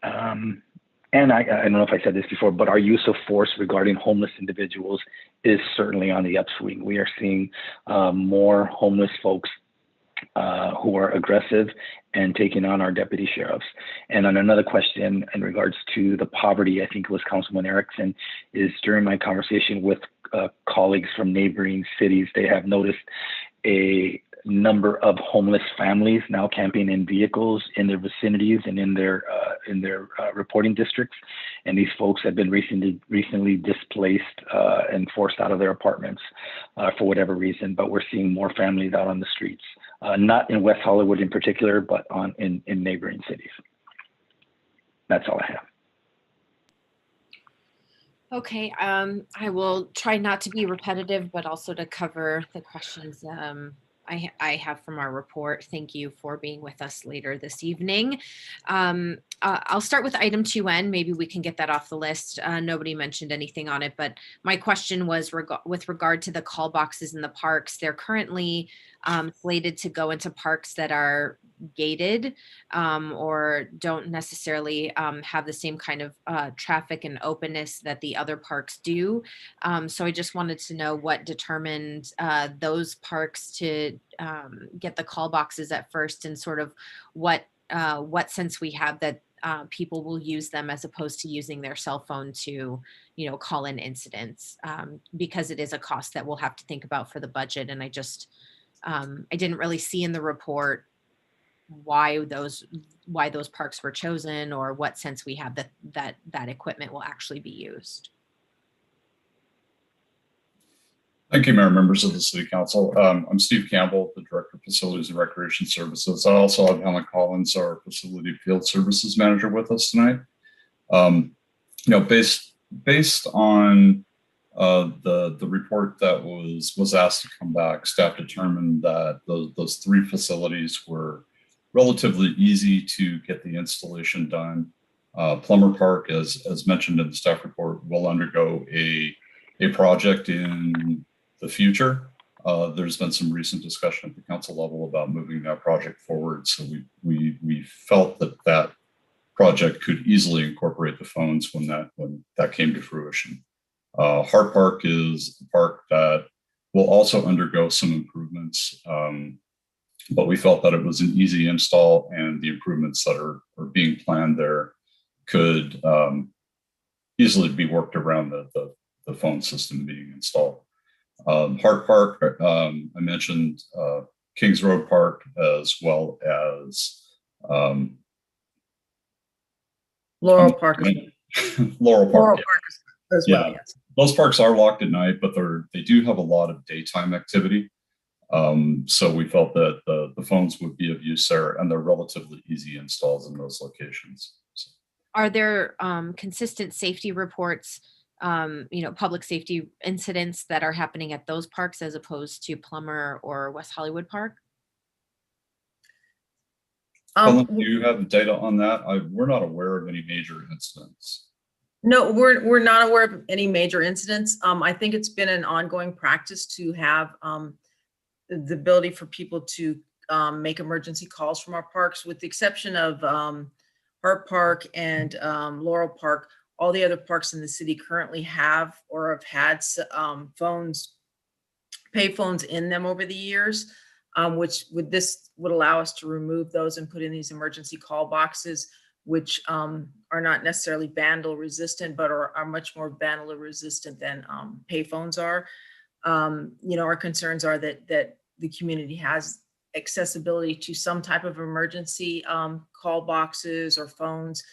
And I don't know if I said this before, but our use of force regarding homeless individuals is certainly on the upswing. We are seeing more homeless folks who are aggressive and taking on our deputy sheriffs. And on another question in regards to the poverty, I think it was Councilman Erickson, is during my conversation with colleagues from neighboring cities, they have noticed a number of homeless families now camping in vehicles in their vicinities and in their reporting districts. And these folks have been recently displaced and forced out of their apartments for whatever reason. But we're seeing more families out on the streets, not in West Hollywood in particular, but in neighboring cities. That's all I have. Okay, I will try not to be repetitive, but also to cover the questions I have from our report. Thank you for being with us later this evening. I'll start with item 2N. Maybe we can get that off the list. Nobody mentioned anything on it, but my question was with regard to the call boxes in the parks. They're currently slated to go into parks that are gated or don't necessarily have the same kind of traffic and openness that the other parks do. So I just wanted to know what determined those parks to get the call boxes at first, and sort of what sense we have that people will use them as opposed to using their cell phone to, call in incidents, because it is a cost that we'll have to think about for the budget. And I didn't really see in the report why those parks were chosen, or what sense we have that equipment will actually be used. Thank you, Mayor, members of the City Council. I'm Steve Campbell, the Director of Facilities and Recreation Services. I also have Helen Collins, our Facility Field Services Manager, with us tonight. Based on the report that was asked to come back, staff determined that those three facilities were relatively easy to get the installation done. Plummer Park, as mentioned in the staff report, will undergo a project in the future. There's been some recent discussion at the council level about moving that project forward. So we felt that project could easily incorporate the phones when that came to fruition. Hart Park is a park that will also undergo some improvements, but we felt that it was an easy install, and the improvements that are being planned there could easily be worked around the phone system being installed. Hart Park, I mentioned Kings Road Park, as well as Laurel Park. Laurel Park, as well. Yes. Those parks are locked at night, but they do have a lot of daytime activity. So we felt that the phones would be of use there, and they're relatively easy installs in those locations. So. Are there consistent safety reports, public safety incidents that are happening at those parks as opposed to Plummer or West Hollywood Park? Helen, do you have data on that? We're not aware of any major incidents. No, we're not aware of any major incidents. I think it's been an ongoing practice to have the ability for people to make emergency calls from our parks, with the exception of Hart Park and Laurel Park. All the other parks in the city currently have or have had pay phones in them over the years, which would allow us to remove those and put in these emergency call boxes, which are not necessarily vandal resistant, but are much more vandal resistant than pay phones are. Our concerns are that the community has accessibility to some type of emergency call boxes or phones.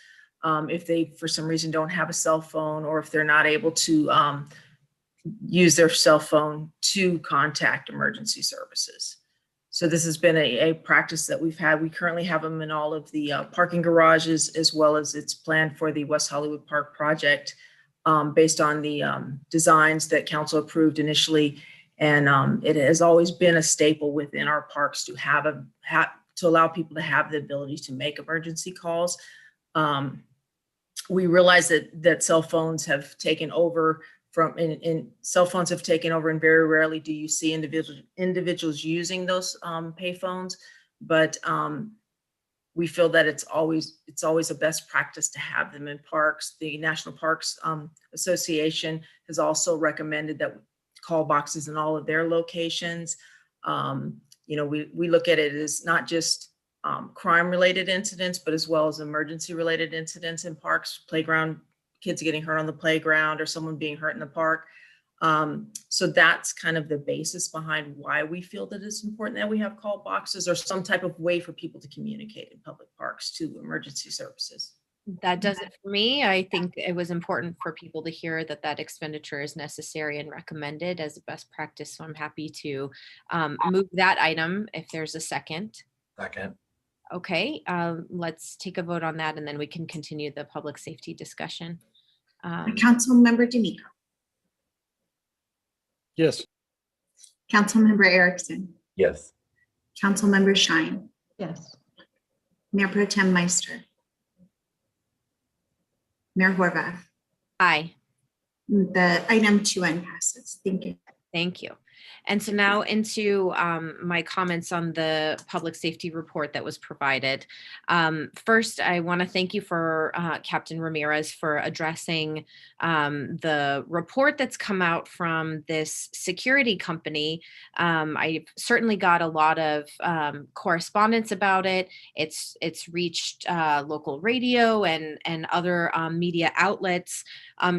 If they, for some reason, don't have a cell phone, or if they're not able to use their cell phone to contact emergency services. So this has been a practice that we've had. We currently have them in all of the parking garages, as well as it's planned for the West Hollywood Park project, based on the designs that council approved initially. And it has always been a staple within our parks to to allow people to have the ability to make emergency calls. We realize that cell phones have taken over cell phones have taken over, and very rarely do you see individuals using those pay phones. But we feel that it's always a best practice to have them in parks. The National Parks Association has also recommended that call boxes in all of their locations. We look at it as not just crime-related incidents, but as well as emergency-related incidents in parks, kids getting hurt on the playground, or someone being hurt in the park. So that's kind of the basis behind why we feel that it's important that we have call boxes, or some type of way for people to communicate in public parks to emergency services. That does it for me. I think it was important for people to hear that expenditure is necessary and recommended as a best practice. So I'm happy to move that item if there's a second. Second. Okay, let's take a vote on that, and then we can continue the public safety discussion. Councilmember D'Amico. Yes. Councilmember Erickson. Yes. Councilmember Shine. Yes. Mayor Pro Tem Meister. Mayor Horvath. Aye. The item 2N passes. Thank you. Thank you. And so now into my comments on the public safety report that was provided. First, I want to thank you for Captain Ramirez for addressing the report that's come out from this security company. I certainly got a lot of correspondence about it. It's reached local radio and other media outlets.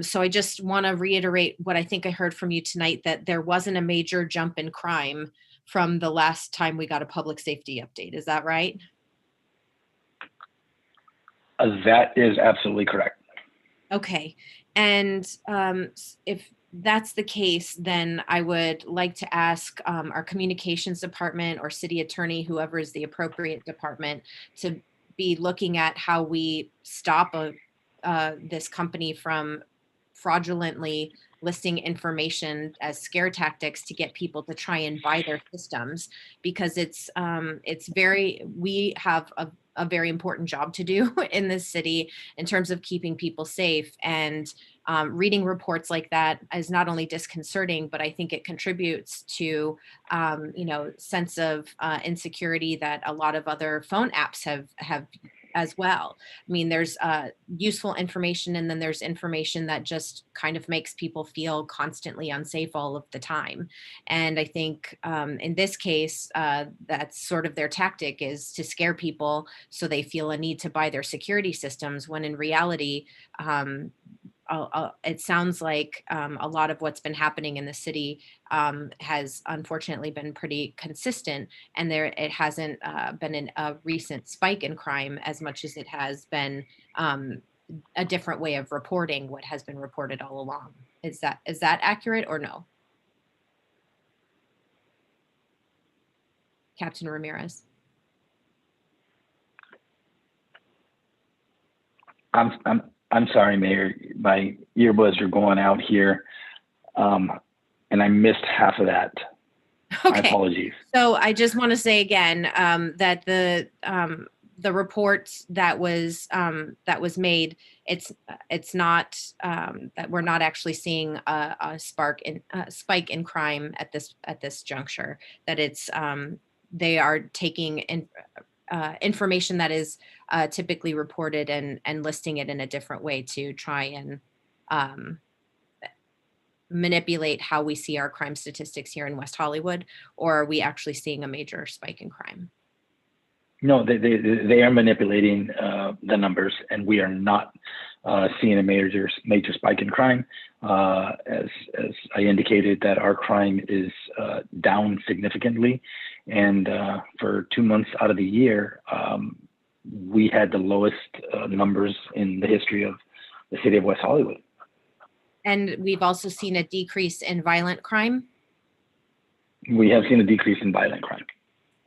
So I just want to reiterate what I think I heard from you tonight, that there wasn't a major jump in crime from the last time we got a public safety update. Is that right? That is absolutely correct. Okay. And if that's the case, then I would like to ask our communications department or city attorney, whoever is the appropriate department, to be looking at how we stop this company from fraudulently listing information as scare tactics to get people to try and buy their systems, because we have a very important job to do in this city in terms of keeping people safe. And reading reports like that is not only disconcerting, but I think it contributes to, sense of insecurity that a lot of other phone apps have as well. I mean, there's useful information, and then there's information that just kind of makes people feel constantly unsafe all of the time. And I think in this case, that's sort of their tactic, is to scare people so they feel a need to buy their security systems, when in reality, it sounds like a lot of what's been happening in the city has unfortunately been pretty consistent, and it hasn't been a recent spike in crime as much as it has been a different way of reporting what has been reported all along. Is that accurate or no? Captain Ramirez. I'm sorry, Mayor. My earbuds are going out here, and I missed half of that. Okay. My apologies. So I just want to say again that the report that was made, it's not that we're not actually seeing a spike in crime at this juncture. That it's they are taking information that is typically reported and listing it in a different way to try and manipulate how we see our crime statistics here in West Hollywood. Or are we actually seeing a major spike in crime? No, they are manipulating the numbers, and we are not seeing a major spike in crime. As I indicated, that our crime is down significantly, and for 2 months out of the year, we had the lowest numbers in the history of the city of West Hollywood. And we've also seen a decrease in violent crime? We have seen a decrease in violent crime.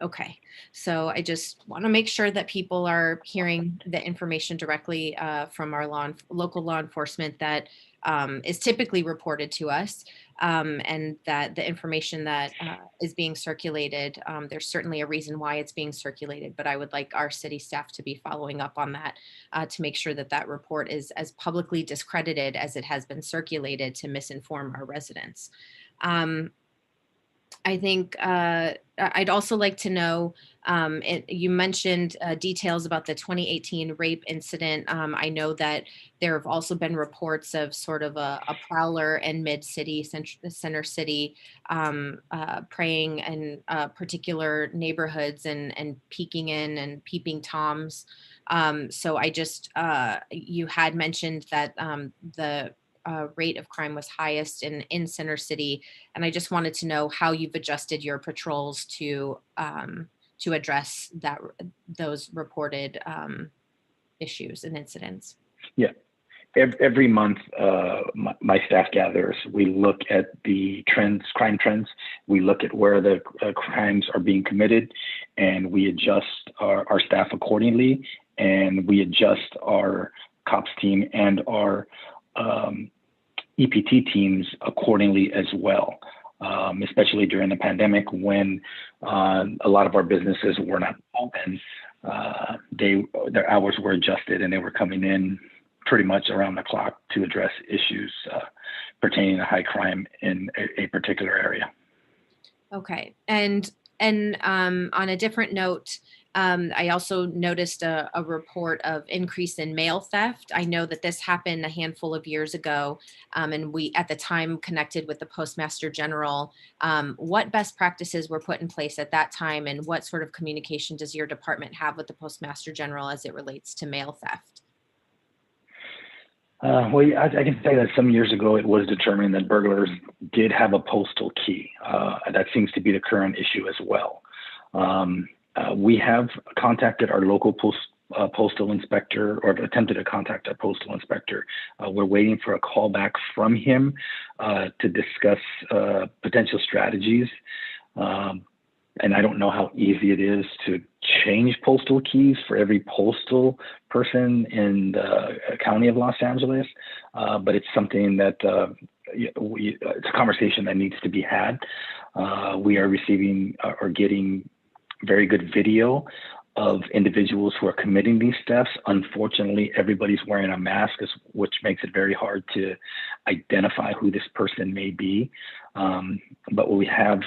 Okay, so I just want to make sure that people are hearing the information directly from our local law enforcement that is typically reported to us, and that the information that is being circulated, there's certainly a reason why it's being circulated, but I would like our city staff to be following up on that to make sure that that report is as publicly discredited as it has been circulated to misinform our residents. I think I'd also like to know, you mentioned details about the 2018 rape incident. I know that there have also been reports of sort of a prowler in mid-city, center city, preying in particular neighborhoods and peeking in and peeping Toms. So I just, you had mentioned that the rate of crime was highest in center city, and I just wanted to know how you've adjusted your patrols to address those reported issues and incidents. Yeah, every month my staff gathers. We look at the crime trends. We look at where the crimes are being committed, and we adjust our staff accordingly, and we adjust our cops team and our EPT teams accordingly as well, especially during the pandemic when a lot of our businesses were not open. Their hours were adjusted, and they were coming in pretty much around the clock to address issues pertaining to high crime in a particular area. Okay. And on a different note, I also noticed a report of increase in mail theft. I know that this happened a handful of years ago, and we at the time connected with the Postmaster General. What best practices were put in place at that time, and what sort of communication does your department have with the Postmaster General as it relates to mail theft? Well, I can say that some years ago it was determined that burglars did have a postal key. That seems to be the current issue as well. We have contacted our local postal inspector, or attempted to contact our postal inspector. We're waiting for a call back from him to discuss potential strategies. And I don't know how easy it is to change postal keys for every postal person in the county of Los Angeles, but it's something that it's a conversation that needs to be had. We are receiving or getting very good video of individuals who are committing these thefts. Unfortunately, everybody's wearing a mask, which makes it very hard to identify who this person may be. But we have,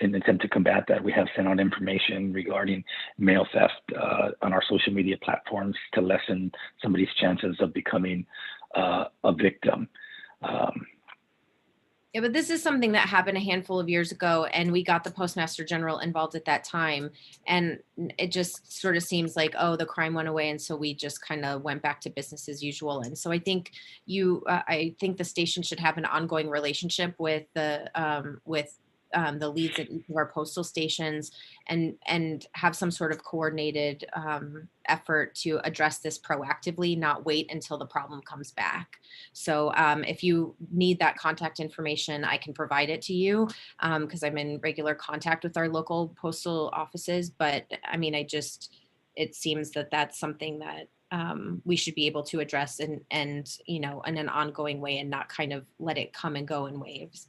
in an attempt to combat that, we have sent out information regarding mail theft on our social media platforms to lessen somebody's chances of becoming a victim. Yeah, but this is something that happened a handful of years ago, and we got the Postmaster General involved at that time. And it just sort of seems like, oh, the crime went away, and so we just kind of went back to business as usual. And so I think I think the station should have an ongoing relationship with the leads at each of our postal stations, and have some sort of coordinated effort to address this proactively, not wait until the problem comes back. So if you need that contact information, I can provide it to you, because I'm in regular contact with our local postal offices. But I mean, it seems that that's something that we should be able to address and in an ongoing way, and not kind of let it come and go in waves.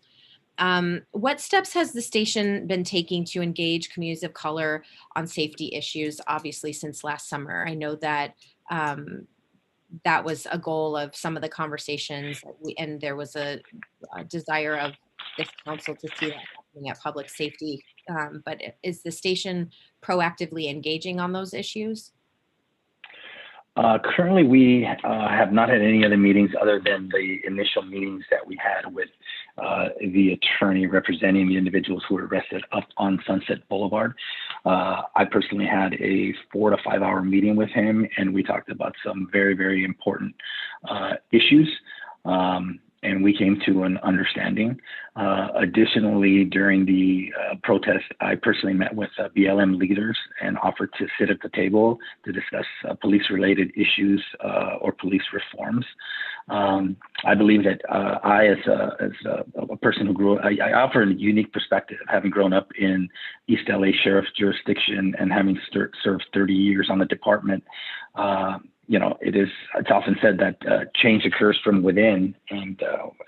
What steps has the station been taking to engage communities of color on safety issues, obviously, since last summer? I know that that was a goal of some of the conversations, and there was a desire of this council to see that happening at public safety. But is the station proactively engaging on those issues? Currently, we have not had any other meetings other than the initial meetings that we had with the attorney representing the individuals who were arrested up on Sunset Boulevard. I personally had a 4 to 5 hour meeting with him, and we talked about some very, very important issues. And we came to an understanding. Additionally, during the protest, I personally met with BLM leaders and offered to sit at the table to discuss police-related issues or police reforms. I believe that I, as a person who grew up, I offer a unique perspective, having grown up in East LA Sheriff's jurisdiction and having served 30 years on the department. It's often said that change occurs from within. And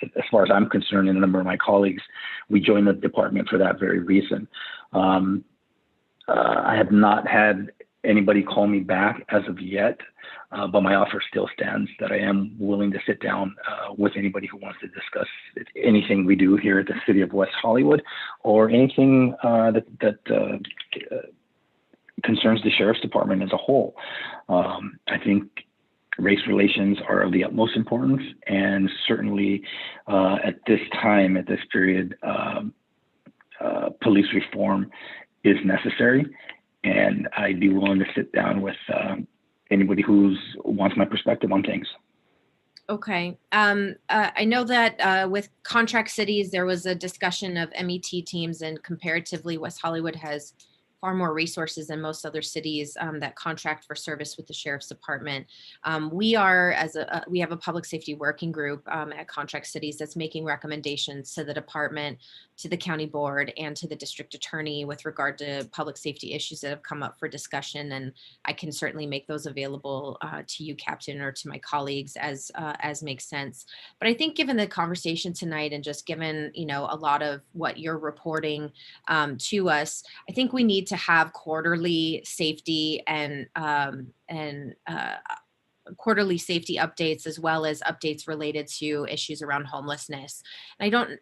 as far as I'm concerned, and a number of my colleagues, we joined the department for that very reason. I have not had anybody call me back as of yet, but my offer still stands that I am willing to sit down with anybody who wants to discuss anything we do here at the City of West Hollywood, or anything that concerns the Sheriff's Department as a whole. I think race relations are of the utmost importance, and certainly at this time, at this period, police reform is necessary, and I'd be willing to sit down with anybody who wants my perspective on things. Okay. I know that with contract cities, there was a discussion of MET teams, and comparatively, West Hollywood has far more resources than most other cities that contract for service with the Sheriff's Department. We have a public safety working group at Contract Cities that's making recommendations to the department, to the county board, and to the district attorney with regard to public safety issues that have come up for discussion. And I can certainly make those available to you, Captain, or to my colleagues as makes sense. But I think given the conversation tonight, and just given a lot of what you're reporting to us, I think we need to have quarterly safety and quarterly safety updates, as well as updates related to issues around homelessness. And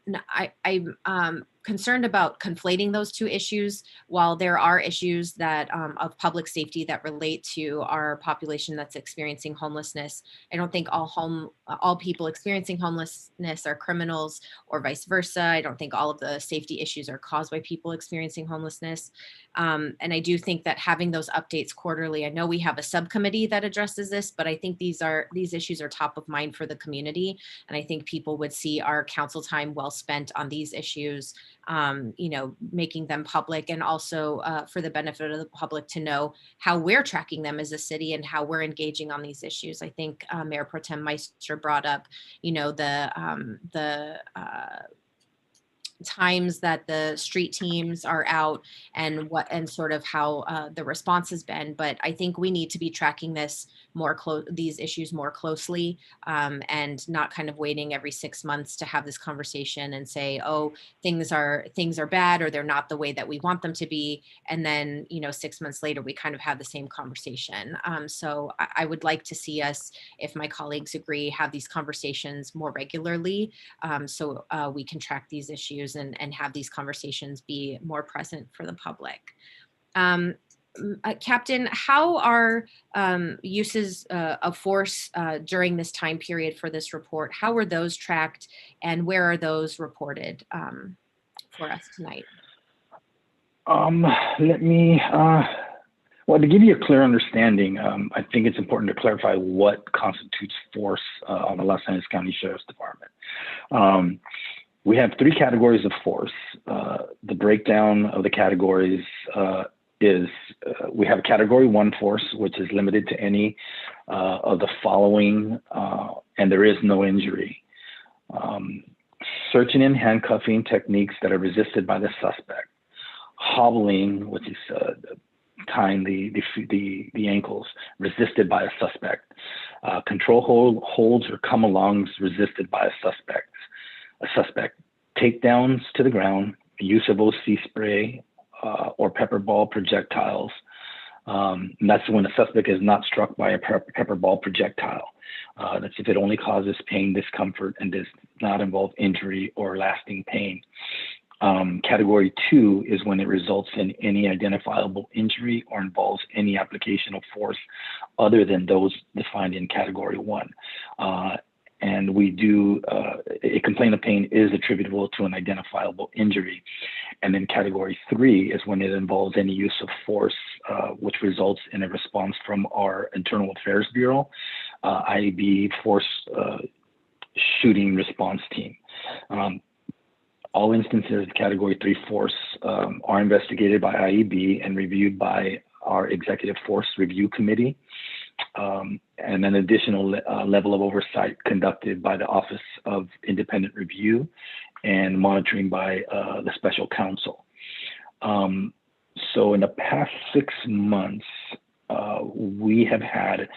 I'm concerned about conflating those two issues. While there are issues that of public safety that relate to our population that's experiencing homelessness, I don't think all people experiencing homelessness are criminals or vice versa. I don't think all of the safety issues are caused by people experiencing homelessness. And I do think that having those updates quarterly, I know we have a subcommittee that addresses this, but I think these issues are top of mind for the community. And I think people would see our council time well spent on these issues, making them public, and also for the benefit of the public to know how we're tracking them as a city and how we're engaging on these issues. I think Mayor Pro Tem Meister brought up, the times that the street teams are out and sort of how the response has been. But I think we need to be tracking this these issues more closely, and not kind of waiting every 6 months to have this conversation and say, oh, things are bad, or they're not the way that we want them to be. And then, 6 months later, we kind of have the same conversation. So I would like to see us, if my colleagues agree, have these conversations more regularly, so we can track these issues and have these conversations be more present for the public. Captain, how are uses of force during this time period for this report? How were those tracked, and where are those reported for us tonight? Well, to give you a clear understanding, I think it's important to clarify what constitutes force on the Los Angeles County Sheriff's Department. We have 3 categories of force. The breakdown of the categories is we have category 1 force, which is limited to any of the following, and there is no injury. Searching and handcuffing techniques that are resisted by the suspect. Hobbling, which is tying the ankles, resisted by a suspect. Control holds or come-alongs resisted by a suspect. Takedowns to the ground, use of OC spray or pepper ball projectiles. And that's when a suspect is not struck by a pepper ball projectile. That's if it only causes pain, discomfort, and does not involve injury or lasting pain. Category 2 is when it results in any identifiable injury or involves any application of force other than those defined in category 1. And we do, a complaint of pain is attributable to an identifiable injury. And then category 3 is when it involves any use of force, which results in a response from our Internal Affairs Bureau, IEB force shooting response team. All instances of category 3 force are investigated by IEB and reviewed by our Executive Force Review Committee. And an additional level of oversight conducted by the Office of Independent Review and monitoring by the Special Counsel. So in the past 6 months, we have had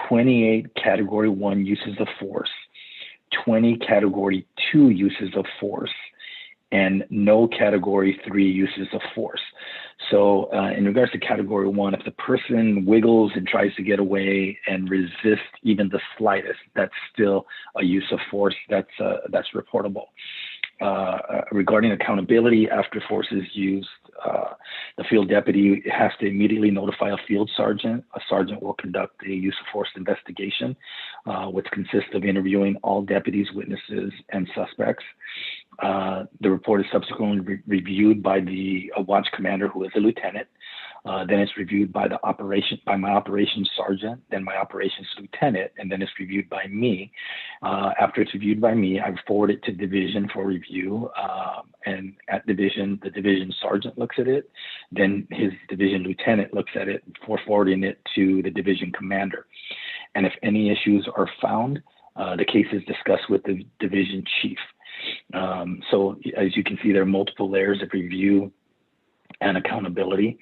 28 category 1 uses of force, 20 category 2 uses of force, and no category 3 uses of force. So in regards to category 1, if the person wiggles and tries to get away and resists even the slightest, that's still a use of force that's reportable. Regarding accountability after force is used, the field deputy has to immediately notify a field sergeant. A sergeant will conduct a use of force investigation, which consists of interviewing all deputies, witnesses, and suspects. The report is subsequently reviewed by the watch commander, who is a lieutenant. Then it's reviewed by my operations sergeant, then my operations lieutenant, and then it's reviewed by me. After it's reviewed by me, I forward it to division for review. And at division, the division sergeant looks at it. Then his division lieutenant looks at it before forwarding it to the division commander. And if any issues are found, the case is discussed with the division chief. So as you can see, there are multiple layers of review and accountability.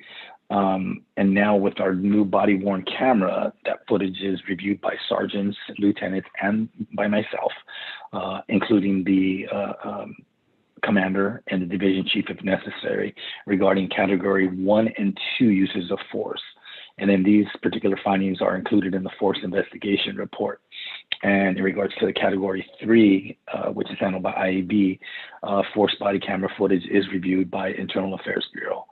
And now with our new body-worn camera, that footage is reviewed by sergeants, lieutenants, and by myself, including the commander and the division chief if necessary, regarding category 1 and 2 uses of force. And then these particular findings are included in the force investigation report. And in regards to the category 3, which is handled by IAB, forced body camera footage is reviewed by Internal Affairs Bureau,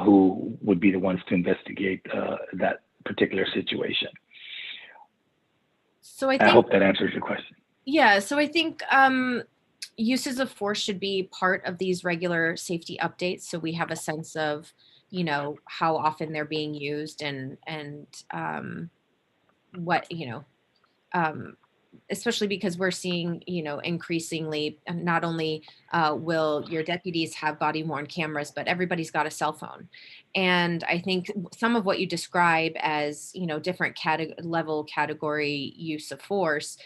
who would be the ones to investigate that particular situation. So I I think, hope that answers your question. yeah, so I think uses of force should be part of these regular safety updates. So we have a sense of, you know, how often they're being used and what, you know, especially because we're seeing, you know, increasingly, not only will your deputies have body worn cameras, but everybody's got a cell phone. And I think some of what you describe as, you know, different level category use of force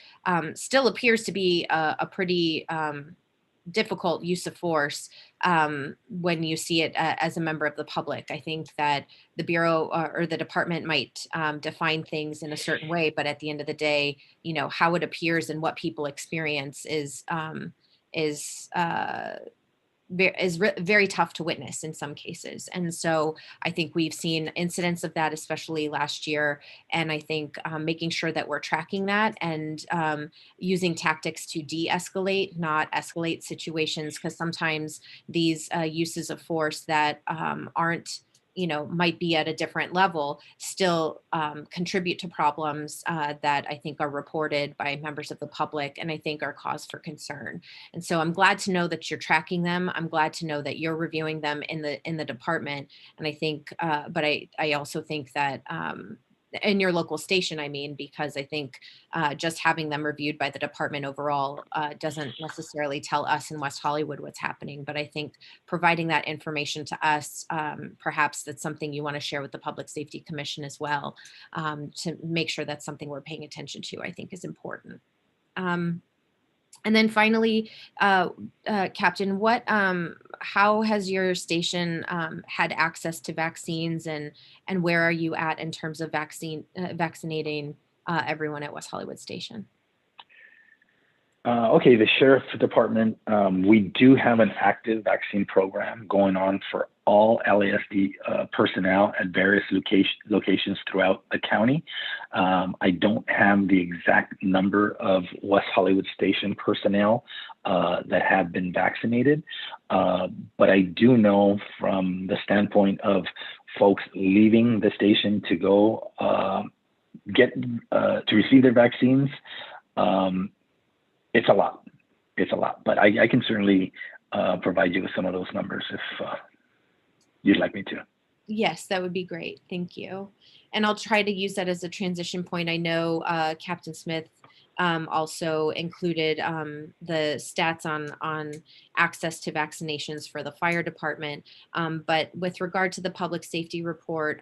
still appears to be a pretty difficult use of force when you see it as a member of the public. I think that the Bureau or the department might define things in a certain way, but at the end of the day, you know, how it appears and what people experience is very tough to witness in some cases. And so I think we've seen incidents of that, especially last year. And I think making sure that we're tracking that and using tactics to de-escalate, not escalate situations, because sometimes these uses of force that aren't, you know, might be at a different level, still contribute to problems that I think are reported by members of the public and I think are cause for concern. And so I'm glad to know that you're tracking them. I'm glad to know that you're reviewing them in the department. And I think, but I also think that in your local station, I mean, because I think just having them reviewed by the department overall doesn't necessarily tell us in West Hollywood what's happening. But I think providing that information to us, perhaps that's something you want to share with the Public Safety Commission as well, to make sure that's something we're paying attention to, I think is important. And then finally, Captain, how has your station had access to vaccines, and where are you at in terms of vaccinating everyone at West Hollywood Station? Okay, the Sheriff's Department, we do have an active vaccine program going on for all LASD personnel at various locations throughout the county. I don't have the exact number of West Hollywood Station personnel that have been vaccinated, but I do know from the standpoint of folks leaving the station to go to receive their vaccines, it's a lot. It's a lot, but I can certainly provide you with some of those numbers if you'd like me to. Yes, that would be great. Thank you. And I'll try to use that as a transition point. I know Captain Smith also included the stats on access to vaccinations for the fire department. But with regard to the public safety report,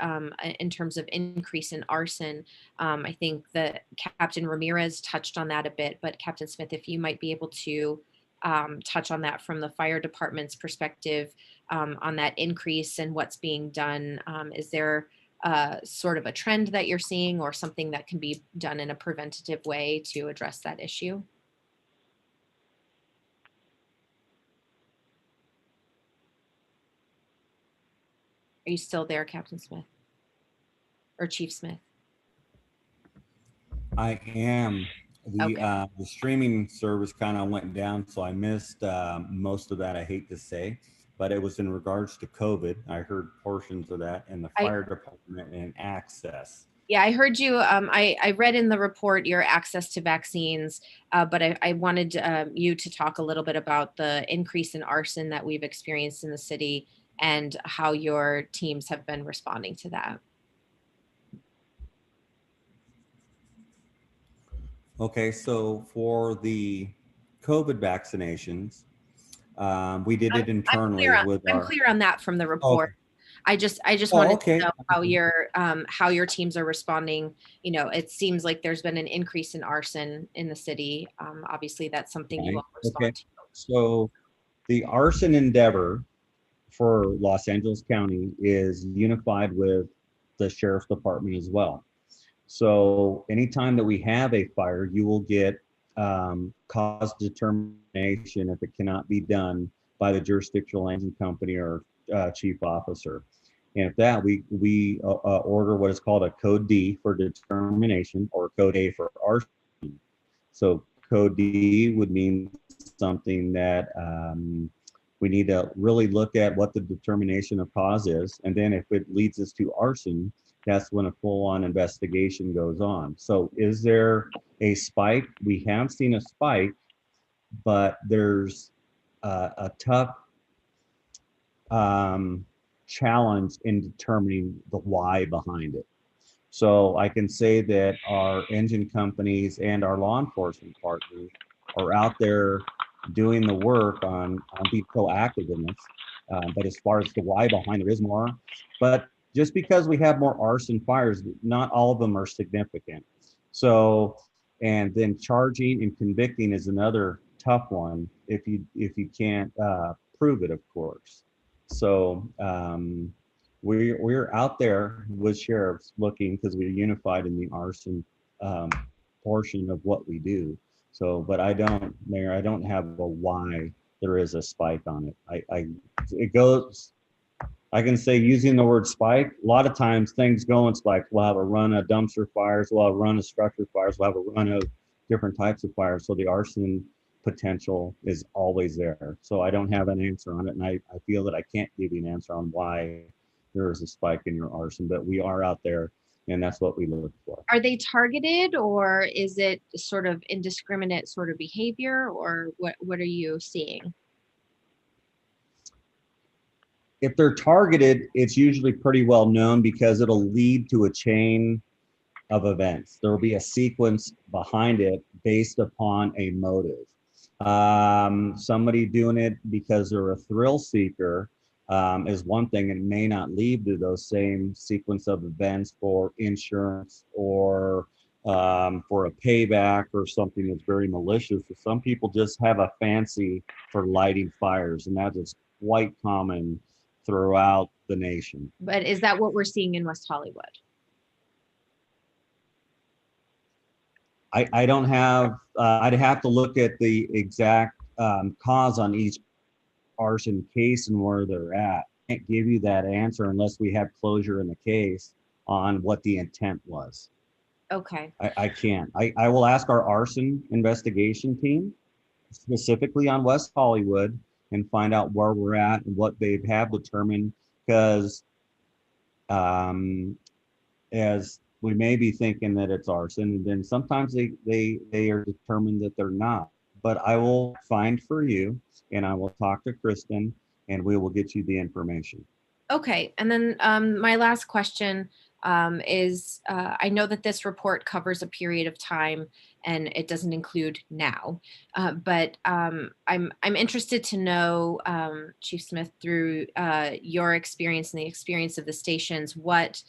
in terms of increase in arson, I think that Captain Ramirez touched on that a bit, but Captain Smith, if you might be able to touch on that from the fire department's perspective, on that increase and what's being done. Is there sort of a trend that you're seeing or something that can be done in a preventative way to address that issue? Are you still there, Captain Smith or Chief Smith? I am. The streaming service kind of went down, so I missed most of that. I hate to say, but it was in regards to COVID. I heard portions of that and the fire department and access. Yeah, I heard you. I read in the report your access to vaccines, but I wanted you to talk a little bit about the increase in arson that we've experienced in the city and how your teams have been responding to that. Okay, so for the COVID vaccinations, we did it internally I'm clear on that from the report. Okay. I just wanted to know how your teams are responding. You know, it seems like there's been an increase in arson in the city. Obviously, that's something you all respond to. So the arson endeavor for Los Angeles County is unified with the Sheriff's Department as well. So anytime that we have a fire, you will get cause determination if it cannot be done by the jurisdictional engine company or chief officer. And if that, we order what is called a code D for determination or code A for arson. So code D would mean something that we need to really look at what the determination of cause is. And then if it leads us to arson, that's when a full-on investigation goes on. So is there a spike? We have seen a spike, but there's a tough challenge in determining the why behind it. So I can say that our engine companies and our law enforcement partners are out there doing the work on being proactive in this. But as far as the why behind, there is more. But just because we have more arson fires, not all of them are significant. So, and then charging and convicting is another tough one if you can't prove it, of course. So we're out there with sheriffs looking, because we're unified in the arson portion of what we do. So, but I don't, Mayor, I don't have a why there is a spike on it. I can say, using the word spike, a lot of times things go in spikes. We'll have a run of dumpster fires, we'll have a run of structure fires, we'll have a run of different types of fires. So the arson potential is always there. So I don't have an answer on it. And I feel that I can't give you an answer on why there is a spike in your arson, but we are out there and that's what we look for. Are they targeted, or is it sort of indiscriminate sort of behavior, or what are you seeing? If they're targeted, it's usually pretty well known because it'll lead to a chain of events. There will be a sequence behind it based upon a motive. Somebody doing it because they're a thrill seeker is one thing, and it may not lead to those same sequence of events for insurance or for a payback or something that's very malicious. So some people just have a fancy for lighting fires, and that is quite common throughout the nation. But is that what we're seeing in West Hollywood? I don't have, I'd have to look at the exact cause on each arson case and where they're at. I can't give you that answer unless we have closure in the case on what the intent was. Okay. I can't. I will ask our arson investigation team specifically on West Hollywood and find out where we're at and what they have determined, because as we may be thinking that it's arson, and then sometimes they are determined that they're not. But I will find for you, and I will talk to Kristen, and we will get you the information. Okay, and then my last question is, I know that this report covers a period of time and it doesn't include now, but I'm interested to know, Chief Smith, through your experience and the experience of the stations, what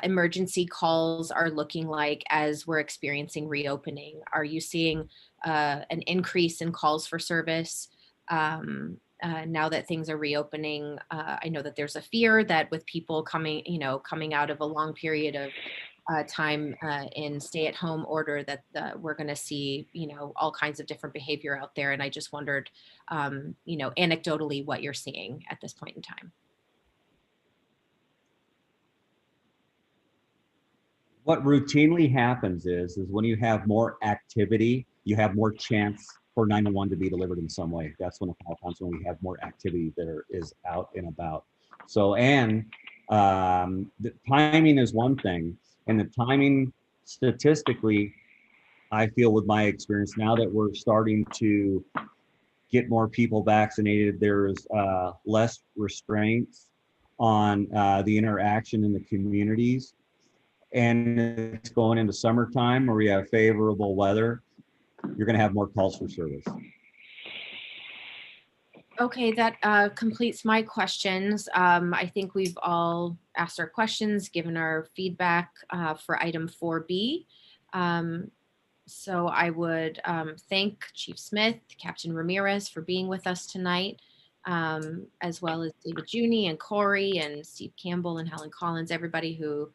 emergency calls are looking like as we're experiencing reopening. Are you seeing an increase in calls for service? Now that things are reopening? I know that there's a fear that with people coming out of a long period of time in stay-at-home order, that we're going to see, all kinds of different behavior out there. And I just wondered, anecdotally, what you're seeing at this point in time. What routinely happens is when you have more activity, you have more chance for 911 to be delivered in some way. That's when a call comes, when we have more activity that is out and about. So, and the timing is one thing, and the timing statistically, I feel with my experience now that we're starting to get more people vaccinated, there's less restraints on the interaction in the communities. And it's going into summertime where we have favorable weather, you're going to have more calls for service. Okay, that completes my questions. I think we've all asked our questions, given our feedback for item 4B. So I would thank Chief Smith, Captain Ramirez for being with us tonight, as well as David Juni and Corey and Steve Campbell and Helen Collins, everybody who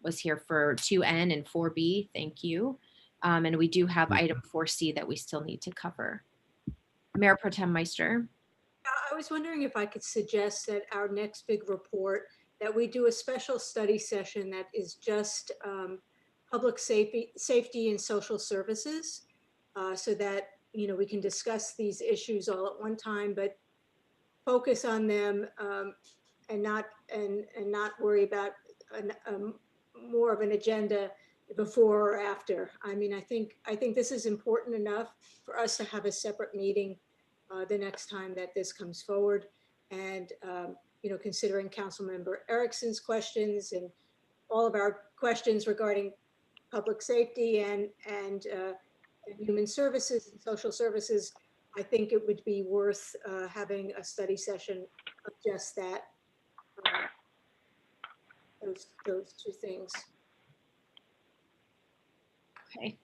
was here for 2N and 4B. Thank you. And we do have item 4C that we still need to cover. Mayor Pro Tem Meister. I was wondering if I could suggest that our next big report, that we do a special study session that is just public safety and social services, so that, we can discuss these issues all at one time, but focus on them, and not worry about more of an agenda before or after. I mean, I think this is important enough for us to have a separate meeting the next time that this comes forward. And, considering Councilmember Erickson's questions and all of our questions regarding public safety and human services and social services, I think it would be worth having a study session of just that, those two things. Okay.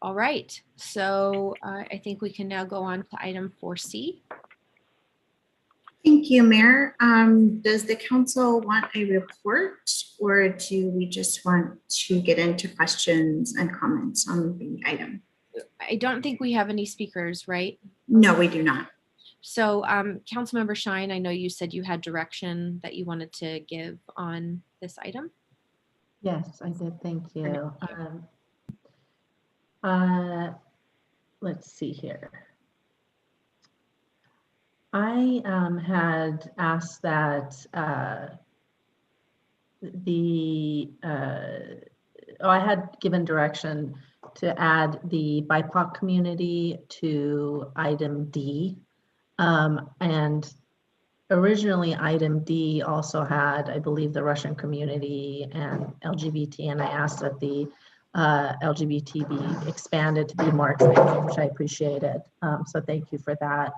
All right. So I think we can now go on to item 4C. Thank you, Mayor. Does the council want a report, or do we just want to get into questions and comments on the item? I don't think we have any speakers, right? No, we do not. So Councilmember Shine, I know you said you had direction that you wanted to give on this item. Yes, I did. Thank you. Let's see here. I had asked that I had given direction to add the BIPOC community to item D. And originally item D also had, I believe, the Russian community and LGBT, and I asked that the LGBT be expanded to be more expansive, which I appreciated. So thank you for that.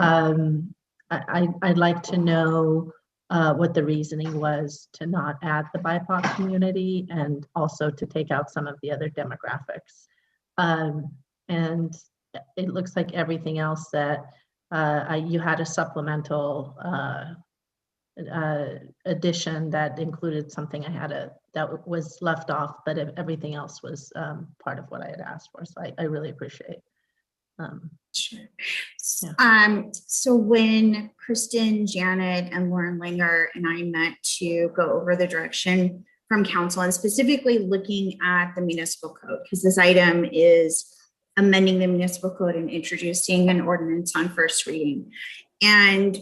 I'd like to know what the reasoning was to not add the BIPOC community and also to take out some of the other demographics. And it looks like everything else that you had a supplemental addition that included something that was left off, but everything else was part of what I had asked for. So I really appreciate. Sure. Yeah. So when Kristen, Janet, and Lauren Langer and I met to go over the direction from council and specifically looking at the municipal code, because this item is amending the municipal code and introducing an ordinance on first reading. And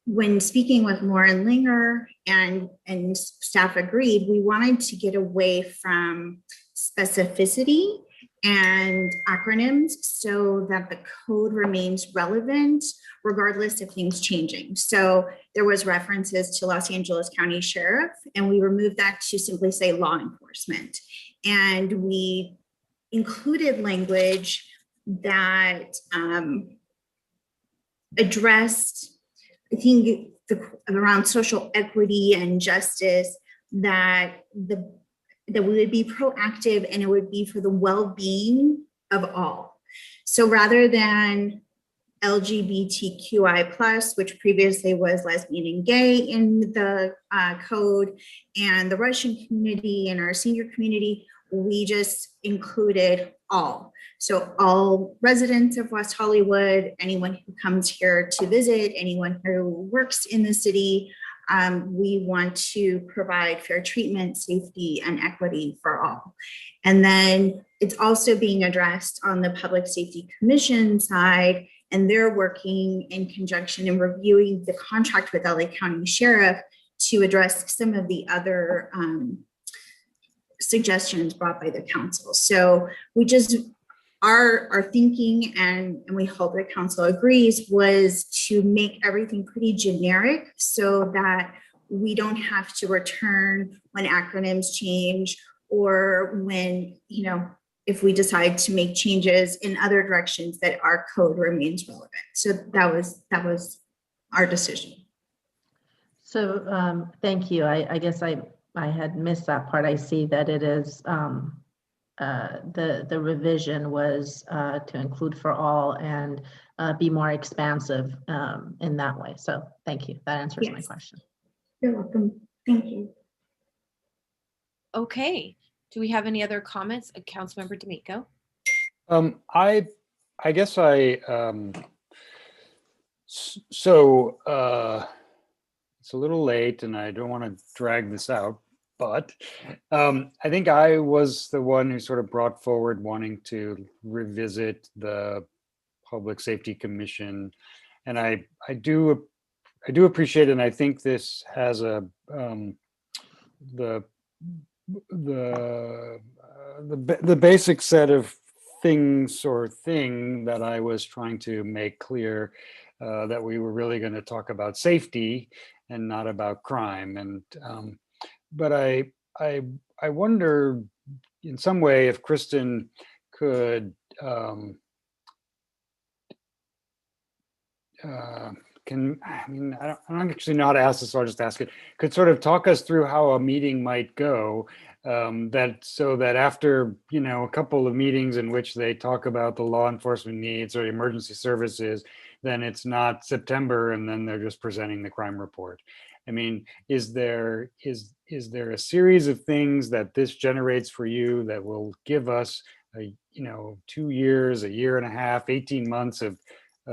when speaking with Lauren Langer and staff agreed, we wanted to get away from specificity and acronyms so that the code remains relevant regardless of things changing. So there was references to Los Angeles County Sheriff, and we removed that to simply say law enforcement. And we included language that addressed, I think, around social equity and justice, that we would be proactive and it would be for the well-being of all. So rather than LGBTQI+, which previously was lesbian and gay in the code, and the Russian community and our senior community, we just included all. So all residents of West Hollywood, anyone who comes here to visit, anyone who works in the city, we want to provide fair treatment, safety, and equity for all. And then it's also being addressed on the Public Safety Commission side, and they're working in conjunction and reviewing the contract with LA County Sheriff to address some of the other suggestions brought by the council. So we just, our thinking, and we hope the council agrees, was to make everything pretty generic so that we don't have to return when acronyms change, or when, if we decide to make changes in other directions, that our code remains relevant. So that was our decision. So thank you. I guess I had missed that part. I see that it is the revision was to include for all and be more expansive in that way. So thank you. That answers my question. You're welcome. Thank you. Okay. Do we have any other comments? Councilmember D'Amico. I guess it's a little late and I don't want to drag this out, But I think I was the one who sort of brought forward wanting to revisit the Public Safety Commission, and I do appreciate it. And I think this has the basic set of things or thing that I was trying to make clear, that we were really going to talk about safety and not about crime. And but I wonder in some way if Kristen could I don't actually know how to ask this, so I'll just ask it. Could sort of talk us through how a meeting might go, so that after, a couple of meetings in which they talk about the law enforcement needs or emergency services, then it's not September and then they're just presenting the crime report. I mean, is there a series of things that this generates for you that will give us 2 years, a year and a half, 18 months of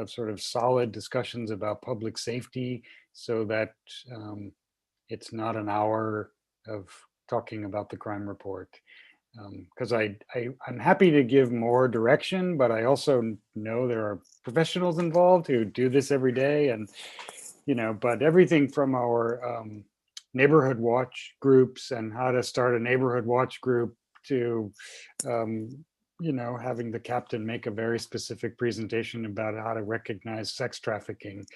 sort of solid discussions about public safety, so that it's not an hour of talking about the crime report? Because I'm happy to give more direction, but I also know there are professionals involved who do this every day, and but everything from our neighborhood watch groups and how to start a neighborhood watch group to having the captain make a very specific presentation about how to recognize sex trafficking,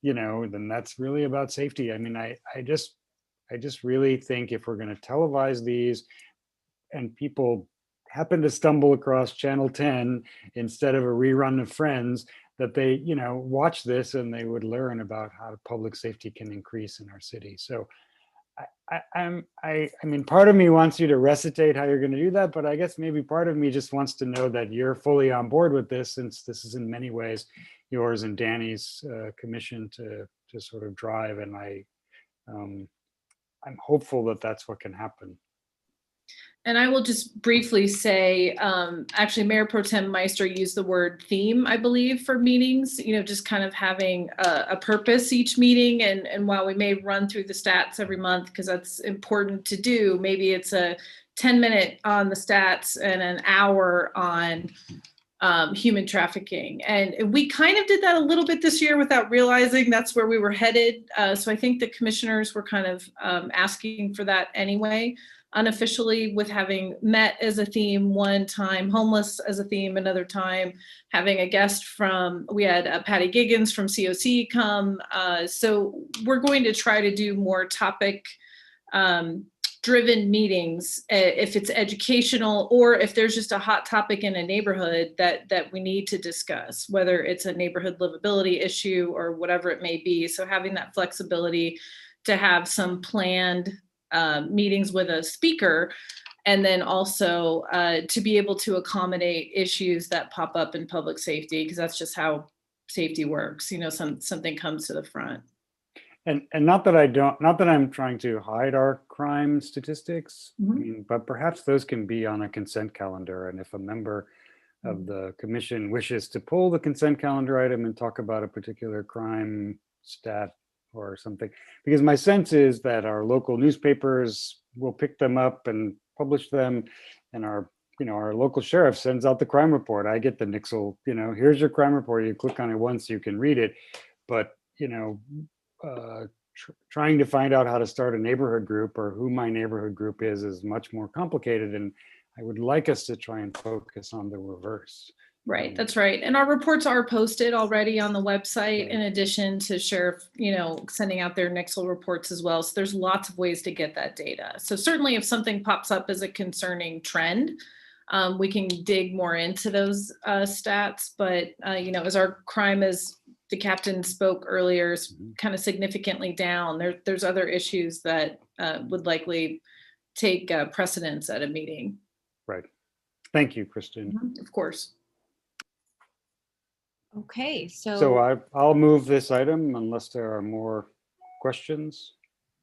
then that's really about safety. I mean, I just really think if we're going to televise these and people happen to stumble across Channel 10 instead of a rerun of Friends, that they, watch this and they would learn about how public safety can increase in our city. So I mean, part of me wants you to recitate how you're going to do that, but I guess maybe part of me just wants to know that you're fully on board with this, since this is in many ways yours and Danny's commission to sort of drive. And I'm hopeful that that's what can happen. And I will just briefly say, actually, Mayor Pro Tem Meister used the word theme, I believe, for meetings, just kind of having a purpose each meeting. And while we may run through the stats every month, because that's important to do, maybe it's a 10-minute on the stats and an hour on human trafficking. And we kind of did that a little bit this year without realizing that's where we were headed. So I think the commissioners were kind of asking for that anyway, unofficially, with having met as a theme one time, homeless as a theme another time, having a guest we had Patty Giggins from COC come. So we're going to try to do more topic driven meetings, if it's educational or if there's just a hot topic in a neighborhood that we need to discuss, whether it's a neighborhood livability issue or whatever it may be. So having that flexibility to have some planned meetings with a speaker, and then also to be able to accommodate issues that pop up in public safety, because that's just how safety works. Something comes to the front. And not that I'm trying to hide our crime statistics, I mean, but perhaps those can be on a consent calendar. And if a member of the commission wishes to pull the consent calendar item and talk about a particular crime stat or something, because my sense is that our local newspapers will pick them up and publish them, and our local sheriff sends out the crime report. I get the nixle, here's your crime report. You click on it once, you can read it. But trying to find out how to start a neighborhood group or who my neighborhood group is much more complicated. And I would like us to try and focus on the reverse. Right, that's right. And our reports are posted already on the website, in addition to sheriff, sending out their Nixle reports as well. So there's lots of ways to get that data. So certainly if something pops up as a concerning trend, we can dig more into those stats. But, as our crime, as the captain spoke earlier, is kind of significantly down, there's other issues that would likely take precedence at a meeting. Right. Thank you, Kristen. Of course. Okay, so I'll move this item unless there are more questions.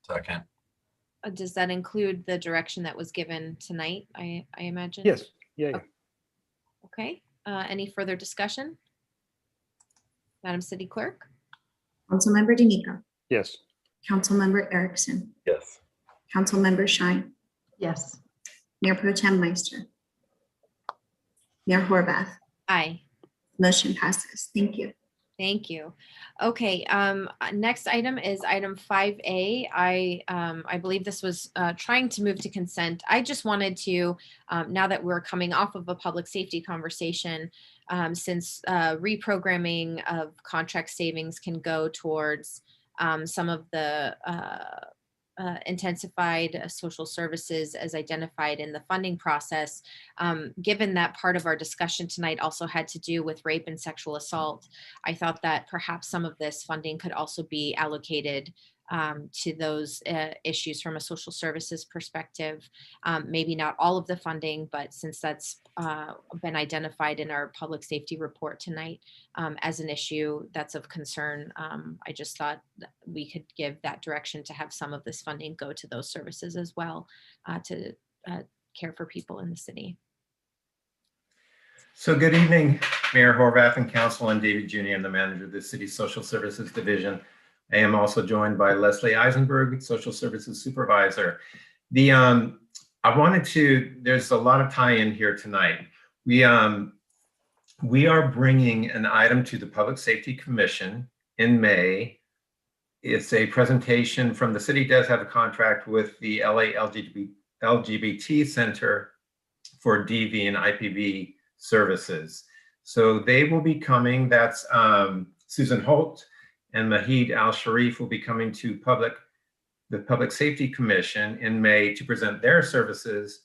Second. Does that include the direction that was given tonight, I imagine? Yes. Yeah. Okay. Any further discussion? Madam City Clerk? Councilmember D'Amico. Yes. Councilmember Erickson. Yes. Councilmember Shine, Yes. Mayor Pro Tem Meister, Mayor Horvath. Aye. Motion passes. Thank you. Thank you. Okay, next item is item 5A. I believe this was trying to move to consent. I just wanted to, now that we're coming off of a public safety conversation, since reprogramming of contract savings can go towards some of the intensified social services as identified in the funding process. Given that part of our discussion tonight also had to do with rape and sexual assault, I thought that perhaps some of this funding could also be allocated to those issues from a social services perspective. Maybe not all of the funding, but since that's been identified in our public safety report tonight as an issue that's of concern, I just thought that we could give that direction to have some of this funding go to those services as well, to care for people in the city. So good evening, Mayor Horvath and Council. I'm David Juni. I'm the manager of the City Social Services Division. I am also joined by Leslie Eisenberg, Social Services Supervisor. I wanted to, there's a lot of tie-in here tonight. We are bringing an item to the Public Safety Commission in May. It's a presentation from, the city does have a contract with the LA LGBT Center for DV and IPV services. So they will be coming, that's Susan Holt and Mahid Al-Sharif will be coming to the Public Safety Commission in May to present their services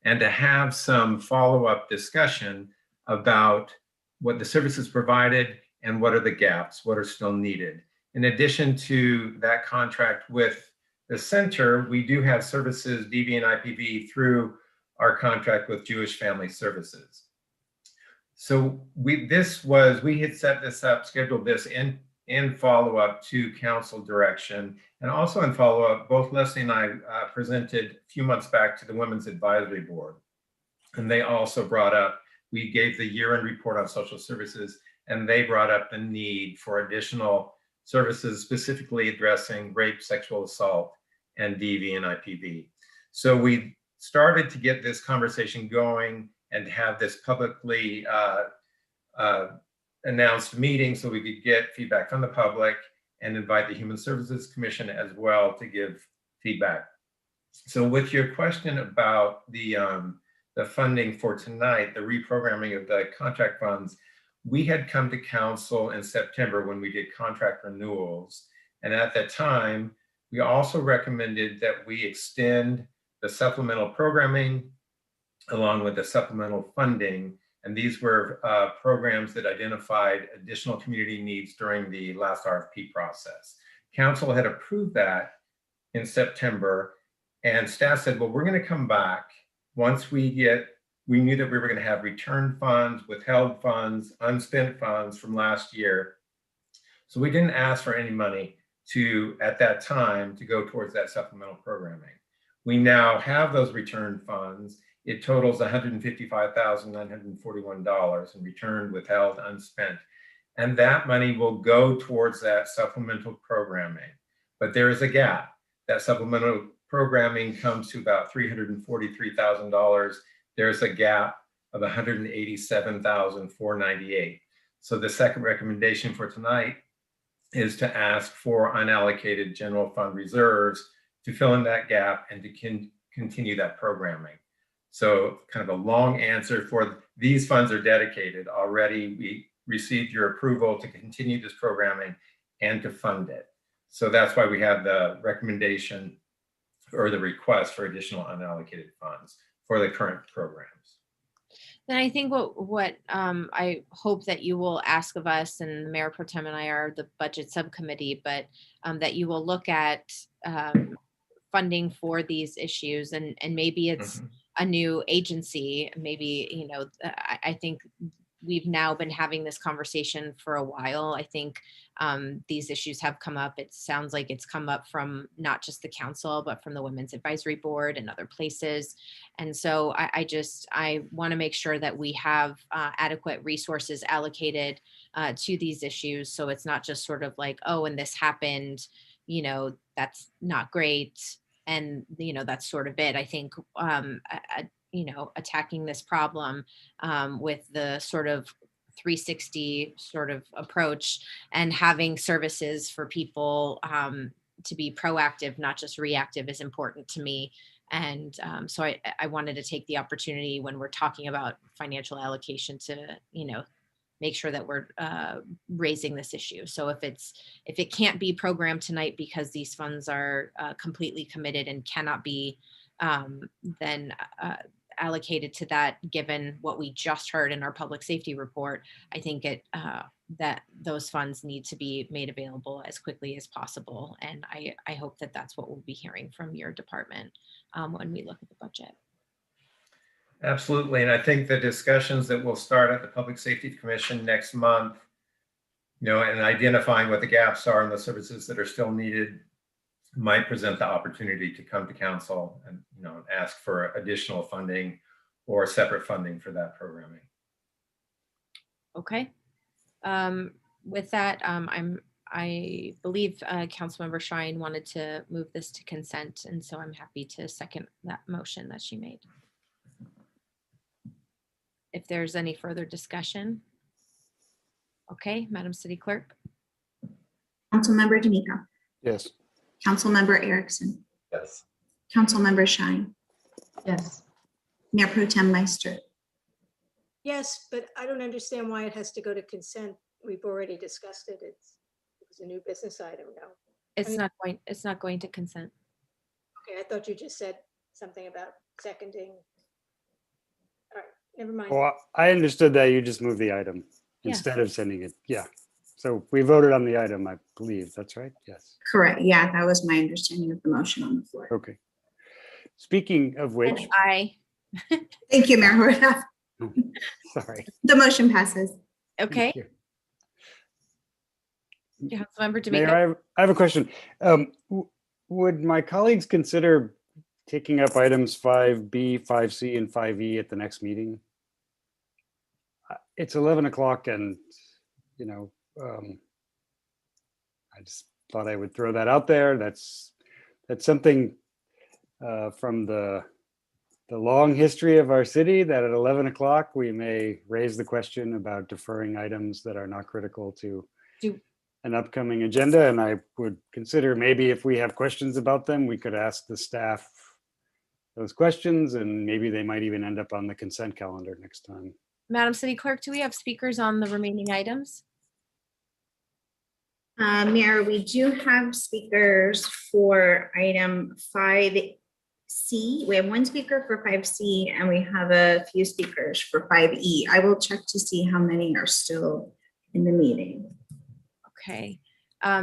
and to have some follow-up discussion about what the services provided and what are the gaps, what are still needed. In addition to that contract with the center, we do have services, DV and IPV, through our contract with Jewish Family Services. So we had set this up, scheduled this in follow-up to council direction, and also in follow-up, both Leslie and I presented a few months back to the Women's Advisory Board. And they also brought up, we gave the year-end report on social services, and they brought up the need for additional services specifically addressing rape, sexual assault, and DV and IPV. So we started to get this conversation going and have this publicly announced meeting so we could get feedback from the public and invite the Human Services Commission as well to give feedback. So with your question about the funding for tonight, the reprogramming of the contract funds, we had come to council in September when we did contract renewals. And at that time, we also recommended that we extend the supplemental programming along with the supplemental funding. And these were programs that identified additional community needs during the last RFP process. Council had approved that in September, and staff said, well, we're going to come back once we knew that we were going to have return funds, withheld funds, unspent funds from last year. So we didn't ask for any money at that time to go towards that supplemental programming. We now have those return funds. It totals $155,941 in returned, withheld, unspent. And that money will go towards that supplemental programming. But there is a gap. That supplemental programming comes to about $343,000. There's a gap of $187,498. So the second recommendation for tonight is to ask for unallocated general fund reserves to fill in that gap and to continue that programming. So kind of a long answer for these funds are dedicated already. We received your approval to continue this programming and to fund it. So that's why we have the recommendation or the request for additional unallocated funds for the current programs. Then I think what I hope that you will ask of us, and Mayor Pro Tem and I are the budget subcommittee, but that you will look at funding for these issues, and maybe it's a new agency, maybe, you know, I think we've now been having this conversation for a while. I think these issues have come up. It sounds like it's come up from not just the council, but from the Women's Advisory Board and other places. And so I want to make sure that we have adequate resources allocated to these issues. So it's not just sort of like, oh, and this happened, you know, that's not great. that's sort of it. I think, attacking this problem with the sort of 360 sort of approach and having services for people to be proactive, not just reactive, is important to me. And so I wanted to take the opportunity when we're talking about financial allocation to, make sure that we're raising this issue. So if it can't be programmed tonight because these funds are completely committed and cannot be then allocated to that, given what we just heard in our public safety report, I think that those funds need to be made available as quickly as possible. And I hope that that's what we'll be hearing from your department when we look at the budget. Absolutely. And I think the discussions that will start at the Public Safety Commission next month, and identifying what the gaps are and the services that are still needed, might present the opportunity to come to council and, ask for additional funding or separate funding for that programming. Okay. With that, I believe Councilmember Shine wanted to move this to consent, and so I'm happy to second that motion that she made. If there's any further discussion. Okay, Madam City Clerk. Councilmember D'Amico. Yes. Councilmember Erickson. Yes. Councilmember Shine. Yes. Mayor Pro Tem Meister. Yes, but I don't understand why it has to go to consent. We've already discussed it. It was a new business item now. It's not going to consent. Okay, I thought you just said something about seconding. All right, never mind. Well, I understood that you just moved the item instead of sending it. Yeah. So we voted on the item, I believe. That's right. Yes. Correct. Yeah, that was my understanding of the motion on the floor. Okay. Speaking of which. Thank you, Mayor Horvath. Sorry. The motion passes. Okay. Councilmember D'Amico. Mayor, I have a question. Would my colleagues consider taking up items 5B, 5C, and 5E at the next meeting? It's 11 o'clock and, I just thought I would throw that out there. That's something from the long history of our city, that at 11 o'clock, we may raise the question about deferring items that are not critical to an upcoming agenda. And I would consider maybe if we have questions about them, we could ask the staff those questions, and maybe they might even end up on the consent calendar next time. Madam City Clerk, do we have speakers on the remaining items? Mayor, we do have speakers for item 5C. We have one speaker for 5C, and we have a few speakers for 5E. I will check to see how many are still in the meeting. Okay.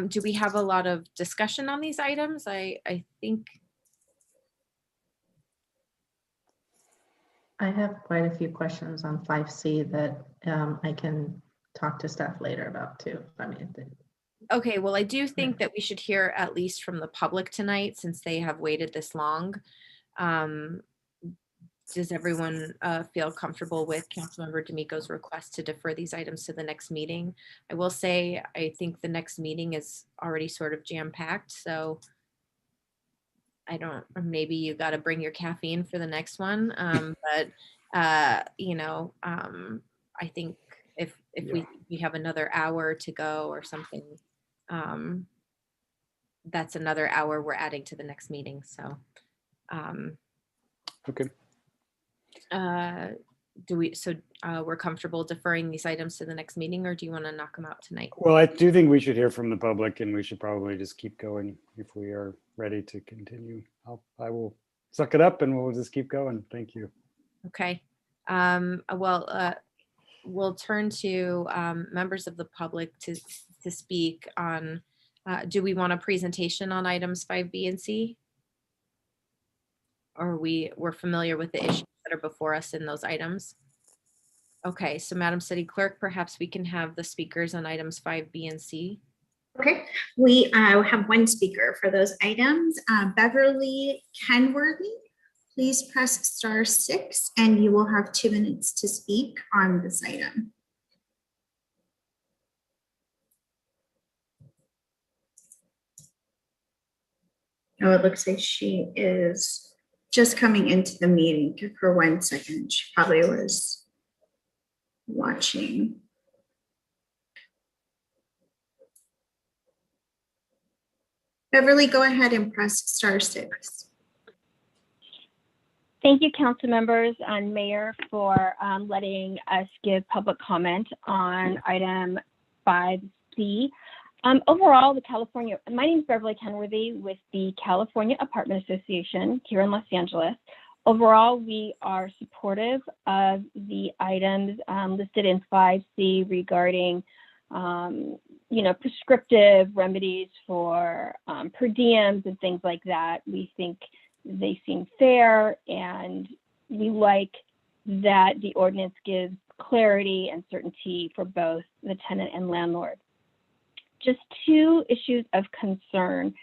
Do we have a lot of discussion on these items? I think. I have quite a few questions on 5C that I can talk to staff later about too. Okay, well, I do think that we should hear at least from the public tonight, since they have waited this long. Does everyone feel comfortable with Councilmember D'Amico's request to defer these items to the next meeting? I will say, I think the next meeting is already sort of jam-packed, so maybe you got to bring your caffeine for the next one. But I think if we have another hour to go or something, that's another hour we're adding to the next meeting. So, okay. We're comfortable deferring these items to the next meeting, or do you want to knock them out tonight? Well, I do think we should hear from the public, and we should probably just keep going if we are ready to continue. I will suck it up and we'll just keep going. Thank you. Okay. We'll turn to members of the public to speak on, do we want a presentation on items 5B and C? Or we're familiar with the issues that are before us in those items? Okay, so Madam City Clerk, perhaps we can have the speakers on items 5B and C. Okay, we have one speaker for those items. Beverly Kenworthy, please press *6 and you will have 2 minutes to speak on this item. Oh, it looks like she is just coming into the meeting. Give her 1 second. She probably was watching. Beverly, go ahead and press *6. Thank you, council members and mayor, for letting us give public comment on item 5C. Overall, my name is Beverly Kenworthy with the California Apartment Association here in Los Angeles. Overall, we are supportive of the items listed in 5C regarding prescriptive remedies for per diems and things like that. We think they seem fair, and we like that the ordinance gives clarity and certainty for both the tenant and landlord. Just 2 issues of concern.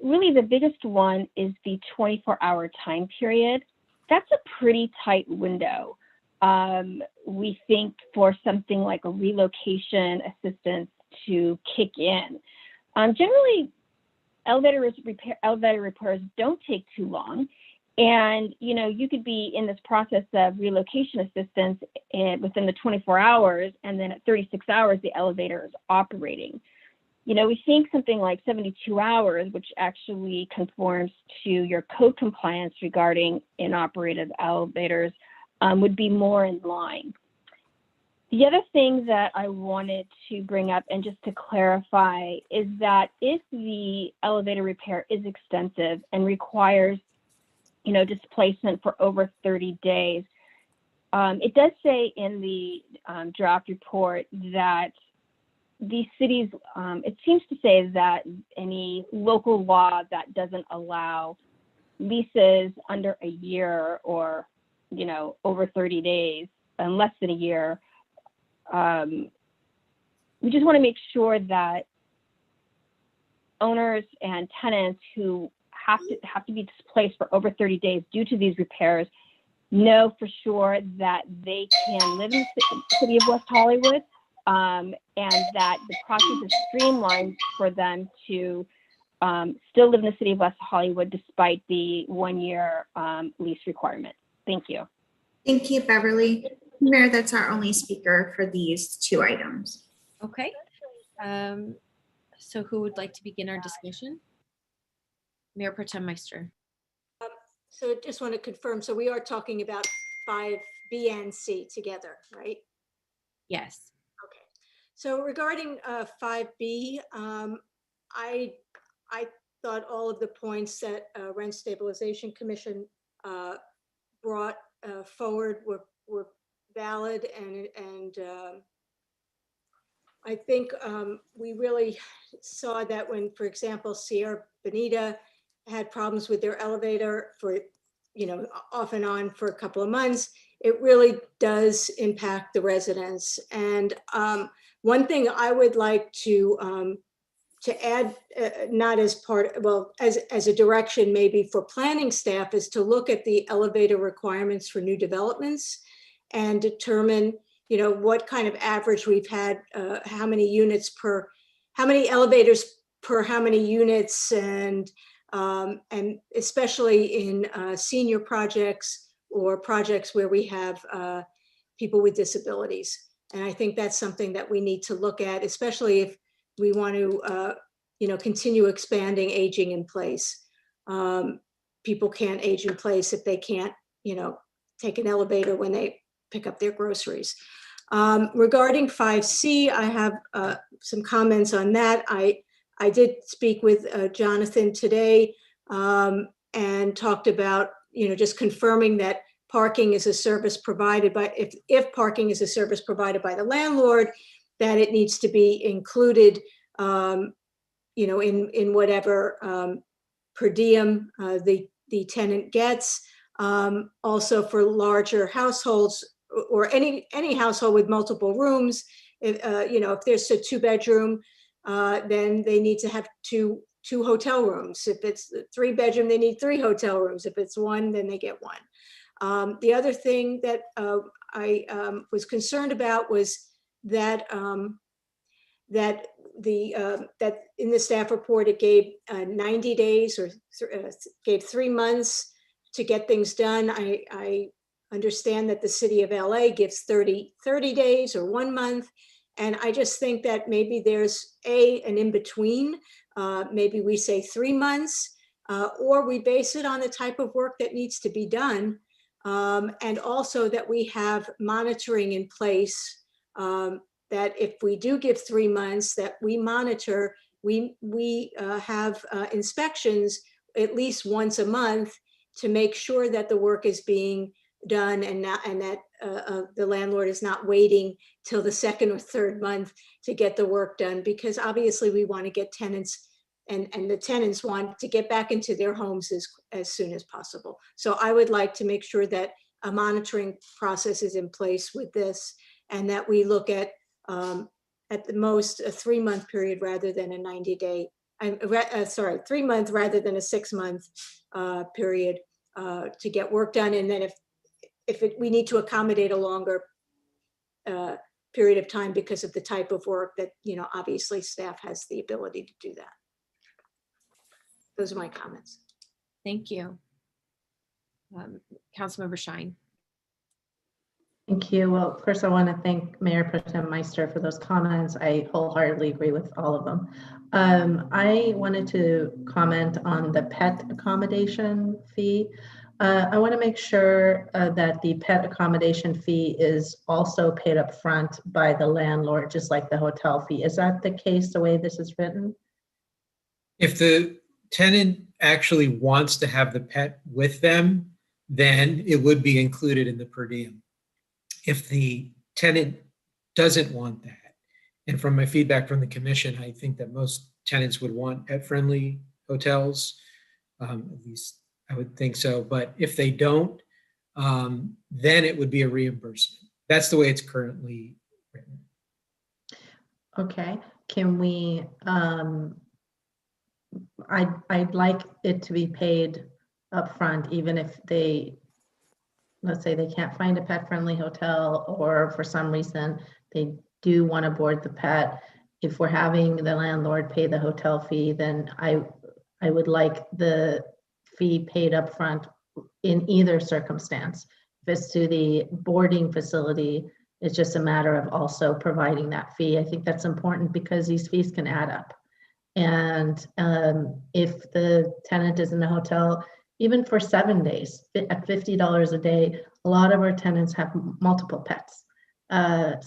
Really, the biggest one is the 24-hour time period. That's a pretty tight window. We think for something like a relocation assistance to kick in. Generally, elevator repairs don't take too long. And, you could be in this process of relocation assistance within the 24 hours, and then at 36 hours, the elevator is operating. We think something like 72 hours, which actually conforms to your code compliance regarding inoperative elevators, would be more in line. The other thing that I wanted to bring up, and just to clarify, is that if the elevator repair is extensive and requires, displacement for over 30 days, it does say in the draft report that the cities, it seems to say that any local law that doesn't allow leases under a year or, over 30 days and less than a year, we just want to make sure that owners and tenants who have to be displaced for over 30 days due to these repairs know for sure that they can live in the city of West Hollywood, and that the process is streamlined for them to still live in the city of West Hollywood despite the 1-year lease requirement. Thank you. Thank you, Beverly. Mayor, that's our only speaker for these 2 items. Okay. So who would like to begin our discussion? Mayor Pro Tem Meister. So just want to confirm, so we are talking about 5B and C together, right? Yes. Okay. So regarding 5B, I thought all of the points that Rent Stabilization Commission brought forward were valid, and I think we really saw that when, for example, Sierra Bonita had problems with their elevator for, off and on for a couple of months, it really does impact the residents. And one thing I would like to add, not as part, well, as a direction maybe for planning staff, is to look at the elevator requirements for new developments and determine, what kind of average we've had, how many elevators per how many units, and especially in senior projects or projects where we have people with disabilities. And I think that's something that we need to look at, especially if we want to, continue expanding aging in place. People can't age in place if they can't, take an elevator when they pick up their groceries. Regarding 5C, I have some comments on that. I did speak with Jonathan today and talked about, just confirming that parking is a service provided by, if parking is a service provided by the landlord, that it needs to be included, in whatever per diem the tenant gets. Also for larger households, or any household with multiple rooms, if there's a 2-bedroom, then they need to have two hotel rooms. If it's a 3-bedroom, they need 3 hotel rooms. If it's 1, then they get 1. The other thing that I was concerned about was that that that in the staff report, it gave 90 days or gave 3 months to get things done. I understand that the city of LA gives 30 days or 1 month. And I just think that maybe there's an in-between. Maybe we say 3 months, or we base it on the type of work that needs to be done. And also that we have monitoring in place, that if we do give 3 months, that we monitor, we have inspections at least once a month to make sure that the work is being done and that the landlord is not waiting till the second or third month to get the work done, because obviously we want to get tenants and the tenants want to get back into their homes as soon as possible. So I would like to make sure that a monitoring process is in place with this, and that we look at the most a 3-month period rather than a 90-day, 3 month rather than a 6 month period to get work done. And then if we need to accommodate a longer period of time because of the type of work, that, obviously staff has the ability to do that. Those are my comments. Thank you. Councilmember Shine. Thank you. Well, first I want to thank Mayor Pro Tem Meister for those comments. I wholeheartedly agree with all of them. I wanted to comment on the pet accommodation fee. I want to make sure that the pet accommodation fee is also paid up front by the landlord, just like the hotel fee. Is that the case the way this is written? If the tenant actually wants to have the pet with them, then it would be included in the per diem. If the tenant doesn't want that, and from my feedback from the commission, I think that most tenants would want pet-friendly hotels, at least I would think so. But if they don't, then it would be a reimbursement. That's the way it's currently written. Okay, can we, I'd like it to be paid upfront, even if they, let's say they can't find a pet-friendly hotel, or for some reason they do want to board the pet. If we're having the landlord pay the hotel fee, then I would like the fee paid upfront in either circumstance. If it's to the boarding facility, it's just a matter of also providing that fee. I think that's important because these fees can add up. And if the tenant is in the hotel, even for 7 days at $50 a day, a lot of our tenants have multiple pets.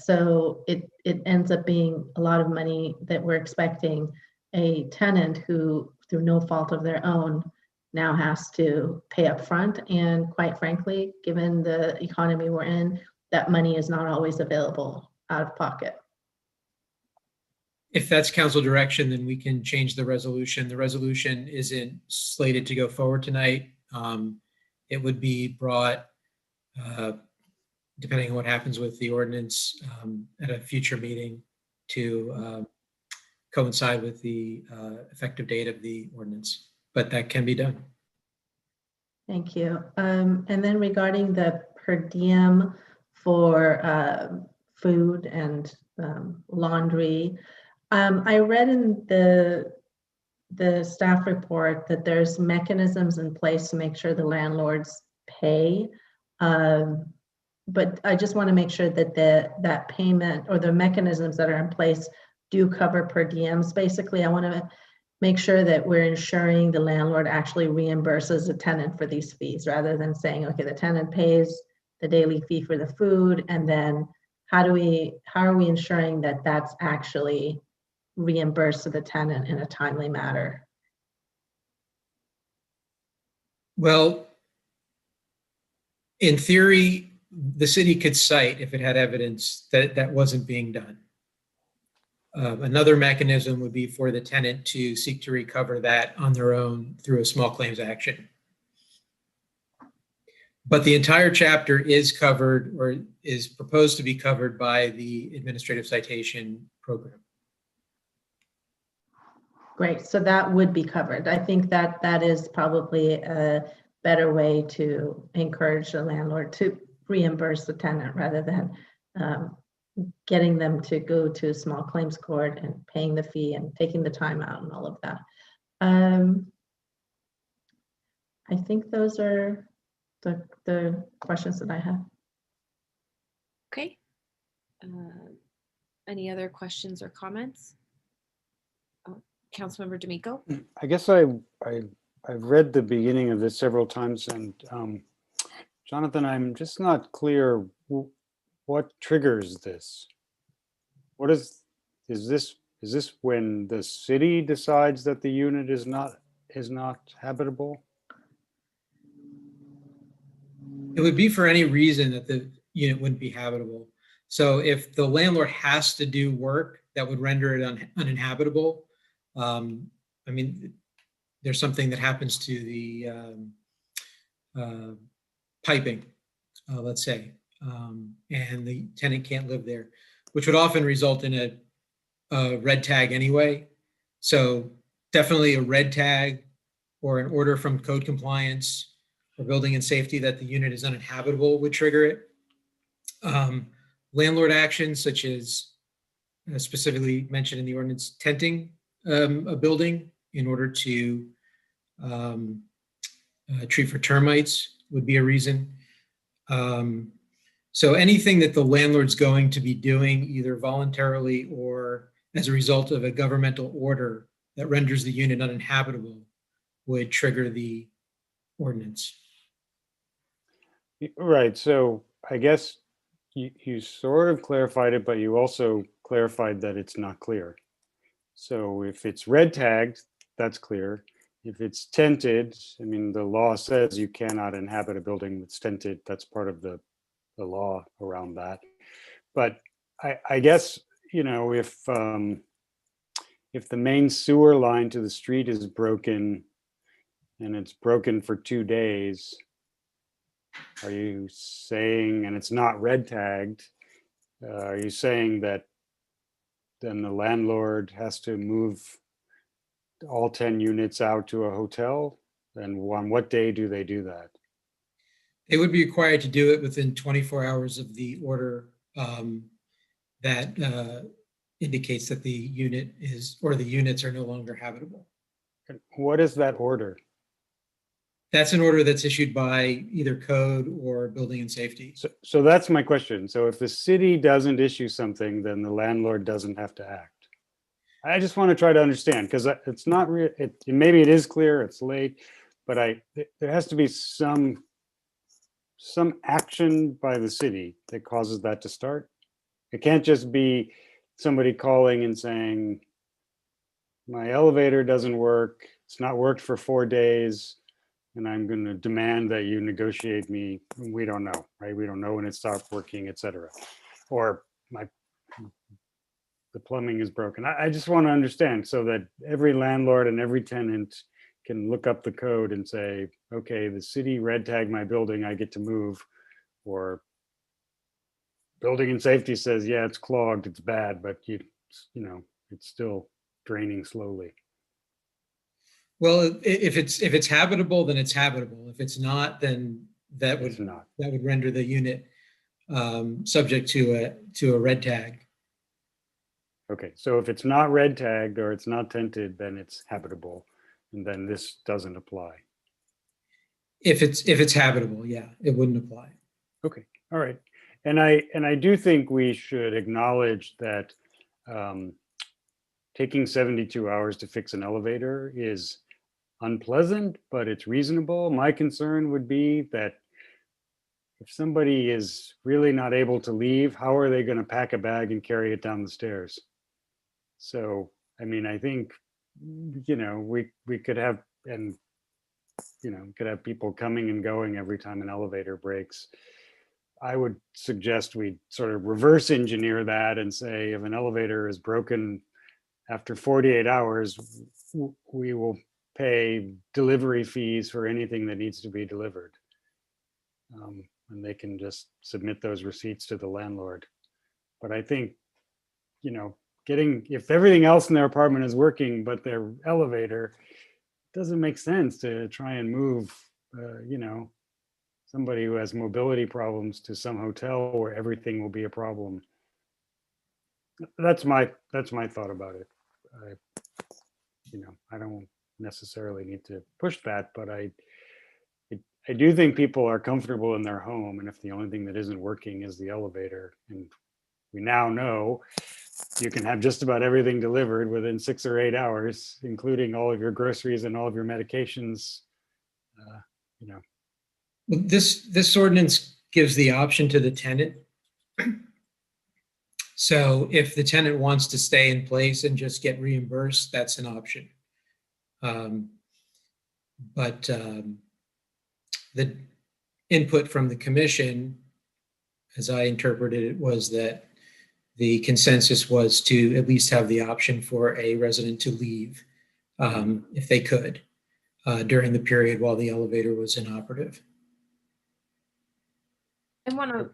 So it ends up being a lot of money that we're expecting a tenant who, through no fault of their own, now has to pay up front. And quite frankly, given the economy we're in, that money is not always available out of pocket. If that's council direction, then we can change the resolution. The resolution isn't slated to go forward tonight. It would be brought, depending on what happens with the ordinance, at a future meeting to coincide with the effective date of the ordinance, but that can be done. Thank you. And then regarding the per diem for food and laundry, I read in the staff report that there's mechanisms in place to make sure the landlords pay. But I just want to make sure that that payment or the mechanisms that are in place do cover per diems. Basically, I want to make sure that we're ensuring the landlord actually reimburses the tenant for these fees, rather than saying, okay, the tenant pays the daily fee for the food, and then how are we ensuring that that's actually reimbursed to the tenant in a timely manner? Well, in theory, the city could cite if it had evidence that that wasn't being done. Another mechanism would be for the tenant to seek to recover that on their own through a small claims action. But the entire chapter is covered, or is proposed to be covered, by the administrative citation program. Great, so that would be covered. I think that that is probably a better way to encourage the landlord to reimburse the tenant rather than getting them to go to a small claims court and paying the fee and taking the time out and all of that. I think those are the questions that I have. Okay. Any other questions or comments? Councilmember D'Amico? I guess I've read the beginning of this several times, and Jonathan, I'm just not clear what triggers this. What is this when the city decides that the unit is not habitable? It would be for any reason that the unit wouldn't be habitable. So if the landlord has to do work that would render it uninhabitable, I mean, there's something that happens to the piping, let's say, and the tenant can't live there, which would often result in a red tag anyway. So definitely a red tag or an order from code compliance or building and safety that the unit is uninhabitable would trigger it. Landlord actions such as specifically mentioned in the ordinance, tenting a building in order to treat for termites would be a reason. So anything that the landlord's going to be doing either voluntarily or as a result of a governmental order that renders the unit uninhabitable would trigger the ordinance. Right. So I guess you sort of clarified it, but you also clarified that it's not clear. So if it's red tagged, that's clear. If it's tented, I mean, the law says you cannot inhabit a building that's tented. That's part of the law around that. But I guess, you know, if the main sewer line to the street is broken and it's broken for 2 days, are you saying, and it's not red tagged, are you saying that then the landlord has to move all 10 units out to a hotel? And on what day do they do that? They would be required to do it within 24 hours of the order that indicates that the unit is, or the units are no longer habitable. What is that order? That's an order that's issued by either code or building and safety. So that's my question. So if the city doesn't issue something, then the landlord doesn't have to act. I just want to try to understand, because it's not real. Maybe it is clear, it's late, but there has to be some action by the city that causes that to start. It can't just be somebody calling and saying, my elevator doesn't work. It's not worked for 4 days. And I'm going to demand that you negotiate me. We don't know, right? We don't know when it stopped working, et cetera. Or the plumbing is broken. I just want to understand so that every landlord and every tenant can look up the code and say, okay, the city red tagged my building, I get to move. Or building and safety says, yeah, it's clogged, it's bad, but you know, it's still draining slowly. Well, if it's habitable, then it's habitable. If it's not, then that would render the unit subject to a red tag. Okay, so if it's not red tagged or it's not tented, then it's habitable, and then this doesn't apply. If it's habitable, yeah, it wouldn't apply. Okay, all right, and I do think we should acknowledge that taking 72 hours to fix an elevator is unpleasant, but it's reasonable. My concern would be that if somebody is really not able to leave, how are they going to pack a bag and carry it down the stairs? So, I mean, I think, you know, we could have, and, you know, could have people coming and going every time an elevator breaks. I would suggest we sort of reverse engineer that and say, if an elevator is broken after 48 hours, we will pay delivery fees for anything that needs to be delivered. And they can just submit those receipts to the landlord. But I think, you know, if everything else in their apartment is working, but their elevator, doesn't make sense to try and move, you know, somebody who has mobility problems to some hotel where everything will be a problem. That's my thought about it. I don't necessarily need to push that, but I do think people are comfortable in their home, and if the only thing that isn't working is the elevator, and we now know you can have just about everything delivered within 6 or 8 hours, including all of your groceries and all of your medications. This ordinance gives the option to the tenant. So if the tenant wants to stay in place and just get reimbursed, that's an option. But the input from the commission, as I interpreted it, was that the consensus was to at least have the option for a resident to leave if they could during the period while the elevator was inoperative. I want to,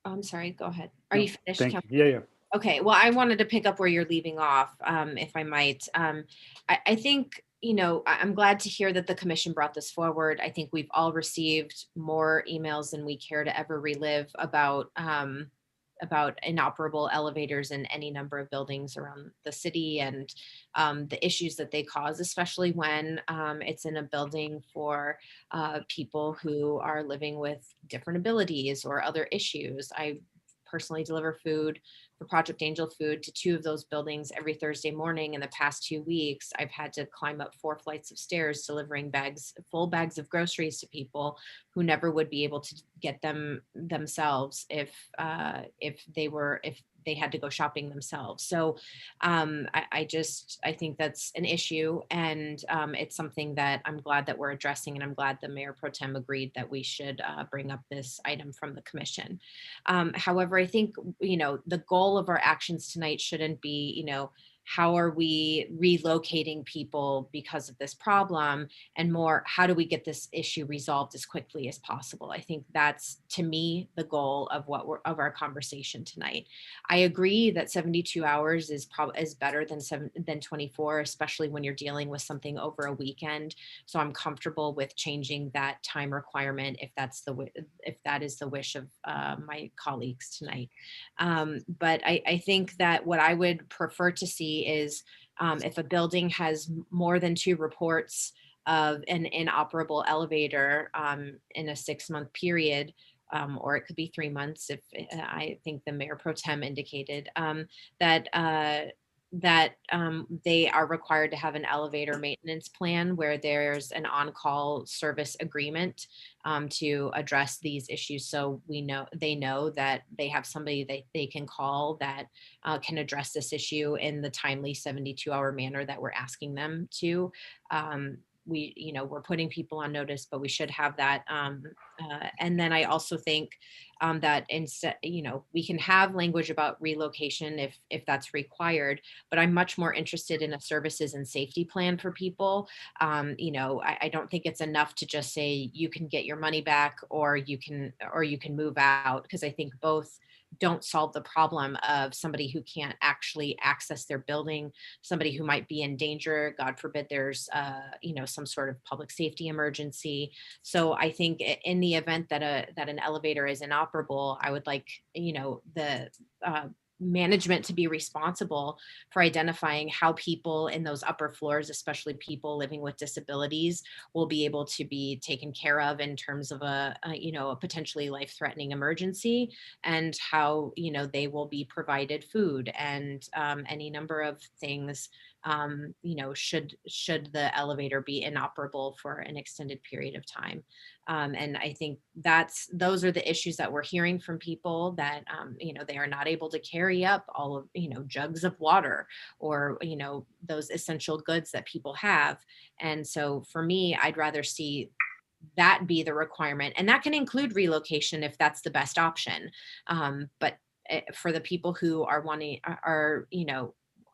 I'm sorry, go ahead. Are No, you finished? thank you. Councilman? Yeah. Okay, well, I wanted to pick up where you're leaving off, if I might. I think, I'm glad to hear that the commission brought this forward. I think we've all received more emails than we care to ever relive about inoperable elevators in any number of buildings around the city, and the issues that they cause, especially when it's in a building for people who are living with different abilities or other issues. I personally deliver food for Project Angel Food to 2 of those buildings every Thursday morning. In the past 2 weeks, I've had to climb up 4 flights of stairs delivering full bags of groceries to people who never would be able to get them themselves if they had to go shopping themselves. So I think that's an issue, and it's something that I'm glad that we're addressing, and I'm glad the Mayor Pro Tem agreed that we should bring up this item from the commission. However, I think, the goal of our actions tonight shouldn't be, how are we relocating people because of this problem, and more, how do we get this issue resolved as quickly as possible? I think that's, to me, the goal of our conversation tonight. I agree that 72 hours is better than 24, especially when you're dealing with something over a weekend. So I'm comfortable with changing that time requirement if that is the wish of my colleagues tonight. But I think that what I would prefer to see is if a building has more than 2 reports of an inoperable elevator in a 6-month period, or it could be 3 months if I think the Mayor Pro Tem indicated that they are required to have an elevator maintenance plan where there's an on-call service agreement to address these issues. So they know that they have somebody that they can call that can address this issue in the timely 72-hour manner that we're asking them to. We're putting people on notice, but we should have that. And then I also think that instead, we can have language about relocation if that's required, but I'm much more interested in a services and safety plan for people. I don't think it's enough to just say you can get your money back or you can move out, because I think both don't solve the problem of somebody who can't actually access their building, somebody who might be in danger, God forbid there's some sort of public safety emergency. So I think in the event that an elevator is inoperable, I would like the management to be responsible for identifying how people in those upper floors, especially people living with disabilities, will be able to be taken care of in terms of a potentially life-threatening emergency, and how they will be provided food and any number of things should the elevator be inoperable for an extended period of time. And I think those are the issues that we're hearing from people, that they are not able to carry up all of jugs of water or those essential goods that people have. And so for me, I'd rather see that be the requirement, and that can include relocation if that's the best option. But for the people who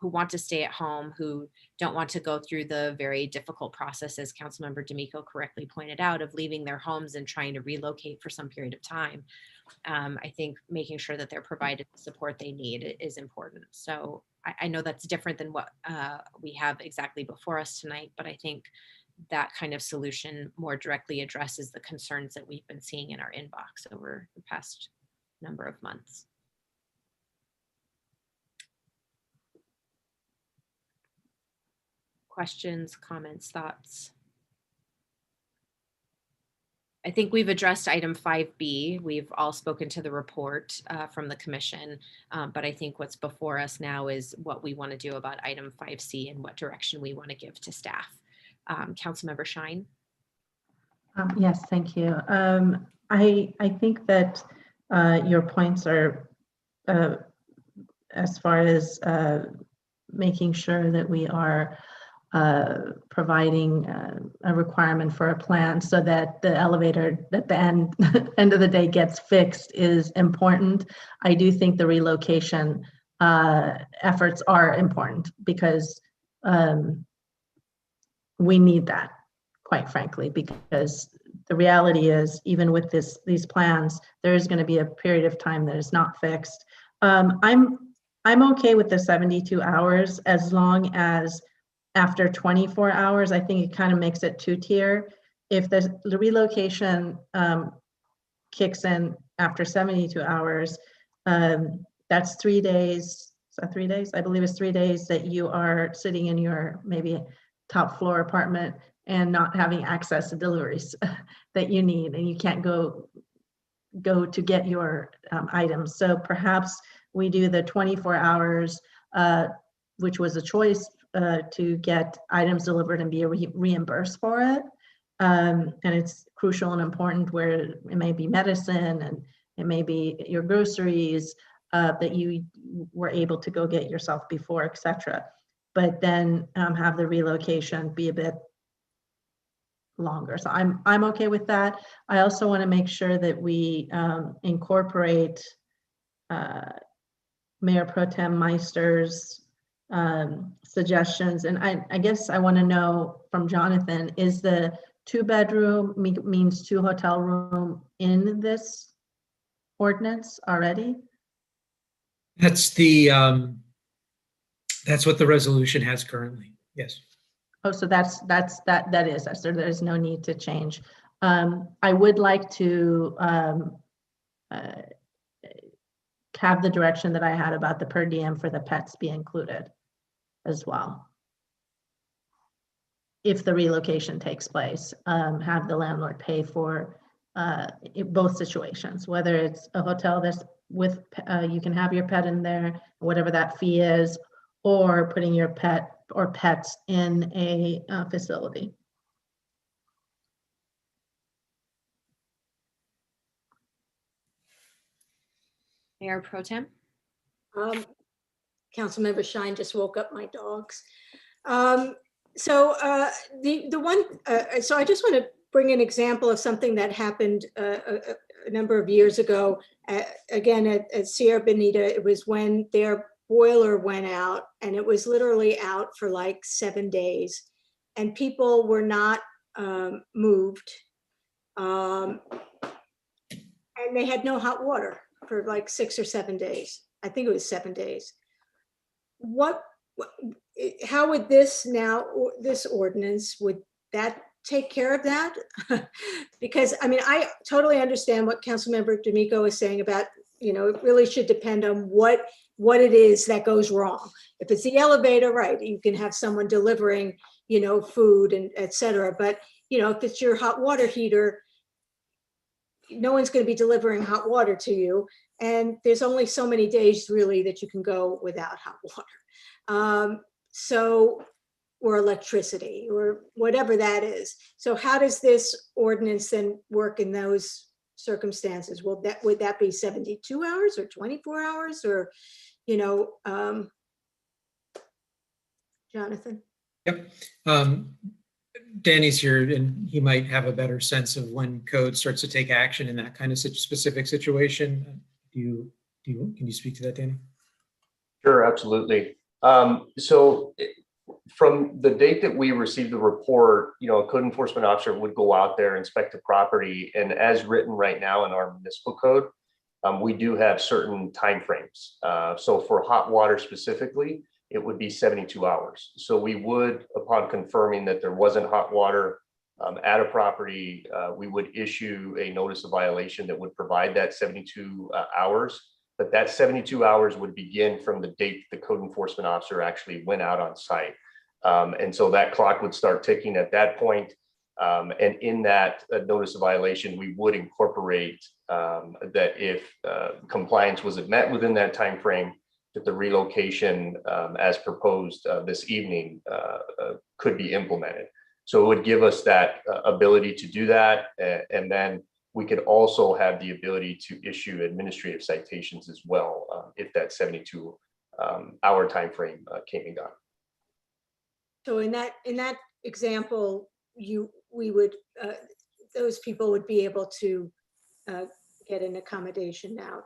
who want to stay at home, who don't want to go through the very difficult process, as Councilmember D'Amico correctly pointed out, of leaving their homes and trying to relocate for some period of time, I think making sure that they're provided the support they need is important. So I know that's different than what we have exactly before us tonight, but I think that kind of solution more directly addresses the concerns that we've been seeing in our inbox over the past number of months. Questions, comments, thoughts? I think we've addressed item 5B. We've all spoken to the report from the commission, but I think what's before us now is what we want to do about item 5C and what direction we want to give to staff. Councilmember Shine. Yes, thank you. I think that your points are as far as making sure that we are providing a requirement for a plan so that the elevator at the end of the day gets fixed is important. I do think the relocation efforts are important because we need that, quite frankly, because the reality is, even with these plans, there is going to be a period of time that is not fixed. I'm okay with the 72 hours as long as after 24 hours, I think it kind of makes it two-tier. If the relocation kicks in after 72 hours, that's 3 days. Is that 3 days? I believe it's 3 days that you are sitting in your maybe top floor apartment and not having access to deliveries that you need, and you can't go to get your items. So perhaps we do the 24 hours, which was a choice to get items delivered and be reimbursed for it. And it's crucial and important where it may be medicine and it may be your groceries that you were able to go get yourself before, etc. But then have the relocation be a bit longer. So I'm okay with that. I also want to make sure that we incorporate Mayor Pro Tem Meister's suggestions. And I guess I want to know from Jonathan, is the 2-bedroom means 2 hotel room in this ordinance already? That's what the resolution has currently. Yes. Oh, so that is, so there's no need to change. I would like to have the direction that I had about the per diem for the pets be included as well. If the relocation takes place, have the landlord pay for both situations, whether it's a hotel that's with, you can have your pet in there, whatever that fee is, or putting your pet or pets in a facility. Mayor Pro Tem. Councilmember Shine just woke up my dogs. So I just want to bring an example of something that happened a number of years ago. Again, at Sierra Bonita, it was when their boiler went out, and it was literally out for like 7 days, and people were not moved, and they had no hot water for like 6 or 7 days. I think it was 7 days. How would this ordinance, would that take care of that? Because I mean, I totally understand what Councilmember D'Amico is saying about, it really should depend on what it is that goes wrong. If it's the elevator, right, you can have someone delivering, food and et cetera. But, if it's your hot water heater, no one's going to be delivering hot water to you. And there's only so many days really that you can go without hot water. Or electricity or whatever that is. So how does this ordinance then work in those circumstances? Would that be 72 hours or 24 hours or, Jonathan? Yep. Danny's here and he might have a better sense of when code starts to take action in that kind of specific situation. Can you speak to that, Danny? Sure, absolutely. So from the date that we received the report, a code enforcement officer would go out there, inspect the property, and as written right now in our municipal code, we do have certain timeframes. So for hot water specifically, it would be 72 hours. So we would, upon confirming that there wasn't hot water at a property, we would issue a notice of violation that would provide that 72 hours. But that 72 hours would begin from the date the code enforcement officer actually went out on site. And so that clock would start ticking at that point. And in that notice of violation, we would incorporate that if compliance wasn't met within that time frame, that the relocation as proposed this evening could be implemented. So it would give us that ability to do that. And then we could also have the ability to issue administrative citations as well if that 72-hour time frame came and gone. So in that example, we would those people would be able to get an accommodation now.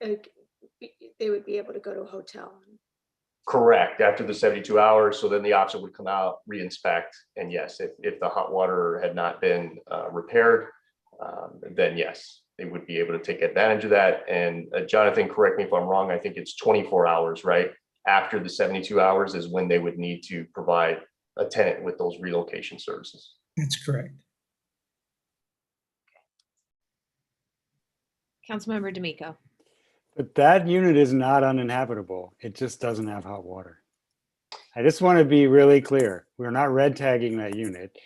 They would be able to go to a hotel. Correct, after the 72 hours. So then the officer would come out, re-inspect, and yes, if the hot water had not been repaired, then yes, they would be able to take advantage of that. And Jonathan, correct me if I'm wrong, I think it's 24 hours, right? After the 72 hours is when they would need to provide a tenant with those relocation services. That's correct. Councilmember D'Amico. But that unit is not uninhabitable. It just doesn't have hot water. I just want to be really clear. We're not red tagging that unit.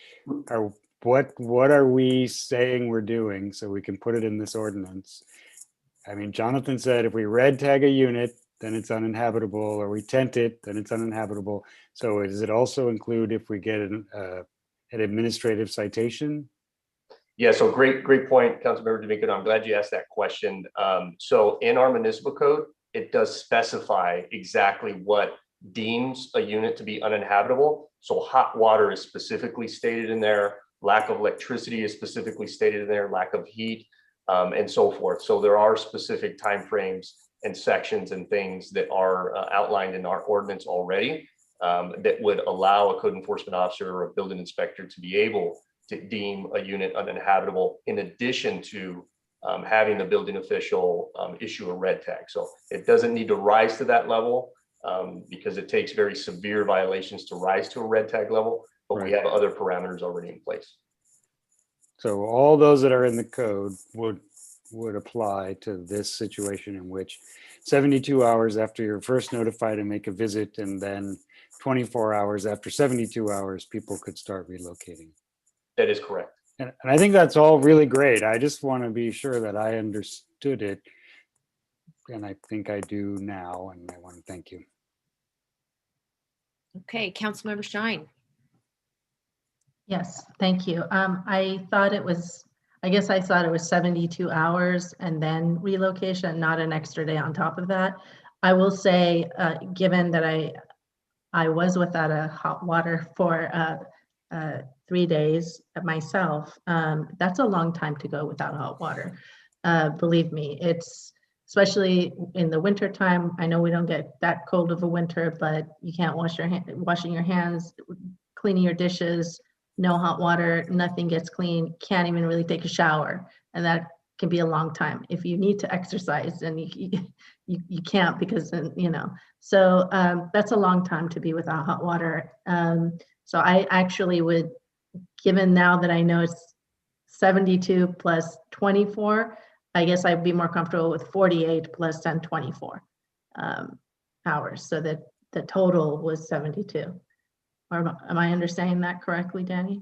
What are we saying we're doing so we can put it in this ordinance? I mean, Jonathan said if we red tag a unit, then it's uninhabitable, or we tent it, then it's uninhabitable. So does it also include if we get an administrative citation? Yeah, so great point, Councilmember D'Amico. I'm glad you asked that question. So in our municipal code, it does specify exactly what deems a unit to be uninhabitable. So hot water is specifically stated in there, lack of electricity is specifically stated in there, lack of heat, and so forth. So there are specific timeframes and sections and things that are outlined in our ordinance already that would allow a code enforcement officer or a building inspector to be able to deem a unit uninhabitable, in addition to having the building official issue a red tag. So it doesn't need to rise to that level because it takes very severe violations to rise to a red tag level, but we have other parameters already in place. So all those that are in the code would apply to this situation in which 72 hours after you're first notified and make a visit, and then 24 hours after 72 hours, people could start relocating. That is correct. And I think that's all really great. I just want to be sure that I understood it. And I think I do now, and I want to thank you. Okay, Councilmember Shine. Yes, thank you. I thought it was 72 hours and then relocation, not an extra day on top of that. I will say, given that I was without a hot water for 3 days myself, that's a long time to go without hot water. Believe me, it's especially in the winter time. I know we don't get that cold of a winter, but you can't washing your hands, cleaning your dishes, no hot water, nothing gets clean, can't even really take a shower. And that can be a long time. If you need to exercise and you can't because, so that's a long time to be without hot water. So I actually would, given now that I know it's 72 plus 24, I guess I'd be more comfortable with 48 plus 10, 24 hours, so that the total was 72. Or am I understanding that correctly, Danny?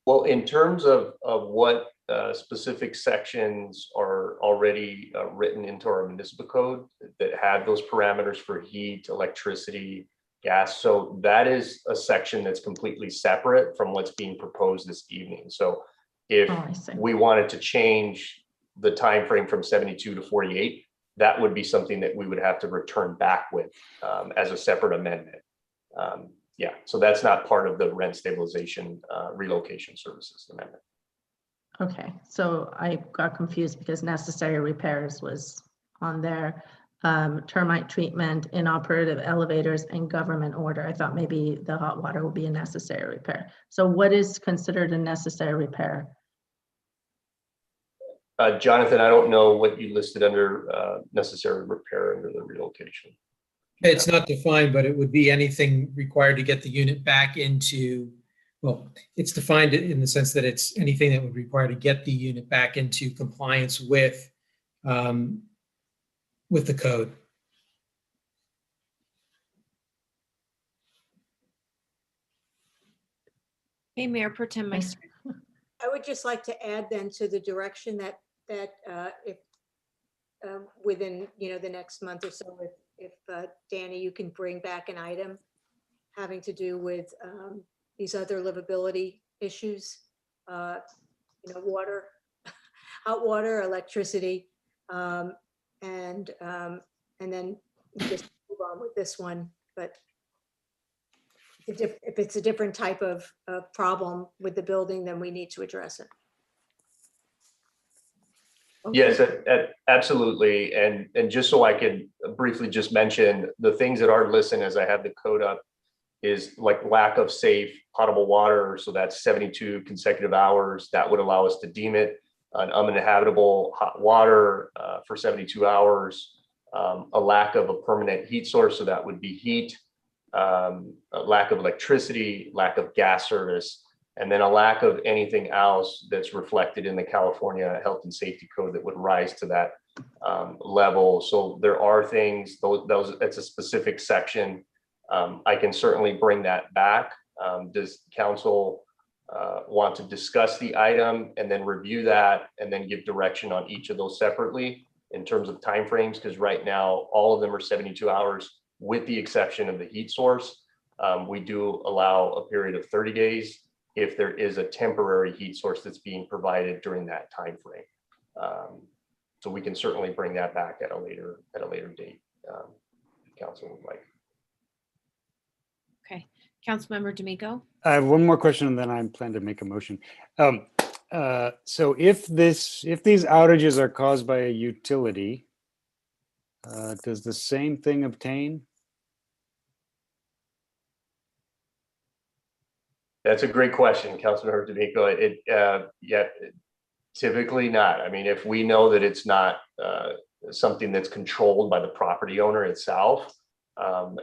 Well, in terms of what specific sections are already written into our municipal code that have those parameters for heat, electricity, gas, so that is a section that's completely separate from what's being proposed this evening. So if we wanted to change the time frame from 72 to 48, that would be something that we would have to return back with as a separate amendment. Yeah, so that's not part of the rent stabilization relocation services amendment. Okay, so I got confused because necessary repairs was on there. Termite treatment, inoperative elevators, and government order. I thought maybe the hot water will be a necessary repair. So what is considered a necessary repair? Jonathan, I don't know what you listed under necessary repair under the relocation. It's not defined, but it would be anything required to get the unit back into, well, it's defined in the sense that it's anything that would require to get the unit back into compliance with the code. Hey, Mayor Pro Tem Meister. I would just like to add then to the direction that if within, the next month or so, if Danny, you can bring back an item having to do with these other livability issues, water, hot water, electricity, and then just move on with this one. But if it's a different type of problem with the building, then we need to address it. Yes, absolutely. And just so I can briefly just mention the things that are listed as I have the code up is like lack of safe potable water. So that's 72 consecutive hours. That would allow us to deem it an uninhabitable hot water for 72 hours. A lack of a permanent heat source. So that would be heat, a lack of electricity, lack of gas service, and then a lack of anything else that's reflected in the California Health and Safety Code that would rise to that level. So there are things, those it's a specific section. I can certainly bring that back. Does council want to discuss the item and then review that and then give direction on each of those separately in terms of timeframes? Because right now, all of them are 72 hours with the exception of the heat source. We do allow a period of 30 days if there is a temporary heat source that's being provided during that time frame. So we can certainly bring that back at a later date, if council would like. Okay, Councilmember D'Amico. I have one more question and then I plan to make a motion. So if these outages are caused by a utility, does the same thing obtain? That's a great question, Councilmember D'Amico. Typically not. I mean, if we know that it's not something that's controlled by the property owner itself,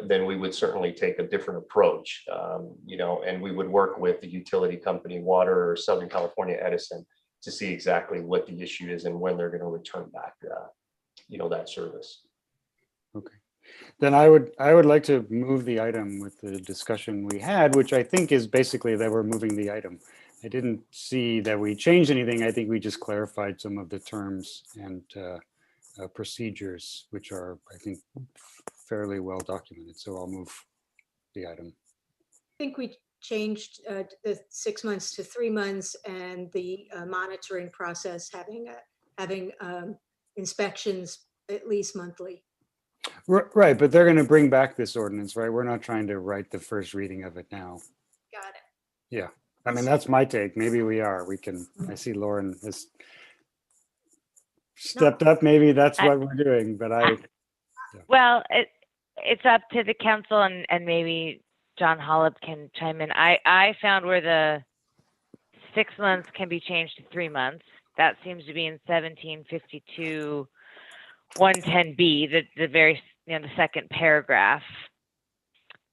then we would certainly take a different approach, and we would work with the utility company, Water or Southern California Edison, to see exactly what the issue is and when they're going to return back, that service. Okay. Then I would like to move the item with the discussion we had, which I think is basically that we're moving the item. I didn't see that we changed anything. I think we just clarified some of the terms and procedures, which are, I think, fairly well documented. So I'll move the item. I think we changed the 6 months to 3 months and the monitoring process having inspections at least monthly. Right, but they're going to bring back this ordinance, right? We're not trying to write the first reading of it now. Got it. Yeah, I mean, that's my take. Maybe we are. We can, I see Lauren has stepped up. Maybe that's what we're doing, but Well, it's up to the council and maybe John Hollop can chime in. I found where the 6 months can be changed to 3 months. That seems to be in 1752 110B, the very the second paragraph.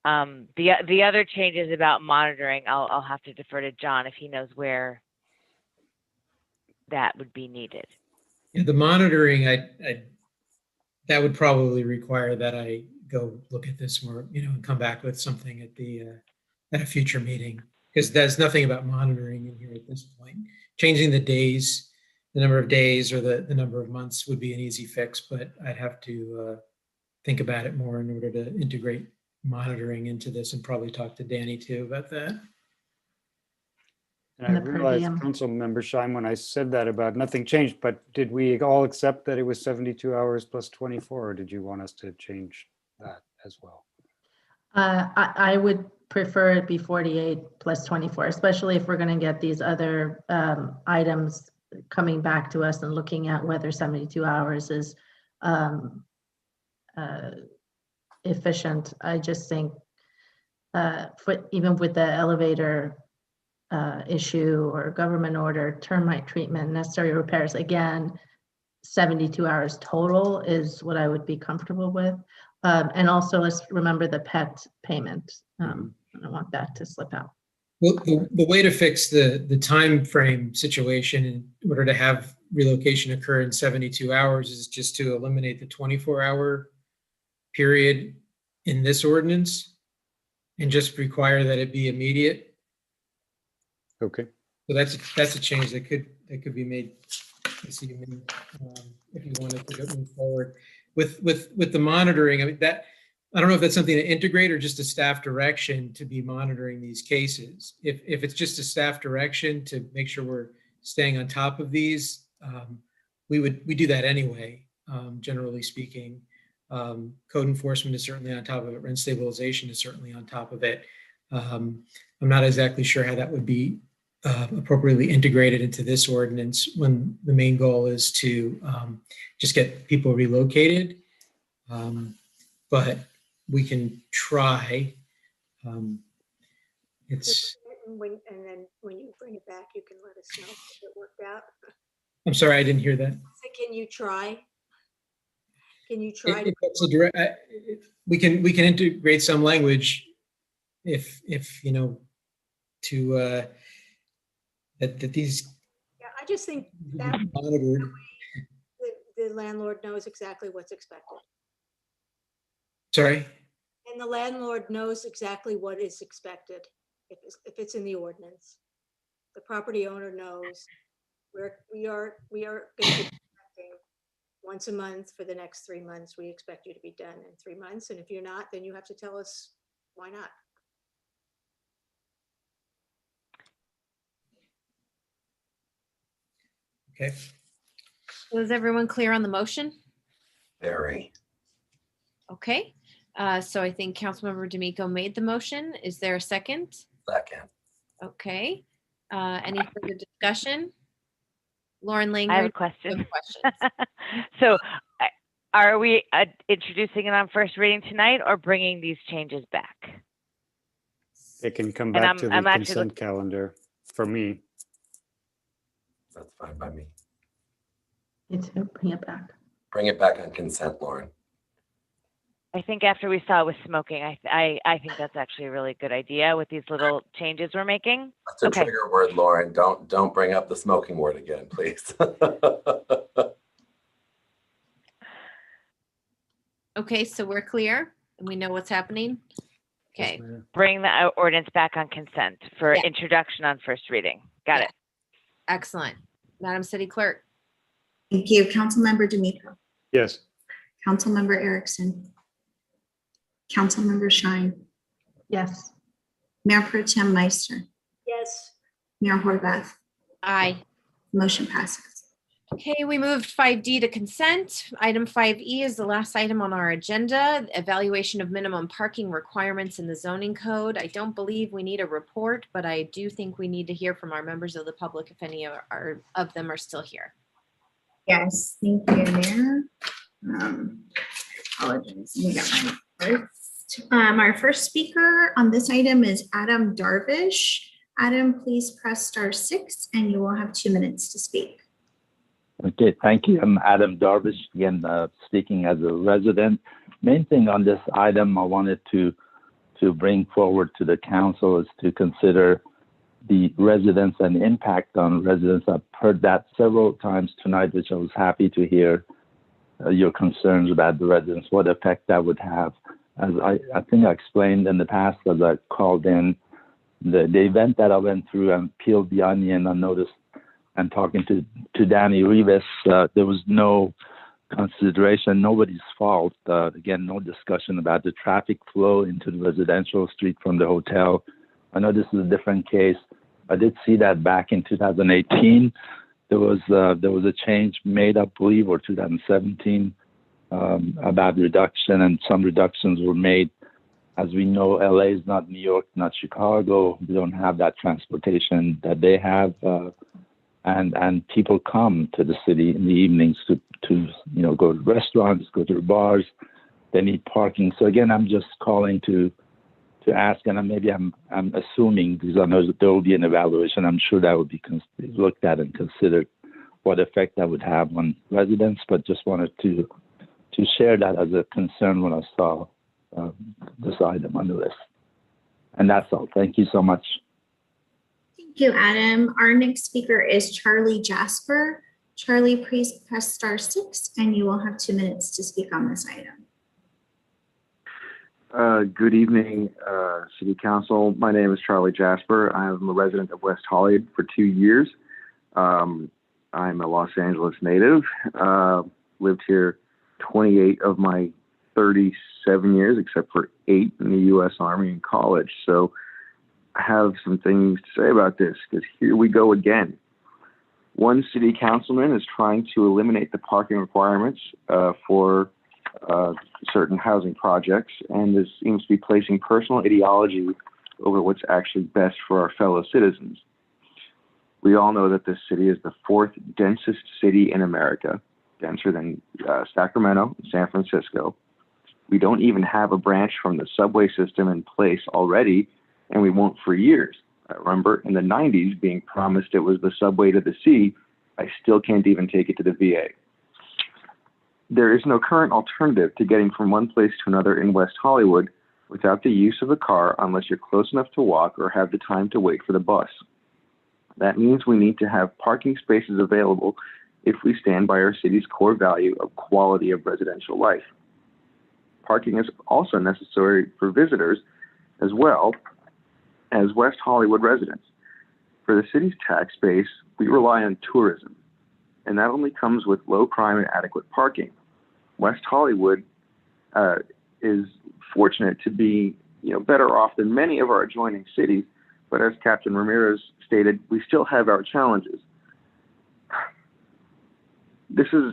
The other changes about monitoring, I'll have to defer to John if he knows where that would be needed. Yeah, the monitoring, that would probably require that I go look at this more, and come back with something at a future meeting, because there's nothing about monitoring in here at this point. Changing the days, the number of days or the number of months would be an easy fix, but I'd have to think about it more in order to integrate monitoring into this and probably talk to Danny too about that. And I realized, Council Member Schein, when I said that about nothing changed, but did we all accept that it was 72 hours plus 24, or did you want us to change that as well? I would prefer it be 48 plus 24, especially if we're going to get these other items coming back to us and looking at whether 72 hours is efficient. I just think even with the elevator issue or government order, termite treatment, necessary repairs, again, 72 hours total is what I would be comfortable with. And also let's remember the PET payment. I don't want that to slip out. Well, the way to fix the time frame situation in order to have relocation occur in 72 hours is just to eliminate the 24-hour period in this ordinance and just require that it be immediate. Okay. So that's a change that could be made this evening, if you wanted to move forward with the monitoring. I mean, that, I don't know if that's something to integrate or just a staff direction to be monitoring these cases. If it's just a staff direction to make sure we're staying on top of these, we do that anyway, generally speaking. Code enforcement is certainly on top of it. Rent stabilization is certainly on top of it. I'm not exactly sure how that would be appropriately integrated into this ordinance when the main goal is to just get people relocated. But we can try. It's. And then when you bring it back, you can let us know if it worked out. I'm sorry, I didn't hear that. So can you try? Can you try? We can integrate some language if you know, to that these. Yeah, I just think that monitored. The landlord knows exactly what's expected. Sorry? And the landlord knows exactly what is expected if it's in the ordinance. The property owner knows we are going to be expecting once a month for the next 3 months. We expect you to be done in 3 months. And if you're not, then you have to tell us why not. Okay. Was everyone clear on the motion? Very. Okay. So I think Councilmember D'Amico made the motion. Is there a second? Second. Okay. Any further discussion? Lauren Langer. I have a question. So are we introducing it on first reading tonight or bringing these changes back? It can come And back to the I'm actually consent calendar for me. That's fine by me. It's bring it back. Bring it back on consent, Lauren. I think after we saw with smoking, I think that's actually a really good idea with these little changes we're making. That's a trigger word, Lauren. Don't bring up the smoking word again, please. Okay, so we're clear and we know what's happening. Okay. Bring the ordinance back on consent for introduction on first reading. Got it. Excellent. Madam City Clerk. Thank you. Councilmember D'Amico. Yes. Councilmember Erickson. Councilmember Shine. Yes. Mayor Pro Tem Meister. Yes. Mayor Horvath. Aye. Motion passes. Okay, we moved 5D to consent. Item 5E is the last item on our agenda, evaluation of minimum parking requirements in the zoning code. I don't believe we need a report, but I do think we need to hear from our members of the public if any of them are still here. Yes, thank you, Mayor. Apologies. Let me get my first. Our first speaker on this item is Adam Darvish. Adam, please press *6 and you will have 2 minutes to speak. Okay, thank you. I'm Adam Darvish, again, speaking as a resident. Main thing on this item I wanted to bring forward to the council is to consider the residents and the impact on residents. I've heard that several times tonight, which I was happy to hear your concerns about the residents, what effect that would have. As I think I explained in the past as I called in, the event that I went through and peeled the onion, I noticed and talking to Danny Rivas, there was no consideration, nobody's fault. Again, no discussion about the traffic flow into the residential street from the hotel. I know this is a different case. I did see that back in 2018. There was a change made, I believe, or 2017 about reduction, and some reductions were made. As we know, LA is not New York, not Chicago. We don't have that transportation that they have. And people come to the city in the evenings to go to restaurants, go to bars. They need parking. So again, I'm just calling to ask, and maybe I'm assuming, because I know that there will be an evaluation. I'm sure that would be looked at and considered what effect that would have on residents. But just wanted to share that as a concern when I saw this item on the list. And that's all. Thank you so much. Thank you, Adam. Our next speaker is Charlie Jasper. Charlie, please press *6 and you will have 2 minutes to speak on this item. Good evening, City Council. My name is Charlie Jasper. I'm a resident of West Hollywood for 2 years. I'm a Los Angeles native. Lived here 28 of my 37 years, except for 8 in the U.S. Army and college. So I have some things to say about this, because here we go again. One city councilman is trying to eliminate the parking requirements for certain housing projects, and this seems to be placing personal ideology over what's actually best for our fellow citizens. We all know that this city is the 4th densest city in America, denser than Sacramento and San Francisco. We don't even have a branch from the subway system in place already, and we won't for years. I remember in the 90s being promised it was the subway to the sea. I still can't even take it to the VA. There is no current alternative to getting from one place to another in West Hollywood without the use of a car unless you're close enough to walk or have the time to wait for the bus. That means we need to have parking spaces available if we stand by our city's core value of quality of residential life. Parking is also necessary for visitors as well as West Hollywood residents. For the city's tax base, we rely on tourism, and that only comes with low crime and adequate parking. West Hollywood is fortunate to be, better off than many of our adjoining cities, but as Captain Ramirez stated, we still have our challenges. This is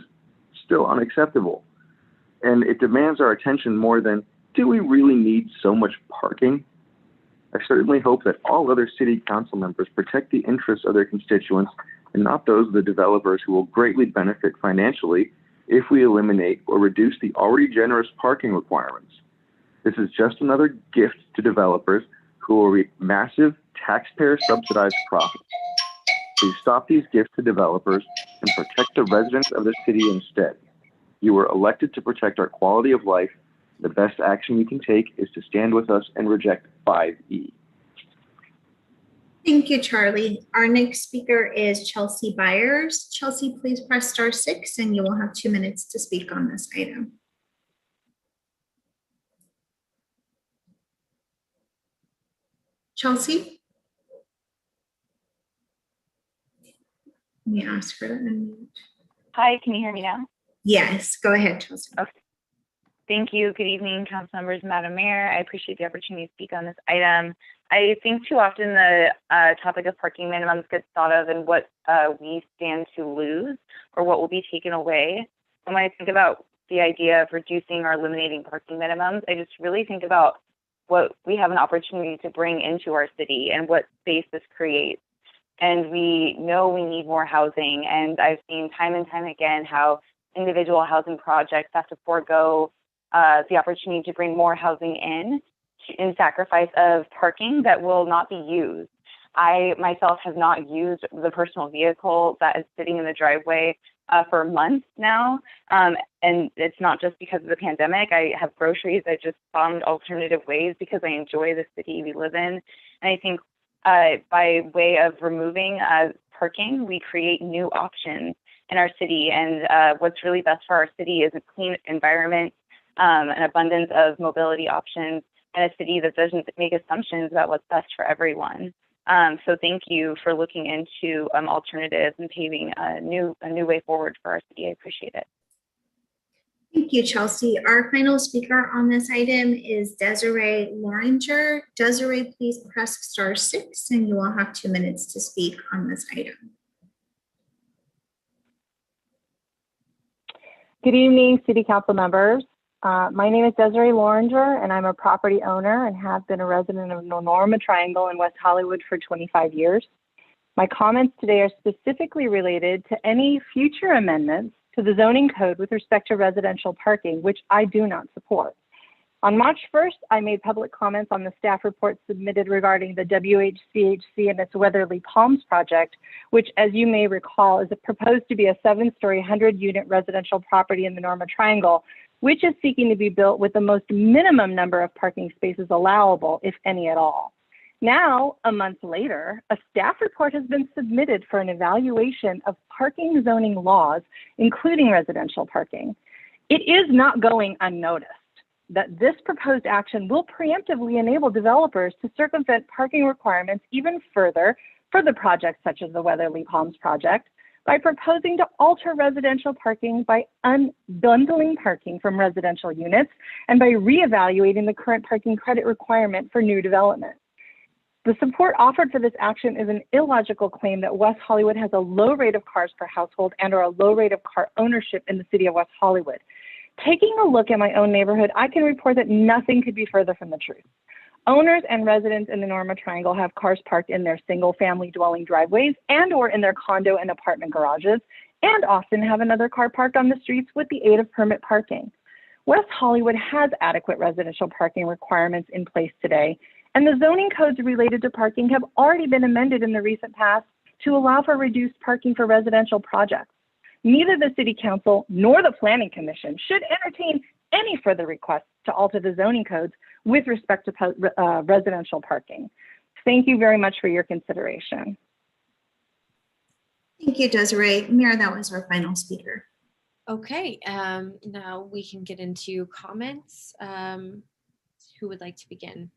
still unacceptable, and it demands our attention more than, do we really need so much parking? I certainly hope that all other city council members protect the interests of their constituents and not those of the developers who will greatly benefit financially if we eliminate or reduce the already generous parking requirements. This is just another gift to developers who will reap massive taxpayer-subsidized profits. Please stop these gifts to developers and protect the residents of the city instead. You were elected to protect our quality of life. The best action you can take is to stand with us and reject 5E. Thank you, Charlie. Our next speaker is Chelsea Byers. Chelsea, please press *6 and you will have 2 minutes to speak on this item. Chelsea? Let me ask her to unmute. Hi, can you hear me now? Yes, go ahead, Chelsea. Okay. Thank you. Good evening, council members, Madam Mayor. I appreciate the opportunity to speak on this item. I think too often the topic of parking minimums gets thought of in what we stand to lose or what will be taken away. And when I think about the idea of reducing or eliminating parking minimums, I just really think about what we have an opportunity to bring into our city and what space this creates. And we know we need more housing. And I've seen time and time again how individual housing projects have to forego the opportunity to bring more housing in sacrifice of parking that will not be used. I myself have not used the personal vehicle that is sitting in the driveway for months now. And it's not just because of the pandemic. I have groceries. I just found alternative ways because I enjoy the city we live in. And I think by way of removing parking, we create new options in our city. And what's really best for our city is a clean environment, an abundance of mobility options, and a city that doesn't make assumptions about what's best for everyone. So thank you for looking into alternatives and paving a new way forward for our city. I appreciate it. Thank you, Chelsea. Our final speaker on this item is Desiree Loringer. Desiree, please press *6 and you will have 2 minutes to speak on this item. Good evening, City Council members. My name is Desiree Loringer, and I'm a property owner and have been a resident of the Norma Triangle in West Hollywood for 25 years. My comments today are specifically related to any future amendments to the zoning code with respect to residential parking, which I do not support. On March 1st, I made public comments on the staff report submitted regarding the WHCHC and its Weatherly Palms project, which, as you may recall, is proposed to be a 7-story, 100-unit residential property in the Norma Triangle, which is seeking to be built with the most minimum number of parking spaces allowable, if any at all. Now, a month later, a staff report has been submitted for an evaluation of parking zoning laws, including residential parking. It is not going unnoticed. that this proposed action will preemptively enable developers to circumvent parking requirements even further for the projects such as the Weatherly Palms project by proposing to alter residential parking by unbundling parking from residential units and by reevaluating the current parking credit requirement for new development. The support offered for this action is an illogical claim that West Hollywood has a low rate of cars per household and or a low rate of car ownership in the city of West Hollywood. Taking a look at my own neighborhood, I can report that nothing could be further from the truth. Owners and residents in the Norma Triangle have cars parked in their single-family dwelling driveways and or in their condo and apartment garages, and often have another car parked on the streets with the aid of permit parking. West Hollywood has adequate residential parking requirements in place today, and the zoning codes related to parking have already been amended in the recent past to allow for reduced parking for residential projects. Neither the City Council nor the Planning Commission should entertain any further requests to alter the zoning codes with respect to residential parking. Thank you very much for your consideration. Thank you, Desiree. Mayor, that was our final speaker. Okay, now we can get into comments. Who would like to begin?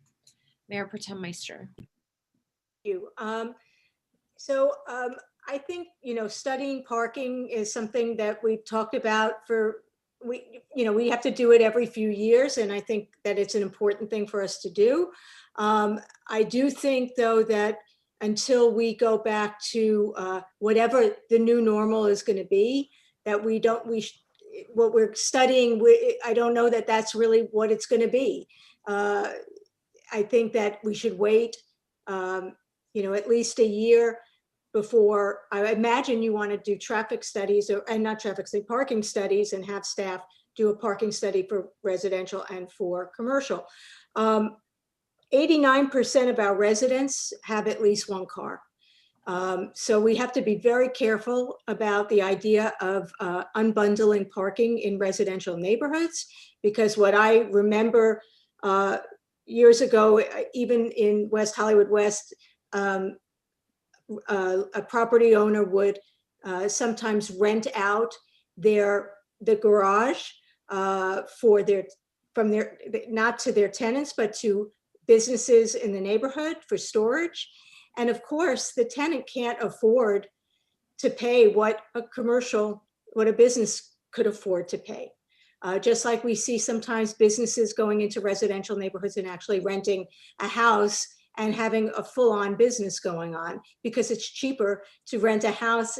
Mayor Pro Tem Meister. Thank you. I think, studying parking is something that we've talked about we have to do it every few years, and I think that it's an important thing for us to do. I do think, though, that until we go back to whatever the new normal is going to be, that what we're studying, I don't know that that's really what it's going to be. I think that we should wait, at least a year before. I imagine you want to do traffic studies parking studies, and have staff do a parking study for residential and for commercial. 89% of our residents have at least one car. So we have to be very careful about the idea of unbundling parking in residential neighborhoods, because what I remember years ago, even in West Hollywood West, a property owner would sometimes rent out the garage not to their tenants, but to businesses in the neighborhood for storage. And of course, the tenant can't afford to pay what a business could afford to pay. Just like we see sometimes businesses going into residential neighborhoods and actually renting a house and having a full-on business going on, because it's cheaper to rent a house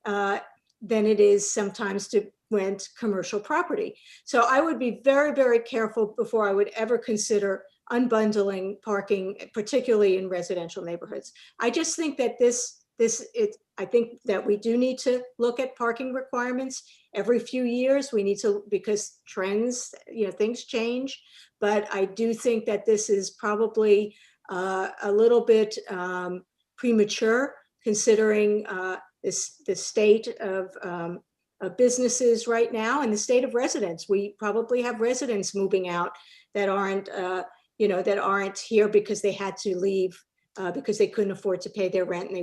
than it is sometimes to rent commercial property. So I would be very, very careful before I would ever consider unbundling parking, particularly in residential neighborhoods. I just think that I think that we do need to look at parking requirements every few years. We need to, because trends, things change. But I do think that this is probably a little bit premature, considering the state of businesses right now and the state of residents. We probably have residents moving out that aren't here because they had to leave because they couldn't afford to pay their rent, and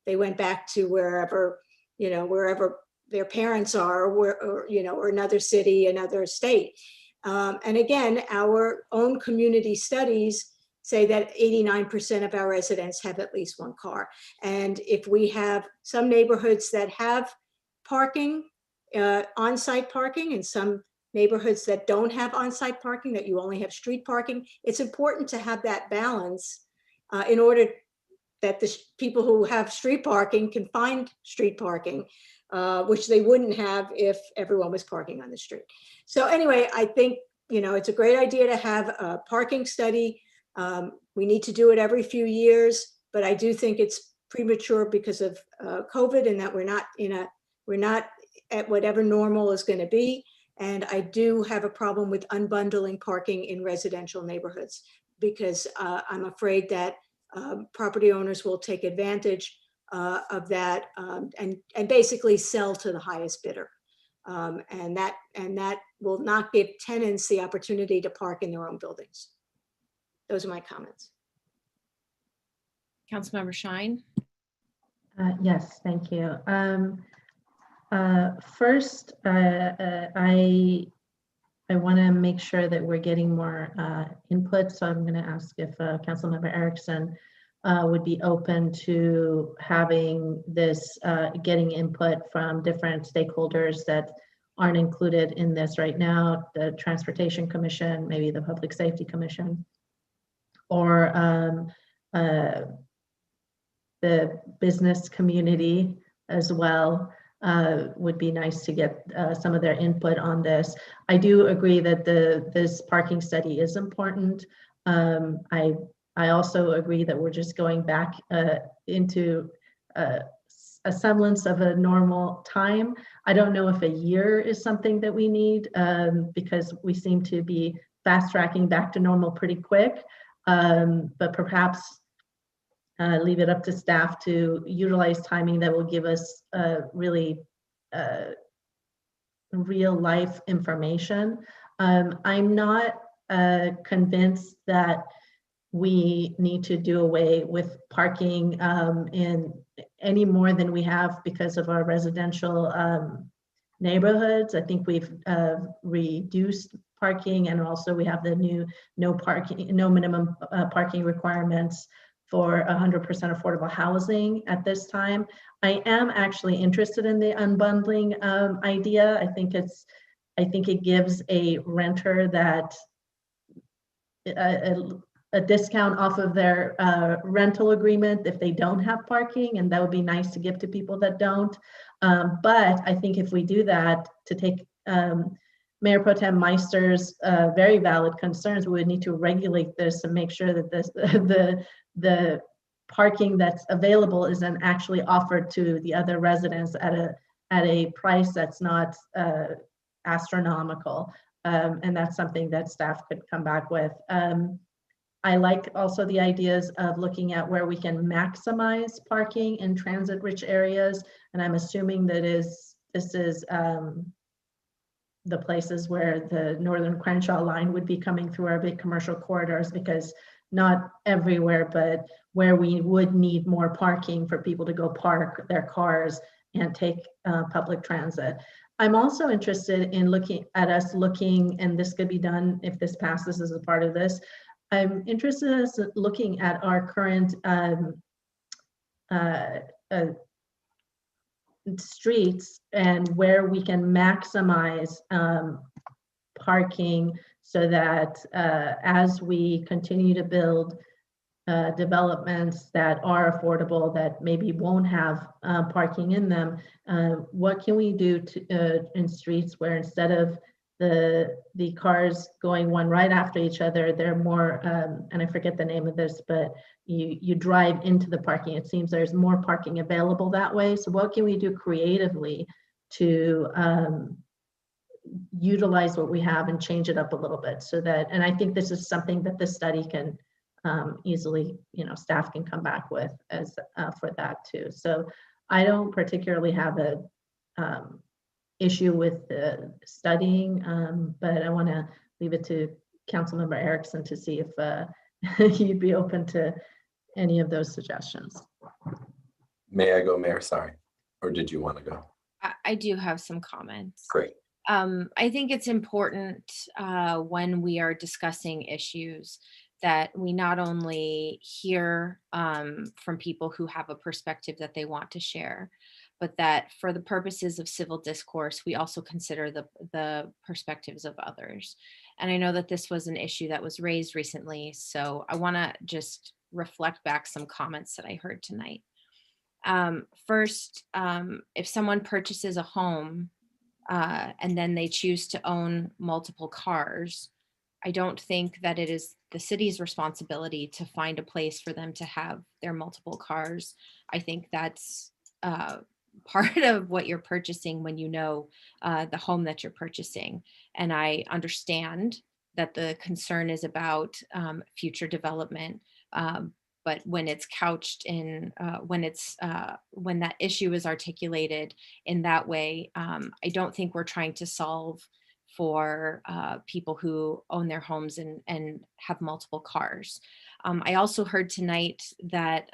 they went back to wherever their parents are, or another city, another state. And again, our own community studies say that 89% of our residents have at least one car. And if we have some neighborhoods that have parking, on-site parking, and some neighborhoods that don't have on-site parking, that you only have street parking, it's important to have that balance in order that the people who have street parking can find street parking, which they wouldn't have if everyone was parking on the street. So anyway, I think, it's a great idea to have a parking study. We need to do it every few years, but I do think it's premature because of COVID, and that we're not at whatever normal is going to be. And I do have a problem with unbundling parking in residential neighborhoods, because I'm afraid that property owners will take advantage of that and basically sell to the highest bidder. And that will not give tenants the opportunity to park in their own buildings. Those are my comments. Councilmember Shine. Yes, thank you. First, I I want to make sure that we're getting more input. So I'm going to ask if Councilmember Erickson would be open to having this, getting input from different stakeholders that aren't included in this right now, the Transportation Commission, maybe the Public Safety Commission, or the business community as well. Would be nice to get some of their input on this. I do agree that this parking study is important. I also agree that we're just going back into a semblance of a normal time. I don't know if a year is something that we need because we seem to be fast tracking back to normal pretty quick, but perhaps leave it up to staff to utilize timing that will give us really real life information. I'm not convinced that we need to do away with parking in any more than we have because of our residential neighborhoods. I think we've reduced parking, and also we have the new no minimum parking requirements for 100% affordable housing at this time. I am actually interested in the unbundling idea. I think it gives a renter that a discount off of their rental agreement if they don't have parking, and that would be nice to give to people that don't. But I think if we do that, to take Mayor Pro Tem Meister's very valid concerns, we would need to regulate this and make sure that this, the parking that's available is then actually offered to the other residents at a price that's not astronomical. And that's something that staff could come back with. I like also the ideas of looking at where we can maximize parking in transit-rich areas. And I'm assuming that this is the places where the Northern Crenshaw line would be coming through our big commercial corridors, because not everywhere, but where we would need more parking for people to go park their cars and take public transit. I'm also interested in looking, and this could be done if this passes as a part of this. I'm interested in looking at our current streets and where we can maximize parking so that as we continue to build developments that are affordable, that maybe won't have parking in them, what can we do to, in streets where instead of the cars going one right after each other, they're more, and I forget the name of this, but you drive into the parking. It seems there's more parking available that way. So what can we do creatively to utilize what we have and change it up a little bit so that, and I think this is something that this study can easily, staff can come back with as for that too. So I don't particularly have a issue with studying, but I want to leave it to Councilmember Erickson to see if you'd be open to any of those suggestions. May I go, Mayor? Sorry. Or did you want to go? I do have some comments. Great. I think it's important when we are discussing issues that we not only hear from people who have a perspective that they want to share, but that for the purposes of civil discourse, we also consider the perspectives of others. And I know that this was an issue that was raised recently, so I want to just reflect back some comments that I heard tonight. First, if someone purchases a home and then they choose to own multiple cars, I don't think that it is the city's responsibility to find a place for them to have their multiple cars. I think that's part of what you're purchasing when you know the home that you're purchasing. And I understand that the concern is about future development, but when it's couched in, when that issue is articulated in that way, I don't think we're trying to solve for people who own their homes and have multiple cars. I also heard tonight that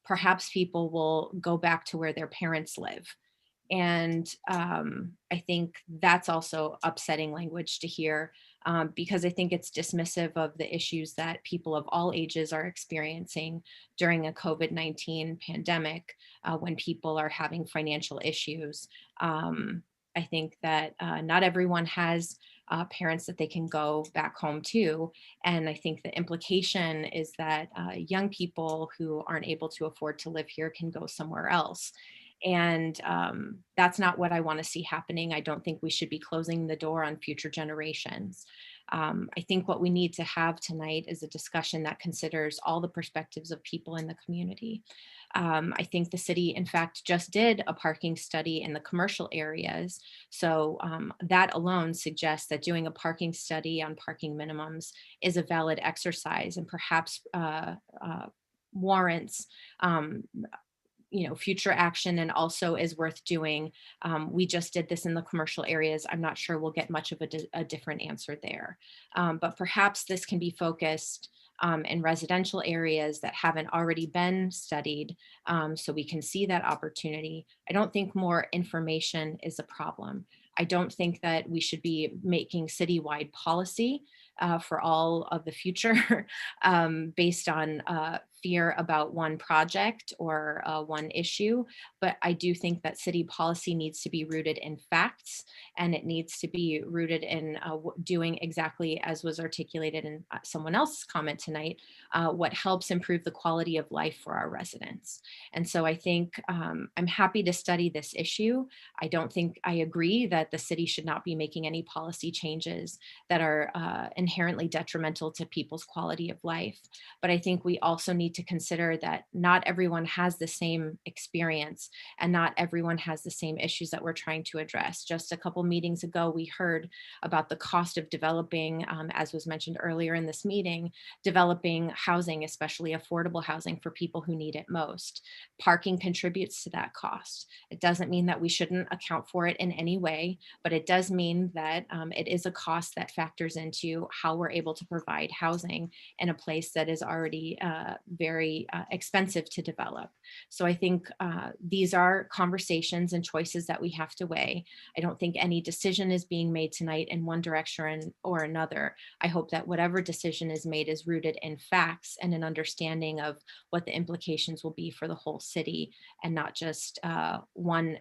perhaps people will go back to where their parents live. And I think that's also upsetting language to hear, because I think it's dismissive of the issues that people of all ages are experiencing during a COVID-19 pandemic, when people are having financial issues. I think that not everyone has parents that they can go back home to. And I think the implication is that young people who aren't able to afford to live here can go somewhere else. And that's not what I want to see happening. I don't think we should be closing the door on future generations. I think what we need to have tonight is a discussion that considers all the perspectives of people in the community. I think the city, in fact, just did a parking study in the commercial areas. So that alone suggests that doing a parking study on parking minimums is a valid exercise and perhaps warrants future action, and also is worth doing. We just did this in the commercial areas. I'm not sure we'll get much of a different answer there. But perhaps this can be focused in residential areas that haven't already been studied, so we can see that opportunity. I don't think more information is a problem. I don't think that we should be making citywide policy for all of the future based on fear about one project or one issue. But I do think that city policy needs to be rooted in facts, and it needs to be rooted in doing exactly as was articulated in someone else's comment tonight, what helps improve the quality of life for our residents. And so I think I'm happy to study this issue. I don't think I agree that the city should not be making any policy changes that are inherently detrimental to people's quality of life. But I think we also need to consider that not everyone has the same experience, and not everyone has the same issues that we're trying to address. Just a couple meetings ago, we heard about the cost of developing, as was mentioned earlier in this meeting, developing housing, especially affordable housing for people who need it most. Parking contributes to that cost. It doesn't mean that we shouldn't account for it in any way, but it does mean that it is a cost that factors into how we're able to provide housing in a place that is already very expensive to develop. So I think these are conversations and choices that we have to weigh. I don't think any decision is being made tonight in one direction or another. I hope that whatever decision is made is rooted in facts and an understanding of what the implications will be for the whole city, and not just one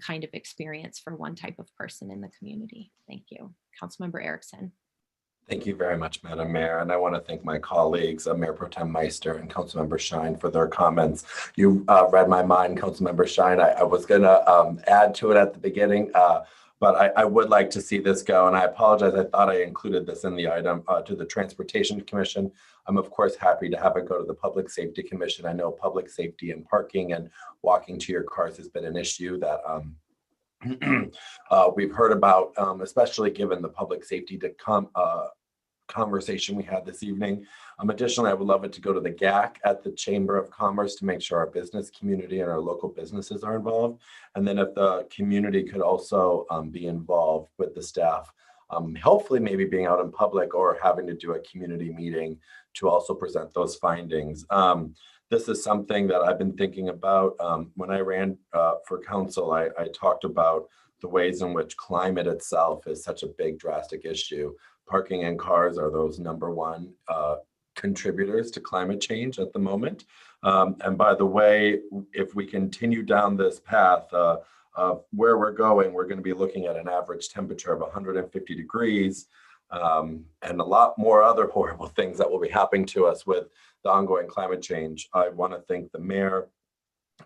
kind of experience for one type of person in the community. Thank you. Councilmember Erickson. Thank you very much, Madam Mayor. And I want to thank my colleagues, Mayor Pro Tem Meister and Councilmember Shine, for their comments. You read my mind, Councilmember Shine. I was going to add to it at the beginning, but I would like to see this go. And I apologize. I thought I included this in the item to the Transportation Commission. I'm, of course, happy to have it go to the Public Safety Commission. I know public safety and parking and walking to your cars has been an issue that we've heard about, especially given the public safety conversation we had this evening. Additionally, I would love it to go to the GAC at the Chamber of Commerce to make sure our business community and our local businesses are involved. And then if the community could also be involved with the staff, hopefully maybe being out in public or having to do a community meeting to also present those findings. This is something that I've been thinking about. When I ran for council, I talked about the ways in which climate itself is such a big, drastic issue. Parking and cars are those #1 contributors to climate change at the moment. And by the way, if we continue down this path of where we're going, we're going to be looking at an average temperature of 150 degrees and a lot more other horrible things that will be happening to us with the ongoing climate change. I want to thank the mayor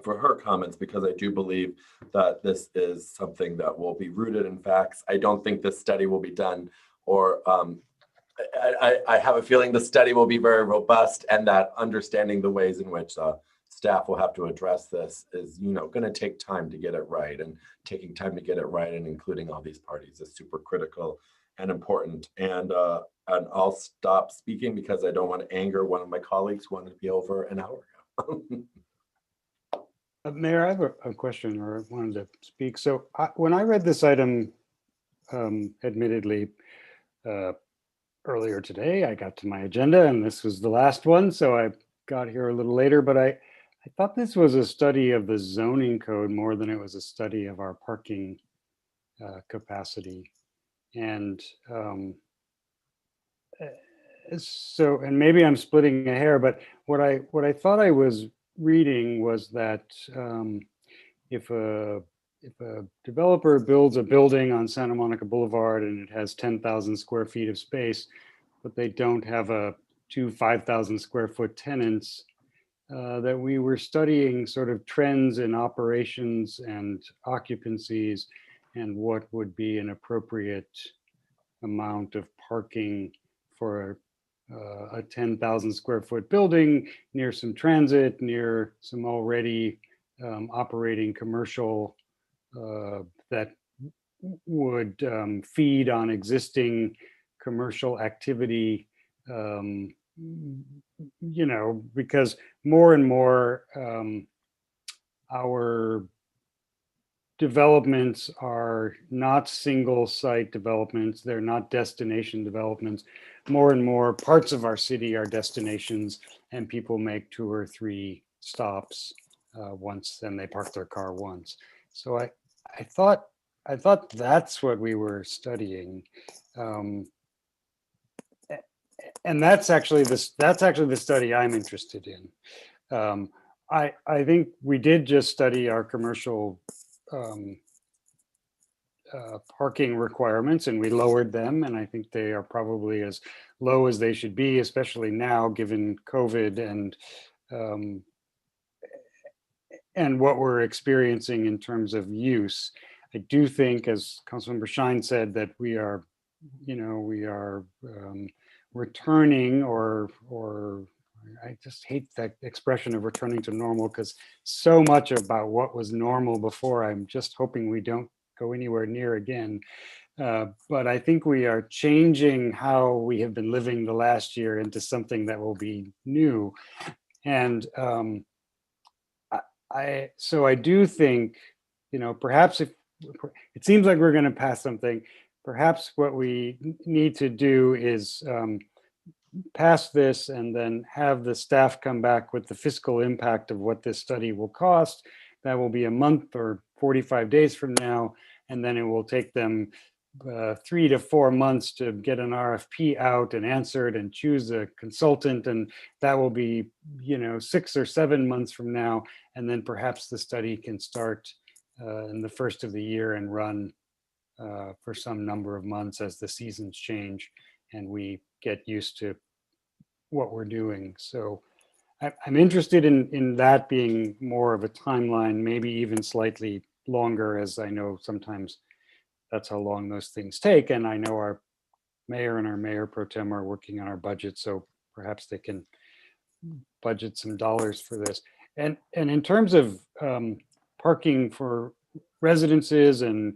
for her comments, because I do believe that this is something that will be rooted in facts. I don't think this study will be done, or I have a feeling the study will be very robust, and that understanding the ways in which staff will have to address this is, going to take time to get it right, and taking time to get it right and including all these parties is super critical and important. And I'll stop speaking because I don't want to anger one of my colleagues who wanted to be over an hour ago. Mayor, I have a question, or I wanted to speak. So when I read this item, admittedly, earlier today, I got to my agenda and this was the last one. So I got here a little later, but I I thought this was a study of the zoning code more than it was a study of our parking capacity. And so, and maybe I'm splitting a hair, but what I thought I was reading was that if a developer builds a building on Santa Monica Boulevard and it has 10,000 square feet of space, but they don't have two 5,000 square foot tenants, that we were studying sort of trends in operations and occupancies and what would be an appropriate amount of parking for a 10,000 square foot building near some transit, near some already operating commercial that would feed on existing commercial activity, because more and more our developments are not single site developments. They're not destination developments. More and more parts of our city are destinations, and people make 2 or 3 stops once, then they park their car once. So I thought that's what we were studying. And that's actually the study I'm interested in. I think we did just study our commercial parking requirements, and we lowered them, and I think they are probably as low as they should be, especially now given COVID and what we're experiencing in terms of use. I do think, as Councilmember Shine said, that we are returning, or I just hate that expression of returning to normal, because so much about what was normal before, I'm just hoping we don't go anywhere near again. But I think we are changing how we have been living the last year into something that will be new. And so I do think, perhaps if it seems like we're going to pass something, perhaps what we need to do is pass this and then have the staff come back with the fiscal impact of what this study will cost. That will be a month or 45 days from now. And then it will take them 3 to 4 months to get an RFP out and answered and choose a consultant. And that will be, 6 or 7 months from now. And then perhaps the study can start in the first of the year and run for some number of months as the seasons change and we get used to what we're doing. So I'm interested in that being more of a timeline, maybe even slightly longer, as I know sometimes that's how long those things take. And I know our mayor and our mayor pro tem are working on our budget, so perhaps they can budget some dollars for this. And in terms of parking for residences and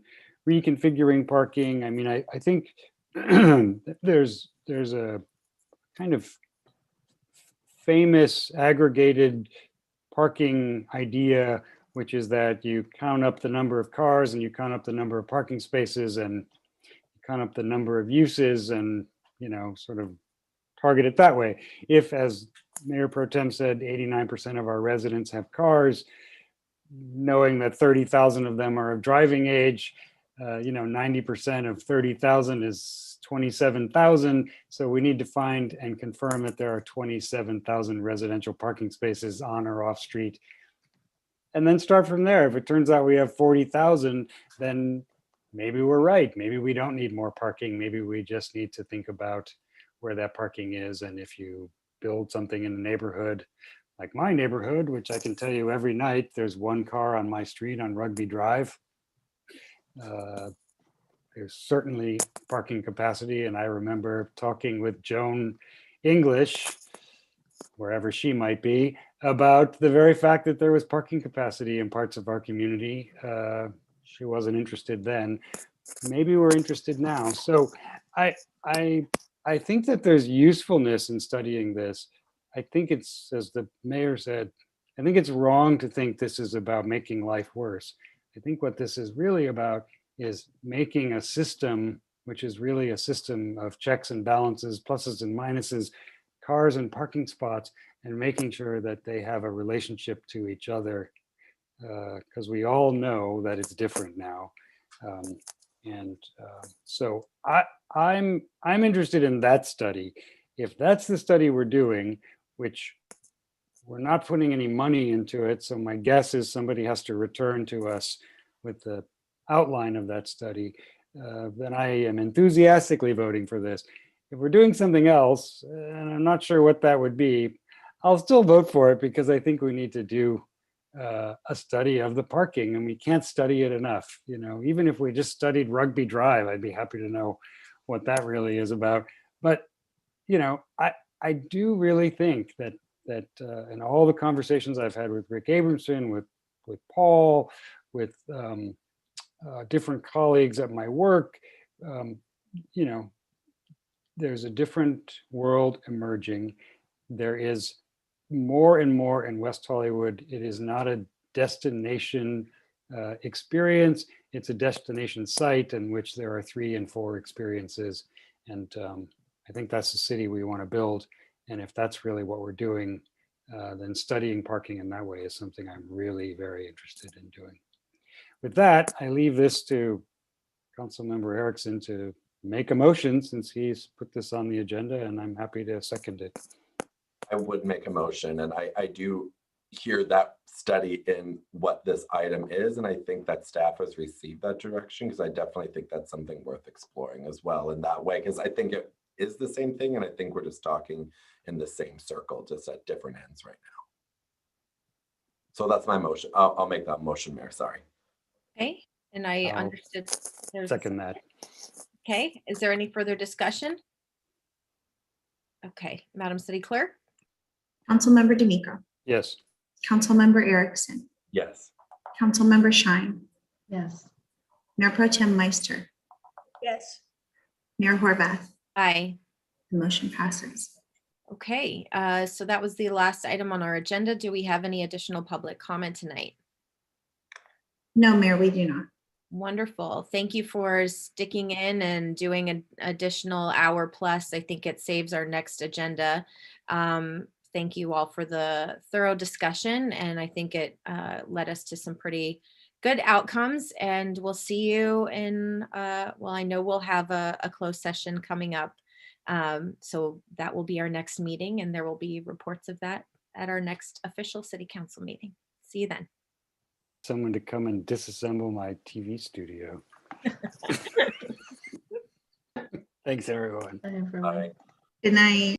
reconfiguring parking, I mean, I think there's a kind of famous aggregated parking idea, which is that you count up the number of cars and you count up the number of parking spaces and count up the number of uses and, sort of target it that way. If, as Mayor Pro Tem said, 89% of our residents have cars, knowing that 30,000 of them are of driving age, 90% of 30,000 is 27,000. So we need to find and confirm that there are 27,000 residential parking spaces on or off street. And then start from there. If it turns out we have 40,000, then maybe we're right. Maybe we don't need more parking. Maybe we just need to think about where that parking is. And if you build something in a neighborhood, like my neighborhood, which I can tell you every night, there's 1 car on my street on Rugby Drive. There's certainly parking capacity. And I remember talking with Joan English, wherever she might be, about the very fact that there was parking capacity in parts of our community. She wasn't interested then. Maybe we're interested now. So I think that there's usefulness in studying this. I think it's, as the mayor said, I think it's wrong to think this is about making life worse. I think what this is really about is making a system, which is really a system of checks and balances, pluses and minuses, cars and parking spots and making sure that they have a relationship to each other, because we all know that it's different now. So I'm interested in that study. If that's the study we're doing, which we're not putting any money into it, so my guess is somebody has to return to us with the outline of that study, then I am enthusiastically voting for this. If we're doing something else, and I'm not sure what that would be, I'll still vote for it because I think we need to do a study of the parking, and we can't study it enough. You know, even if we just studied Rugby Drive, I'd be happy to know what that really is about. But you know, I do really think that in all the conversations I've had with Rick Abramson, with Paul, with different colleagues at my work, you know, there's a different world emerging. There is more and more in West Hollywood. It is not a destination experience. It's a destination site in which there are 3 and 4 experiences. And I think that's the city we want to build. And if that's really what we're doing, then studying parking in that way is something I'm really very interested in doing. With that, I leave this to Councilmember Erickson to make a motion since he's put this on the agenda, and I'm happy to second it. I would make a motion, and I do hear that study in what this item is, and I think that staff has received that direction, because I definitely think that's something worth exploring as well in that way, because I think it is the same thing, and I think we're just talking in the same circle, just at different ends right now. So that's my motion. I'll make that motion, Mayor, sorry. Okay, and I I'll understood. Second that. Okay, is there any further discussion? Okay, Madam City Clerk? Councilmember D'Amico, Yes. Councilmember Erickson, Yes. Councilmember Shine, Yes. Mayor Pro Tem Meister, Yes. Mayor Horvath. Aye. The motion passes. Okay, so that was the last item on our agenda. Do we have any additional public comment tonight? No, Mayor, we do not. Wonderful. Thank you for sticking in and doing an additional hour plus. I think it saves our next agenda. Thank you all for the thorough discussion, and I think it led us to some pretty good outcomes, and we'll see you in, well, I know we'll have a closed session coming up. So that will be our next meeting, and there will be reports of that at our next official city council meeting. See you then. Someone to come and disassemble my TV studio. Thanks, everyone. Bye, everyone. Bye. Good night.